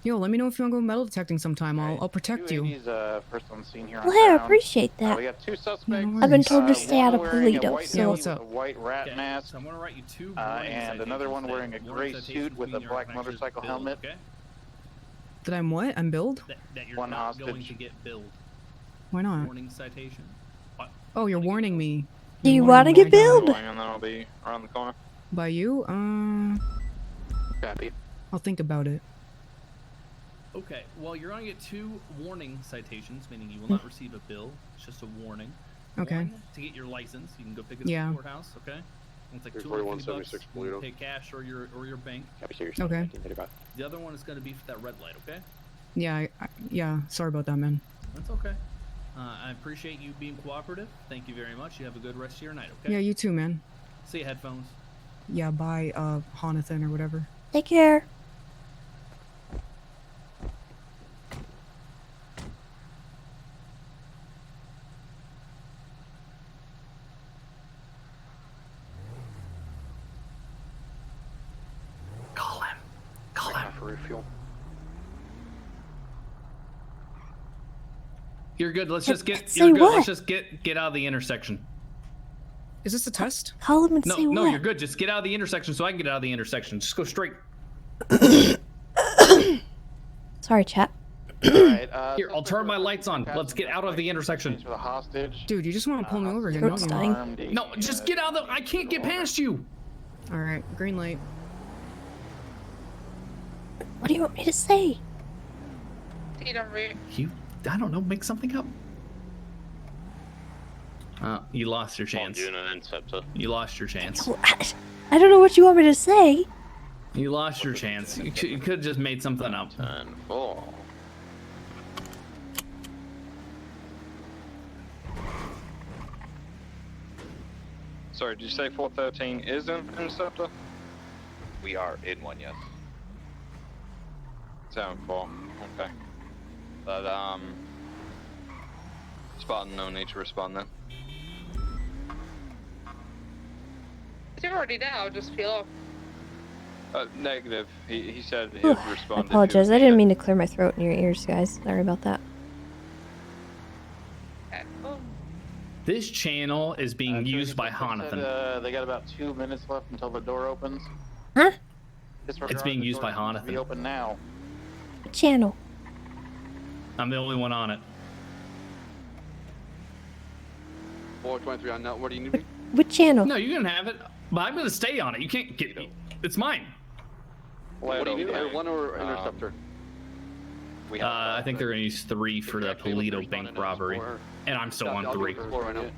Yo, let me know if you want to go metal detecting sometime. I'll protect you. First on scene here on Well, hey, I ground. appreciate that. We got 2 suspects. I've been told to One stay out of wearing a Toledo, white so. hoodie with a white rat Okay, mask. So I'm gonna write you 2 And another one wearing a gray suit with a black motorcycle helmet. Okay? That I'm what? I'm billed? That you're One not going hostage. to get billed. Why not? Warning citation. Oh, you're warning me. Do you You're want to warning get me. billed? And then I'll be around the corner. By you? Copy. I'll think about it. Okay, well, you're going to get 2 warning citations, meaning you will not receive a bill. It's just a warning. Okay. One, to get your license, you can go pick it up Yeah. at the courthouse, okay? It's like $250 bucks. You can pay cash or your bank. Okay. The other one is going to be for that red light, okay? Yeah, yeah. Sorry about that, man. That's okay. I appreciate you being cooperative. Thank you very much. You have a good rest of your night, okay? Yeah, you too, man. See you, headphones. Yeah, bye, Jonathan or whatever. Take care. Call him. Call him. For refuel. You're good. Let's just get. say You're good. what? Let's just get out of the intersection. Is this a test? Call him and No, say no, what? you're good. Just get out of the intersection so I can get out of the intersection. Just go straight. Sorry, chat. Alright, Here, I'll turn my lights on. Let's get out of the intersection. For the hostage. Dude, you just want to pull me over again, don't Throat's you? dying. No, just get out of the. I can't get past you. Alright, green light. What do you want me to say? You, I don't know. Make something up. You lost your chance. You lost your chance. I don't know what you want me to say. You lost your chance. You could have just made something up. 10-4. Sorry, did you say 413 is an interceptor? We are in one, yes. 7-4, okay. But, Spartan, no need to respond then. You're already now, just feel off. Negative. He said he Whew, would I respond. apologize. I didn't mean to clear my throat in your ears, guys. Sorry about that. This channel is being used by Jonathan. They got about 2 minutes left until the door opens. Huh? It's being used by Jonathan. Be open now. What channel? I'm the only one on it. 423 on that. What do you need? What channel? No, you can have it, but I'm gonna stay on it. You can't get me. It's mine. What do you need? One or interceptor? I think they're gonna use 3 for the Toledo bank robbery, and I'm still on 3. Right now.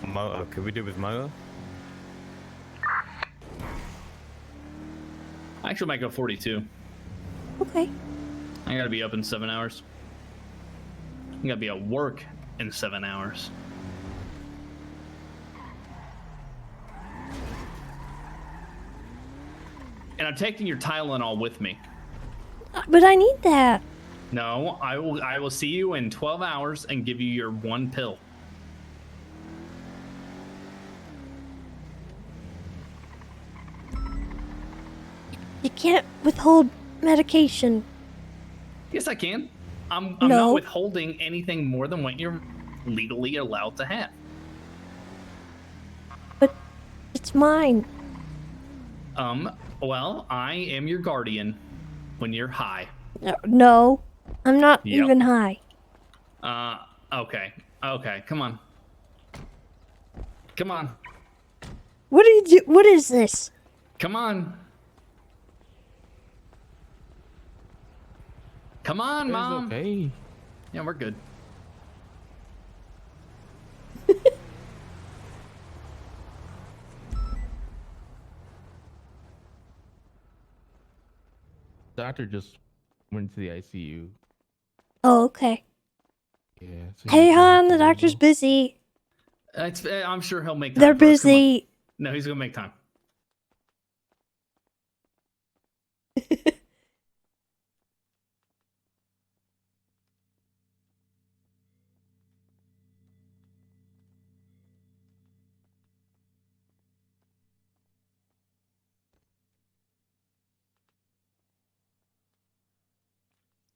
Motor, could we do with motor? I actually might go 42. Okay. I gotta be up in 7 hours. I gotta be at work in 7 hours. And I'm taking your Tylenol with me. But I need that. No, I will see you in 12 hours and give you your 1 pill. You can't withhold medication. Yes, I can. I'm No. not withholding anything more than what you're legally allowed to have. But it's mine. Well, I am your guardian when you're high. No, I'm not Yep. even high. Okay. Okay, come on. Come on. What do you do? What is this? Come on. Come on, Mom. Okay. Yeah, we're good. Doctor just Went to the ICU. Oh, okay. Yeah. So Hey, he's hon, the doctor's busy. I'm sure he'll make time. They're for us. Come on. busy. No, he's gonna make time.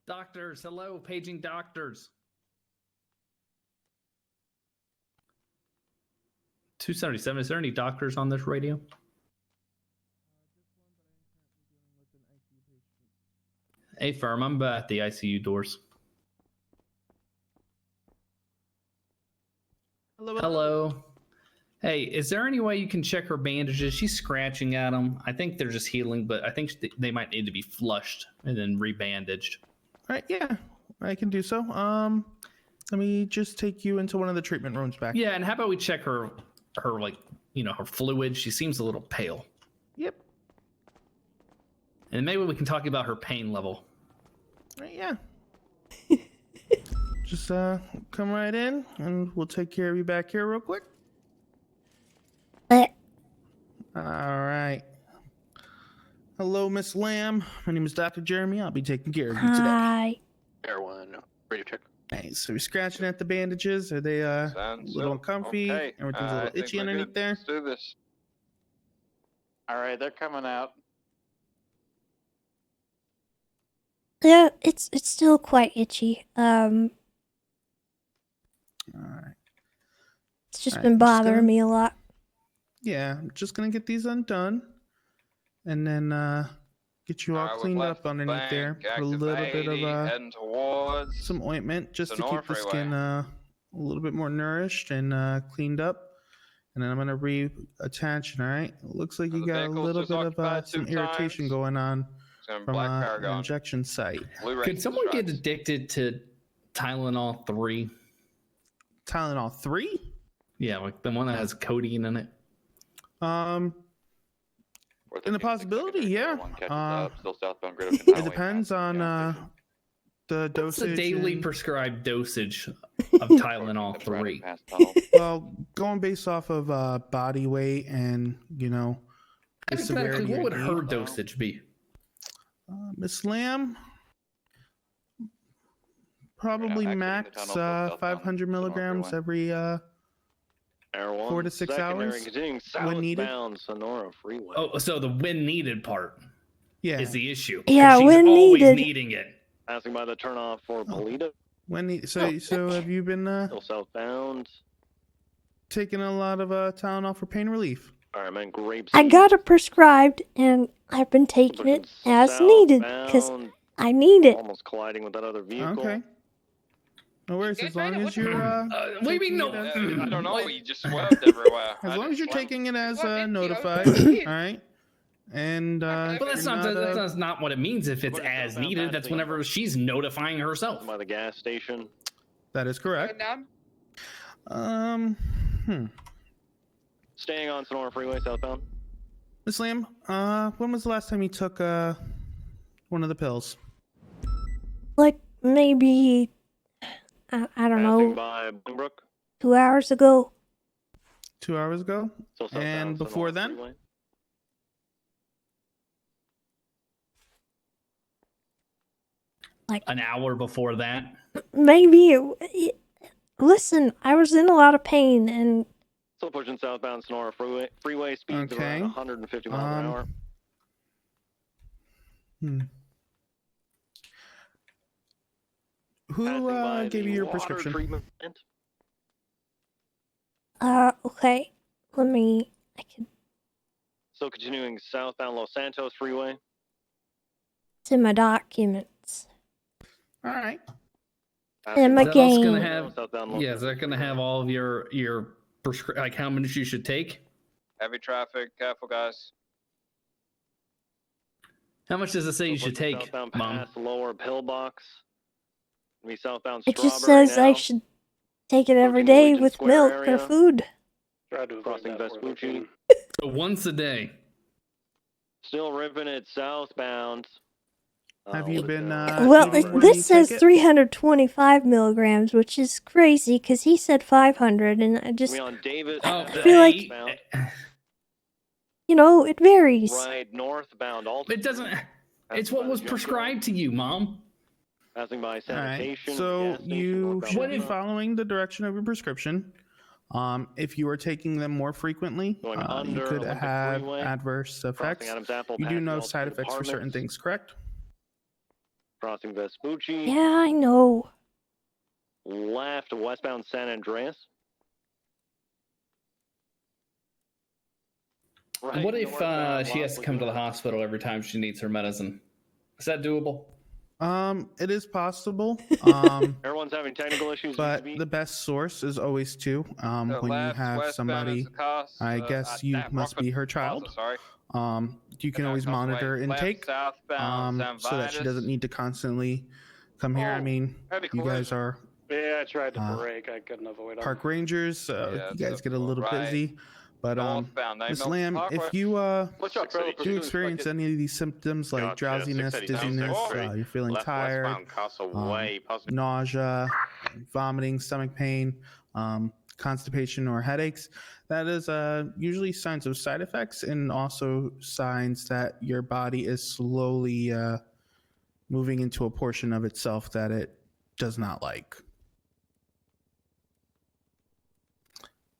Doctors, hello, paging doctors. 277. Is there any doctors on this radio? Hey, firm, I'm at the ICU doors. Hello. Hey, is there any way you can check her bandages? She's scratching at them. I think they're just healing, but I think they might need to be flushed and then rebandaged. All right, yeah, I can do so. Let me just take you into one of the treatment rooms back. Yeah, and how about we check her like, her fluid? She seems a little pale. Yep. And maybe we can talk about her pain level. All right, yeah. Just come right in, and we'll take care of you back here real quick. All right. Hello, Miss Lamb. My name is Dr. Jeremy. I'll be taking care of you today. Hi. Air 1, radio check. Nice. So we're scratching at the bandages. Are they a little uncomfy? Okay. Everything's a I little think itchy we're underneath good. there? Let's do this. All right, they're coming out. Yeah, it's still quite itchy. All right. It's just All right, been I'm just bothering gonna- me a lot. Yeah, I'm just gonna get these undone, and then get you all Alright, we've cleaned left up the underneath there. bank, Put a little bit of active 80, heading towards some ointment just to Sonora keep the Freeway. skin a little bit more nourished and cleaned up. And then I'm gonna reattach it. All right. It looks like you The got a vehicle's little just bit of occupied some 2 irritation times. going on Some from black an Paragon. injection site. Blue Could someone get addicted to Tylenol 3? Tylenol 3? Yeah, like the one that has codeine in it. In the possibility, yeah. Still southbound Great Oak It depends on the What's the dosage. daily and- prescribed dosage of Tylenol 3? Well, going based off of body weight and the Hypothetically, severity. what would of her need. dosage be? Miss Lamb, probably max 500 milligrams every Air 1, 4 to 6 secondary, hours continuing when needed. southbound Sonora Freeway. Oh, so the when needed part is the issue. 'Cause Yeah, she's when always needed. needing it. Passing by the turnoff for Polita. So have you been Still southbound. taking a lot of Tylenol for pain relief? All right, man. Grapes. I got it prescribed, and I've been taking it as needed because I need it. Almost colliding with that other vehicle. Okay. No worries, as long as you're. What do you mean, no? I don't know. He just swerved everywhere. As long as you're taking it as notified, all right. And But that's that's not what it means. If it's as needed, that's whenever she's notifying herself. By the gas station. That is correct. Staying on Sonora Freeway southbound. Miss Lamb, when was the last time you took one of the pills? Like maybe I don't Passing know, by Bolingbrook. 2 hours ago. 2 hours ago. Still southbound And before Sonora then? Freeway. Like An hour before that. maybe. Listen, I was in a lot of pain, and Still pushing southbound Sonora Freeway. Speeds Okay. around 150 miles an hour. Who Passing by gave the you your water prescription? treatment plant. okay. Let me. I can. Still continuing southbound Los Santos Freeway. It's in my documents. All right. And my Is that also game. gonna have? Yeah, is that gonna have all of your like how many you should take? Heavy traffic. Careful, guys. How much does it say you should take, Southbound Mom? past lower pillbox. We southbound It Strawberry just says now. I should take it every day Legion with Square milk area. or food. Crossing Vespucci. So once a day. Still ripping it southbound. Have you been well, eating when this you says take it? 325 milligrams, which is crazy because he said 500, and I just Davis. feel like, you know, it varies. Right northbound. It doesn't. It's what was prescribed to you, Mom. Passing by All right. sanitation. So gas station, you northbound should be Westbound. following the direction of your prescription. If you are taking them more frequently, Going you under could Olympic have Freeway, adverse effects. Adams Apple, You do past know the side Altitude effects for certain Apartments. things, correct? Crossing Vespucci. Yeah, I know. Left westbound San Andreas. Right, What if northbound she has Los to come to the Lagunas. hospital every time she needs her medicine? Is that doable? It is possible. Everyone's having technical issues. But the best source is always two. When you left, have westbound somebody, is Secaucus, I guess you must be her child. Sorry. You can always monitor intake, southbound so that she doesn't need to constantly come here. I Oh, mean, heavy you guys collision. are Yeah, I tried to brake. I couldn't avoid them. park rangers. You guys get a little busy. But Northbound, Miss Milton Lamb, Parkway. if you What's up, brother? do experience any of these symptoms like drowsiness, 682 dizziness, Street, you're feeling left tired, westbound Castle Way, possibly. nausea, vomiting, stomach pain, constipation, or headaches, that is usually signs of side effects and also signs that your body is slowly moving into a portion of itself that it does not like.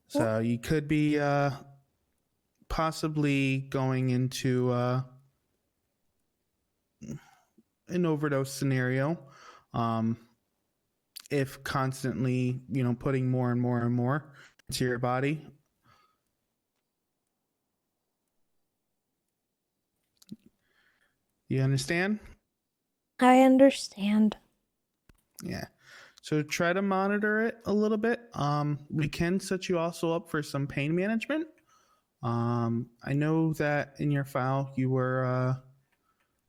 So you could be possibly going into an overdose scenario if constantly, putting more and more and more into your body. You understand? I understand. Yeah. So try to monitor it a little bit. We can set you also up for some pain management. I know that in your file you were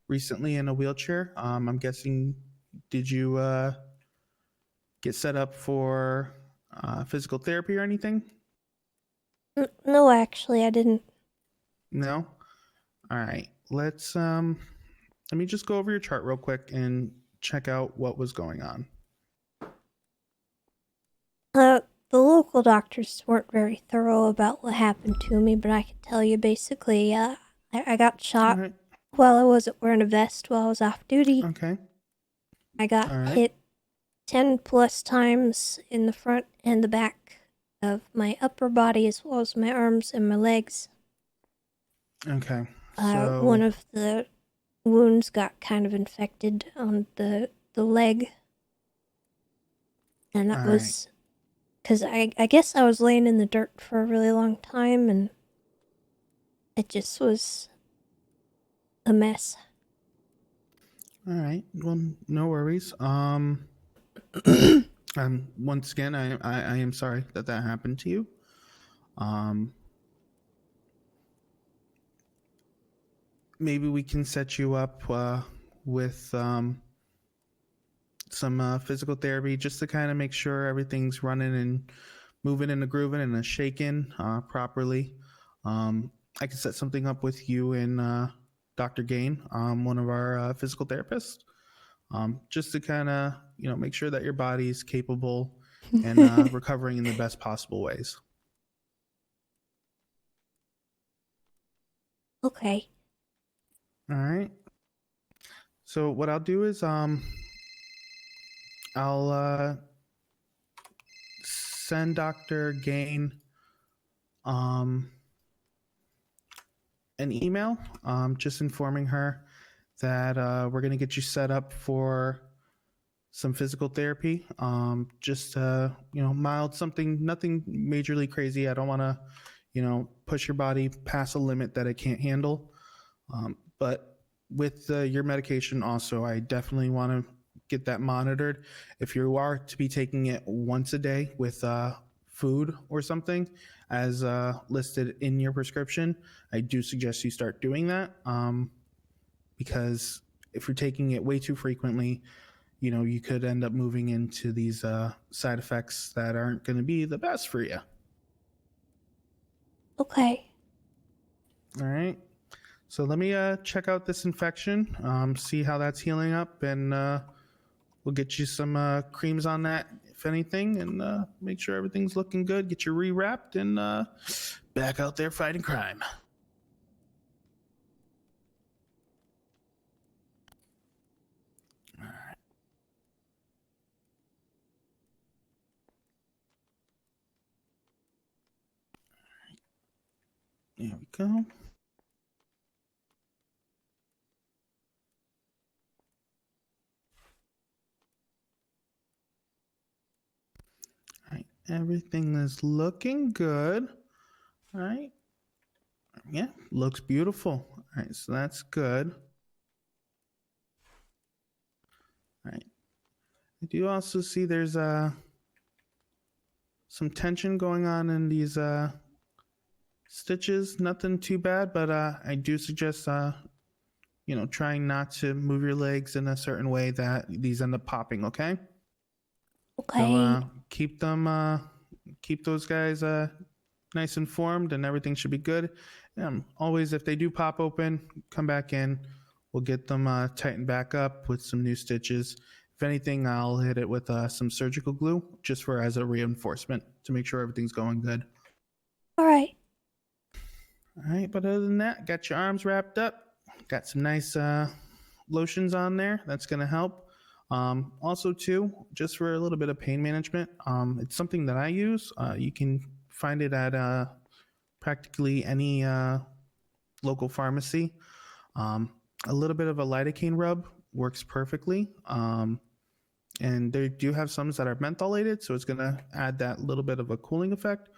recently in a wheelchair. I'm guessing, did you get set up for physical therapy or anything? No, actually, I didn't. No? All right. Let me just go over your chart real quick and check out what was going on. The local doctors weren't very thorough about what happened to me, but I can tell you basically, I got shot while I wasn't wearing a vest while I was off duty. Okay. I got hit 10 plus times in the front and the back of my upper body as well as my arms and my legs. Okay. One of the wounds got kind of infected on the leg. And that was because I guess I was laying in the dirt for a really long time and it just was a mess. All right. Well, no worries. Once again, I am sorry that happened to you. Maybe we can set you up with some physical therapy just to kind of make sure everything's running and moving and grooving and shaking properly. I can set something up with you and Dr. Gain, one of our physical therapists, just to kind of make sure that your body is capable and recovering in the best possible ways. Okay. All right. So what I'll do is I'll send Dr. Gain an email just informing her that we're going to get you set up for some physical therapy. Just mild something, nothing majorly crazy. I don't want to push your body past a limit that it can't handle. But with your medication also, I definitely want to get that monitored. If you are to be taking it once a day with food or something as listed in your prescription, I do suggest you start doing that because if you're taking it way too frequently, you could end up moving into these side effects that aren't going to be the best for you. Okay. All right. So let me check out this infection, see how that's healing up, and we'll get you some creams on that, if anything, and make sure everything's looking good. Get you rewrapped and back out there fighting crime. All right. There we go. All right, everything is looking good. All right. Yeah, looks beautiful. All right, so that's good. All right. I do also see there's some tension going on in these stitches. Nothing too bad, but I do suggest trying not to move your legs in a certain way that these end up popping, okay? Okay. So keep those guys nice and formed, and everything should be good. Always, if they do pop open, come back in. We'll get them tightened back up with some new stitches. If anything, I'll hit it with some surgical glue just as a reinforcement to make sure everything's going good. All right. All right, but other than that, got your arms wrapped up. Got some nice lotions on there. That's going to help. Also, too, just for a little bit of pain management, it's something that I use. You can find it at practically any local pharmacy. A little bit of a lidocaine rub works perfectly. And they do have some that are mentholated, so it's going to add that little bit of a cooling effect.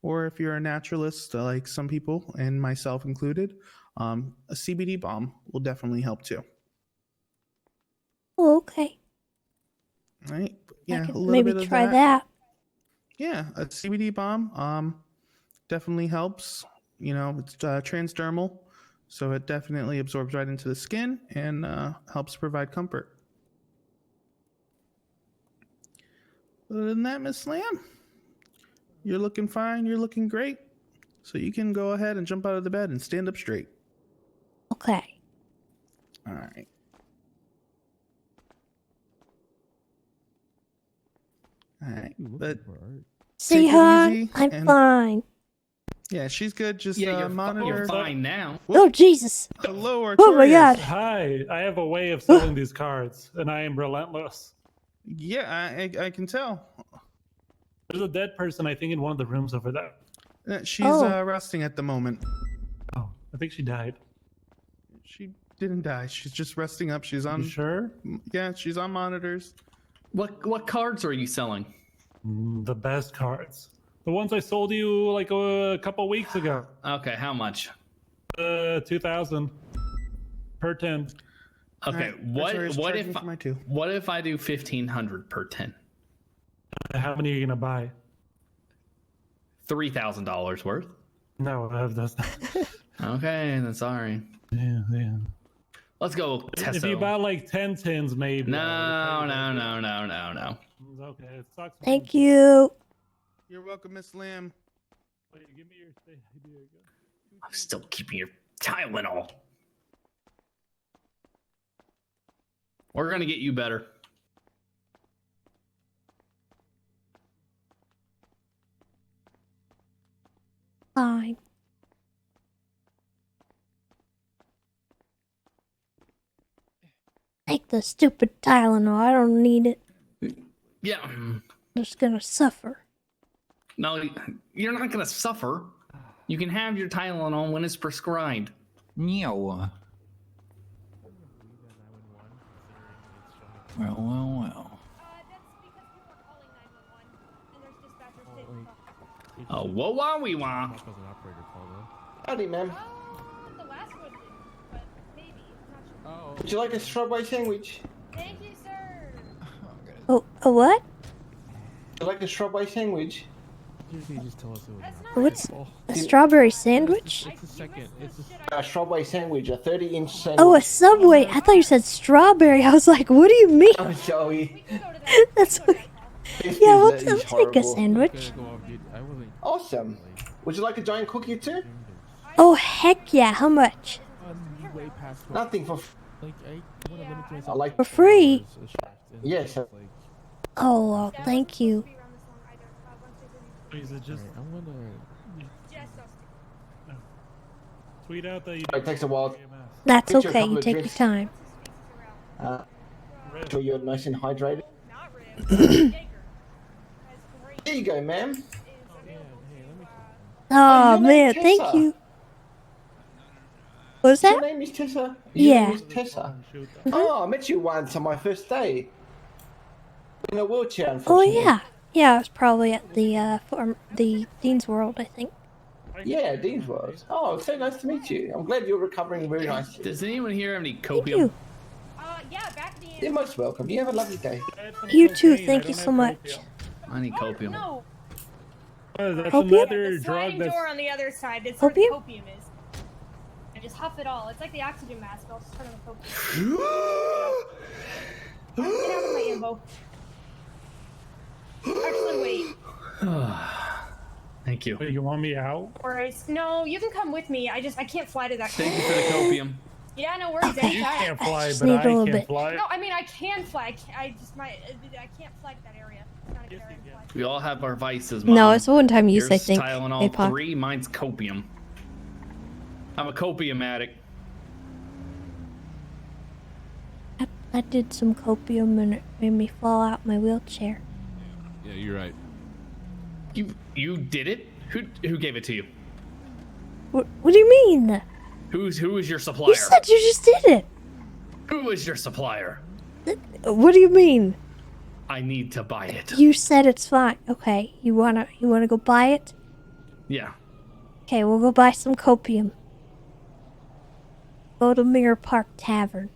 Or if you're a naturalist, like some people, and myself included, a CBD balm will definitely help too. Oh, okay. All right. Yeah, I could a little maybe bit of try that. Yeah, a CBD balm definitely helps. It's transdermal, so it definitely absorbs right into the skin and helps provide comfort. Other than that, Miss Lamb, you're looking fine. You're looking great. So you can go ahead and jump out of the bed and stand up straight. Okay. All right. All right. But See take it her? easy I'm and- fine. Yeah, she's good. Just You're monitor. fine now. Oh, Jesus. Hello, Artorias. Oh, my God. Hi, I have a way of selling these cards, and I am relentless. Yeah, I can tell. There's a dead person, I think, in one of the rooms over there. She's resting at the moment. Oh, I think she died. She didn't die. She's just resting up. She's on. You sure? Yeah, she's on monitors. What cards are you selling? The best cards. The ones I sold you like a couple weeks ago. Okay, how much? 2,000 per 10. Okay, Artorias, what charge me if for my two. what if I do 1,500 per 10? How many are you gonna buy? $3,000 worth. No, that's not. Okay, then sorry. Yeah. Let's go, Tessa. If you buy like 10 tins, maybe. No. It's okay. It sucks. Thank you. You're welcome, Miss Lamb. Wait, give me your stay. Here you go. I'm still keeping your Tylenol. We're gonna get you better. Fine. Take the stupid Tylenol. I don't need it. Yeah. I'm just gonna suffer. No, you're not gonna suffer. You can have your Tylenol when it's prescribed. No. Well. Oh, whoa, wee wah. Howdy, ma'am. Would you like a strawberry sandwich? Thank you, sir. Oh, a what? Would you like a strawberry sandwich? Just tell us What's a strawberry sandwich? It's a second. It's A strawberry sandwich, a 30-inch sandwich. Oh, a Subway. I thought you said strawberry. I was like, what do you mean? I'm sorry. That's what... This Yeah, pizza let's is make a horrible. sandwich. Awesome. Would you like a giant cookie too? Oh, heck yeah. How much? way past Nothing for. like I want to limit I myself. like For free? Yes. Oh, well, thank you. Is it just? I want to. Tweet out that you. It takes a while. That's Get you a okay. couple You of take your drinks. time. Sure you're nice and hydrated. Here you go, ma'am. Oh, your name man, Tessa? thank you. What was that? Your name is Tessa? Yeah. Your name is Tessa. Oh, I met you once on my first day. In a wheelchair, Oh, unfortunately. yeah. Yeah, I was probably at the Dean's World, I think. Yeah, Dean's World. Oh, it's so nice to meet you. I'm glad you're recovering very nicely. Does anyone here have any Thank copium? you. Yeah, back to the You're most welcome. You have a lovely day. You too. Thank you so much. I need copium. No. That's Copium? another The drug sliding that's. door on the other side. It's where the Opium? copium is. And just huff it all. It's like the oxygen mask. I'll just turn on the copium. Get out of my ammo. Actually, wait. Thank you. Wait, you want me out? Worries. No, you can come with me. I can't fly to that. Thank you for the copium. Yeah, no worries. You Anytime. can't fly, Just but need a I little can bit. fly. No, I mean I can fly. I can't fly to that area. It's not a good area to fly. We all have our vices, Mom. No, it's one time use, Yours I is think. Tylenol APOC. 3, mine's copium. I'm a copium addict. I did some copium and it made me fall out my wheelchair. Yeah, you're right. You did it? Who gave it to you? What do you mean? Who is your supplier? You said you just did it. Who is your supplier? What do you mean? I need to buy it. You said it's fine. Okay, you wanna go buy it? Yeah. Okay, we'll go buy some copium. Go to Mirror Park Tavern.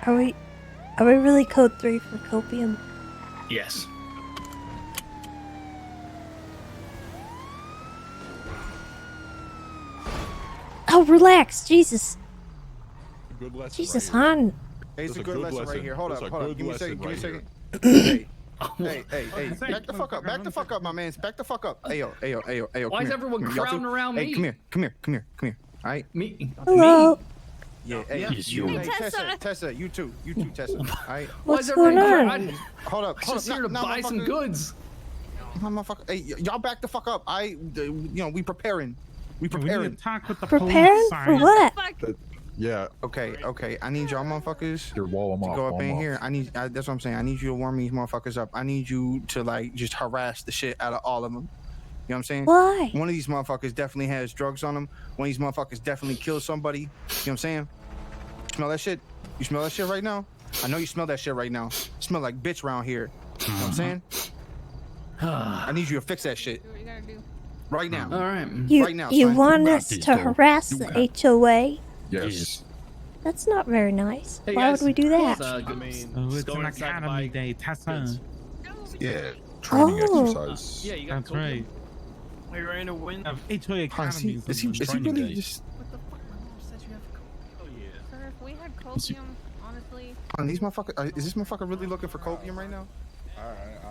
Are we really code 3 for copium? Yes. Oh, relax, Jesus. Good lesson. Jesus, right hon. here. Hey, it's That's a good lesson right here. Hold up, That's a hold up. good Give me a second. lesson Give me a right second. Hey, back the fuck up. Back the fuck up, my man. Back the fuck up. Ayo. Why is everyone crowding around me? Hey, come here. All right? Me? Hello. Yeah, hey, Yes, you. Hey, Tessa, you too, Tessa. All right? What's going on? Hold up. Just here to buy some goods. Motherfucker, hey, y'all back the fuck up. We preparing. We We need preparing. to talk with the Preparing police. for what? Yeah. Okay. I need y'all motherfuckers Here, wall them to off. go up wall 'em in off. here. That's what I'm saying. I need you to warm these motherfuckers up. I need you to like just harass the shit out of all of them. You know what I'm saying? Why? One of these motherfuckers definitely has drugs on him. One of these motherfuckers definitely killed somebody. You know what I'm saying? Smell that shit? You smell that shit right now? I know you smell that shit right now. Smell like bitch around here. You know what I'm saying? I need you to fix that shit. Right now. All right. Right now, You son. want us to harass the HOA? Yes. That's not very nice. Hey, Why guys, would we do that? let's, Oh, just it's go an inside and academy buy day, Tessa. goods. Yeah. Training Oh. exercise. Yeah, you got That's right. We're in a win. HOA Academy Is he really just? Sir, if we had copium, honestly. These motherfuckers. Is this motherfucker really looking for copium right now?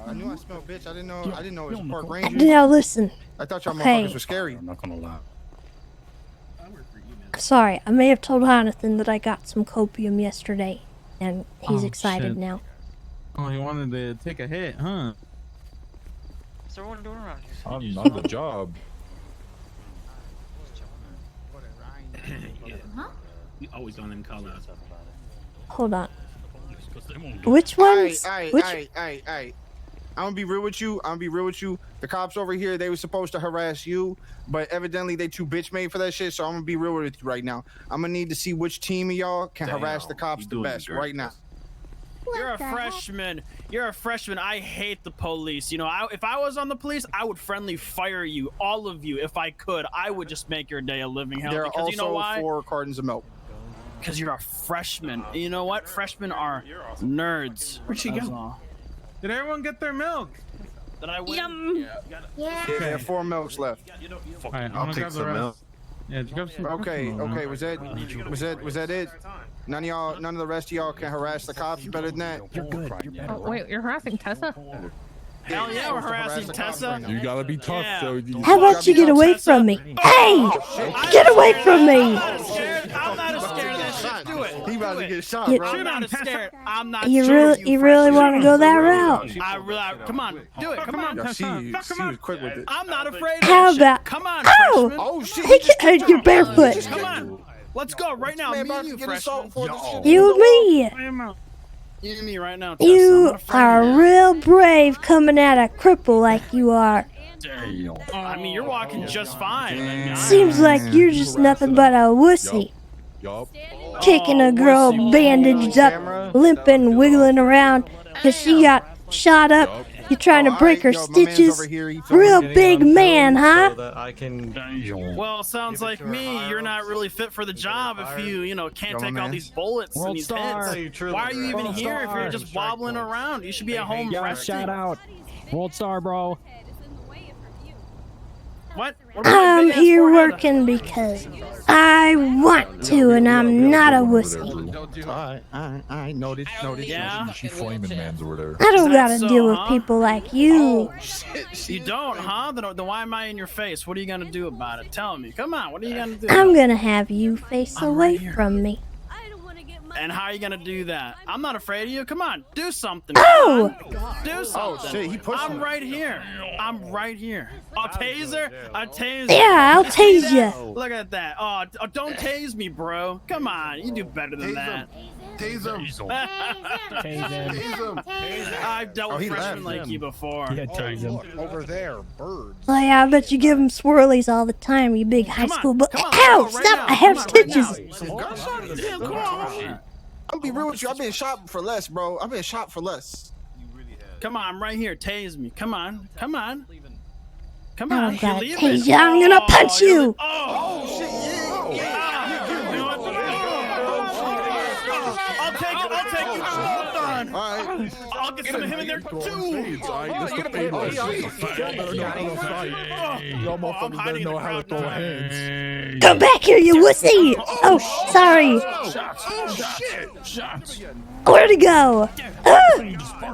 I knew I smelled bitch. I didn't know it was park rangers. Now listen. I thought y'all Okay. motherfuckers were scary. I'm not gonna lie. Sorry, I may have told Jonathan that I got some copium yesterday, and he's Oh, excited shit. now. Oh, he wanted to take a hit, huh? What's everyone doing around here? I'm on the job. We always on them call outs. Hold on. Because they won't Which ones? Which? Aight. I'm gonna be real with you. The cops over here, they were supposed to harass you, but evidently they too bitch made for that shit. So I'm gonna be real with you right now. I'm gonna need to see which team of y'all can harass the cops the best right now. You're a freshman. You're a freshman. I hate the police. You know, if I was on the police, I would friendly fire you, all of you, if I could. I would just make your day a living hell. There are Because also you know why? 4 cartons of milk. Because you're a freshman. You know what? Freshmen are nerds. Where'd she That's go? all. Did everyone get their milk? Did I win? Yeah, there are 4 milks left. All right, I'm gonna grab the rest. Yeah, grab some. Okay, was that it? None of the rest of y'all can harass the cops better than that. You're good. Oh, wait, you're harassing Tessa? Hell yeah, we're harassing Tessa. You gotta be tough, though. How about you get away from me? Hey! Get away from me! I'm not scared of that shit. Do it. He about to get shot, You- bro. I'm not scared. I'm not You scared. really want to go that route? Come on, do it. Come on. Yo, she was quick with it. I'm not afraid of How that shit. about? Come on, Oh! freshman. Oh shit! You're barefoot. Come on. Let's go right now. Me and you, freshman. You and me. You and me right now, Tessa. You are real brave coming at a cripple like you are. I mean, you're walking just fine. Seems like you're just nothing but a wussy. Kicking a girl bandaged up, limping, wiggling around because she got shot up. You're trying to break her stitches. Real big man, huh? Well, sounds like me. You're not really fit for the job if you can't take all these bullets and these hits. Why are you even here if you're just wobbling around? You should be at home resting. Shout out. World Star, bro. What? I'm here working because I want to, and I'm not a wussy. I noticed. Yeah? She flaming man's over there. I don't gotta so, deal with huh? people like you. You don't, huh? Then why am I in your face? What are you gonna do about it? Tell me. Come on. What are you gonna do? I'm gonna have you face away from me. And how are you gonna do that? I'm not afraid of you. Come on, do something. Oh! Do something. Shit, he pushed I'm him. right here. I'm right here. A taser? A taser? Yeah, I'll tase ya. Look at that. Oh, don't tase me, bro. Come on, you do better than that. Tase him. I've dealt with freshmen like you before. Over there, birds. Oh yeah, I bet you give them swirlies all the time, you big high school boy. Ow! Stop! I have stitches. I'll be real with you. I've been shot for less, bro. I've been shot for less. Come on, I'm right here. Tase me. Come on. Come on. Come I on. don't gotta You're tase leaving. you. I'm gonna punch you. Oh, shit. Yeah. You know what? I'll take you. Hold on. All right. I'll get some of him in there, too. Y'all motherfuckers better know how to throw hands. Come back here, you wussy! Oh, sorry. Where'd he go?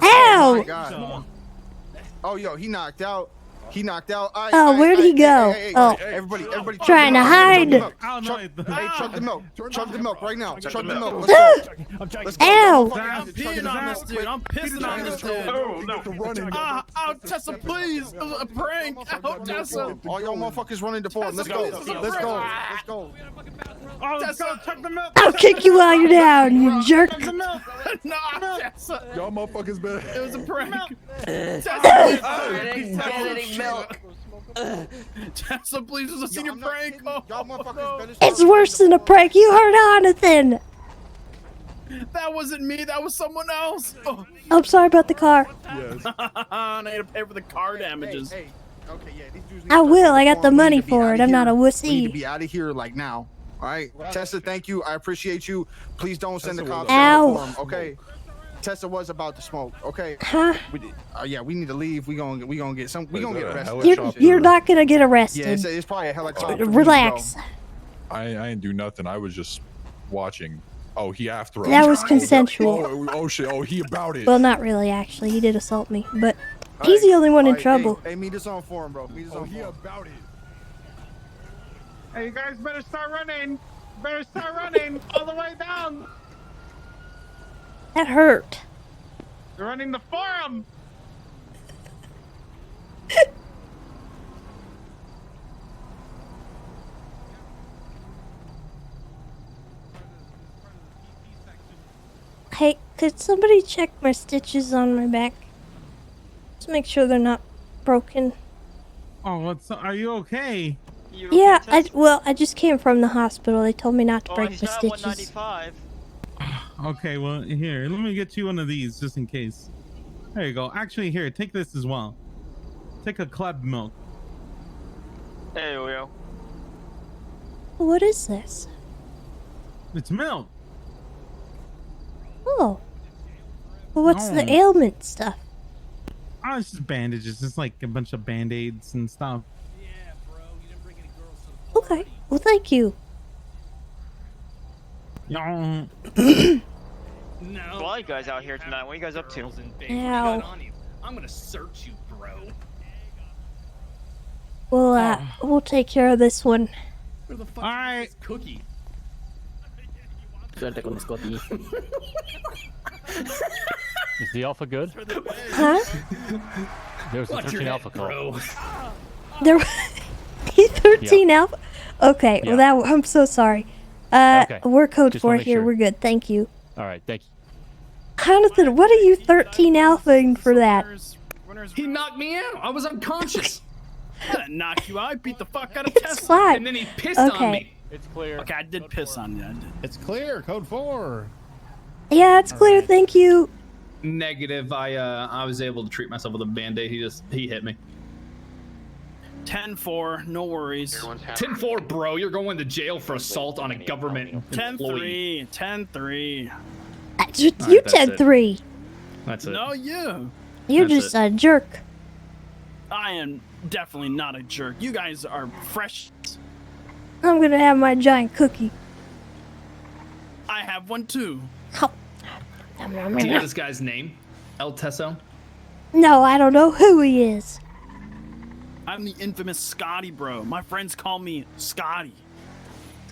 Ow! Oh, yo, he knocked out. He knocked out. Oh, where'd he go? Oh, everybody, trying to hide. Hey, chug the milk. Chug the milk right now. Chug the milk. Let's go. Ow! I'm peeing on this dude. I'm pissing on this dude. Oh, Tessa, please. It was a prank. Oh, Tessa. All y'all motherfuckers running the form. Let's go. Let's go. Let's go. Oh, Tessa, chug the milk. I'll kick you while you're down, you jerk. No, Tessa. Y'all motherfuckers better. It was a prank. Milk. Tessa, please, it was a senior prank. Y'all motherfuckers better. It's worse than a prank. You heard Jonathan. That wasn't me. That was someone else. Oh. I'm sorry about the car. Yes. And I had to pay for the car damages. Okay, yeah, these dudes need I to will. I got the perform. We money need to be for outta it. I'm not a here. We need to wussy. be out of here like now. All right, Tessa, thank you. I appreciate you. Please don't send the cops. Ow. For him, okay. Tessa was about to smoke. Okay. Huh? Yeah, we need to leave. We gonna get some. We gonna get arrested. You're not gonna get Yeah, arrested. it's probably a helicopter. Relax. I didn't do nothing. I was just watching. Oh, he after us. That was consensual. Oh shit. Oh, he about it. Well, not really, actually. He did assault me, but he's the only one in trouble. Hey, meet us on forum, bro. Meet us on he forum. about it. Hey, you guys better start running. Better start running all the way down. That hurt. They're running the forum. Hey, could somebody check my stitches on my back? Just make sure they're not broken. Oh, are you okay? Yeah, I just came from the hospital. They told me not to break my stitches. Okay, well, here, let me get you one of these just in case. There you go. Actually, here, take this as well. Take a club milk. Hey, Leo. What is this? It's milk. Oh. Well, what's the No. ailment stuff? Oh, it's just bandages. It's like a bunch of band-aids and stuff. Okay. Well, thank you. No. A lot of guys out here tonight. What are you guys up to? Ow. I'm gonna search you, bro. We'll take care of this one. Where the fuck All right. is this cookie? Suerte con Scotty. Is the alpha good? Huh? There's a Watch your 13 head, alpha call. bro. There. He's 13 alpha. Okay. Well, I'm so sorry. Okay. We're code Just 4 wanna make here. sure. We're good. Thank you. All right, thank you. Jonathan, what are you 13 alphaing for that? He knocked me out. I was unconscious. I didn't knock you out. I beat the fuck out of It's Tessa. fine. And then he pissed on Okay. me. It's clear. Okay, I did piss on you. It's clear. Code 4. Yeah, it's clear. Thank you. Negative. I was able to treat myself with a band-aid. He hit me. 10-4, no worries. 10-4, bro. You're going to jail for assault on a government employee. 10-3. You that's it. 10-3. That's it. No, you. You're That's just a jerk. I am definitely not a jerk. You guys are fresh. I'm gonna have my giant cookie. I have one too. Do you know this guy's name? El Teso? No, I don't know who he is. I'm the infamous Scotty, bro. My friends call me Scotty.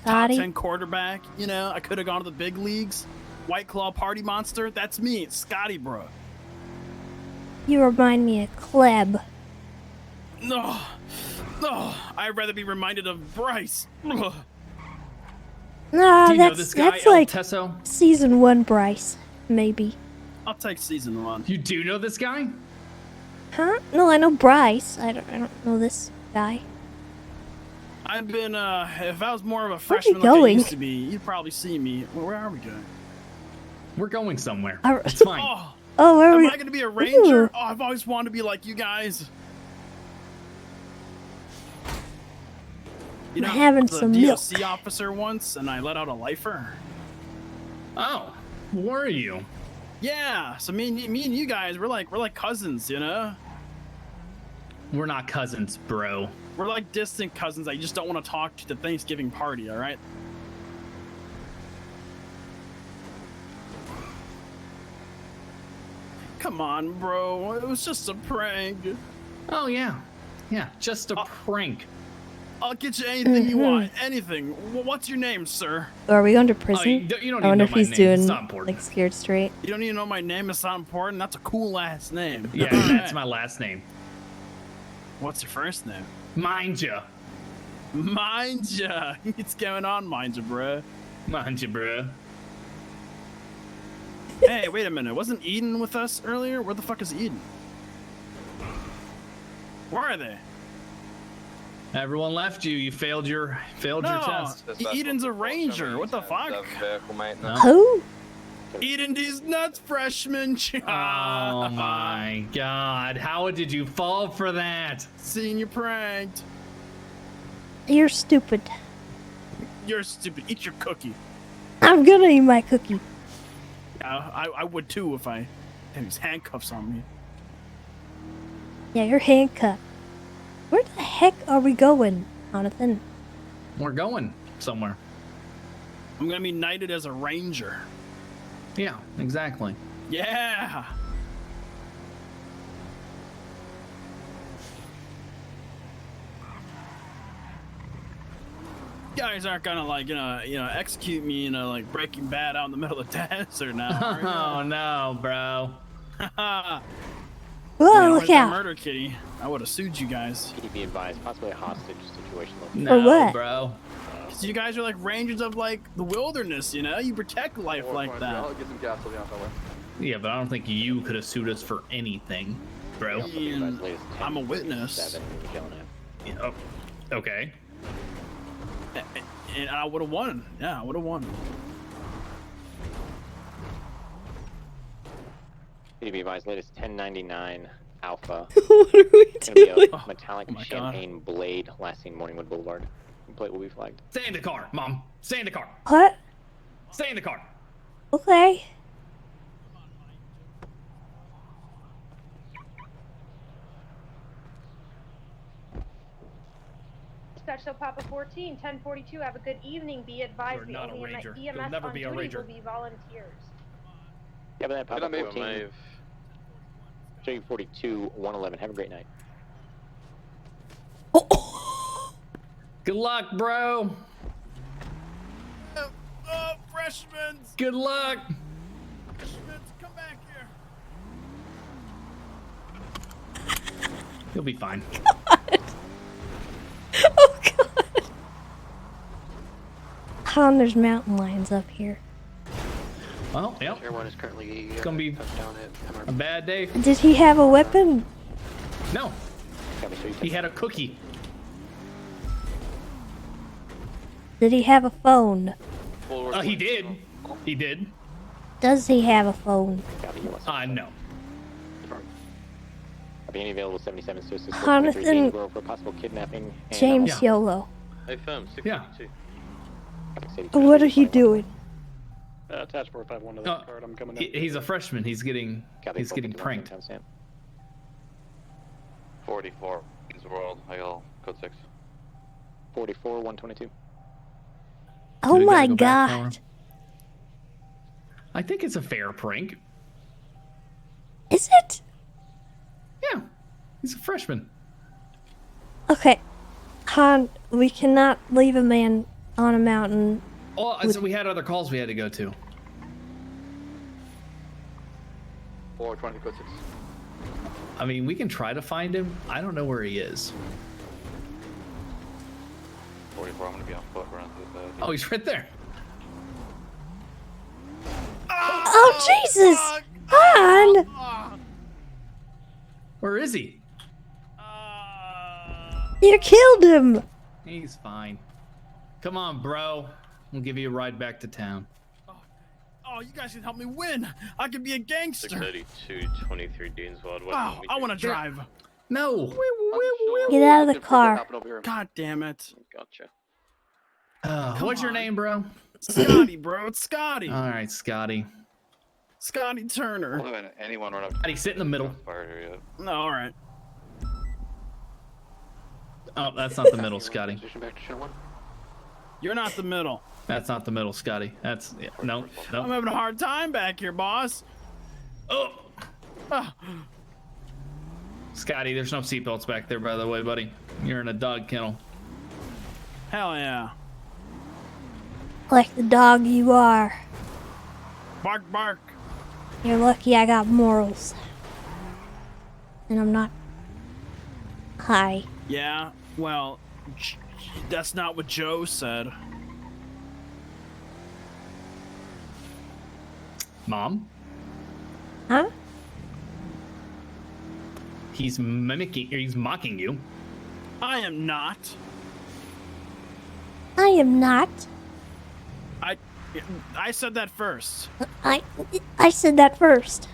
Scotty? Top 10 quarterback. You know, I could have gone to the big leagues. White Claw party monster. That's me. It's Scotty, bro. You remind me of Kleb. No. No. I'd rather be reminded of Bryce. Ugh. Nah, Do you know that's this guy, El like Teso? season 1 Bryce, maybe. I'll take season 1. You do know this guy? Huh? No, I know Bryce. I don't know this guy. I've been, if I was more of a Where are freshman you like I going? used to be, you'd probably see me. Where are we going? We're going somewhere. It's fine. Oh, where are Am we? I going to be a ranger? Ooh. Oh, I've always wanted to be like you guys. You know, I'm having I was a some DOC milk. officer once, and I let out a lifer. Oh, were you? Yeah. So me and you guys, we're like cousins, you know. We're not cousins, bro. We're like distant cousins. I just don't want to talk to the Thanksgiving party. All right. Come on, bro. It was just a prank. Oh yeah, yeah, just a prank. I'll get you anything you Mhm. want. Anything. What's your name, sir? Are we going to prison? you don't I even wonder know if my he's name. doing It's not important. like Scared Straight. You don't even know my name. It's not important. That's a cool last name. Yeah, that's my last name. What's your first name? Mind ya. Mind ya. What's going on, mind ya, bro? Mind ya, bro. Hey, wait a minute. Wasn't Eden with us earlier? Where the fuck is Eden? Where are they? Everyone left you. You failed your test. Eden's a ranger. What the fuck? Who? Eden these nuts, freshman. Oh my god. How did you fall for that? Seeing you pranked. You're stupid. You're stupid. Eat your cookie. I'm gonna eat my cookie. I would too if I had these handcuffs on me. Yeah, you're handcuffed. Where the heck are we going, Jonathan? We're going somewhere. I'm gonna be knighted as a ranger. Yeah, exactly. Yeah. You guys aren't gonna like execute me like Breaking Bad out in the middle of the desert now. Oh no, bro. Whoa, Where's look that out. murder kitty? I would have sued you guys. Be advised, possibly a hostage situation. For what? bro. Cause you guys are like rangers of like the wilderness, you know? You protect life like that. Get some gasoline out that way. Yeah, but I don't think you could have sued us for anything, bro. I'm a witness. Yeah, oh, okay. And I would have won. Yeah, I would have won. Be advised, latest 1099 Alpha. What are we doing? A metallic Oh my champagne blade last seen Morningwood Boulevard. Plate will be flagged. Stay in the car, Mom. Stay in the car. What? Stay in the car. Okay. Dispatch, so Papa 14, 1042. Have a good evening. Be advised You're the not a only ranger. EMS You'll never on be a duty ranger. will be volunteers. Yeah, but that Papa Good 14. move. J42 111. Have a great night. Good luck, bro. Freshmen! Good luck. Freshmen, come back here. You'll be fine. Han, there's mountain lions up here. Well, yep. Everyone is currently It's gonna be down at a bad day. Did he have a weapon? No. He had a cookie. Did he have a phone? He did. He did. Does he have a phone? No. Being available 77 to assist Jonathan for possible kidnapping. And James YOLO. Hey, firm, 652. What are you doing? Attach 451 to that card. I'm coming in. He's a freshman. He's getting pranked. 44 is the world. I got code 6. 44 122. Oh We my gotta go back for him. god. I think it's a fair prank. Is it? Yeah. He's a freshman. Okay. Han, we cannot leave a man on a mountain. Oh, so we had other calls we had to go to. 420 code 6. I mean, we can try to find him. I don't know where he is. 44, I'm gonna be on foot around this. Oh, he's right there. Oh, Jesus! Han! Where is he? You killed him! He's fine. Come on, bro. We'll give you a ride back to town. Oh, you guys can help me win. I can be a gangster. 632, 23 Deanswald. Oh, I want to drive. No. Get out of the car. God damn it. Gotcha. What's your name, bro? Scotty, bro. It's Scotty. All right, Scotty. Scotty Turner. Anyone run up? Scotty, sit in the middle. Fire here yet? No, all right. Oh, that's not the middle, Scotty. You're not the middle. That's not the middle, Scotty. That's no. I'm having a hard time back here, boss. Oh. Scotty, there's no seatbelts back there, by the way, buddy. You're in a dog kennel. Hell yeah. Like the dog you are. Bark, bark. You're lucky I got morals. And I'm not high. Yeah, well, that's not what Joe said. Mom? Huh? He's mocking you. I am not. I am not. I said that first. I said that first.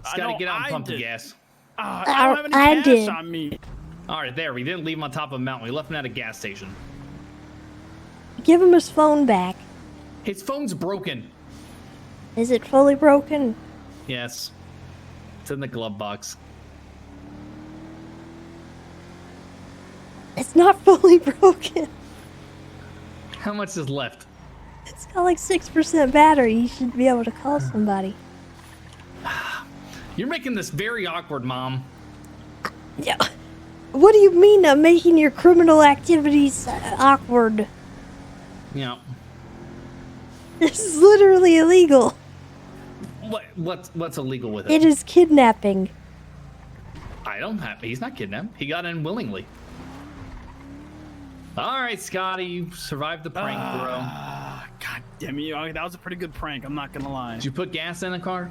Scotty, get out and pump the gas. I don't have any I cash did. on me. All right, there. We didn't leave him on top of a mountain. We left him at a gas station. Give him his phone back. His phone's broken. Is it fully broken? Yes. It's in the glove box. It's not fully broken. How much is left? It's got like 6% battery. You should be able to call somebody. You're making this very awkward, Mom. Yeah. What do you mean I'm making your criminal activities awkward? Yeah. This is literally illegal. What's illegal with it? It is kidnapping. He's not kidnapped. He got in willingly. All right, Scotty, you survived the prank, bro. God damn you! That was a pretty good prank. I'm not gonna lie. Did you put gas in the car?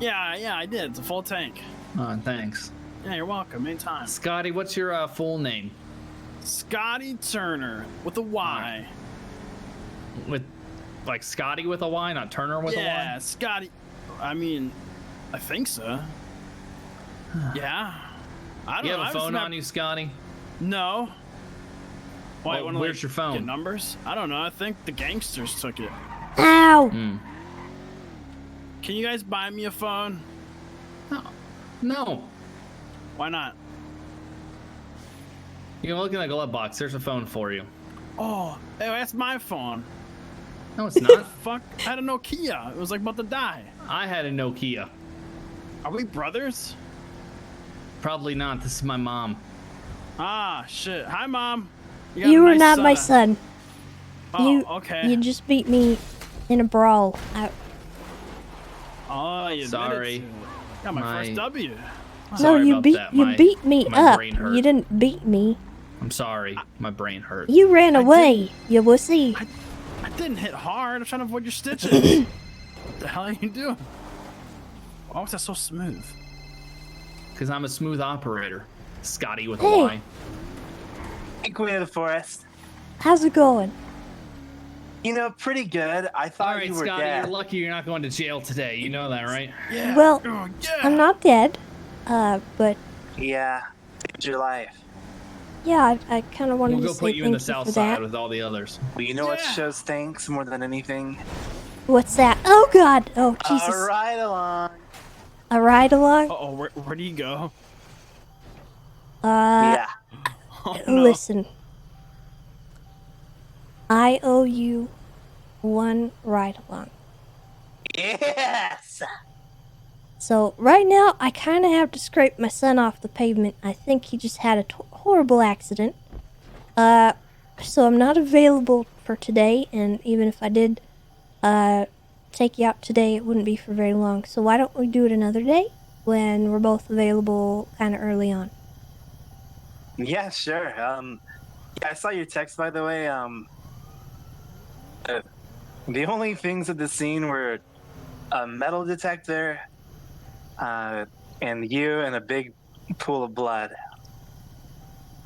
Yeah, I did. It's a full tank. Oh, thanks. Yeah, you're welcome. Anytime. Scotty, what's your full name? Scotty Turner with a Y. With, like, Scotty with a Y, not Turner with a Y? Yeah, Scotty. I mean, I think so. Yeah. I don't You know. have a phone on you, Scotty? No. Why, Well, where's your phone? Get numbers? I don't know. I think the gangsters took it. Ow! Can you guys buy me a phone? No. Why not? You can look in the glove box. There's a phone for you. Oh, hey, that's my phone. No, it's not. Fuck, I had a Nokia. It was like about to die. I had a Nokia. Are we brothers? Probably not. This is my mom. Ah, shit. Hi, Mom. got You a were nice, not my son. Oh, okay. You just beat me in a brawl. Oh, you Sorry. did it. Got my first W. No, you beat me My up. brain hurt. You didn't beat me. I'm sorry. My brain hurt. You ran away, you wussy. I didn't hit hard. I'm trying to avoid your stitches. What the hell are you doing? Why was that so smooth? Because I'm a smooth operator. Scotty with a Hey. Y. Hey, Queen of the Forest. How's it going? You know, pretty good. I thought All right, you were Scotty, dead. you're lucky you're not going to jail today. You know that, right? Yeah. Well, Oh, I'm not dead. But Yeah, saved your life. yeah, I kind of wanted We'll to go say put you in the thank south for side that. with all the others. Well, you know what shows thanks more than anything? What's that? Oh God! Oh Jesus! A ride along. A ride along? Uh-oh, where do you go? Yeah. Listen. I owe you one ride along. Yes. So right now, I kind of have to scrape my son off the pavement. I think he just had a horrible accident. So I'm not available for today, and even if I did, take you out today, it wouldn't be for very long. So why don't we do it another day when we're both available kind of early on? Yeah, sure. Yeah, I saw your text, by the way. The only things at the scene were a metal detector, and you and a big pool of blood.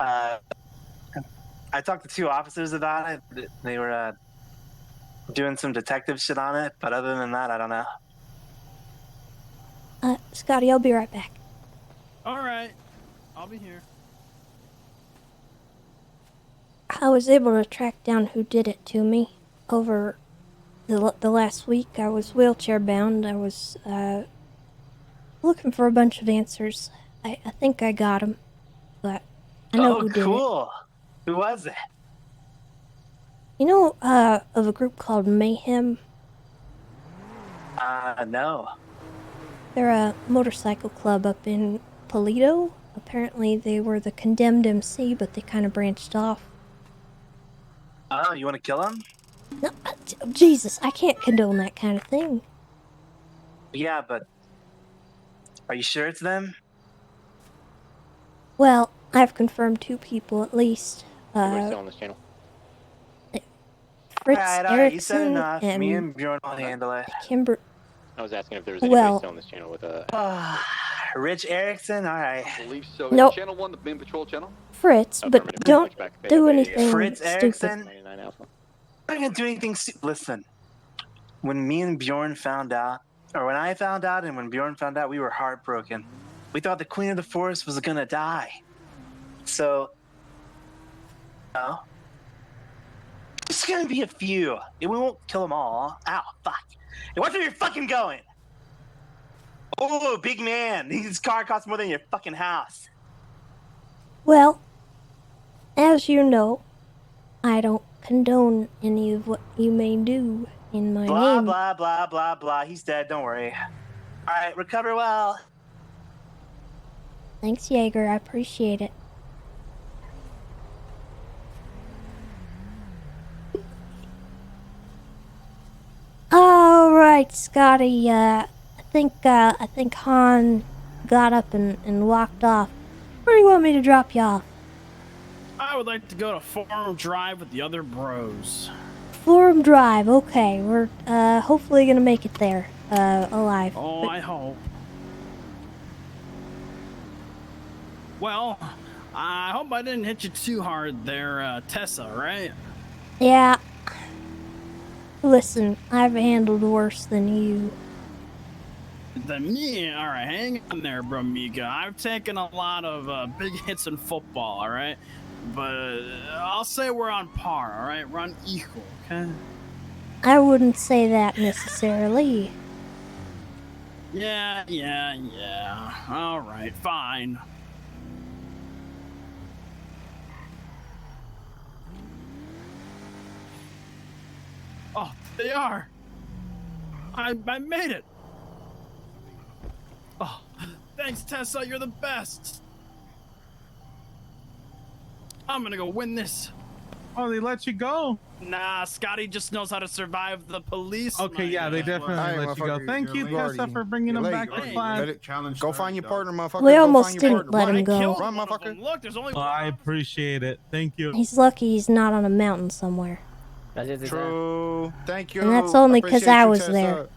I talked to 2 officers about it. They were doing some detective shit on it, but other than that, I don't know. Scotty, I'll be right back. All right. I'll be here. I was able to track down who did it to me over the last week. I was wheelchair bound. I was looking for a bunch of answers. I think I got them, but I know who did it. Cool. Who was it? You know of a group called Mayhem? No. They're a motorcycle club up in Polito. Apparently they were the Condemned MC, but they kind of branched off. Oh, you want to kill him? No, Jesus, I can't condone that kind of thing. Yeah, but are you sure it's them? Well, I've confirmed 2 people at least. Everybody's still on this channel. Fritz Alright, you said Erickson enough. and Me and Bjorn will handle it. Kimber. I was asking if there was anybody Well- still on this channel with a. Rich Erickson? Alright. I believe so. Nope. Channel 1, the main patrol channel? Fritz, but don't do anything Fritz stupid. Erickson? I'm not gonna do anything. Listen, when me and Bjorn found out, or when I found out and when Bjorn found out, we were heartbroken. We thought the Queen of the Forest was gonna die. So, no. It's gonna be a few. We won't kill them all. Ow, fuck. Hey, watch where you're fucking going. Oh, big man. His car costs more than your fucking house. Well, as you know, I don't condone any of what you may do in my Blah, name. blah, blah, blah, blah. He's dead. Don't worry. All right, recover well. Thanks, Jaeger. I appreciate it. All right, Scotty. I think Han got up and walked off. Where do you want me to drop you off? I would like to go to Forum Drive with the other bros. Forum Drive. Okay, we're hopefully gonna make it there alive. Oh, But- I hope. Well, I hope I didn't hit you too hard there, Tessa, right? Yeah. Listen, I've handled worse than you. Then yeah, all right, hang on there, Bramiga. I've taken a lot of big hits in football, all right? But I'll say we're on par, all right? We're on equal, okay? I wouldn't say that necessarily. Yeah. All right, fine. Oh, they are. I made it. Oh, thanks, Tessa. You're the best. I'm gonna go win this. Oh, they let you go. Nah, Scotty just knows how to survive the police. Okay, yeah, they definitely let you go. Thank you, Tessa, for bringing them back to class. Go find your partner, motherfucker. We Go almost find your didn't partner. let him go. Run, motherfucker. Look, there's only I appreciate it. Thank you. He's lucky he's not on a mountain somewhere. True. Thank you. And that's only 'cause Appreciate I you, was Tessa. there.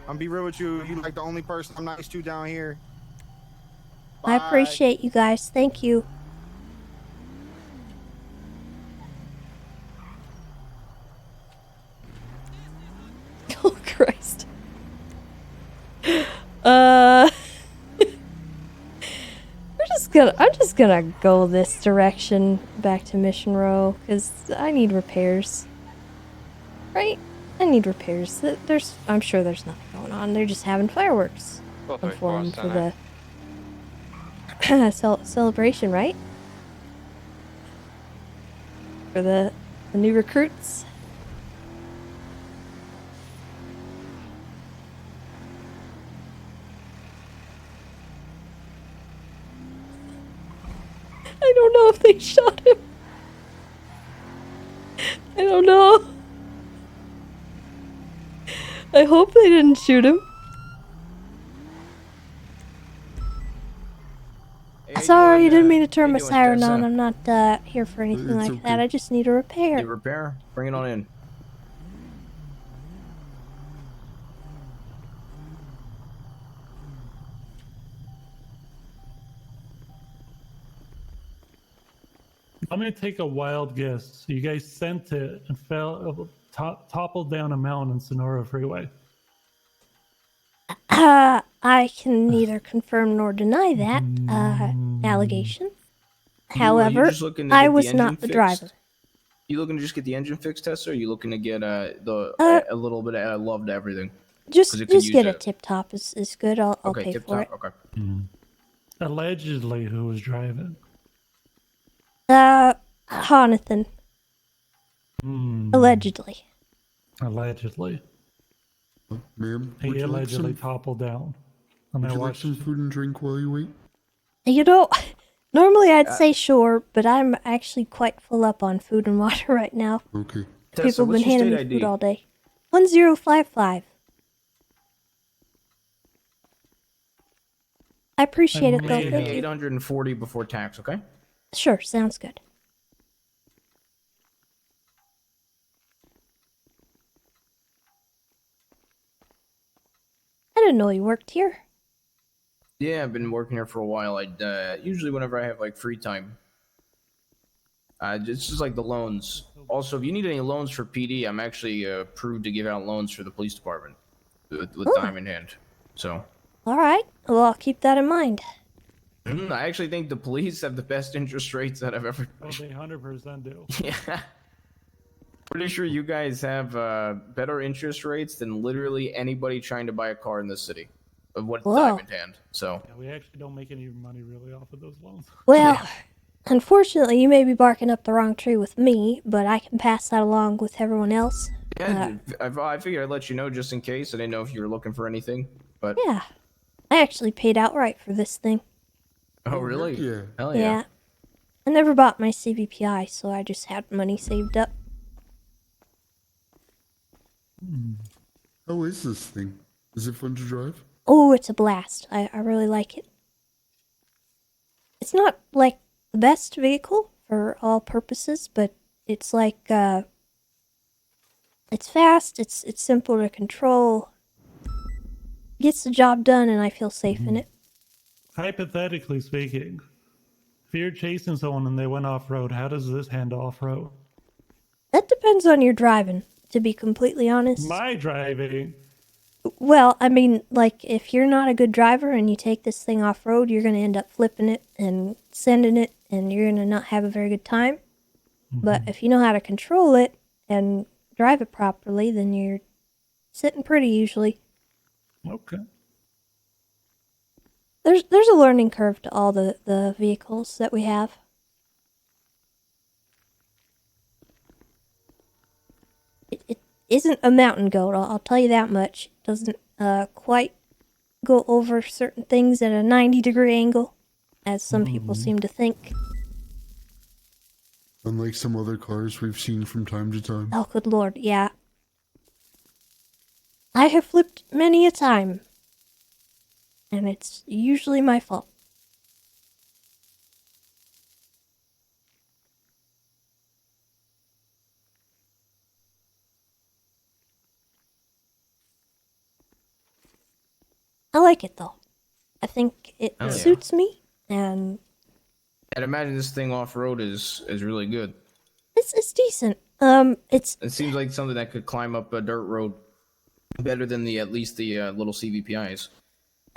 I'm be real with you. You like the only person I'm nice to down here. I appreciate you guys. Thank you. Oh Christ. I'm just gonna go this direction back to Mission Row because I need repairs. Right? I need repairs. I'm sure there's nothing going on. They're just having fireworks performed for the celebration, right? For the new recruits. I don't know if they shot him. I don't know. I hope they didn't shoot him. Sorry, I didn't mean to turn my siren on. I'm not here for anything like that. I just need a repair. Need repair? Bring it on in. I'm gonna take a wild guess. You guys sent it and toppled down a mountain in Sonora Freeway. I can neither confirm nor deny that allegation. However, I was not the driver. You looking to just get the engine fixed, Tessa, or are you looking to get a little bit of love to everything? Just get a tip top is good. I'll pay tip for top. it. Okay. Allegedly, who was driving? Jonathan. Allegedly. Allegedly. Ma'am, He would you like allegedly some, toppled down. And would I you like watched. some food and drink while you wait? You know, normally I'd say sure, but I'm actually quite full up on food and water right now. Okay. People Tessa, have been what's your handing me state food ID? all day. 1055. I appreciate it though. Maybe Thank you. 840 before tax. Okay. Sure, sounds good. I didn't know you worked here. Yeah, I've been working here for a while. Usually whenever I have like free time. It's just like the loans. Also, if you need any loans for PD, I'm actually approved to give out loans for the police department with time in hand. So. All right. Well, I'll keep that in mind. I actually think the police have the best interest rates that I've ever. Oh, they 100% do. Yeah. Pretty sure you guys have better interest rates than literally anybody trying to buy a car in this city of what time in hand. So. Yeah, we actually don't make any money really off of those loans. Well, unfortunately, you may be barking up the wrong tree with me, but I can pass that along with everyone else. Yeah, I figured I'd let you know just in case. I didn't know if you were looking for anything, but. Yeah. I actually paid outright for this thing. Oh, really? Yeah. Hell Yeah. I never bought my CVPI, so I just had money saved up. How is this thing? Is it fun to drive? Oh, it's a blast. I really like it. It's not like the best vehicle for all purposes, but it's like it's fast, it's simple to control. Gets the job done and I feel safe in it. Hypothetically speaking, if you're chasing someone and they went off-road, how does this handle off-road? That depends on your driving, to be completely honest. My driving? Well, I mean, like, if you're not a good driver and you take this thing off-road, you're going to end up flipping it and sending it, and you're going to not have a very good time. But if you know how to control it and drive it properly, then you're sitting pretty usually. Okay. There's a learning curve to all the vehicles that we have. isn't a mountain goat. I'll tell you that much. It doesn't quite go over certain things at a 90-degree angle, as some people seem to think. Unlike some other cars we've seen from time to time. Oh, good lord, yeah. I have flipped many a time, and it's usually my fault. I like it though. I think it Oh, yeah. suits me, and I'd imagine this thing off road is really good. it's decent. It's It seems like something that could climb up a dirt road better than at least the little CVPIs.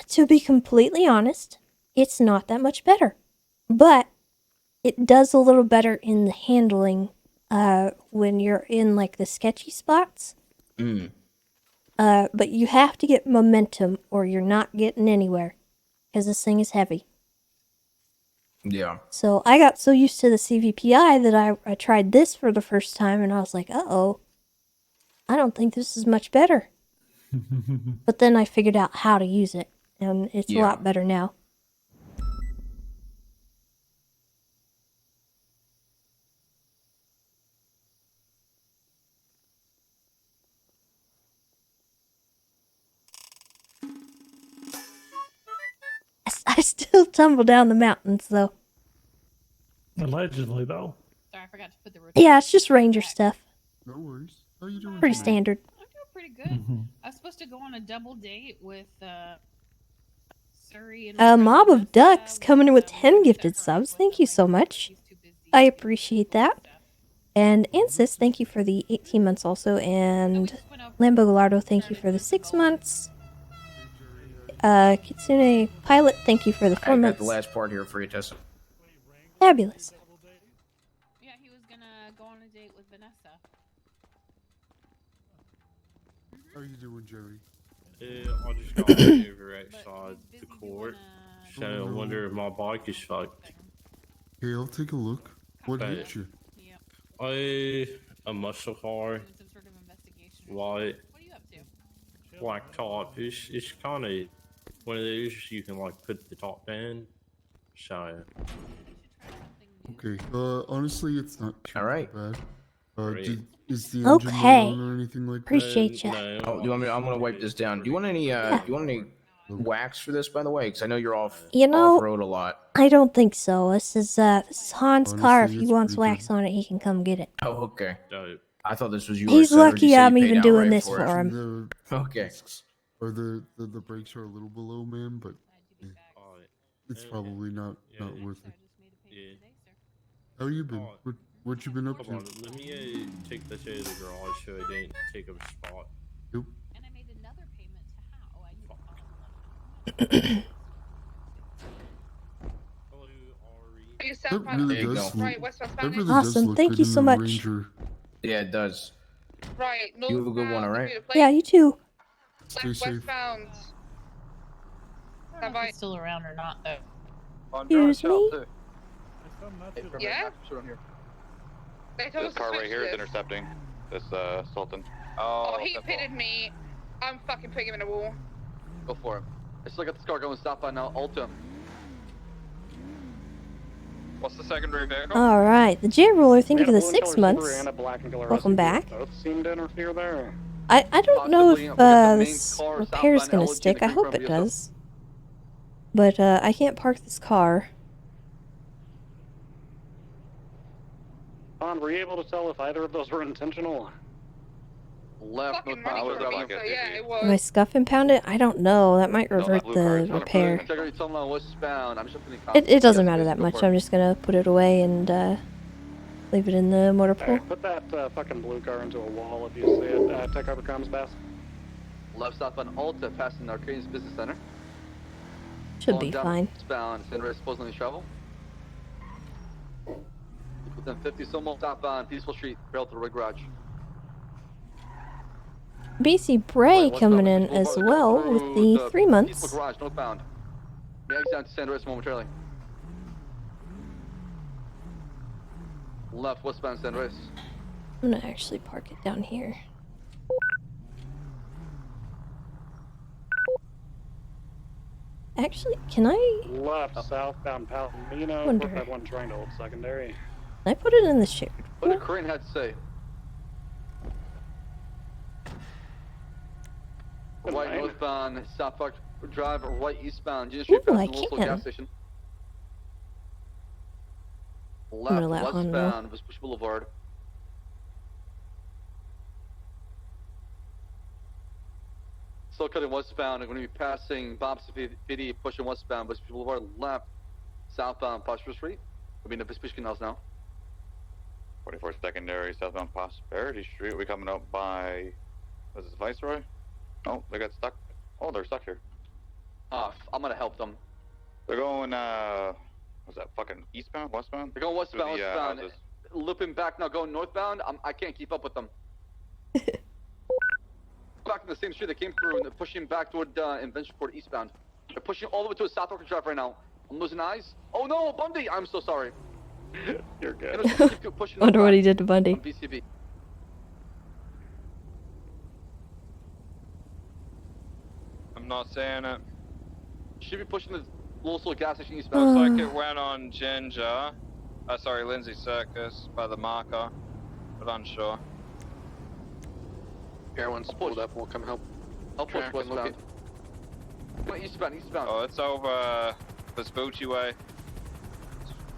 To be completely honest, it's not that much better, but it does a little better in the handling. When you're in like the sketchy spots. But you have to get momentum or you're not getting anywhere because this thing is heavy. Yeah. So I got so used to the CVPI that I tried this for the first time and I was like, uh-oh, I don't think this is much better. But then I figured out how to use it and it's a lot better now. I still tumble down the mountains, though. Allegedly, though. Sorry, I forgot to put the Yeah, it's just ranger stuff. No worries. How you doing? Pretty tonight? standard. I'm doing pretty good. I was supposed to go on a double date with Surrey and A mob of ducks coming in with 10 gifted subs. Thank you so much. I appreciate that. And Ansis, thank you for the 18 months also. And Lambo Gallardo, thank you for the 6 months. Kitsune Pilot, thank you for the 4 I got months. the last part here for you, Tessa. Fabulous. Yeah, he was gonna go on a date with Vanessa. How you doing, Jerry? I just got over outside the court, so I wonder if my bike is fucked. Hey, I'll take a look. What hit you? A muscle car, white, black top. It's kind of one of those you can like put the top in. So. Okay. Honestly, it's not too bad. Is the engine Okay. on or anything like that? Appreciate ya. Oh, do you want me? I'm gonna wipe this down. Do you want any? Do you want any wax for this, by the way? Because I know you're off road a lot. I don't think so. This is Han's car. If Honestly, he it's wants pretty wax on it, he can come get it. Oh, okay. I thought this was yours. He's I heard you lucky say I'm you paid even doing outright this for it. for him. Okay. Or the brakes are a little below, man, but it's probably not worth it. How you been? What you been up Come on, to? let me take this out of the garage so I didn't take up a spot. Yep. And I made another payment to Hao. You That sound really fine. does Right, look. westbound That Spanish. really does Awesome, look thank good you in so the much. Ranger. Yeah, it does. Right, You have a good one, all right? Yeah, you too. Stay safe. westbound. I don't know if he's still around or not, though. Excuse me? Yeah? They told us This to car right switch here is this. intercepting this Sultan. Oh, he pitted me. I'm fucking putting him in a wall. Go for it. I still got this car going southbound now. Ultim. What's the secondary vehicle? Alright, the J Ruler, thank you for the We had a blue 6 and color Subaru months. and a black and color Welcome SUV. back. Both seem to interfere there. I don't know if this repair's gonna stick. I hope it does. But I can't park this car. Ron, were you able to tell if either of those were intentional? Left, Fucking running for me, so yeah, it was. Am I scuff and pound it? I don't know. That might revert the repair. Integrity tunnel westbound. I'm just putting the It doesn't matter that much. I'm just gonna put it away and leave it in the motor pool. Put that fucking blue car into a wall if you see it. Take over comms, Bass. Left southbound Ulta passing Arcadian's Business Center. Should be fine. Westbound, San Andreas supposedly travel. Within 50 so more southbound Peaceful Street, rail to the rig garage. BC Bray coming in as well with the 3 Peaceful months. garage, northbound. We exit down to San Andreas momentarily. Left westbound San Andreas. I'm gonna actually park it down here. Actually, can I Left, southbound Palomino, Wonder. 451 trying to hold secondary. Can I put it in the shared What pool? did Crane have to say? Right northbound, South Park Drive, right eastbound, Union Street, Ooh, past I the Wilson can. gas station. I'm Left, gonna let Han know. westbound, Vespucci Boulevard. Still cutting westbound. I'm going to be passing Bob City, pushing westbound, Vespucci Boulevard, left, southbound, Prosperous Street. We'll be in the Vespucci Canals now. 44 secondary, southbound Prosperity Street. We coming up by, was this Viceroy? Oh, they got stuck. Oh, they're stuck here. I'm going to help them. They're going, was that fucking eastbound, westbound? They're going westbound, Through the, westbound. houses. Looping back now, going northbound. I can't keep up with them. Back in the same street they came through, and they're pushing back toward Invention Court eastbound. They're pushing all the way to South Orchard Drive right now. I'm losing eyes. Oh no, Bundy! I'm so sorry. You're good. Keep pushing Wonder what northbound he did to Bundy. on BCB. I'm not saying it. Should be pushing the Louisville gas station eastbound. Looks like it went on Ginger. Sorry, Lindsay Circus by the marker, but unsure. Everyone's pulled up. We'll come help. I'll push westbound. Wait, eastbound, eastbound. Oh, it's over Vespucci way.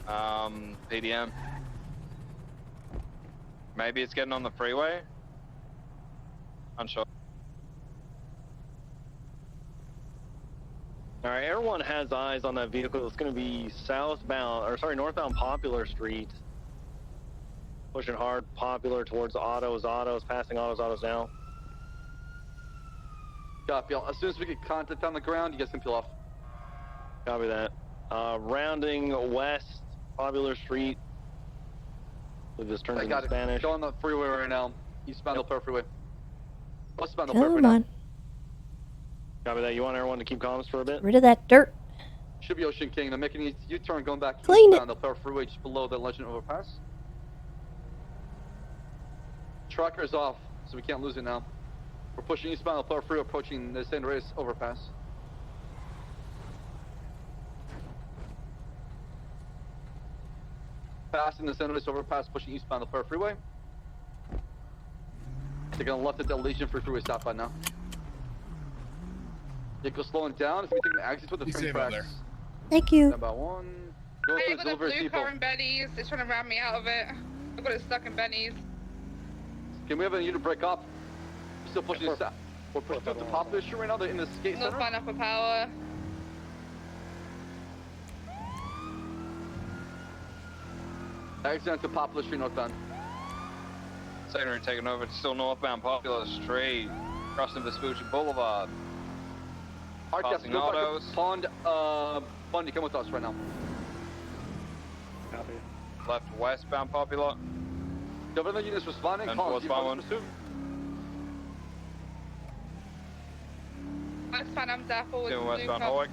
PDM. Maybe it's getting on the freeway. Unsure. Alright, everyone has eyes on that vehicle. It's going to be northbound Popular Street. Pushing hard, Popular towards autos, passing autos now. Copy. As soon as we get contact on the ground, you guys can peel off. Copy that. Rounding west, Popular Street. We just turned into Spanish. Go on the freeway right now. Eastbound Del Perro Freeway. Westbound Del Come Perro right now. on. Copy that. You want everyone to keep comms for a bit? Rid of that dirt. Should be Ocean King. They're making a U-turn going back Clean eastbound Del Perro Freeway just below the Legend Overpass. Tracker's off, so we can't lose it now. We're pushing eastbound Del Perro Freeway, approaching the San Reyes Overpass. Passing the San Reyes Overpass, pushing eastbound Del Perro Freeway. They're gonna left at the Legion Free Freeway southbound now. Vehicle slowing down. If we take an exit with the train tracks. Thank you. About one. Go Hey, through I got a delivery blue people. car in Benny's. They're trying to ram me out of it. I got it stuck in Benny's. Can we have a unit break up? We're still pushing this out. We're pushing through the Popular Street right now. They're in the skate center. Northbound Upper Power. Exit to Popular Street northbound. Secondary taking over. It's still northbound Popular Street, crossing Vespucci Boulevard. Passing autos. Pond, Bundy, come with us right now. Copy. Left westbound Popular. Government units responding. And Collins, westbound you pursuit. Westbound I'm Zappel with Doing blue westbound car. Hoyt.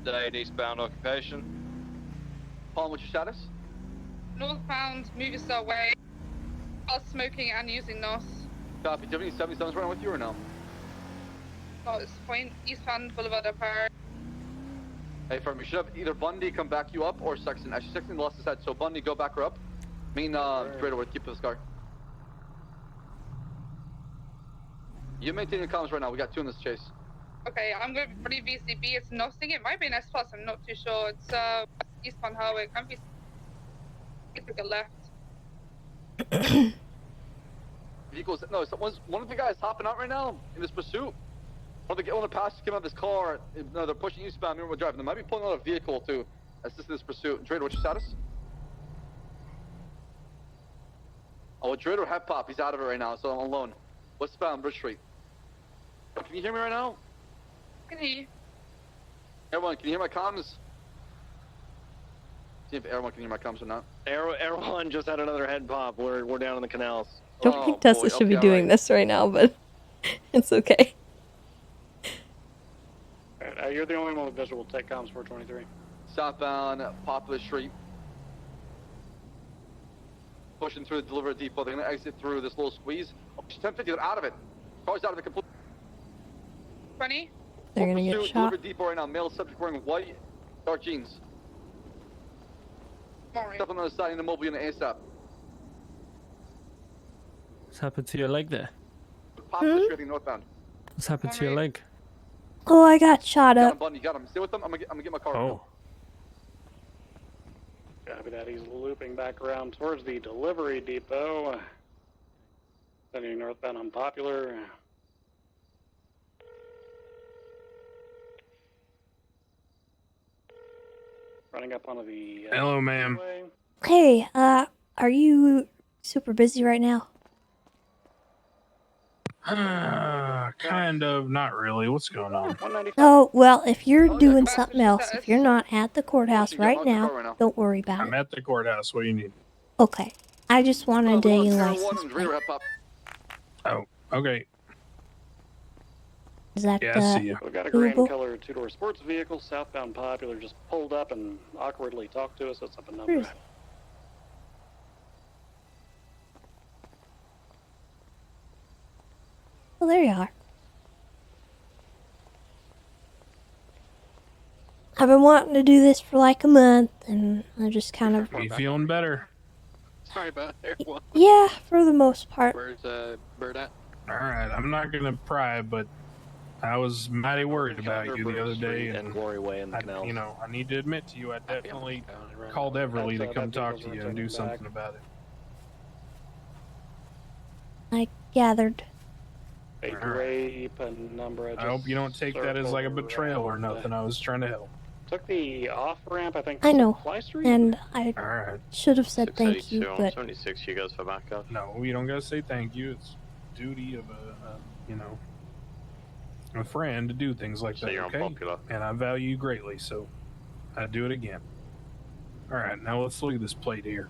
Delayed eastbound occupation. Paul, what's your status? Northbound Movie Star Way. I was smoking and using NOS. Copy. Do you have any 77s running with you or no? Not at this point. Eastbound Boulevard Upper Power. Hey, firm, you should have either Bundy come back you up or Sexton. Actually, Sexton lost his head, so Bundy, go back her up. Trader would keep this car. You maintain your comms right now. We got two in this chase. Okay, I'm going to be VCB. It's nothing. It might be an S plus. I'm not too sure. It's eastbound Harwick. I'm VCB. Took a left. Vehicles. No, one of the guys hopping out right now in this pursuit. One of the passengers came out of this car. No, they're pushing eastbound. We're driving. They might be pulling out a vehicle to assist in this pursuit. Trader, what's your status? Oh, Trader had pop. He's out of it right now, so I'm alone. Westbound Bridge Street. Can you hear me right now? Can you? Everyone, can you hear my comms? See if everyone can hear my comms or not. Everyone just had another head pop. We're down in the canals. Don't think Tessa should be doing this right now, but it's okay. Alright, you're the only one with visual tech comms 423. Southbound Poplar Street. Pushing through the delivery depot. They're gonna exit through this little squeeze. Oh, 1050, they're out of it. Car's out of it completely. 20. They're gonna get shot. Delivery depot right now. Male subject wearing white, dark jeans. Step on the other side in the mobile unit ASAP. What's happened to your leg there? Poplar Street heading northbound. What's happened to your leg? Oh, I got shot Got him, up. Bunny. You got him. Stay with them. I'm gonna get my car. Oh. Copy that. He's looping back around towards the delivery depot. Heading northbound on Popular. Running up onto the. Hello, ma'am. highway. Hey, are you super busy right now? Kind of, not really. What's going on? Oh, well, if you're doing something else, if you're not at the courthouse right now, don't worry about I'm it. at the courthouse. What do you need? Okay. I just wanted a license plate. Oh, okay. Is that, Yeah, I see you. We got a green doable? color two-door sports vehicle, southbound Popular, just pulled up and awkwardly talked to us. That's up a Where number. is it? Well, there you are. I've been wanting to do this for like a month, and I just kind of... Are you feeling better? Sorry about everyone. Yeah, for the most part. Where's Bird at? All right, I'm not gonna pry, but I was mighty worried about you the other day, and I, you know, I need to admit to you, I definitely called Everly to come talk to you and do something about it. I gathered. A grape and number. I hope you don't take that as like a betrayal or nothing. I was trying to help. Took the off ramp, I think. I know, Supply Street? and I should have said thank you, but 76, you guys for backup. No, you don't gotta say thank you. It's duty of a you know, a friend to do things like So that. you're Okay, unpopular. and I value you greatly, so I do it again. All right, now let's look at this plate here.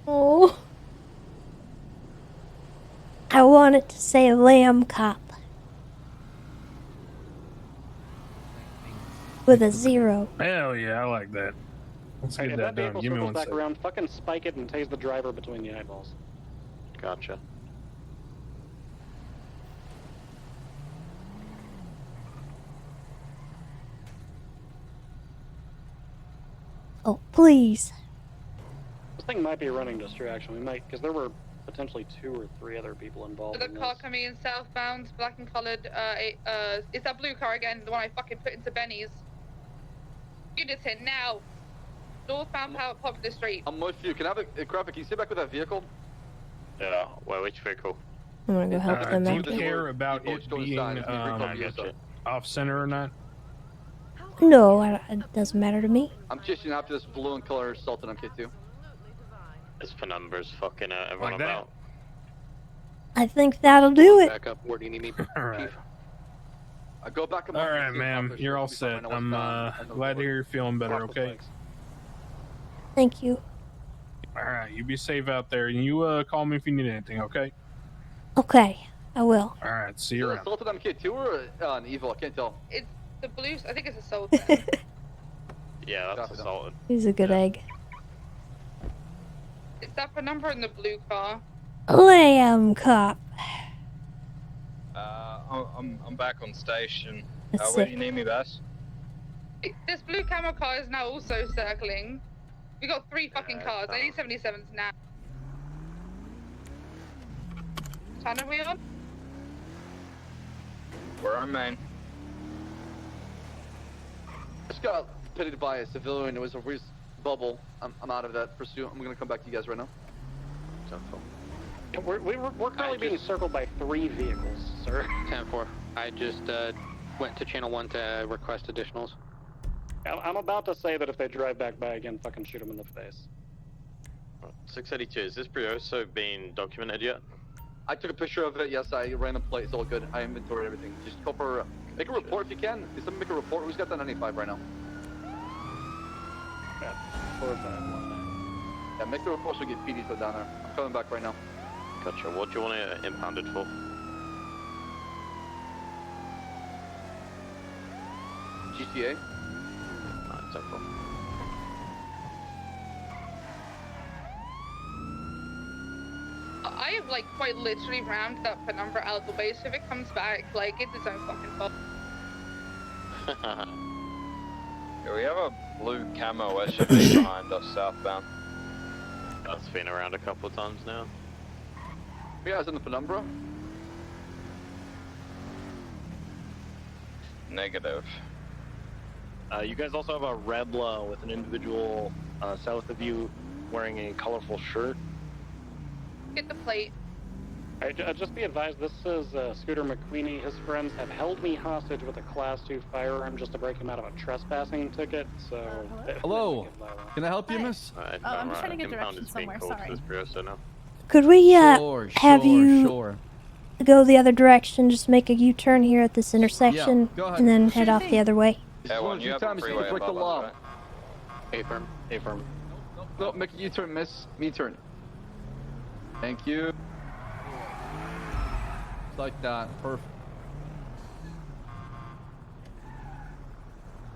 oh, I wanted to say Lamb Cop with a 0. Hell yeah, I like that. Let's Hey, get if that that done. vehicle Give me circles one back second. around, fucking spike it and tase the driver between the eyeballs. Gotcha. Oh, please. This thing might be a running distraction. We might, because there were potentially 2 or 3 other people involved The in car this. coming in southbound, black and coloured. It's that blue car again, the one I fucking put into Benny's. Units in now. Northbound Power Popular Street. I'm with you. Can I have a graphic? Can you sit back with that vehicle? Yeah, well, which vehicle? I'm gonna go help them Do you out. care about it being off center or not? No, it doesn't matter to me. I'm chasing after this blue and color Sultan on K2. It's for numbers, fucking everyone Like that? about. I think that'll do it. Back up. Where do you need me? Alright. I go back up. All right, ma'am. You're all set. I'm glad to hear you're feeling better. Okay. Thank you. All right. You be safe out there, and you call me if you need anything. Okay. Okay, I will. All right. See you Is it around. Sultan on K2 or an Evil? I can't tell. It's the blue, I think it's a Soul. Yeah, that's assaulted. He's a good egg. It's that for number in the blue car. Lamb Cop. I'm back on station. That's Where sick. do you need me, Bass? This blue camera car is now also circling. We got 3 fucking cars. I need 77s now. Channel are we on? We're on main. Just got pitted by a civilian. It was a bubble. I'm out of that pursuit. I'm gonna come back to you guys right now. We're currently being circled by 3 vehicles, sir. 10-4. I just went to channel 1 to request additionals. I'm about to say that if they drive back by again, fucking shoot them in the face. 682, is this Brioso being documented yet? I took a picture of it. Yes, I ran the plate. It's all good. I inventoried everything. Just go for make a report if you can. Can someone make a report? Who's got that 95 right now? Yeah, 4-5-1. Yeah, make the report so we get PDs put down there. I'm coming back right now. Gotcha. What do you want it impounded for? GTA. I have like quite literally rammed that penumbra out of the way, so if it comes back, like it's its own fucking fault. Yeah, we have a blue camo SUV behind us southbound. That's been around a couple of times now. You guys in the penumbra? Negative. You guys also have a Rebla with an individual south of you wearing a colorful shirt. Get the plate. Alright, just be advised, this is Scooter McQueenie. His friends have held me hostage with a Class 2 firearm just to break him out of a trespassing ticket, so... Hello? Can I help you, miss? I'm just trying to get directions somewhere, sorry. Could we Sure, have you sure. go the other direction? Just make a U-turn here at this intersection, go ahead. and then head off the other way. Yeah, well, you have a freeway break the above law. us, right? A-firm. A-firm. No, make a U-turn, miss. Me turn. Thank you. Like that. Perfect.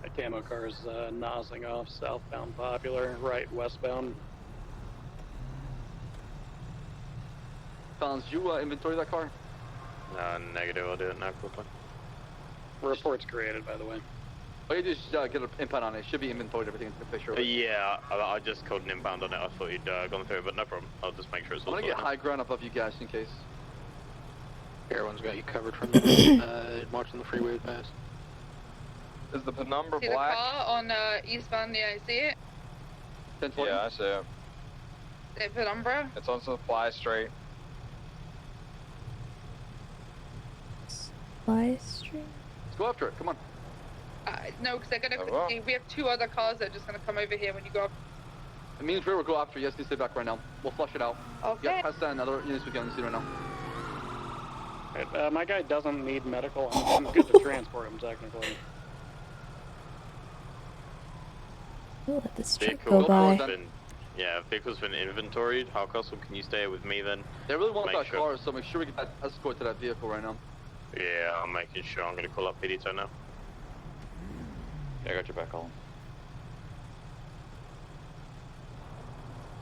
A camo car is nozzing off southbound Popular, right westbound. Collins, you inventory that car? Negative, I'll do it now quickly. Reports created, by the way. All you do is get an impound on it. It should be inventoried, everything to picture of it. Yeah, I just called an impound on it. I thought you'd gone through it, but no problem. I'll just make sure it's all I'm gonna get sorted. high ground above you guys in case. Everyone's got you covered from watching the freeway pass. Is the penumbra See black? the car on eastbound? Yeah, I see it. Yeah, I see it. The penumbra. It's on Supply Street. Supply Street? Let's go after it, come on. No, because they're gonna. Oh, wow. We have two other cars that are just gonna come over here when you go up. Me and Dre will go after you. You guys can stay back right now. We'll flush it out. Okay. Yeah, pass that another units we can see right now. My guy doesn't need medical. I'm good to transport him, technically. We'll let this truck Vehicle go by. Yeah, vehicle's been inventoried. Hardcastle, can you stay with me then? They really want Make that sure. car, so make sure we get that escort to that vehicle right now. Yeah, I'm making sure. I'm gonna call up Pedito now. Yeah, I got your back, Colin.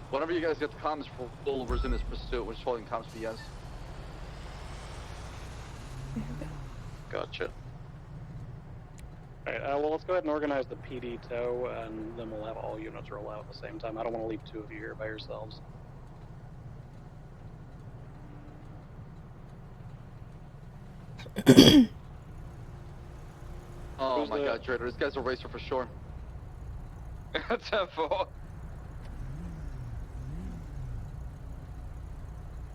Whenever you guys get the comms for rollovers in this pursuit, we're just holding comms for you guys. Gotcha. Alright, well, let's go ahead and organize the PD tow, and then we'll have all units roll out at the same time. I don't want to leave two of you here by yourselves. Oh Who's my the- god, Trader, this guy's a racer for sure. What's that for?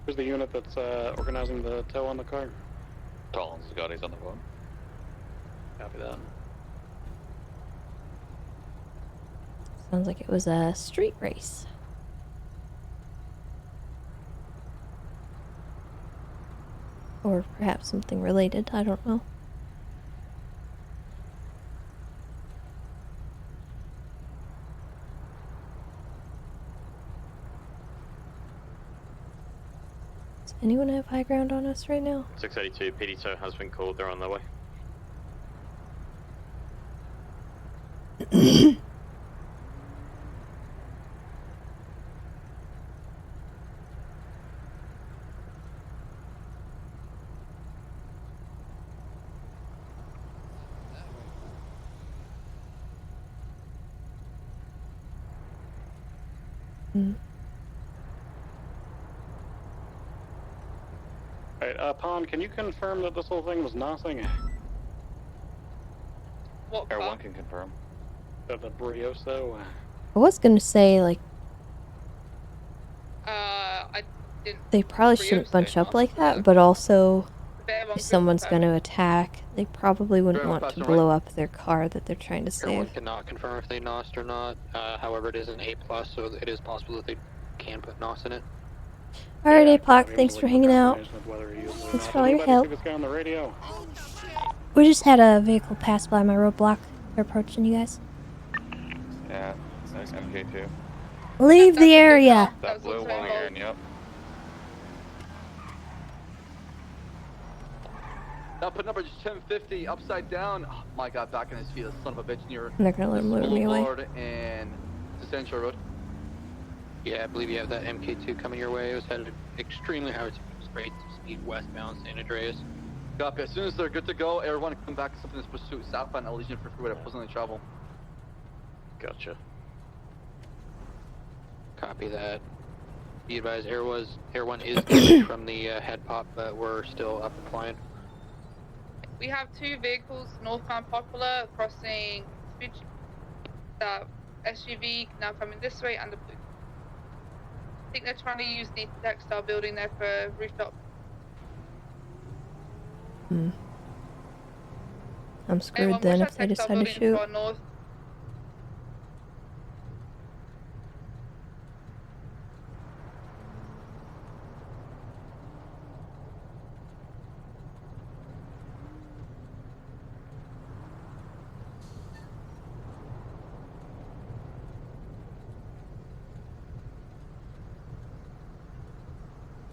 Who's the unit that's organizing the tow on the car? Collins got he's on the phone. Copy that. Sounds like it was a street race. Or perhaps something related, I don't know. Does anyone have high ground on us right now? 682, Pedito has been called. They're on their way. Alright, Pond, can you confirm that this whole thing was nothing? What Air 1 can confirm. The Brioso? I was gonna say, like, I didn't. they probably shouldn't bunch up like that, but also, if someone's gonna attack, they probably wouldn't want to blow up their car that they're trying to Everyone save. cannot confirm if they NOSed or not. However, it is an A+, so it is possible that they can put NOS in it. Alright, APOC, thanks for hanging out. Thanks for all your help. This guy on the radio. We just had a vehicle pass by my roadblock. They're approaching you guys. Yeah, that's MK2. Leave the area! That blue one here, yep. Put number 1050 upside down. Oh my god, back in his feet, the son of a bitch near They're gonna let him loot me away. Boulevard and Central Road. Yeah, I believe you have that MK2 coming your way. It was headed extremely high rate speed westbound San Andreas. Copy. As soon as they're good to go, everyone come back to something in this pursuit. Southbound Elysian for freeway to presently travel. Gotcha. Copy that. Be advised, Air 1 is damaged from the head pop, but we're still up and flying. We have 2 vehicles northbound Popular crossing Speech. The SUV now coming this way and the blue. I think they're trying to use the textile building there for a rooftop. I'm screwed then if they decide to shoot. North.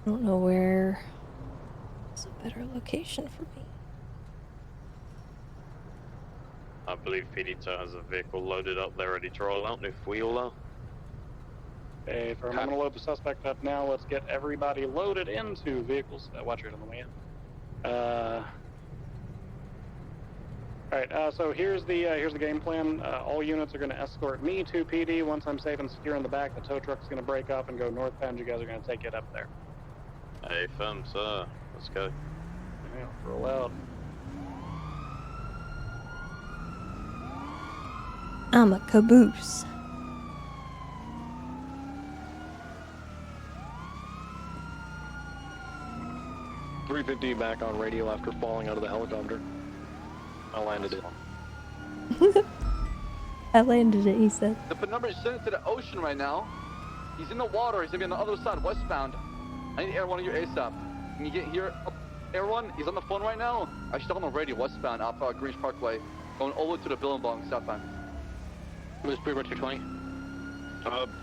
I don't know where is a better location for me. I believe Pedito has a vehicle loaded up there ready to roll out if we all are. Okay, I'm going to load the suspect up now. Let's get everybody loaded into vehicles. Watch it on the way in. Alright, so here's the game plan. All units are going to escort me to PD. Once I'm safe and secure in the back, the tow truck's going to break up and go northbound. You guys are going to take it up there. Hey, firm, sir. Let's go. Yeah, roll out. I'm a caboose. .350 back on radio after falling out of the helicopter. I landed it. I landed it, he said. The number is sent to the ocean right now. He's in the water. He's gonna be on the other side, westbound. I need Air 1 of you ASAP. Can you get here? Air 1, he's on the phone right now. I should on the radio, westbound, off Greenwich Parkway, going over to the Billabong, southbound. It was pretty much 220.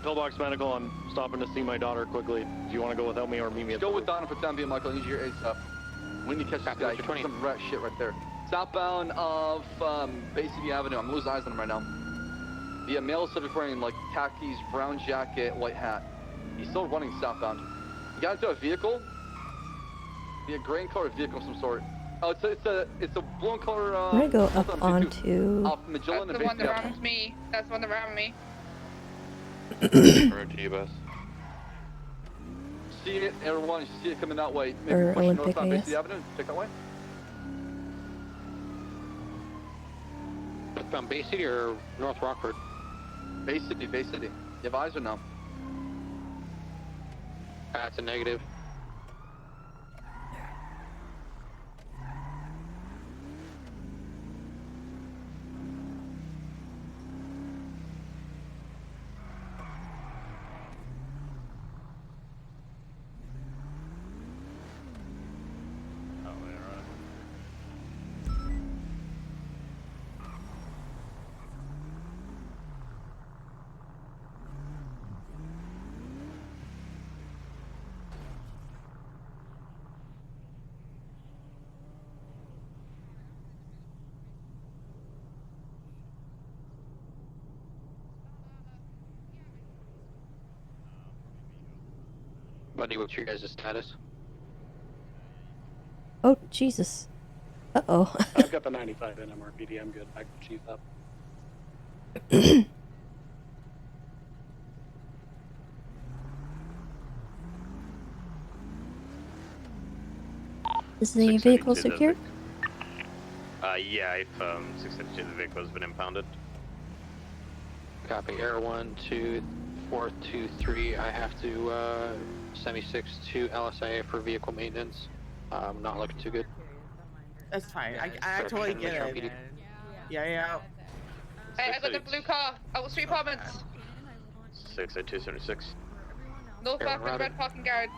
Pillbox Medical, I'm stopping to see my daughter quickly. Do you want to go without me or meet me at the Go with Donna for time being, Michael. I need you here ASAP. We need to catch this guy. He's some rat shit right there. Southbound of Bay City Avenue. I'm losing eyes on him right now. The male subject wearing like khakis, brown jacket, white hat. He's still running southbound. You got into a vehicle? Be a gray colored vehicle of some sort. Oh, it's a blue color. I'm gonna go up onto. Magellan That's the one that rammed me. That's the one that rammed me. Road to you, boss. See it, everyone. You see it coming that way. Or Maybe Olympic, northbound I Bay guess. City Avenue. Take that way. Northbound Bay City or North Rockford? Bay City, Bay City. You have eyes or no? That's a negative. Buddy, what's your guys' status? Oh, Jesus. Uh-oh. I've got the 95 in MRPD. I'm good. I can chief up. Is the vehicle secured? Yeah, if 672, the vehicle has been impounded. Copy. Air 1 to 423. I have to 76 to LSIA for vehicle maintenance. Not looking too good. That's fine. I totally get it. Man. Yeah. Hey, I got the blue car. Out Street Apartments. 68276. Northbound for the red parking garage.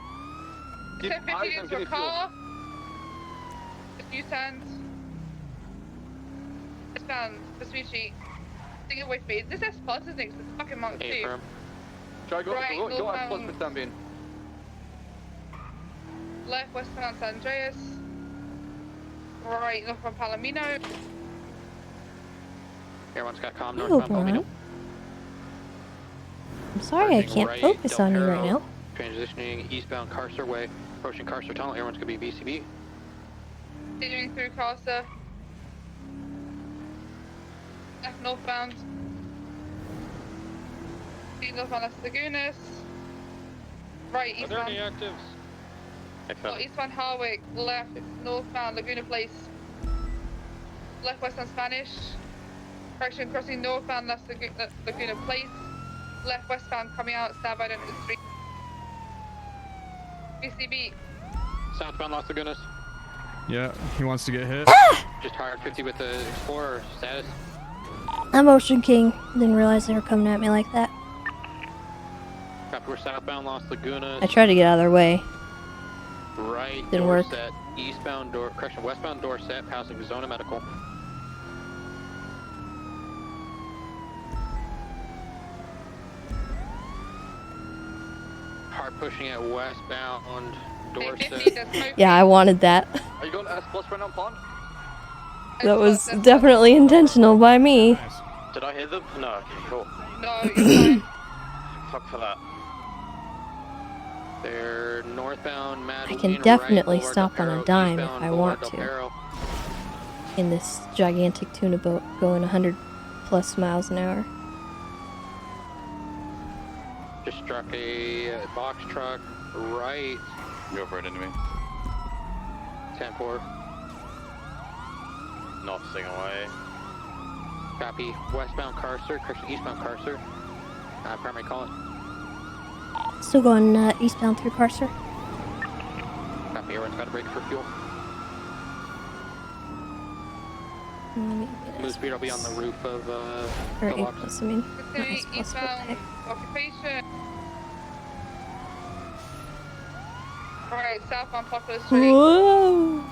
1050 into a car. Just U-turns. It's found the sweet sheet. Think it with me. This S plus is next. It's fucking Mark 2. Try go Right, go S plus northbound. for time being. Left westbound San Andreas. Right, north from Palomino. Everyone's got calm Hey, northbound Oberon. Palomino. I'm sorry I can't Right, focus Del on you right Perro, now. Transitioning eastbound Carcer Way, approaching Carcer Tunnel. Everyone's gonna be BCB. Continuing through Casa. Left northbound. Northbound Las Lagunas. Right, Are there any eastbound. actives? Oh, eastbound Harwick. Left northbound Laguna Place. Left westbound Spanish. Correction, crossing northbound Laguna Place. Left westbound coming out, stand by down to the street. BCB. Southbound Las Lagunas. Yeah, he wants to get hit. Just hired 50 with the Explorer. Status. I'm Ocean King. Didn't realize they were coming at me like that. Copy, we're southbound Las Lagunas. I tried to get out of their way. Right, Didn't door work. set. Eastbound door, correction, westbound door set, passing Zona Medical. Hard pushing at westbound door set. Yeah, I wanted that. Are you going to S plus right now, Pond? That was definitely intentional by me. Did I hear them? No, okay, cool. No, you're fine. Fuck for that. They're northbound Mad I can Lane, definitely right, stop on a dime if eastbound I Boulevard want Del to. Perro. In this gigantic tuna boat going 100 plus miles an hour. Just struck a box truck right. Go for it into me. 10-4. Nothing away. Copy. Westbound Carcer, correction, eastbound Carcer. Primary calling. Still going eastbound through Carcer. Copy. Everyone's got a break for fuel. Move speed will be on the roof of Or the 8 box. plus, I mean. Not Continuing S plus, what the eastbound heck. occupation. Alright, southbound Poplar Street. Whoa!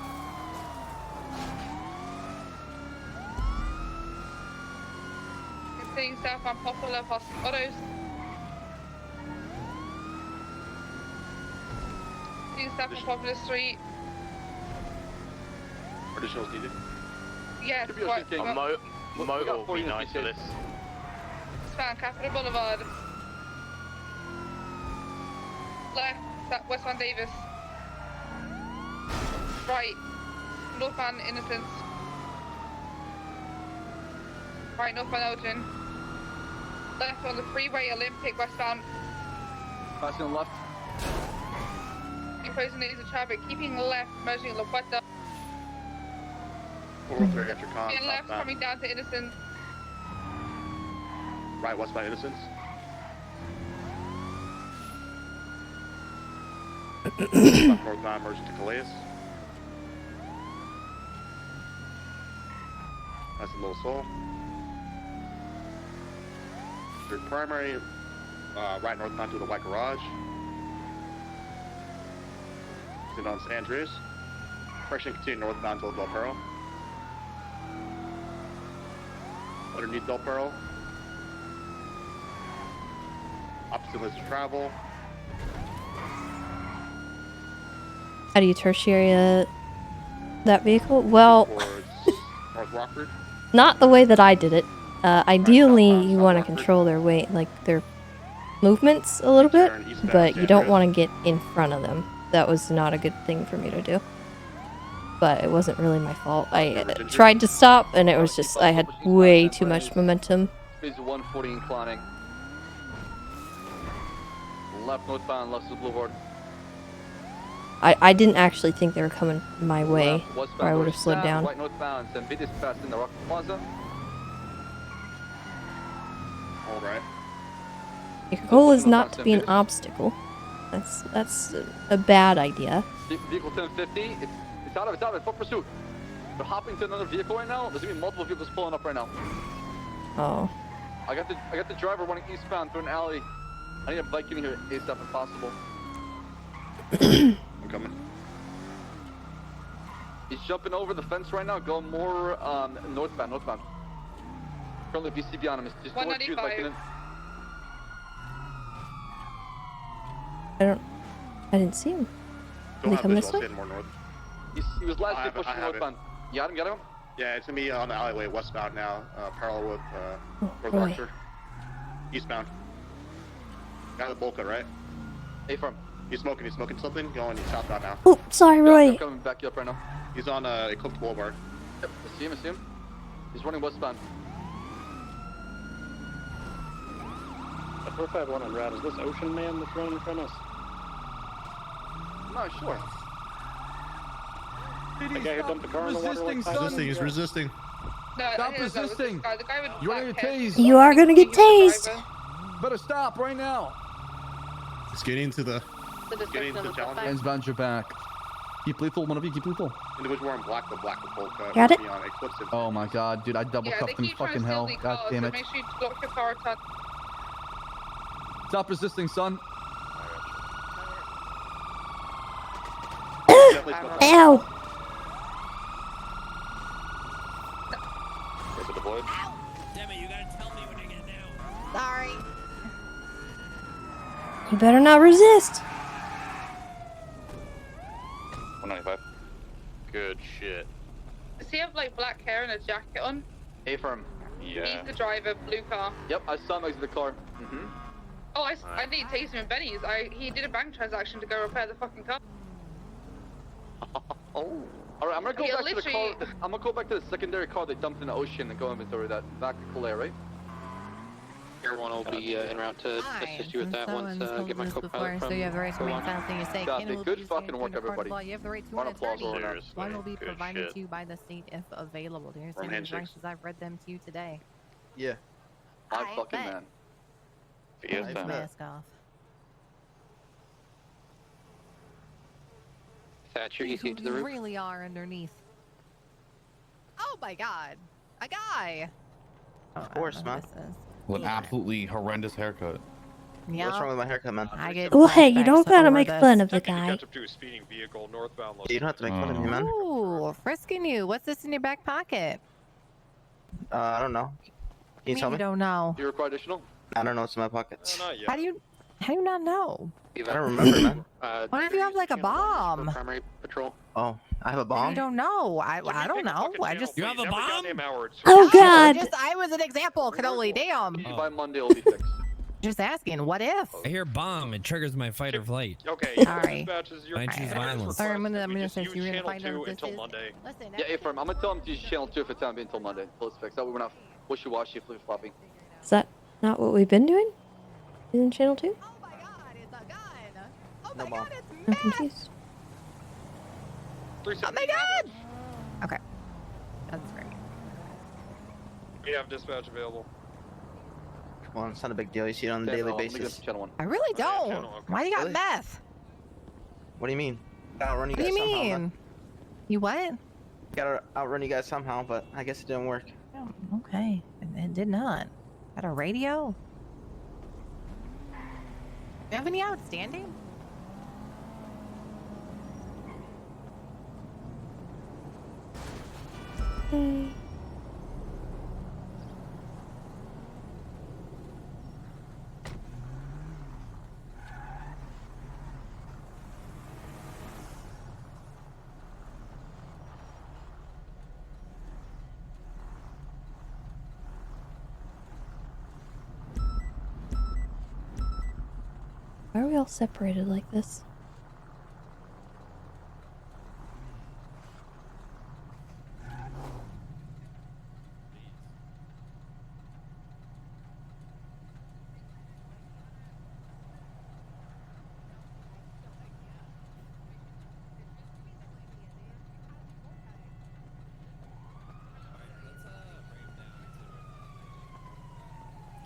Continuing southbound Poplar past Autos. Continuing southbound Poplar Street. Additionals needed. Yes, Should be what? okay. A motor will be nice for this. Eastbound Capitol Boulevard. Left, westbound Davis. Right, northbound Innocence. Right, northbound Elgin. Left on the freeway Olympic, westbound. Passing left. Imposing lanes of traffic, keeping left, merging La Puerta. 403 after con. And left, coming down to Innocence. Right, westbound Innocence. Northbound merging to Calais. That's a little soul. Your primary, right northbound to the white garage. Sit on San Andreas. Correction, continue northbound to Del Perro. Underneath Del Perro. Opposite lanes of travel. How do you tertiary that vehicle? Well, Towards North Rockford. not the way that I did it. Ideally, you want to control their weight, like their movements a little bit, but you don't want to get in front of them. That was not a good thing for me to do. But it wasn't really my fault. I tried to stop, and it was just, I had way too much momentum. Speeds 140 inclining. Left northbound, left to the boulevard. I didn't actually think they were coming my way, Left westbound or I would have towards slowed Staff, down. Right northbound, St. Vitus passed in the Rock Plaza. Alright. Your goal is not to be an obstacle. That's a bad idea. Vehicle 1050, it's out of it, full pursuit. They're hopping to another vehicle right now. There's gonna be multiple vehicles pulling up right now. Oh. I got the driver running eastbound through an alley. I need a bike getting here ASAP if possible. I'm coming. He's jumping over the fence right now, going more northbound. Currently VCB on him. He's just towards you, like, I didn't see him. Did he come this way? He was last year pushing northbound. You got him? Yeah, it's gonna be on the alleyway westbound now, parallel with North boy. Archer. Eastbound. Got the Bolka, right? Hey, from. He's smoking something. Going southbound now. Oh, sorry, Roy. I'm coming back you up right now. He's on Eclipse Boulevard. Yep, I see him. He's running westbound. 451 on route. Is this Ocean Man that's running from us? I'm not sure. The guy who dumped the car in the water. Resisting, he's resisting. No, Stop resisting. The guy with You're gonna black get hair. tased. You are gonna get tased. Better stop right now. He's getting to the. Getting to the challenger. Hands behind your back. Keep lethal, one of you, keep lethal. Individual wearing black, the black with Bolka. Got it? On Eclipse. Oh my god, dude, I double Yeah, they cuffed him, keep trying fucking to steal hell. the God cars, damn so it. make sure you block your car attack. Stop resisting, son. Ow. Is it deployed? Sorry. You better not resist. 195. Good shit. Does he have like black hair and a jacket on? A-firm. Yeah. He's the driver, blue car. Yep, I saw him exit the car. Mm-hmm. Oh, I need to taste him in Benny's. He did a bank transaction to go repair the fucking car. Oh. Alright, I'm gonna go Yeah, back to the car. literally- I'm gonna go back to the secondary car they dumped in the ocean and go inventory that. Back to Calais, right? Air 1 will be en route to assist you with that once get my co-pilot from So you have the right to remain Go on. silent in your state. Copy. Canada will Good be used fucking during work, the court of everybody. law. You have the right to Round an of applause attorney. all around. Seriously, One will be good provided shit. to you by the state if available. Do you understand Warm these handshakes. rights as I've read them to you today? Yeah. My I fucking bet. man. Take your Fiesta. mask off. Thatcher, See you see who to the you roof. really are underneath. Oh my god. A guy. Of course, man. With an absolutely horrendous haircut. Yeah. What's wrong with my haircut, man? I get Well, hey, you don't flashbacks gotta over make this. fun of the guy. Catch up to a speeding vehicle northbound. You don't have to make fun of me, man. Ooh, frisking you. What's this in your back pocket? I don't know. Can you tell me? You don't know. Do you require additional? I don't know what's in my pockets. Not yet. How do you not know? I don't remember, man. What if you have like a bomb? Primary patrol. Oh, I have a I bomb? don't know. I don't know. I just. You have a bomb? Oh God. I was an example. Cannoli. Damn. By Monday it'll be fixed. Just asking. What if? I hear bomb. It triggers my fight or flight. Okay. Sorry. Dispatches your I choose violence. Sorry, I'm gonna just say use you're gonna channel find out 2 what this until is. Monday. Listen. Yeah, A-firm. I'm gonna tell him to use channel 2 for time being until Monday. Until it's fixed. That way we're not wishy-washy, flip-flopping. Is that not what we've been doing? In Channel 2? Oh my god, it's a gun. Oh No my bomb. god, it's I'm meth. confused. Oh my god. Okay. That's great. We have dispatch available. Come on, it's not a big deal. You see it on a Okay, daily well, let me basis. get channel 1. I really don't. channel, okay. Why do you got Really? meth? What do you mean? Gotta outrun you What do guys you somehow, mean? man. You what? Gotta outrun you guys somehow, but I guess it didn't work. Oh, okay. It did not. Got a radio? Do you have any outstanding? Why are we all separated like this?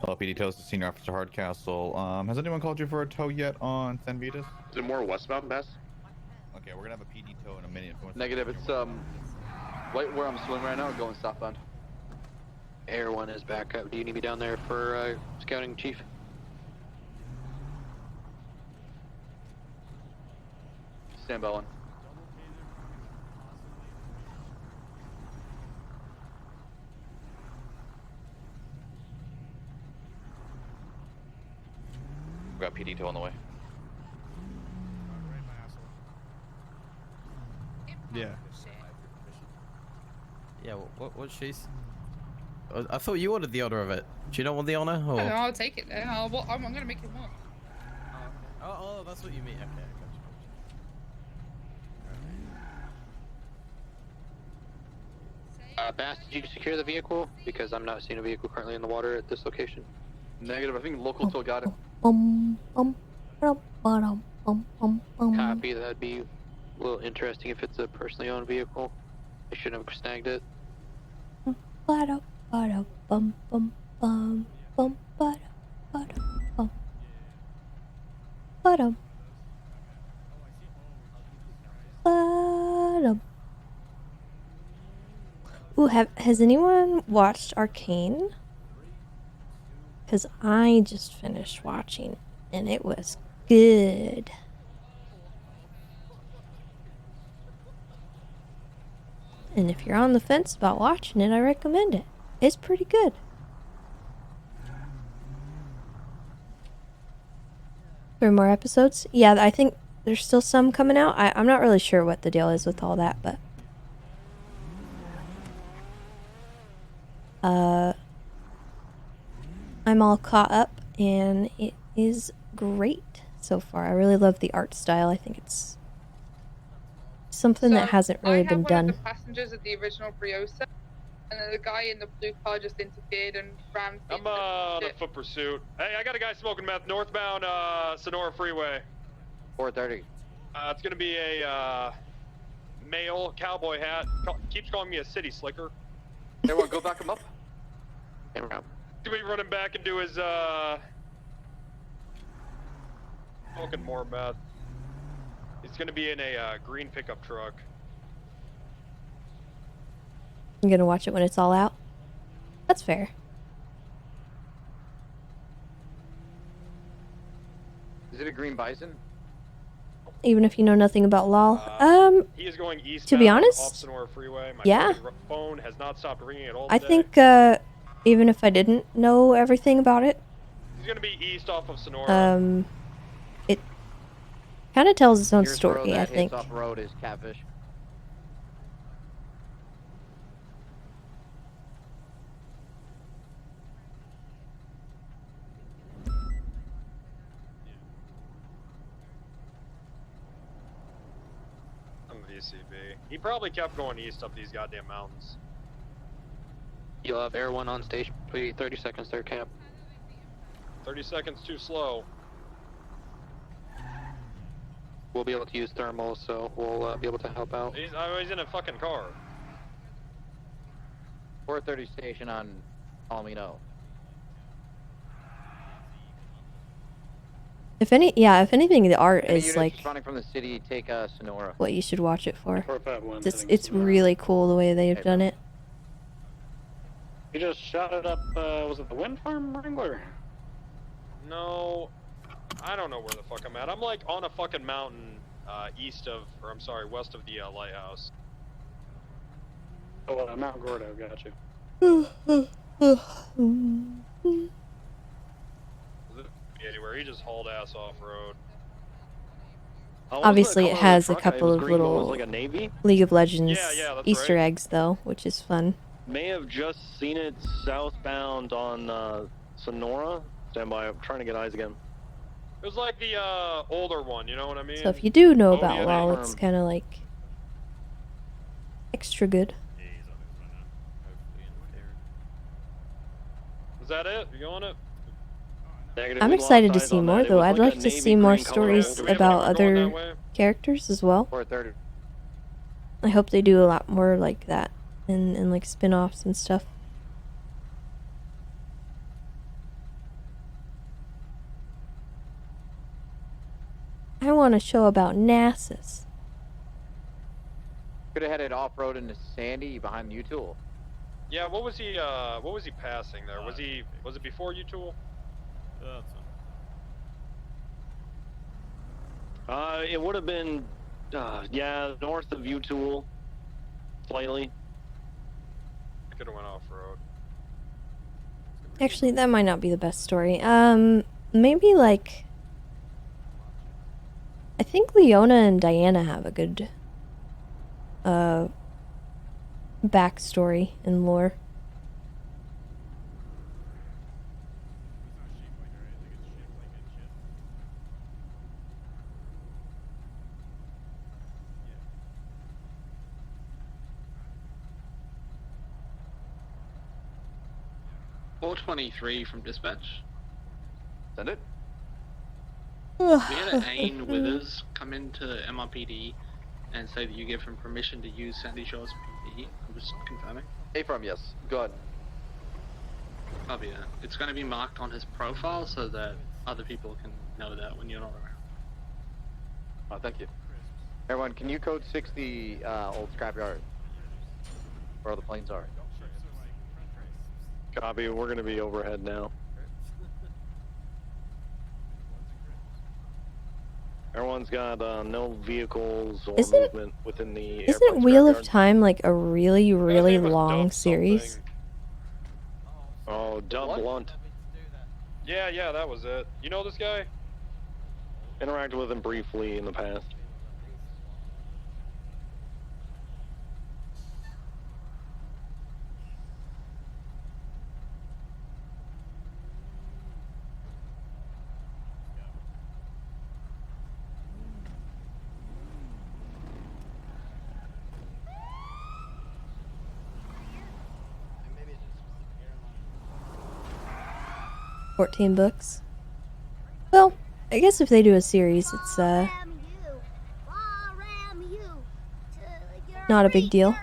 LPD tows to Senior Officer Hardcastle. Has anyone called you for a tow yet on San Vitas? Is it more westbound, Bass? Okay, we're gonna have a PD tow in a minute. Negative. It's right where I'm swimming right now, going southbound. Air 1 is back up. Do you need me down there for scouting, Chief? Stand by 1. We got PD tow on the way. Yeah. Yeah, what's she's? I thought you wanted the honor of it. Do you not want the honor? Or? Yeah, I'll take it then. I'm gonna make it more. Oh, that's what you mean. Okay, I got you. Bass, did you secure the vehicle? Because I'm not seeing a vehicle currently in the water at this location. Negative. I think local still got it. Copy. That'd be a little interesting if it's a personally owned vehicle. They shouldn't have snagged it. Ooh, has anyone watched Arcane? Because I just finished watching, and it was good. And if you're on the fence about watching it, I recommend it. It's pretty good. Three more episodes? Yeah, I think there's still some coming out. I'm not really sure what the deal is with all that, but... I'm all caught up, and it is great so far. I really love the art style. I think it's something that hasn't really been done. I have one of the passengers of the original Briosa, and then the guy in the blue car just interfered and rammed me. I'm on a foot pursuit. Hey, I got a guy smoking meth northbound Sonora Freeway. 4:30. It's gonna be a male cowboy hat. Keeps calling me a city slicker. Everyone, go back him up. Do we run him back and do his smoking more meth? He's gonna be in a green pickup truck. I'm gonna watch it when it's all out. That's fair. Is it a green bison? Even if you know nothing about LOL. He is going east. To be off honest, Sonora Freeway. My yeah. phone has not stopped ringing at all I today. think even if I didn't know everything about it, He's gonna be east off of Sonora. it kind of tells its own Nearest story, road I that think. hits off road is Catfish. I'm VCB. He probably kept going east up these goddamn mountains. You'll have Air 1 on station. Please, 30 seconds there, Cap. 30 seconds too slow. We'll be able to use thermal, so we'll be able to help out. He's in a fucking car. 4:30 station on Palomino. If anything, the art Any is units like responding from the city, take Sonora. what you should watch it for. 451 It's really cool the way they've done it. You just shot it up, was it the wind farm, Wrangler? No, I don't know where the fuck I'm at. I'm like on a fucking mountain west of the lighthouse. Oh, Mount Gordo, got you. Anywhere, he just hauled ass off road. Obviously, it has a couple of green, little like a navy? League of Legends that's Easter right. eggs, though, which is fun. May have just seen it southbound on Sonora. Stand by, I'm trying to get eyes again. It was like the older one, you know what I mean? So if you do know Oh, about yeah, LOL, they- it's kind of like extra good. Is that it? You on it? Negative, I'm we excited lost to eyes see on more, that. It though. was I'd like like a to navy see more green color. stories Do we have about anyone going that other way? characters as well. 4:30. I hope they do a lot more like that and like spin-offs and stuff. I want a show about NASA's. Could have headed off-road into Sandy behind U-Tool. Yeah, what was he passing there? Was it before U-Tool? It would have been, yeah, north of U-Tool, slightly. Could have went off road. Actually, that might not be the best story. Maybe like I think Leona and Diana have a good backstory and lore. .423 from dispatch. Send it. We had an Ain Withers come into MRPD and say that you give him permission to use Sandy Shores PD. I'm just confirming. A from yes. Go ahead. Copy that. It's going to be marked on his profile so that other people can know that when you're not around. Oh, thank you. Everyone, can you code 60 old scrapyard? Where all the planes are. Copy. We're going to be overhead now. Everyone's got no vehicles or movement within the Isn't Wheel of Time like a really, really long series? Oh, Dub Blunt. Yeah, that was it. You know this guy? Interacted with him briefly in the past. $14 books. Well, I guess if they do a series, it's not a big deal.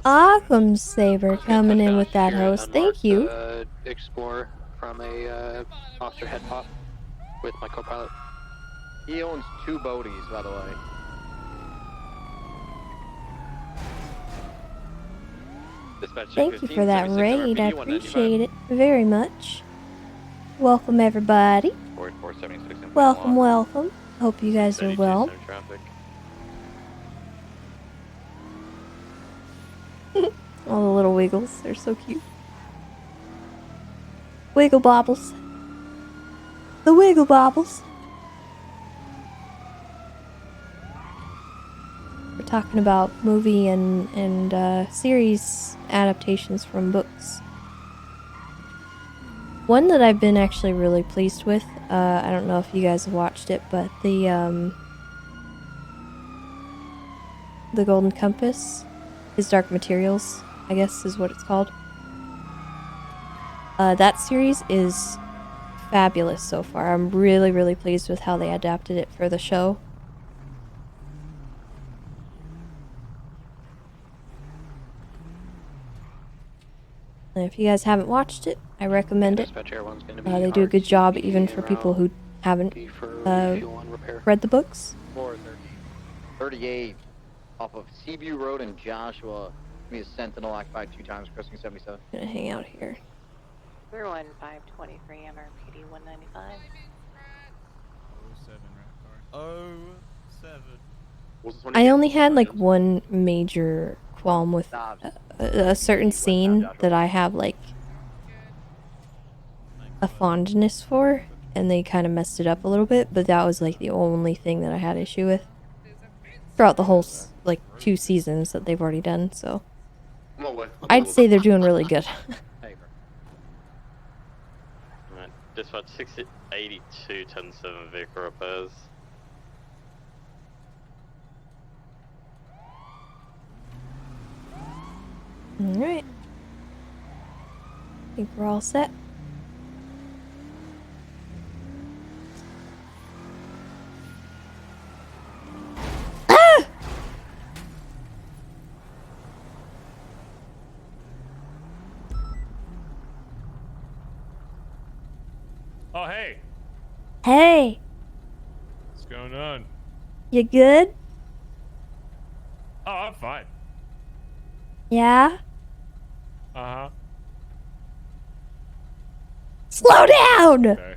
Awesome Saber coming in with that host. Thank you. Explorer from a officer head pop with my co-pilot. He owns 2 boaties, by the way. Thank you for that raid. I appreciate it very much. Welcome, everybody. Welcome, welcome. Hope you guys are well. All the little wiggles. They're so cute. Wiggle bobbles. The wiggle bobbles. We're talking about movie and series adaptations from books. One that I've been actually really pleased with, I don't know if you guys have watched it, but the Golden Compass, His Dark Materials, I guess is what it's called. That series is fabulous so far. I'm really, really pleased with how they adapted it for the show. And if you guys haven't watched it, I recommend it. They do a good job even for people who haven't read the books. 38 off of Seaview Road in Joshua. Be a Sentinel occupied 2 times, crossing 77. I'm gonna hang out here. We're 1523 MRPD 195. 07. I only had like one major qualm with a certain scene that I have like a fondness for, and they kind of messed it up a little bit, but that was like the only thing that I had issue with throughout the whole like 2 seasons that they've already done, so I'd say they're doing really good. Dispatch 682 107 vehicle repairs. Alright. I think we're all set. Ah! Oh, hey. Hey, What's going on? you good? Oh, I'm fine. Yeah? Uh-huh. Slow down! Okay.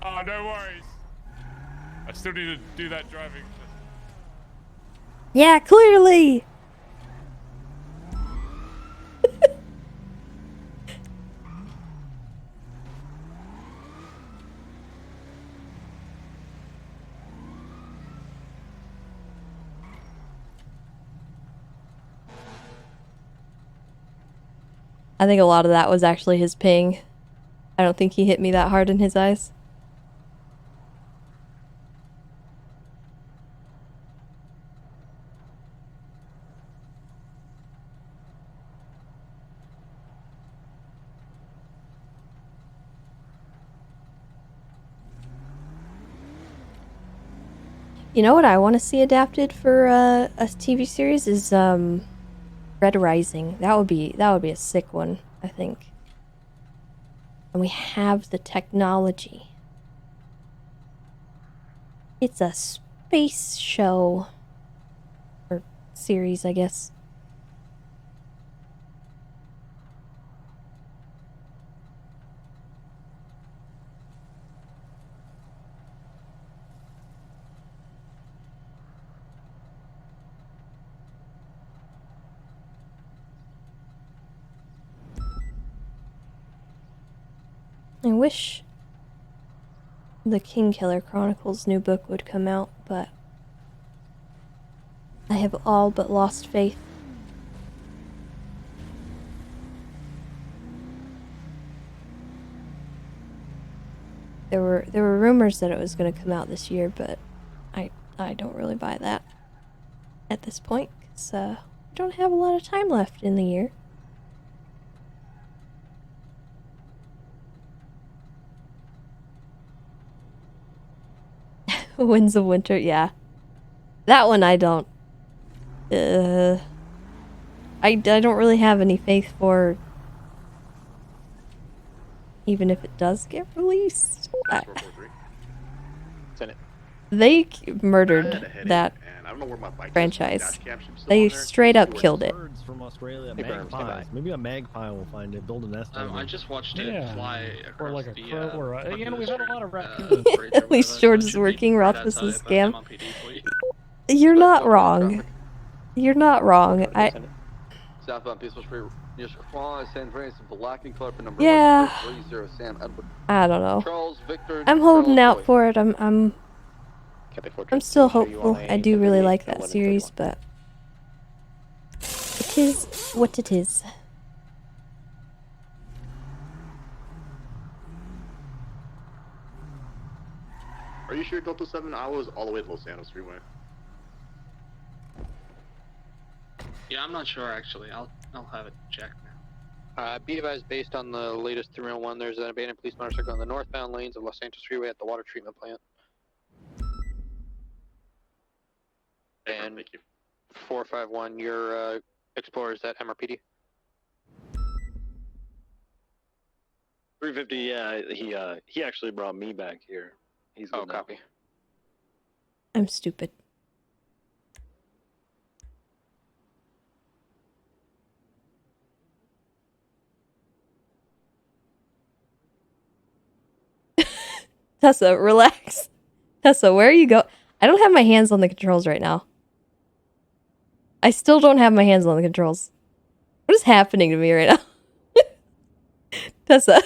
Oh, no worries. I still need to do that driving. Yeah, clearly! I think a lot of that was actually his ping. I don't think he hit me that hard in his eyes. You know what I want to see adapted for a TV series is Red Rising. That would be a sick one, I think. And we have the technology. It's a space show or series, I guess. I wish the King Killer Chronicles new book would come out, but I have all but lost faith. There were rumors that it was going to come out this year, but I don't really buy that at this point, because we don't have a lot of time left in the year. Winds of Winter, yeah. That one I don't. I don't really have any faith for, even if it does get released. They murdered that franchise. They straight up killed it. From Australia, magpies. Maybe a magpie will find it, build a nest. I just watched it fly across or like a the, crow, or fucking we've had a lot of raccoons. At least George is working. Roth was a scam. You're not wrong. You're not wrong. Southbound Peaceful Street, near Chicago, San Francisco, black and color for number Yeah. 130 Sam Edward. I don't know. Charles Victor. I'm holding out for it. I'm still hopeful. I do really like that series, but it is what it is. Are you sure Delta 7? I was all the way to Los Santos Freeway. Yeah, I'm not sure actually. I'll have it checked now. Be advised, based on the latest 301, there's an abandoned police motorcycle in the northbound lanes of Los Santos Freeway at the water treatment plant. And thank you. 451, your Explorer is at MRPD. 350. Yeah, he actually brought me back here. He's good now. Copy. I'm stupid. Tessa, relax. Tessa, where are you go? I don't have my hands on the controls right now. I still don't have my hands on the controls. What is happening to me right now? Tessa.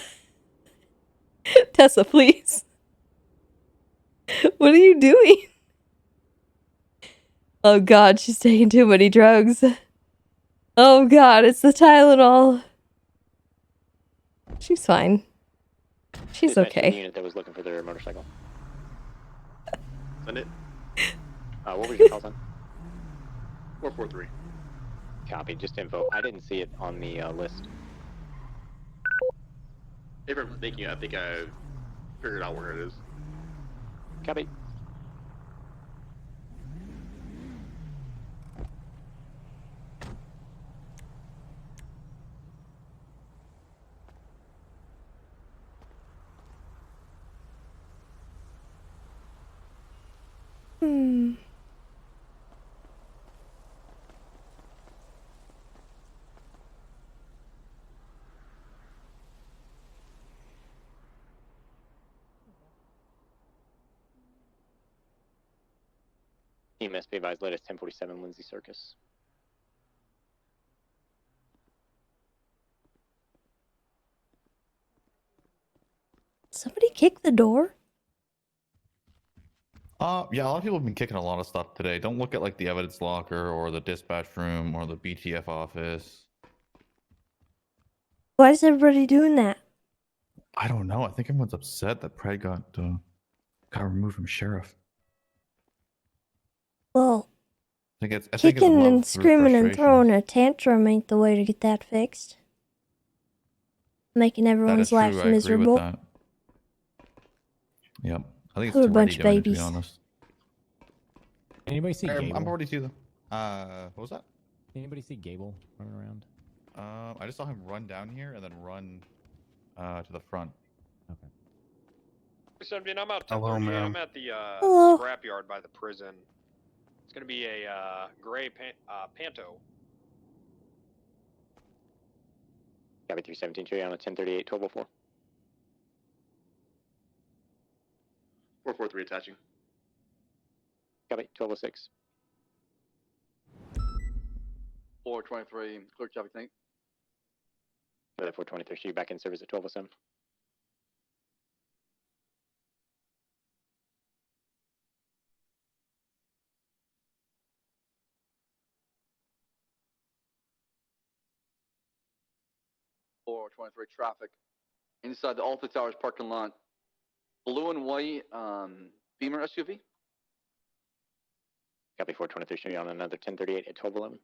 Tessa, please. What are you doing? Oh god, she's taking too many drugs. Oh god, it's the Tylenol. She's fine. She's okay. Unit that was looking for their motorcycle. Send it. What was your call sign? 443. Copy. Just info. I didn't see it on the list. Abraham, thank you. I think I figured out where it is. Copy. EMS be advised, latest 1047 Lindsay Circus. Somebody kick the door? Yeah, a lot of people have been kicking a lot of stuff today. Don't look at like the evidence locker or the dispatch room or the BTF office. Why is everybody doing that? I don't know. I think everyone's upset that Pred got removed from sheriff. Well, I think it's kicking love and through screaming and frustration. throwing a tantrum ain't the way to get that fixed. Making That is everyone's true. lives I agree miserable. with that. Yep. I think Who it's a too bunch ready of doing it, to be babies. honest. Anybody see Gable? I'm already see them. What was that? Anybody see Gable running around? I just saw him run down here and then run to the front. Okay. 17, I'm out Hello, 10:30. ma'am. I'm at the Hello. scrapyard by the prison. It's gonna be a gray Panto. Copy 317, show you on a 1038, 1204. 443 attaching. Copy, 1206. 423, clear traffic tank. Another 423, show you back in service at 1207. Or 23 traffic. Inside the Alta Towers parking lot. Blue and white Beamer SUV. Copy 423, show you on another 1038 at 1211.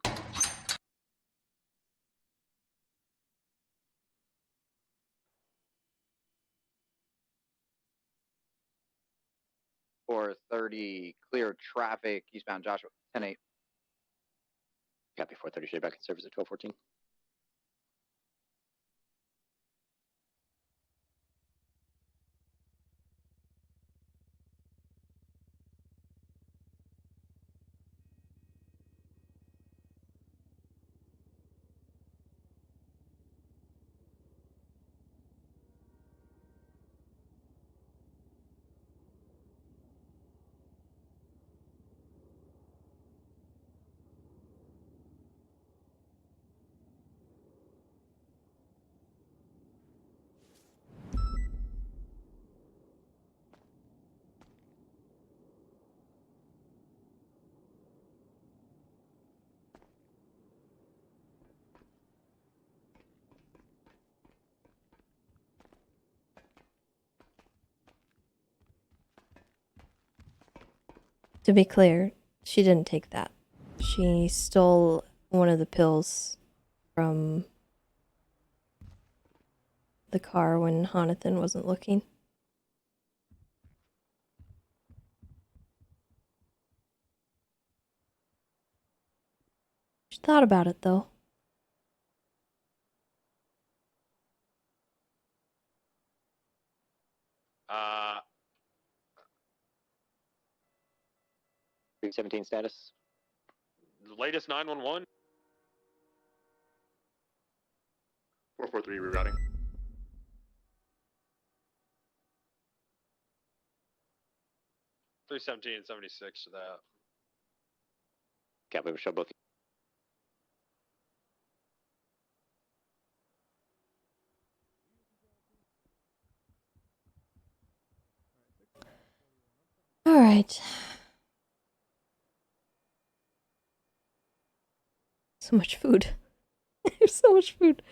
Or 30 clear traffic eastbound Joshua 10-8. Copy 430, show you back in service at 1214. To be clear, she didn't take that. She stole one of the pills from the car when Jonathan wasn't looking. She thought about it though. Uh, 317 status. the latest 911. 443 rerouting. Three 17 and 76 to that. Copy, we'll show both. All right. So much food. There's so much food.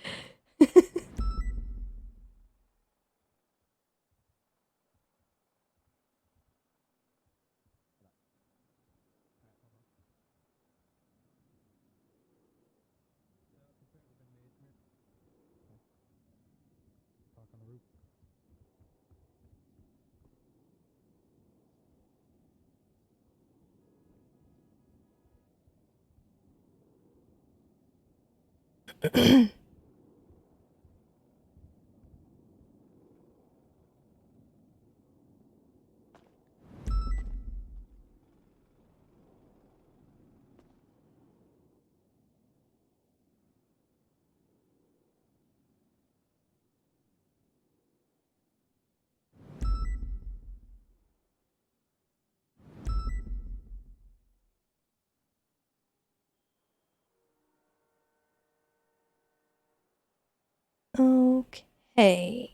Okay.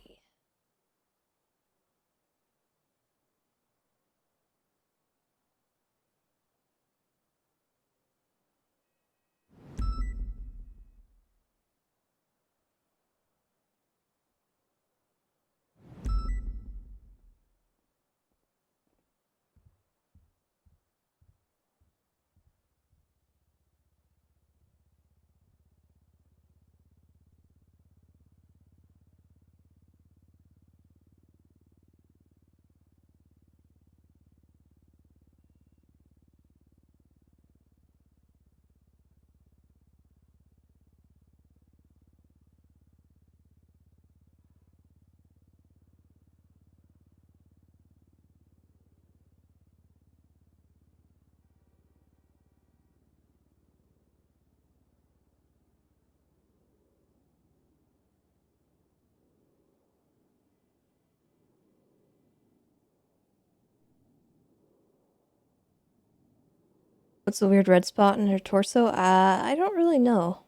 What's the weird red spot in her torso? I don't really know.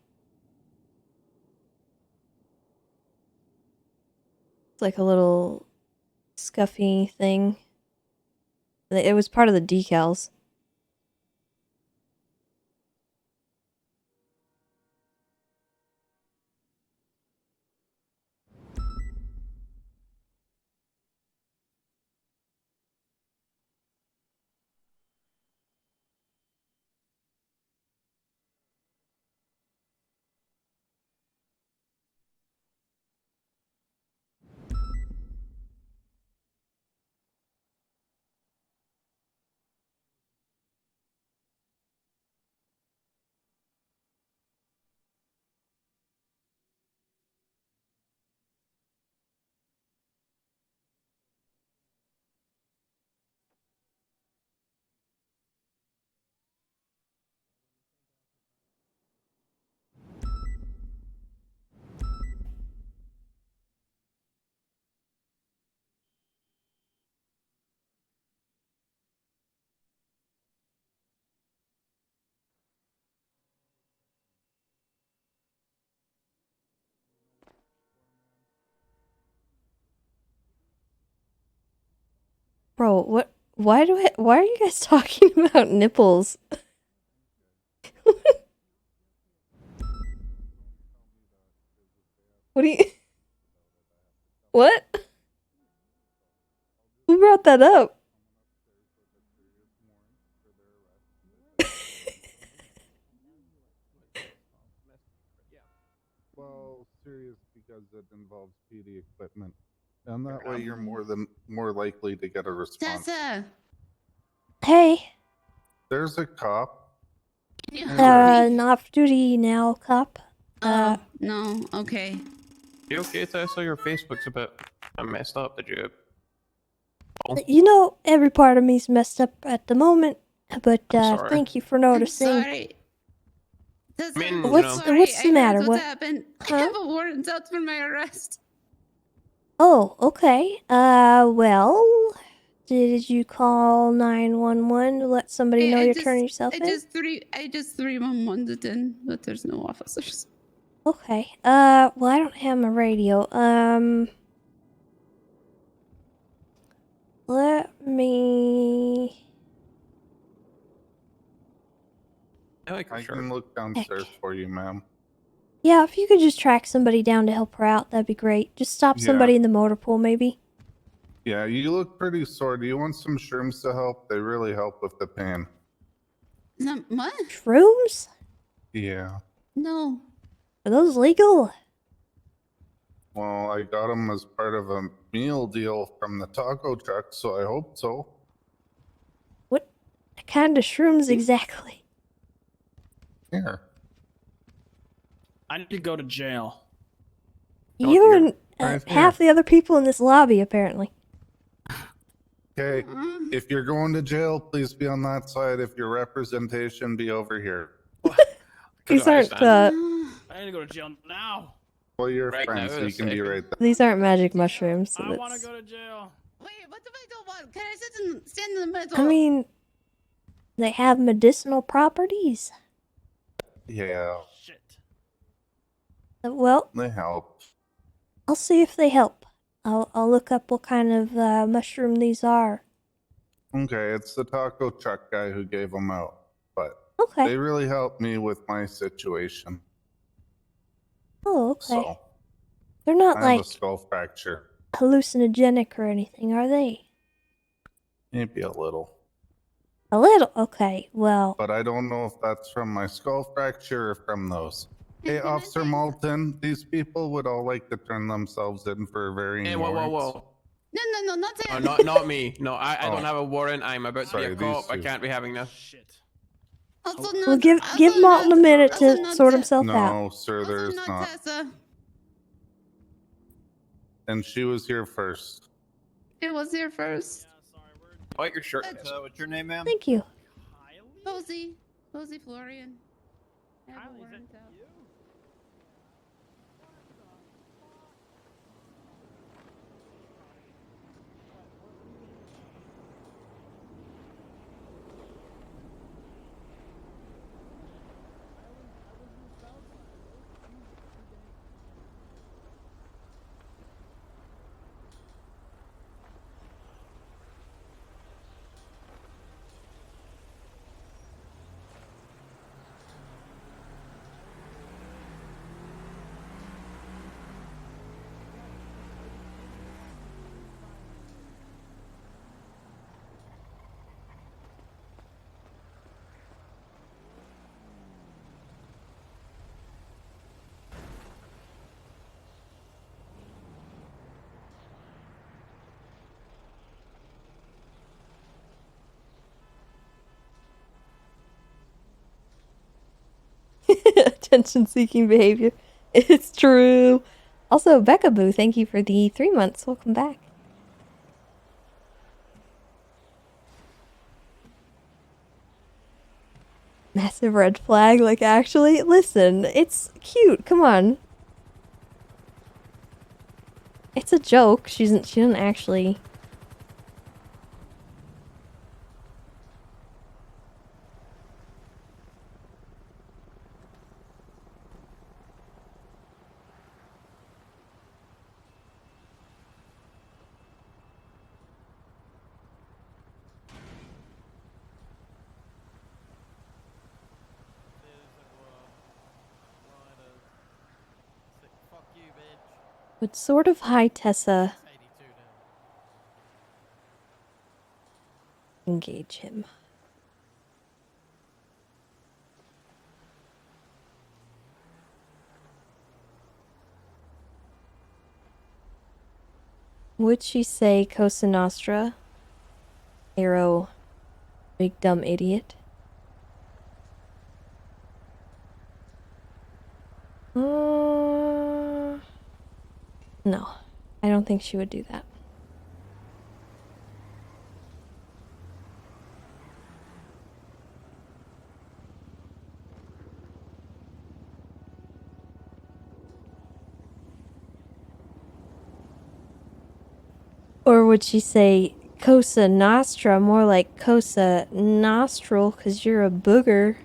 It's like a little scuffy thing. It was part of the decals. Bro, what? Why are you guys talking about nipples? What do you... What? Who brought that up? Well, serious because it involves PD equipment. And that way you're more likely to get a response. Tessa! Hey, There's a cop. not off duty now, cop. No, okay. You okay, Tessa? Your Facebook's a bit messed up, did you? You know, every part of me's messed up at the moment, but sorry. thank you for noticing. I'm sorry. Tessa, I mean, I'm What's sorry. what's the I heard matter? What's What? happened? I Huh? have a warrant out for my arrest. Oh, okay. Well, did you call 911 to let somebody know you're turning yourself in? I just 311'd it in, but there's no officers. Okay. Well, I don't have my radio. Let me... I can look downstairs for you, ma'am. Yeah, if you could just track somebody down to help her out, that'd be great. Just stop somebody in the motor pool, maybe. Yeah, you look pretty sore. Do you want some shrooms to help? They really help with the pain. What? Shrooms? Yeah. No. Are those legal? Well, I got them as part of a meal deal from the taco truck, so I hope so. What kind of shrooms exactly? Here. I need to go to jail. You and Right here. half the other people in this lobby, apparently. Okay, if you're going to jail, please be on that side. If your representation, be over here. These aren't, I need to go to jail now. Well, you're Right friends, now, so you can be right there. These aren't magic mushrooms, so I want to that's... go to jail. Wait, what if I don't want? Can I stand in the middle? I mean, they have medicinal properties. Yeah, Well, they help. I'll see if they help. I'll look up what kind of mushroom these are. Okay, it's the taco truck guy who gave them out, but Okay. they really helped me with my situation. Oh, okay. So, They're not I have like a skull fracture. hallucinogenic or anything, are they? Maybe a little. A little? Okay, well... But I don't know if that's from my skull fracture or from those. Hey, Officer Malton, these people would all like to turn themselves in for varying Hey, whoa, whoa, warrants. whoa. No, not Oh, that. not me. No, I Oh. don't have a warrant. I'm about to Sorry, be a cop. these I two. can't be having this. Also Well, not. give also Malton a not- minute also to not sort Te- himself out. No, sir, Also there's not not. Tessa. And she was here first. It was here first. Like your shirt. What's your name, ma'am? Thank you. Posey Florian. I have a warrant out. attention-seeking behavior. It's true. Also, Becca Boo, thank you for the 3 months. Welcome back. Massive red flag, like actually? Listen, it's cute. Come on. It's a joke. She doesn't actually. What sort of high Tessa engage him? Would she say Cosa Nostra? Arrow, big dumb idiot. No, I don't think she would do that. Or would she say Cosa Nostra, more like Cosa Nostril, because you're a booger?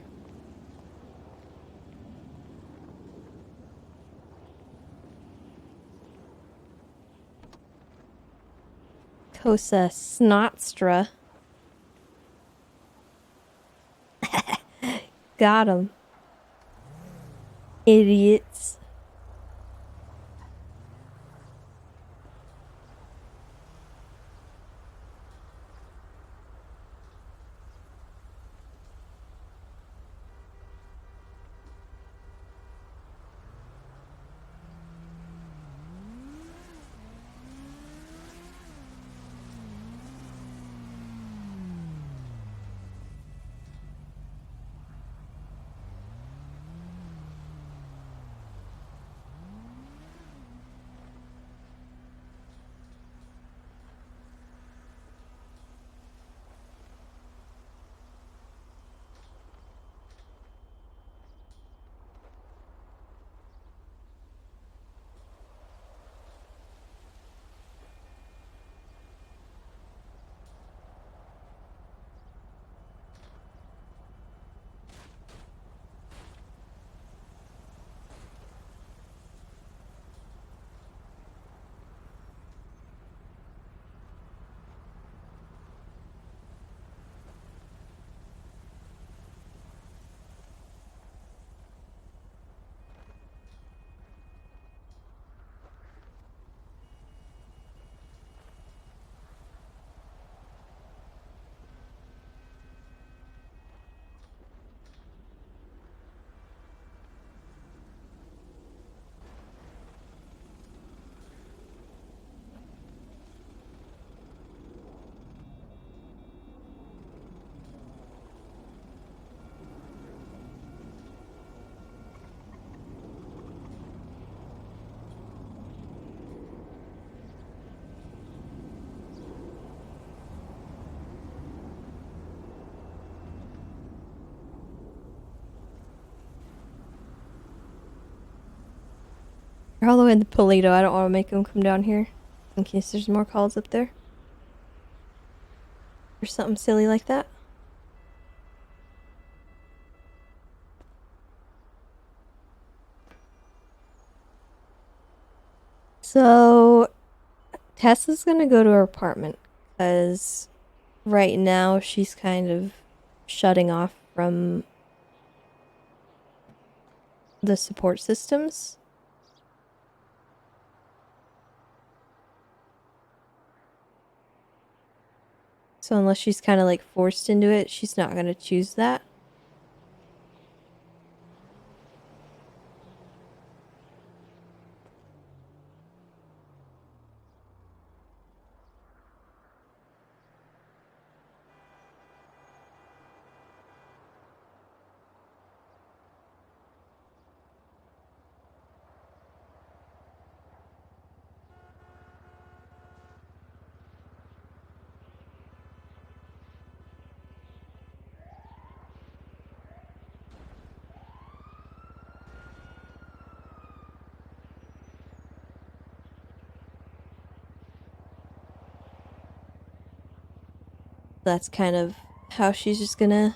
Cosa Snotstra. Got him. Idiots. They're all the way in the Polito. I don't want to make them come down here in case there's more calls up there. Or something silly like that. So, Tessa's gonna go to her apartment because right now she's kind of shutting off from the support systems. So unless she's kind of like forced into it, she's not going to choose that. That's kind of how she's just gonna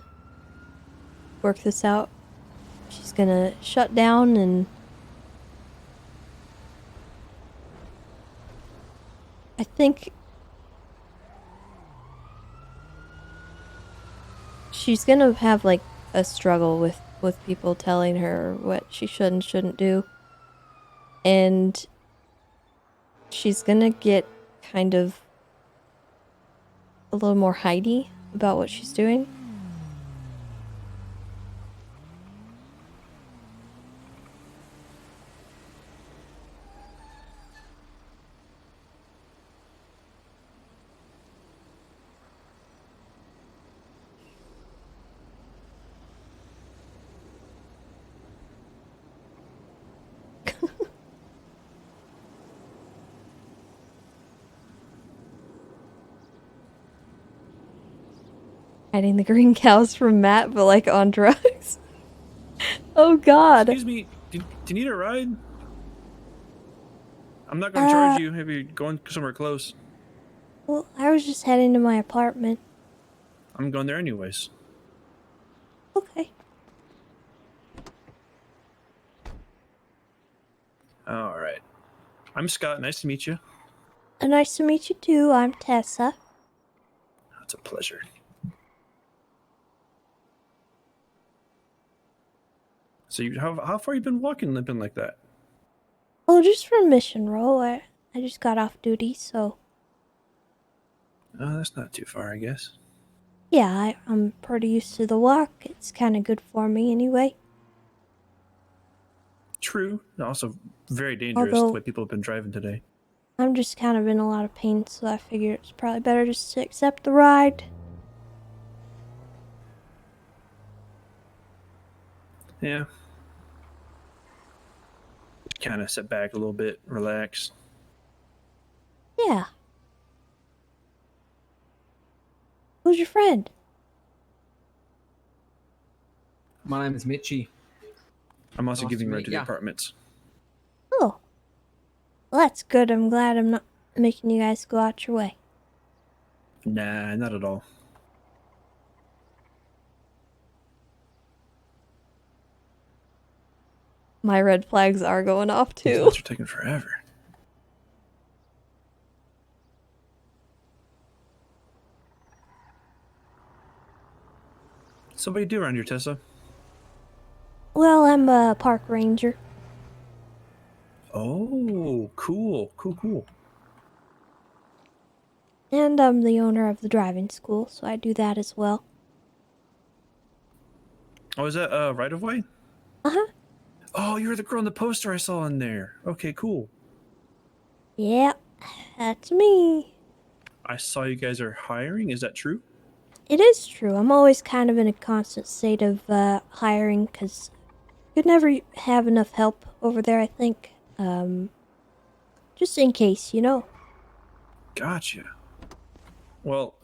work this out. She's gonna shut down and I think she's gonna have like a struggle with people telling her what she should and shouldn't do. And she's gonna get kind of a little more hidey about what she's doing. Hiding the green cows from Matt, but like on drugs. Oh god. Excuse me, do you need a ride? I'm not gonna charge you if you're going somewhere close. Well, I was just heading to my apartment. I'm going there anyways. Okay. Alright. I'm Scott, nice to meet you. Nice to meet you too. I'm Tessa. It's a pleasure. So how far you been walking limping like that? Oh, just from mission row. I just got off duty, so Oh, that's not too far, I guess. yeah, I'm pretty used to the walk. It's kind of good for me anyway. True. Also very dangerous the way people have been driving today. I'm just kind of in a lot of pain, so I figured it's probably better just to accept the ride. Yeah. Kind of sit back a little bit, relax. Yeah. Who's your friend? My name is Mitchie. I'm also Nice giving to ride meet to the ya. apartments. Oh. Well, that's good. I'm glad I'm not making you guys go out your way. Nah, not at all. My red flags are going off These too. lights are taking forever. So what do you do around here, Tessa? Well, I'm a park ranger. Oh, cool, cool. And I'm the owner of the driving school, so I do that as well. Oh, is that right of way? Uh-huh. Oh, you're the girl in the poster I saw in there. Okay, cool. Yep, that's me. I saw you guys are hiring. Is that true? It is true. I'm always kind of in a constant state of hiring because you'd never have enough help over there, I think. Just in case, you know. Gotcha. Well,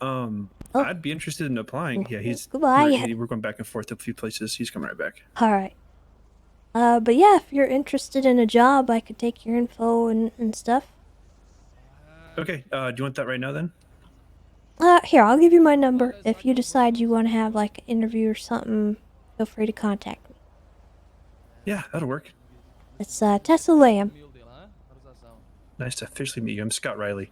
I'd be interested in applying. Yeah, Goodbye. we're going back and forth to a few places. He's coming right back. Alright. But yeah, if you're interested in a job, I could take your info and stuff. Okay, do you want that right now then? Here, I'll give you my number. If you decide you want to have, like, an interview or something, feel free to contact me. Yeah, that'll work. It's, Tessa Lamb. Nice to officially meet you. I'm Scott Riley.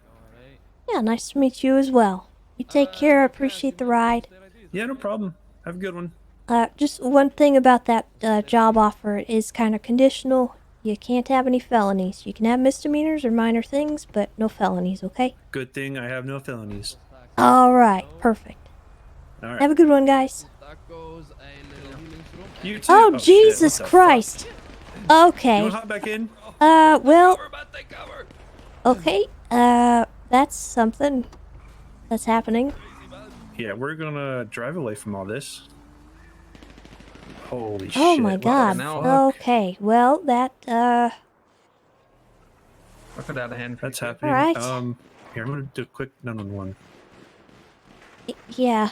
Yeah, nice to meet you as well. You take care, I appreciate the ride. Yeah, no problem. Have a good one. Just one thing about that, job offer, it is kind of conditional. You can't have any felonies. You can have misdemeanors or minor things, but no felonies, okay? Good thing I have no felonies. Alright, perfect. All right. Have a good one, guys. You too. Oh, shit, Jesus what the Christ. Okay. You want to hop back in? Well... Okay, that's something that's happening. Yeah, we're gonna drive away from all this. Holy shit. Oh my what the god. fuck? Okay, well, that, I put out a hand. That's happening. Alright. Here, I'm gonna do a quick 911. Yeah.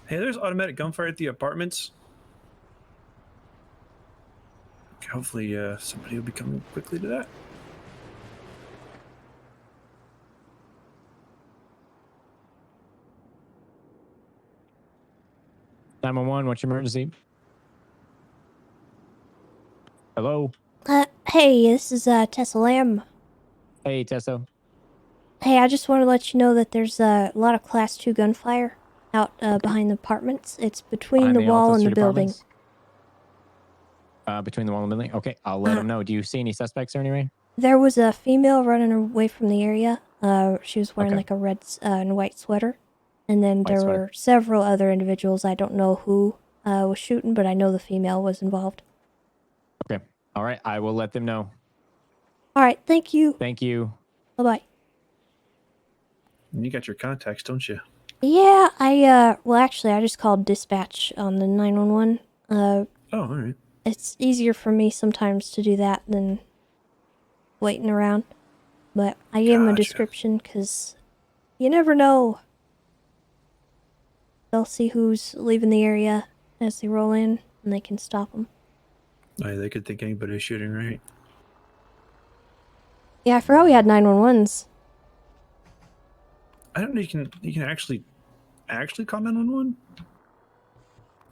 Hey, there's automatic gunfire at the apartments. Hopefully, somebody will be coming quickly to that. What's your emergency? Hello? Hey, this is, Tessa Lamb. Hey, Tessa. Hey, I just want to let you know that there's a lot of Class 2 gunfire out, behind the apartments. It's between Behind the the wall Alta and the Street building. Apartments? Between the wall and the building? Okay, I'll let them know. Do you see any suspects or anyway? There was a female running away from the area. She was wearing, like, a red and white sweater. And then there were several other individuals. I don't know who was shooting, but I know the female was involved. Okay. All right, I will let them know. All right, thank you. Thank you. Bye-bye. You got your contacts, don't you? Yeah, well, actually, I just called dispatch on the 911. Oh, all right. It's easier for me sometimes to do that than waiting around. But I gave him a description because you never know. They'll see who's leaving the area as they roll in, and they can stop them. They could think anybody's shooting, right? Yeah, I forgot we had 911s. I don't know. You can actually call 911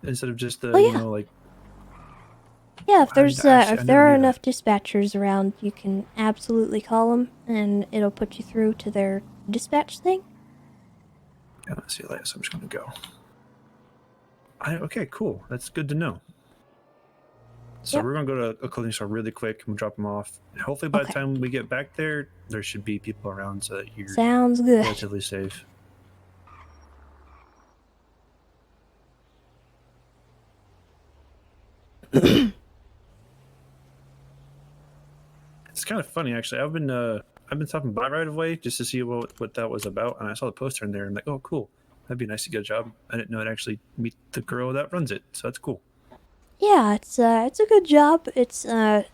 instead of just the you know, like. Yeah, if there's I if never there are knew enough dispatchers around, you can absolutely call them, and it'll put you through to their dispatch thing. Yeah, let's see, Elias. I'm just gonna go. Okay, cool. That's good to know. So we're gonna go to a clothing store really quick and drop them off. Hopefully, by the time we get back there, there should be people around so that you're Sounds good. relatively safe. It's kind of funny, actually. I've been stopping by right away just to see what that was about, and I saw the poster in there, and I'm like, oh, cool. That'd be nice to get a job. I didn't know I'd actually meet the girl that runs it, so that's cool. Yeah, it's a good job. It's not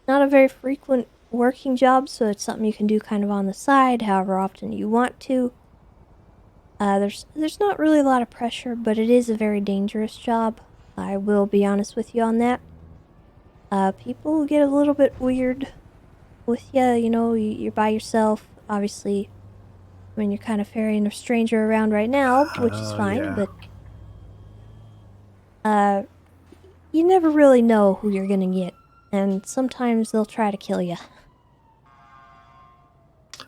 a very frequent working job, so it's something you can do kind of on the side, however often you want to. There's not really a lot of pressure, but it is a very dangerous job. I will be honest with you on that. People get a little bit weird with you, you know, you're by yourself, obviously. I mean, you're kind of ferrying a stranger around right now, which is fine, but you never really know who you're gonna get, and sometimes they'll try to kill you.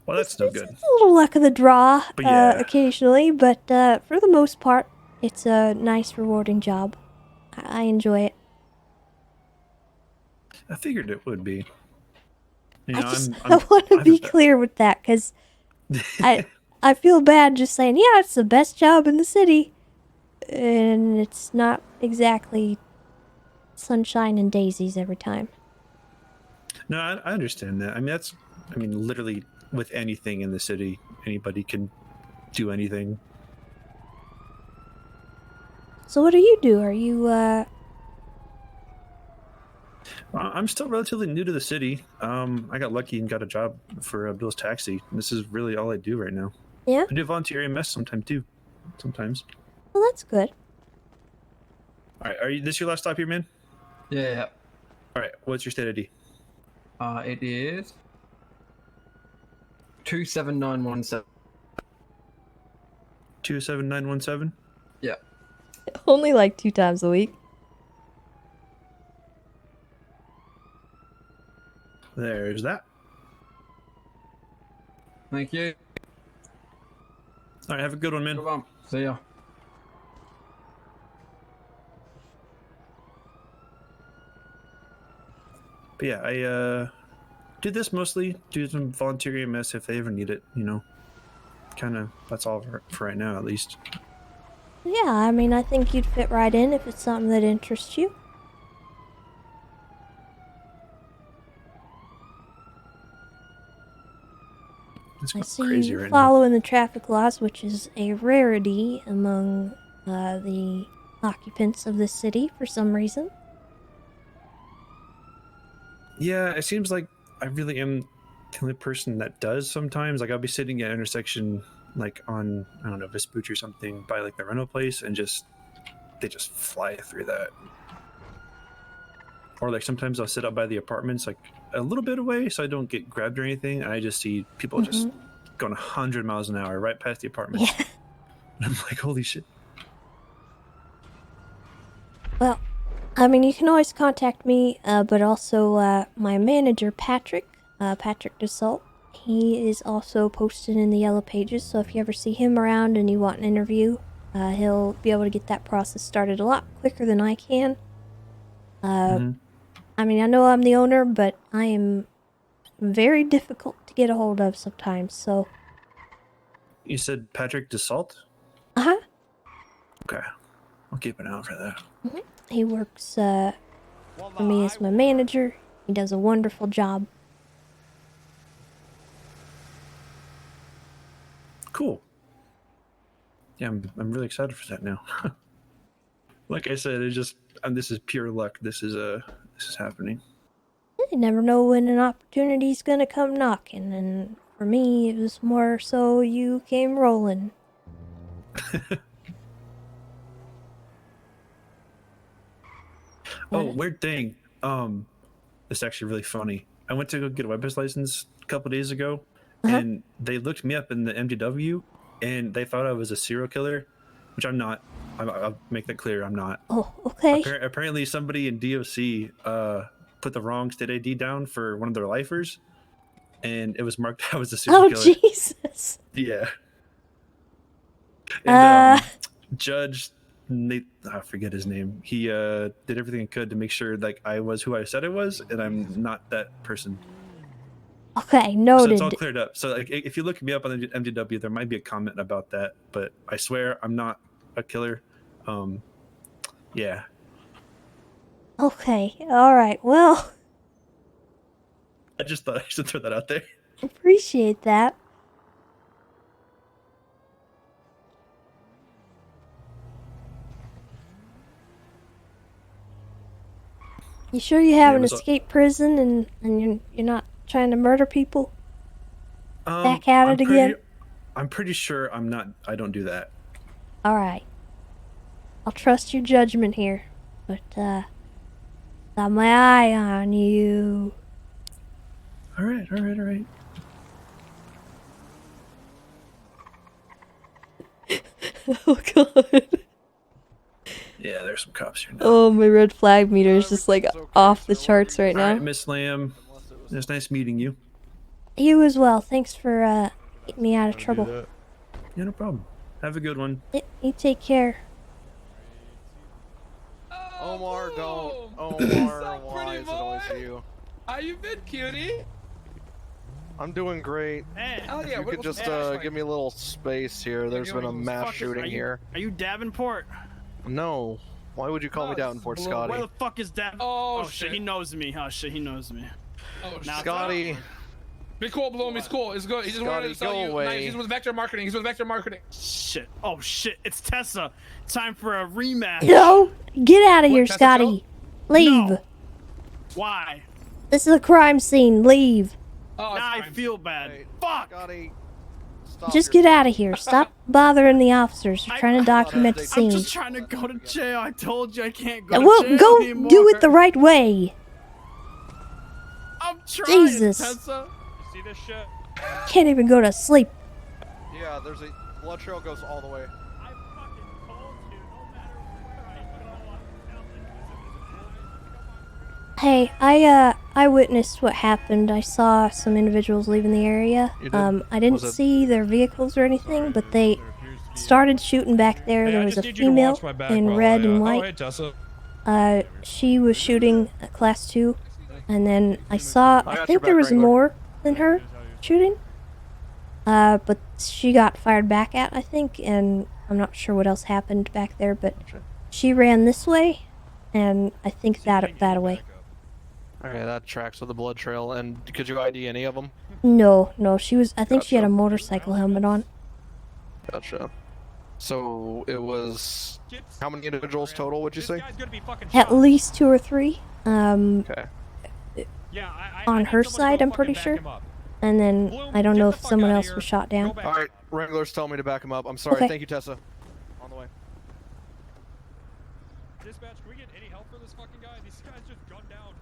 Well, that's no good. It's a little luck of the draw, But yeah. occasionally, but for the most part, it's a nice, rewarding job. I enjoy it. I figured it would be. You I know, just I'm I want to be clear with that, because I feel bad just saying, yeah, it's the best job in the city, and it's not exactly sunshine and daisies every time. No, I understand that. I mean, literally with anything in the city, anybody can do anything. So what do you do? Are you, I'm still relatively new to the city. I got lucky and got a job for Bill's Taxi. This is really all I do right now. Yeah? I do volunteer EMS sometimes too. Well, that's good. All right, are you this your last stop here, man? Yeah. All right, what's your state ID? It is 27917. 27917? Yeah. Only like 2 times a week. There's that. Thank you. All right, have a good one, man. Good one. See ya. But yeah, I do this mostly, do some volunteer EMS if they ever need it, you know. Kind of, that's all for right now, at least. Yeah, I mean, I think you'd fit right in if it's something that interests you. I see crazy you right now. following the traffic laws, which is a rarity among the occupants of this city for some reason. Yeah, it seems like I really am the only person that does sometimes. Like, I'll be sitting at an intersection, like on, I don't know, Vespucci or something, by like the rental place, and they just fly through that. Or like sometimes I'll sit out by the apartments like a little bit away so I don't get grabbed or anything. And I just see people just going 100 miles an hour right past the apartments. Yeah. And I'm like, holy shit. Well, I mean, you can always contact me, but also my manager, Patrick Dassault. He is also posted in the Yellow Pages, so if you ever see him around and you want an interview, he'll be able to get that process started a lot quicker than I can. I mean, I know I'm the owner, but I am very difficult to get a hold of sometimes, so... You said Patrick Dassault? Uh-huh. Okay. I'll keep an eye out for that. He works for me as my manager. He does a wonderful job. Cool. Yeah, I'm really excited for that now. Like I said, it just this is pure luck. This is happening. You never know when an opportunity's gonna come knocking, and for me, it was more so you came rolling. Oh, weird thing. It's actually really funny. I went to go get a weapons license a couple days ago, and they looked me up in the MDW, and they thought I was a serial killer, which I'm not. I'll make that clear. I'm not. Oh, okay. Apparently, somebody in DOC put the wrong state ID down for one of their lifers, and it was marked I was a serial killer. Oh, Jesus. Yeah. And Judge Nate, I forget his name. He did everything he could to make sure like I was who I said I was, and I'm not that person. Okay, So noted. it's all cleared up. So like, if you look me up on the MDW, there might be a comment about that, but I swear I'm not a killer. Yeah. Okay, alright, well, I just thought I should throw that out there. appreciate that. You sure you haven't escaped prison and you're not trying to murder people? Back at it again? I'm pretty sure I'm not. I don't do that. Alright. I'll trust your judgment here. But, got my eye on you. Alright. Oh, God. Yeah, there's some cops here now. Oh, my red flag meter is just like off the charts right now. Alright, Miss Lamb. It's nice meeting you. You as well. Thanks for, getting me out of trouble. Yeah, no problem. Have a good one. You take care. Omar, don't. Omar, why is it always you? How you been, cutie? I'm doing great. Hey, hell yeah, you could just give me a little space here. There's been a mass shooting here. Are you Davenport? No. Why would you call me Davenport, Scotty? Where the fuck is Davenport? Oh, shit, he knows me. Oh shit, he knows me. Oh, now, Scotty. Be cool, Bloom. He's cool. It's good. He just wanted to sell you. Away. Nice. He's with Vector Marketing. Shit. Oh shit. It's Tessa. Time for a rematch. No! Get out of here, Scotty. Leave. No. Why? This is a crime scene. Leave. Oh, now I feel bad. Fuck. Scotty. Just get out of here. Stop bothering the officers. We're trying to document the scene. I'm just trying to go to jail. I told you I can't go Well, to jail go anymore. do it the right way. I'm trying, Jesus. Tessa. You see this shit? Can't even go to sleep. Yeah, there's a blood trail goes all the way. Hey, I witnessed what happened. I saw some individuals leaving the area. You did? I didn't Was it- see their vehicles or anything, but they started shooting back there. Hey, There I was just a need you to female watch my back in while red I, and Oh, white. hey, Tessa. She was shooting a class 2, and then I saw, I got your think there back, was Wrangler. more than her shooting. But she got fired back at, I think, and I'm not sure what else happened back there, but she ran this way, and I think that way. Okay, that tracks with the blood trail. And could you ID any of them? No, she was, I think she had a motorcycle helmet on. Gotcha. So it was how many individuals total? Would you say? At least 2 or 3. Okay. On her side, I'm pretty sure. And then I don't know if someone else was shot down. All right, Wrangler's telling me to back him up. I'm sorry. Okay. Thank you, Tessa. On the way. Dispatch, can we get any help for this fucking guy? These guys just gunned down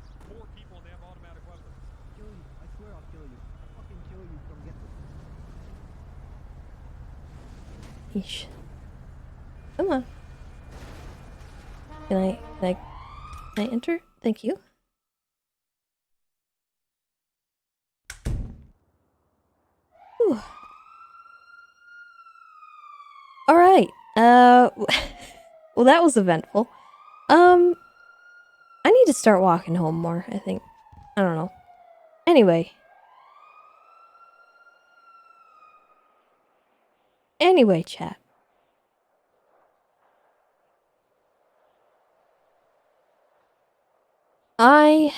Yeesh. Come on. Can I enter? Thank you. Whew. All right. Well, that was eventful. I need to start walking home more, I think. I don't know. Anyway. Anyway, chat. I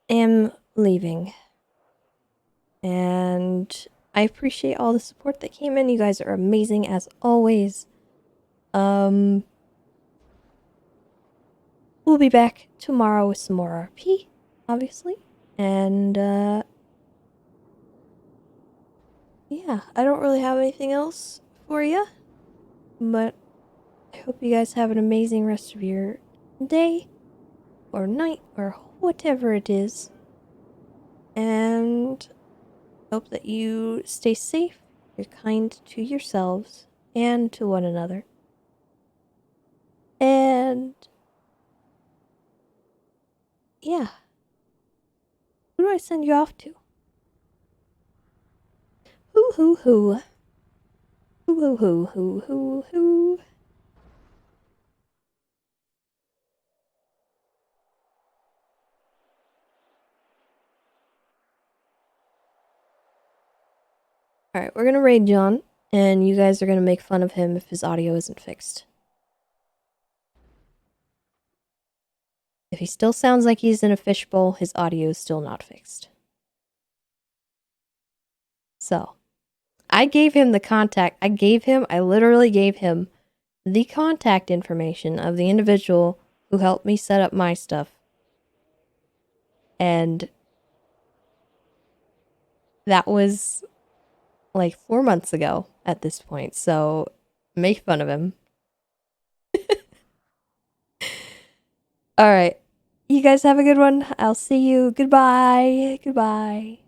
am leaving. And I appreciate all the support that came in. You guys are amazing as always. We'll be back tomorrow with some more RP, obviously. And yeah, I don't really have anything else for you. But I hope you guys have an amazing rest of your day or night or whatever it is. And hope that you stay safe, you're kind to yourselves and to one another. And yeah. Who do I send you off to? Who. Who. Alright, we're gonna raid John, and you guys are gonna make fun of him if his audio isn't fixed. If he still sounds like he's in a fishbowl, his audio is still not fixed. So, I gave him the contact. I literally gave him the contact information of the individual who helped me set up my stuff. And that was like 4 months ago at this point. So, make fun of him. Alright. You guys have a good one. I'll see you. Goodbye. Goodbye.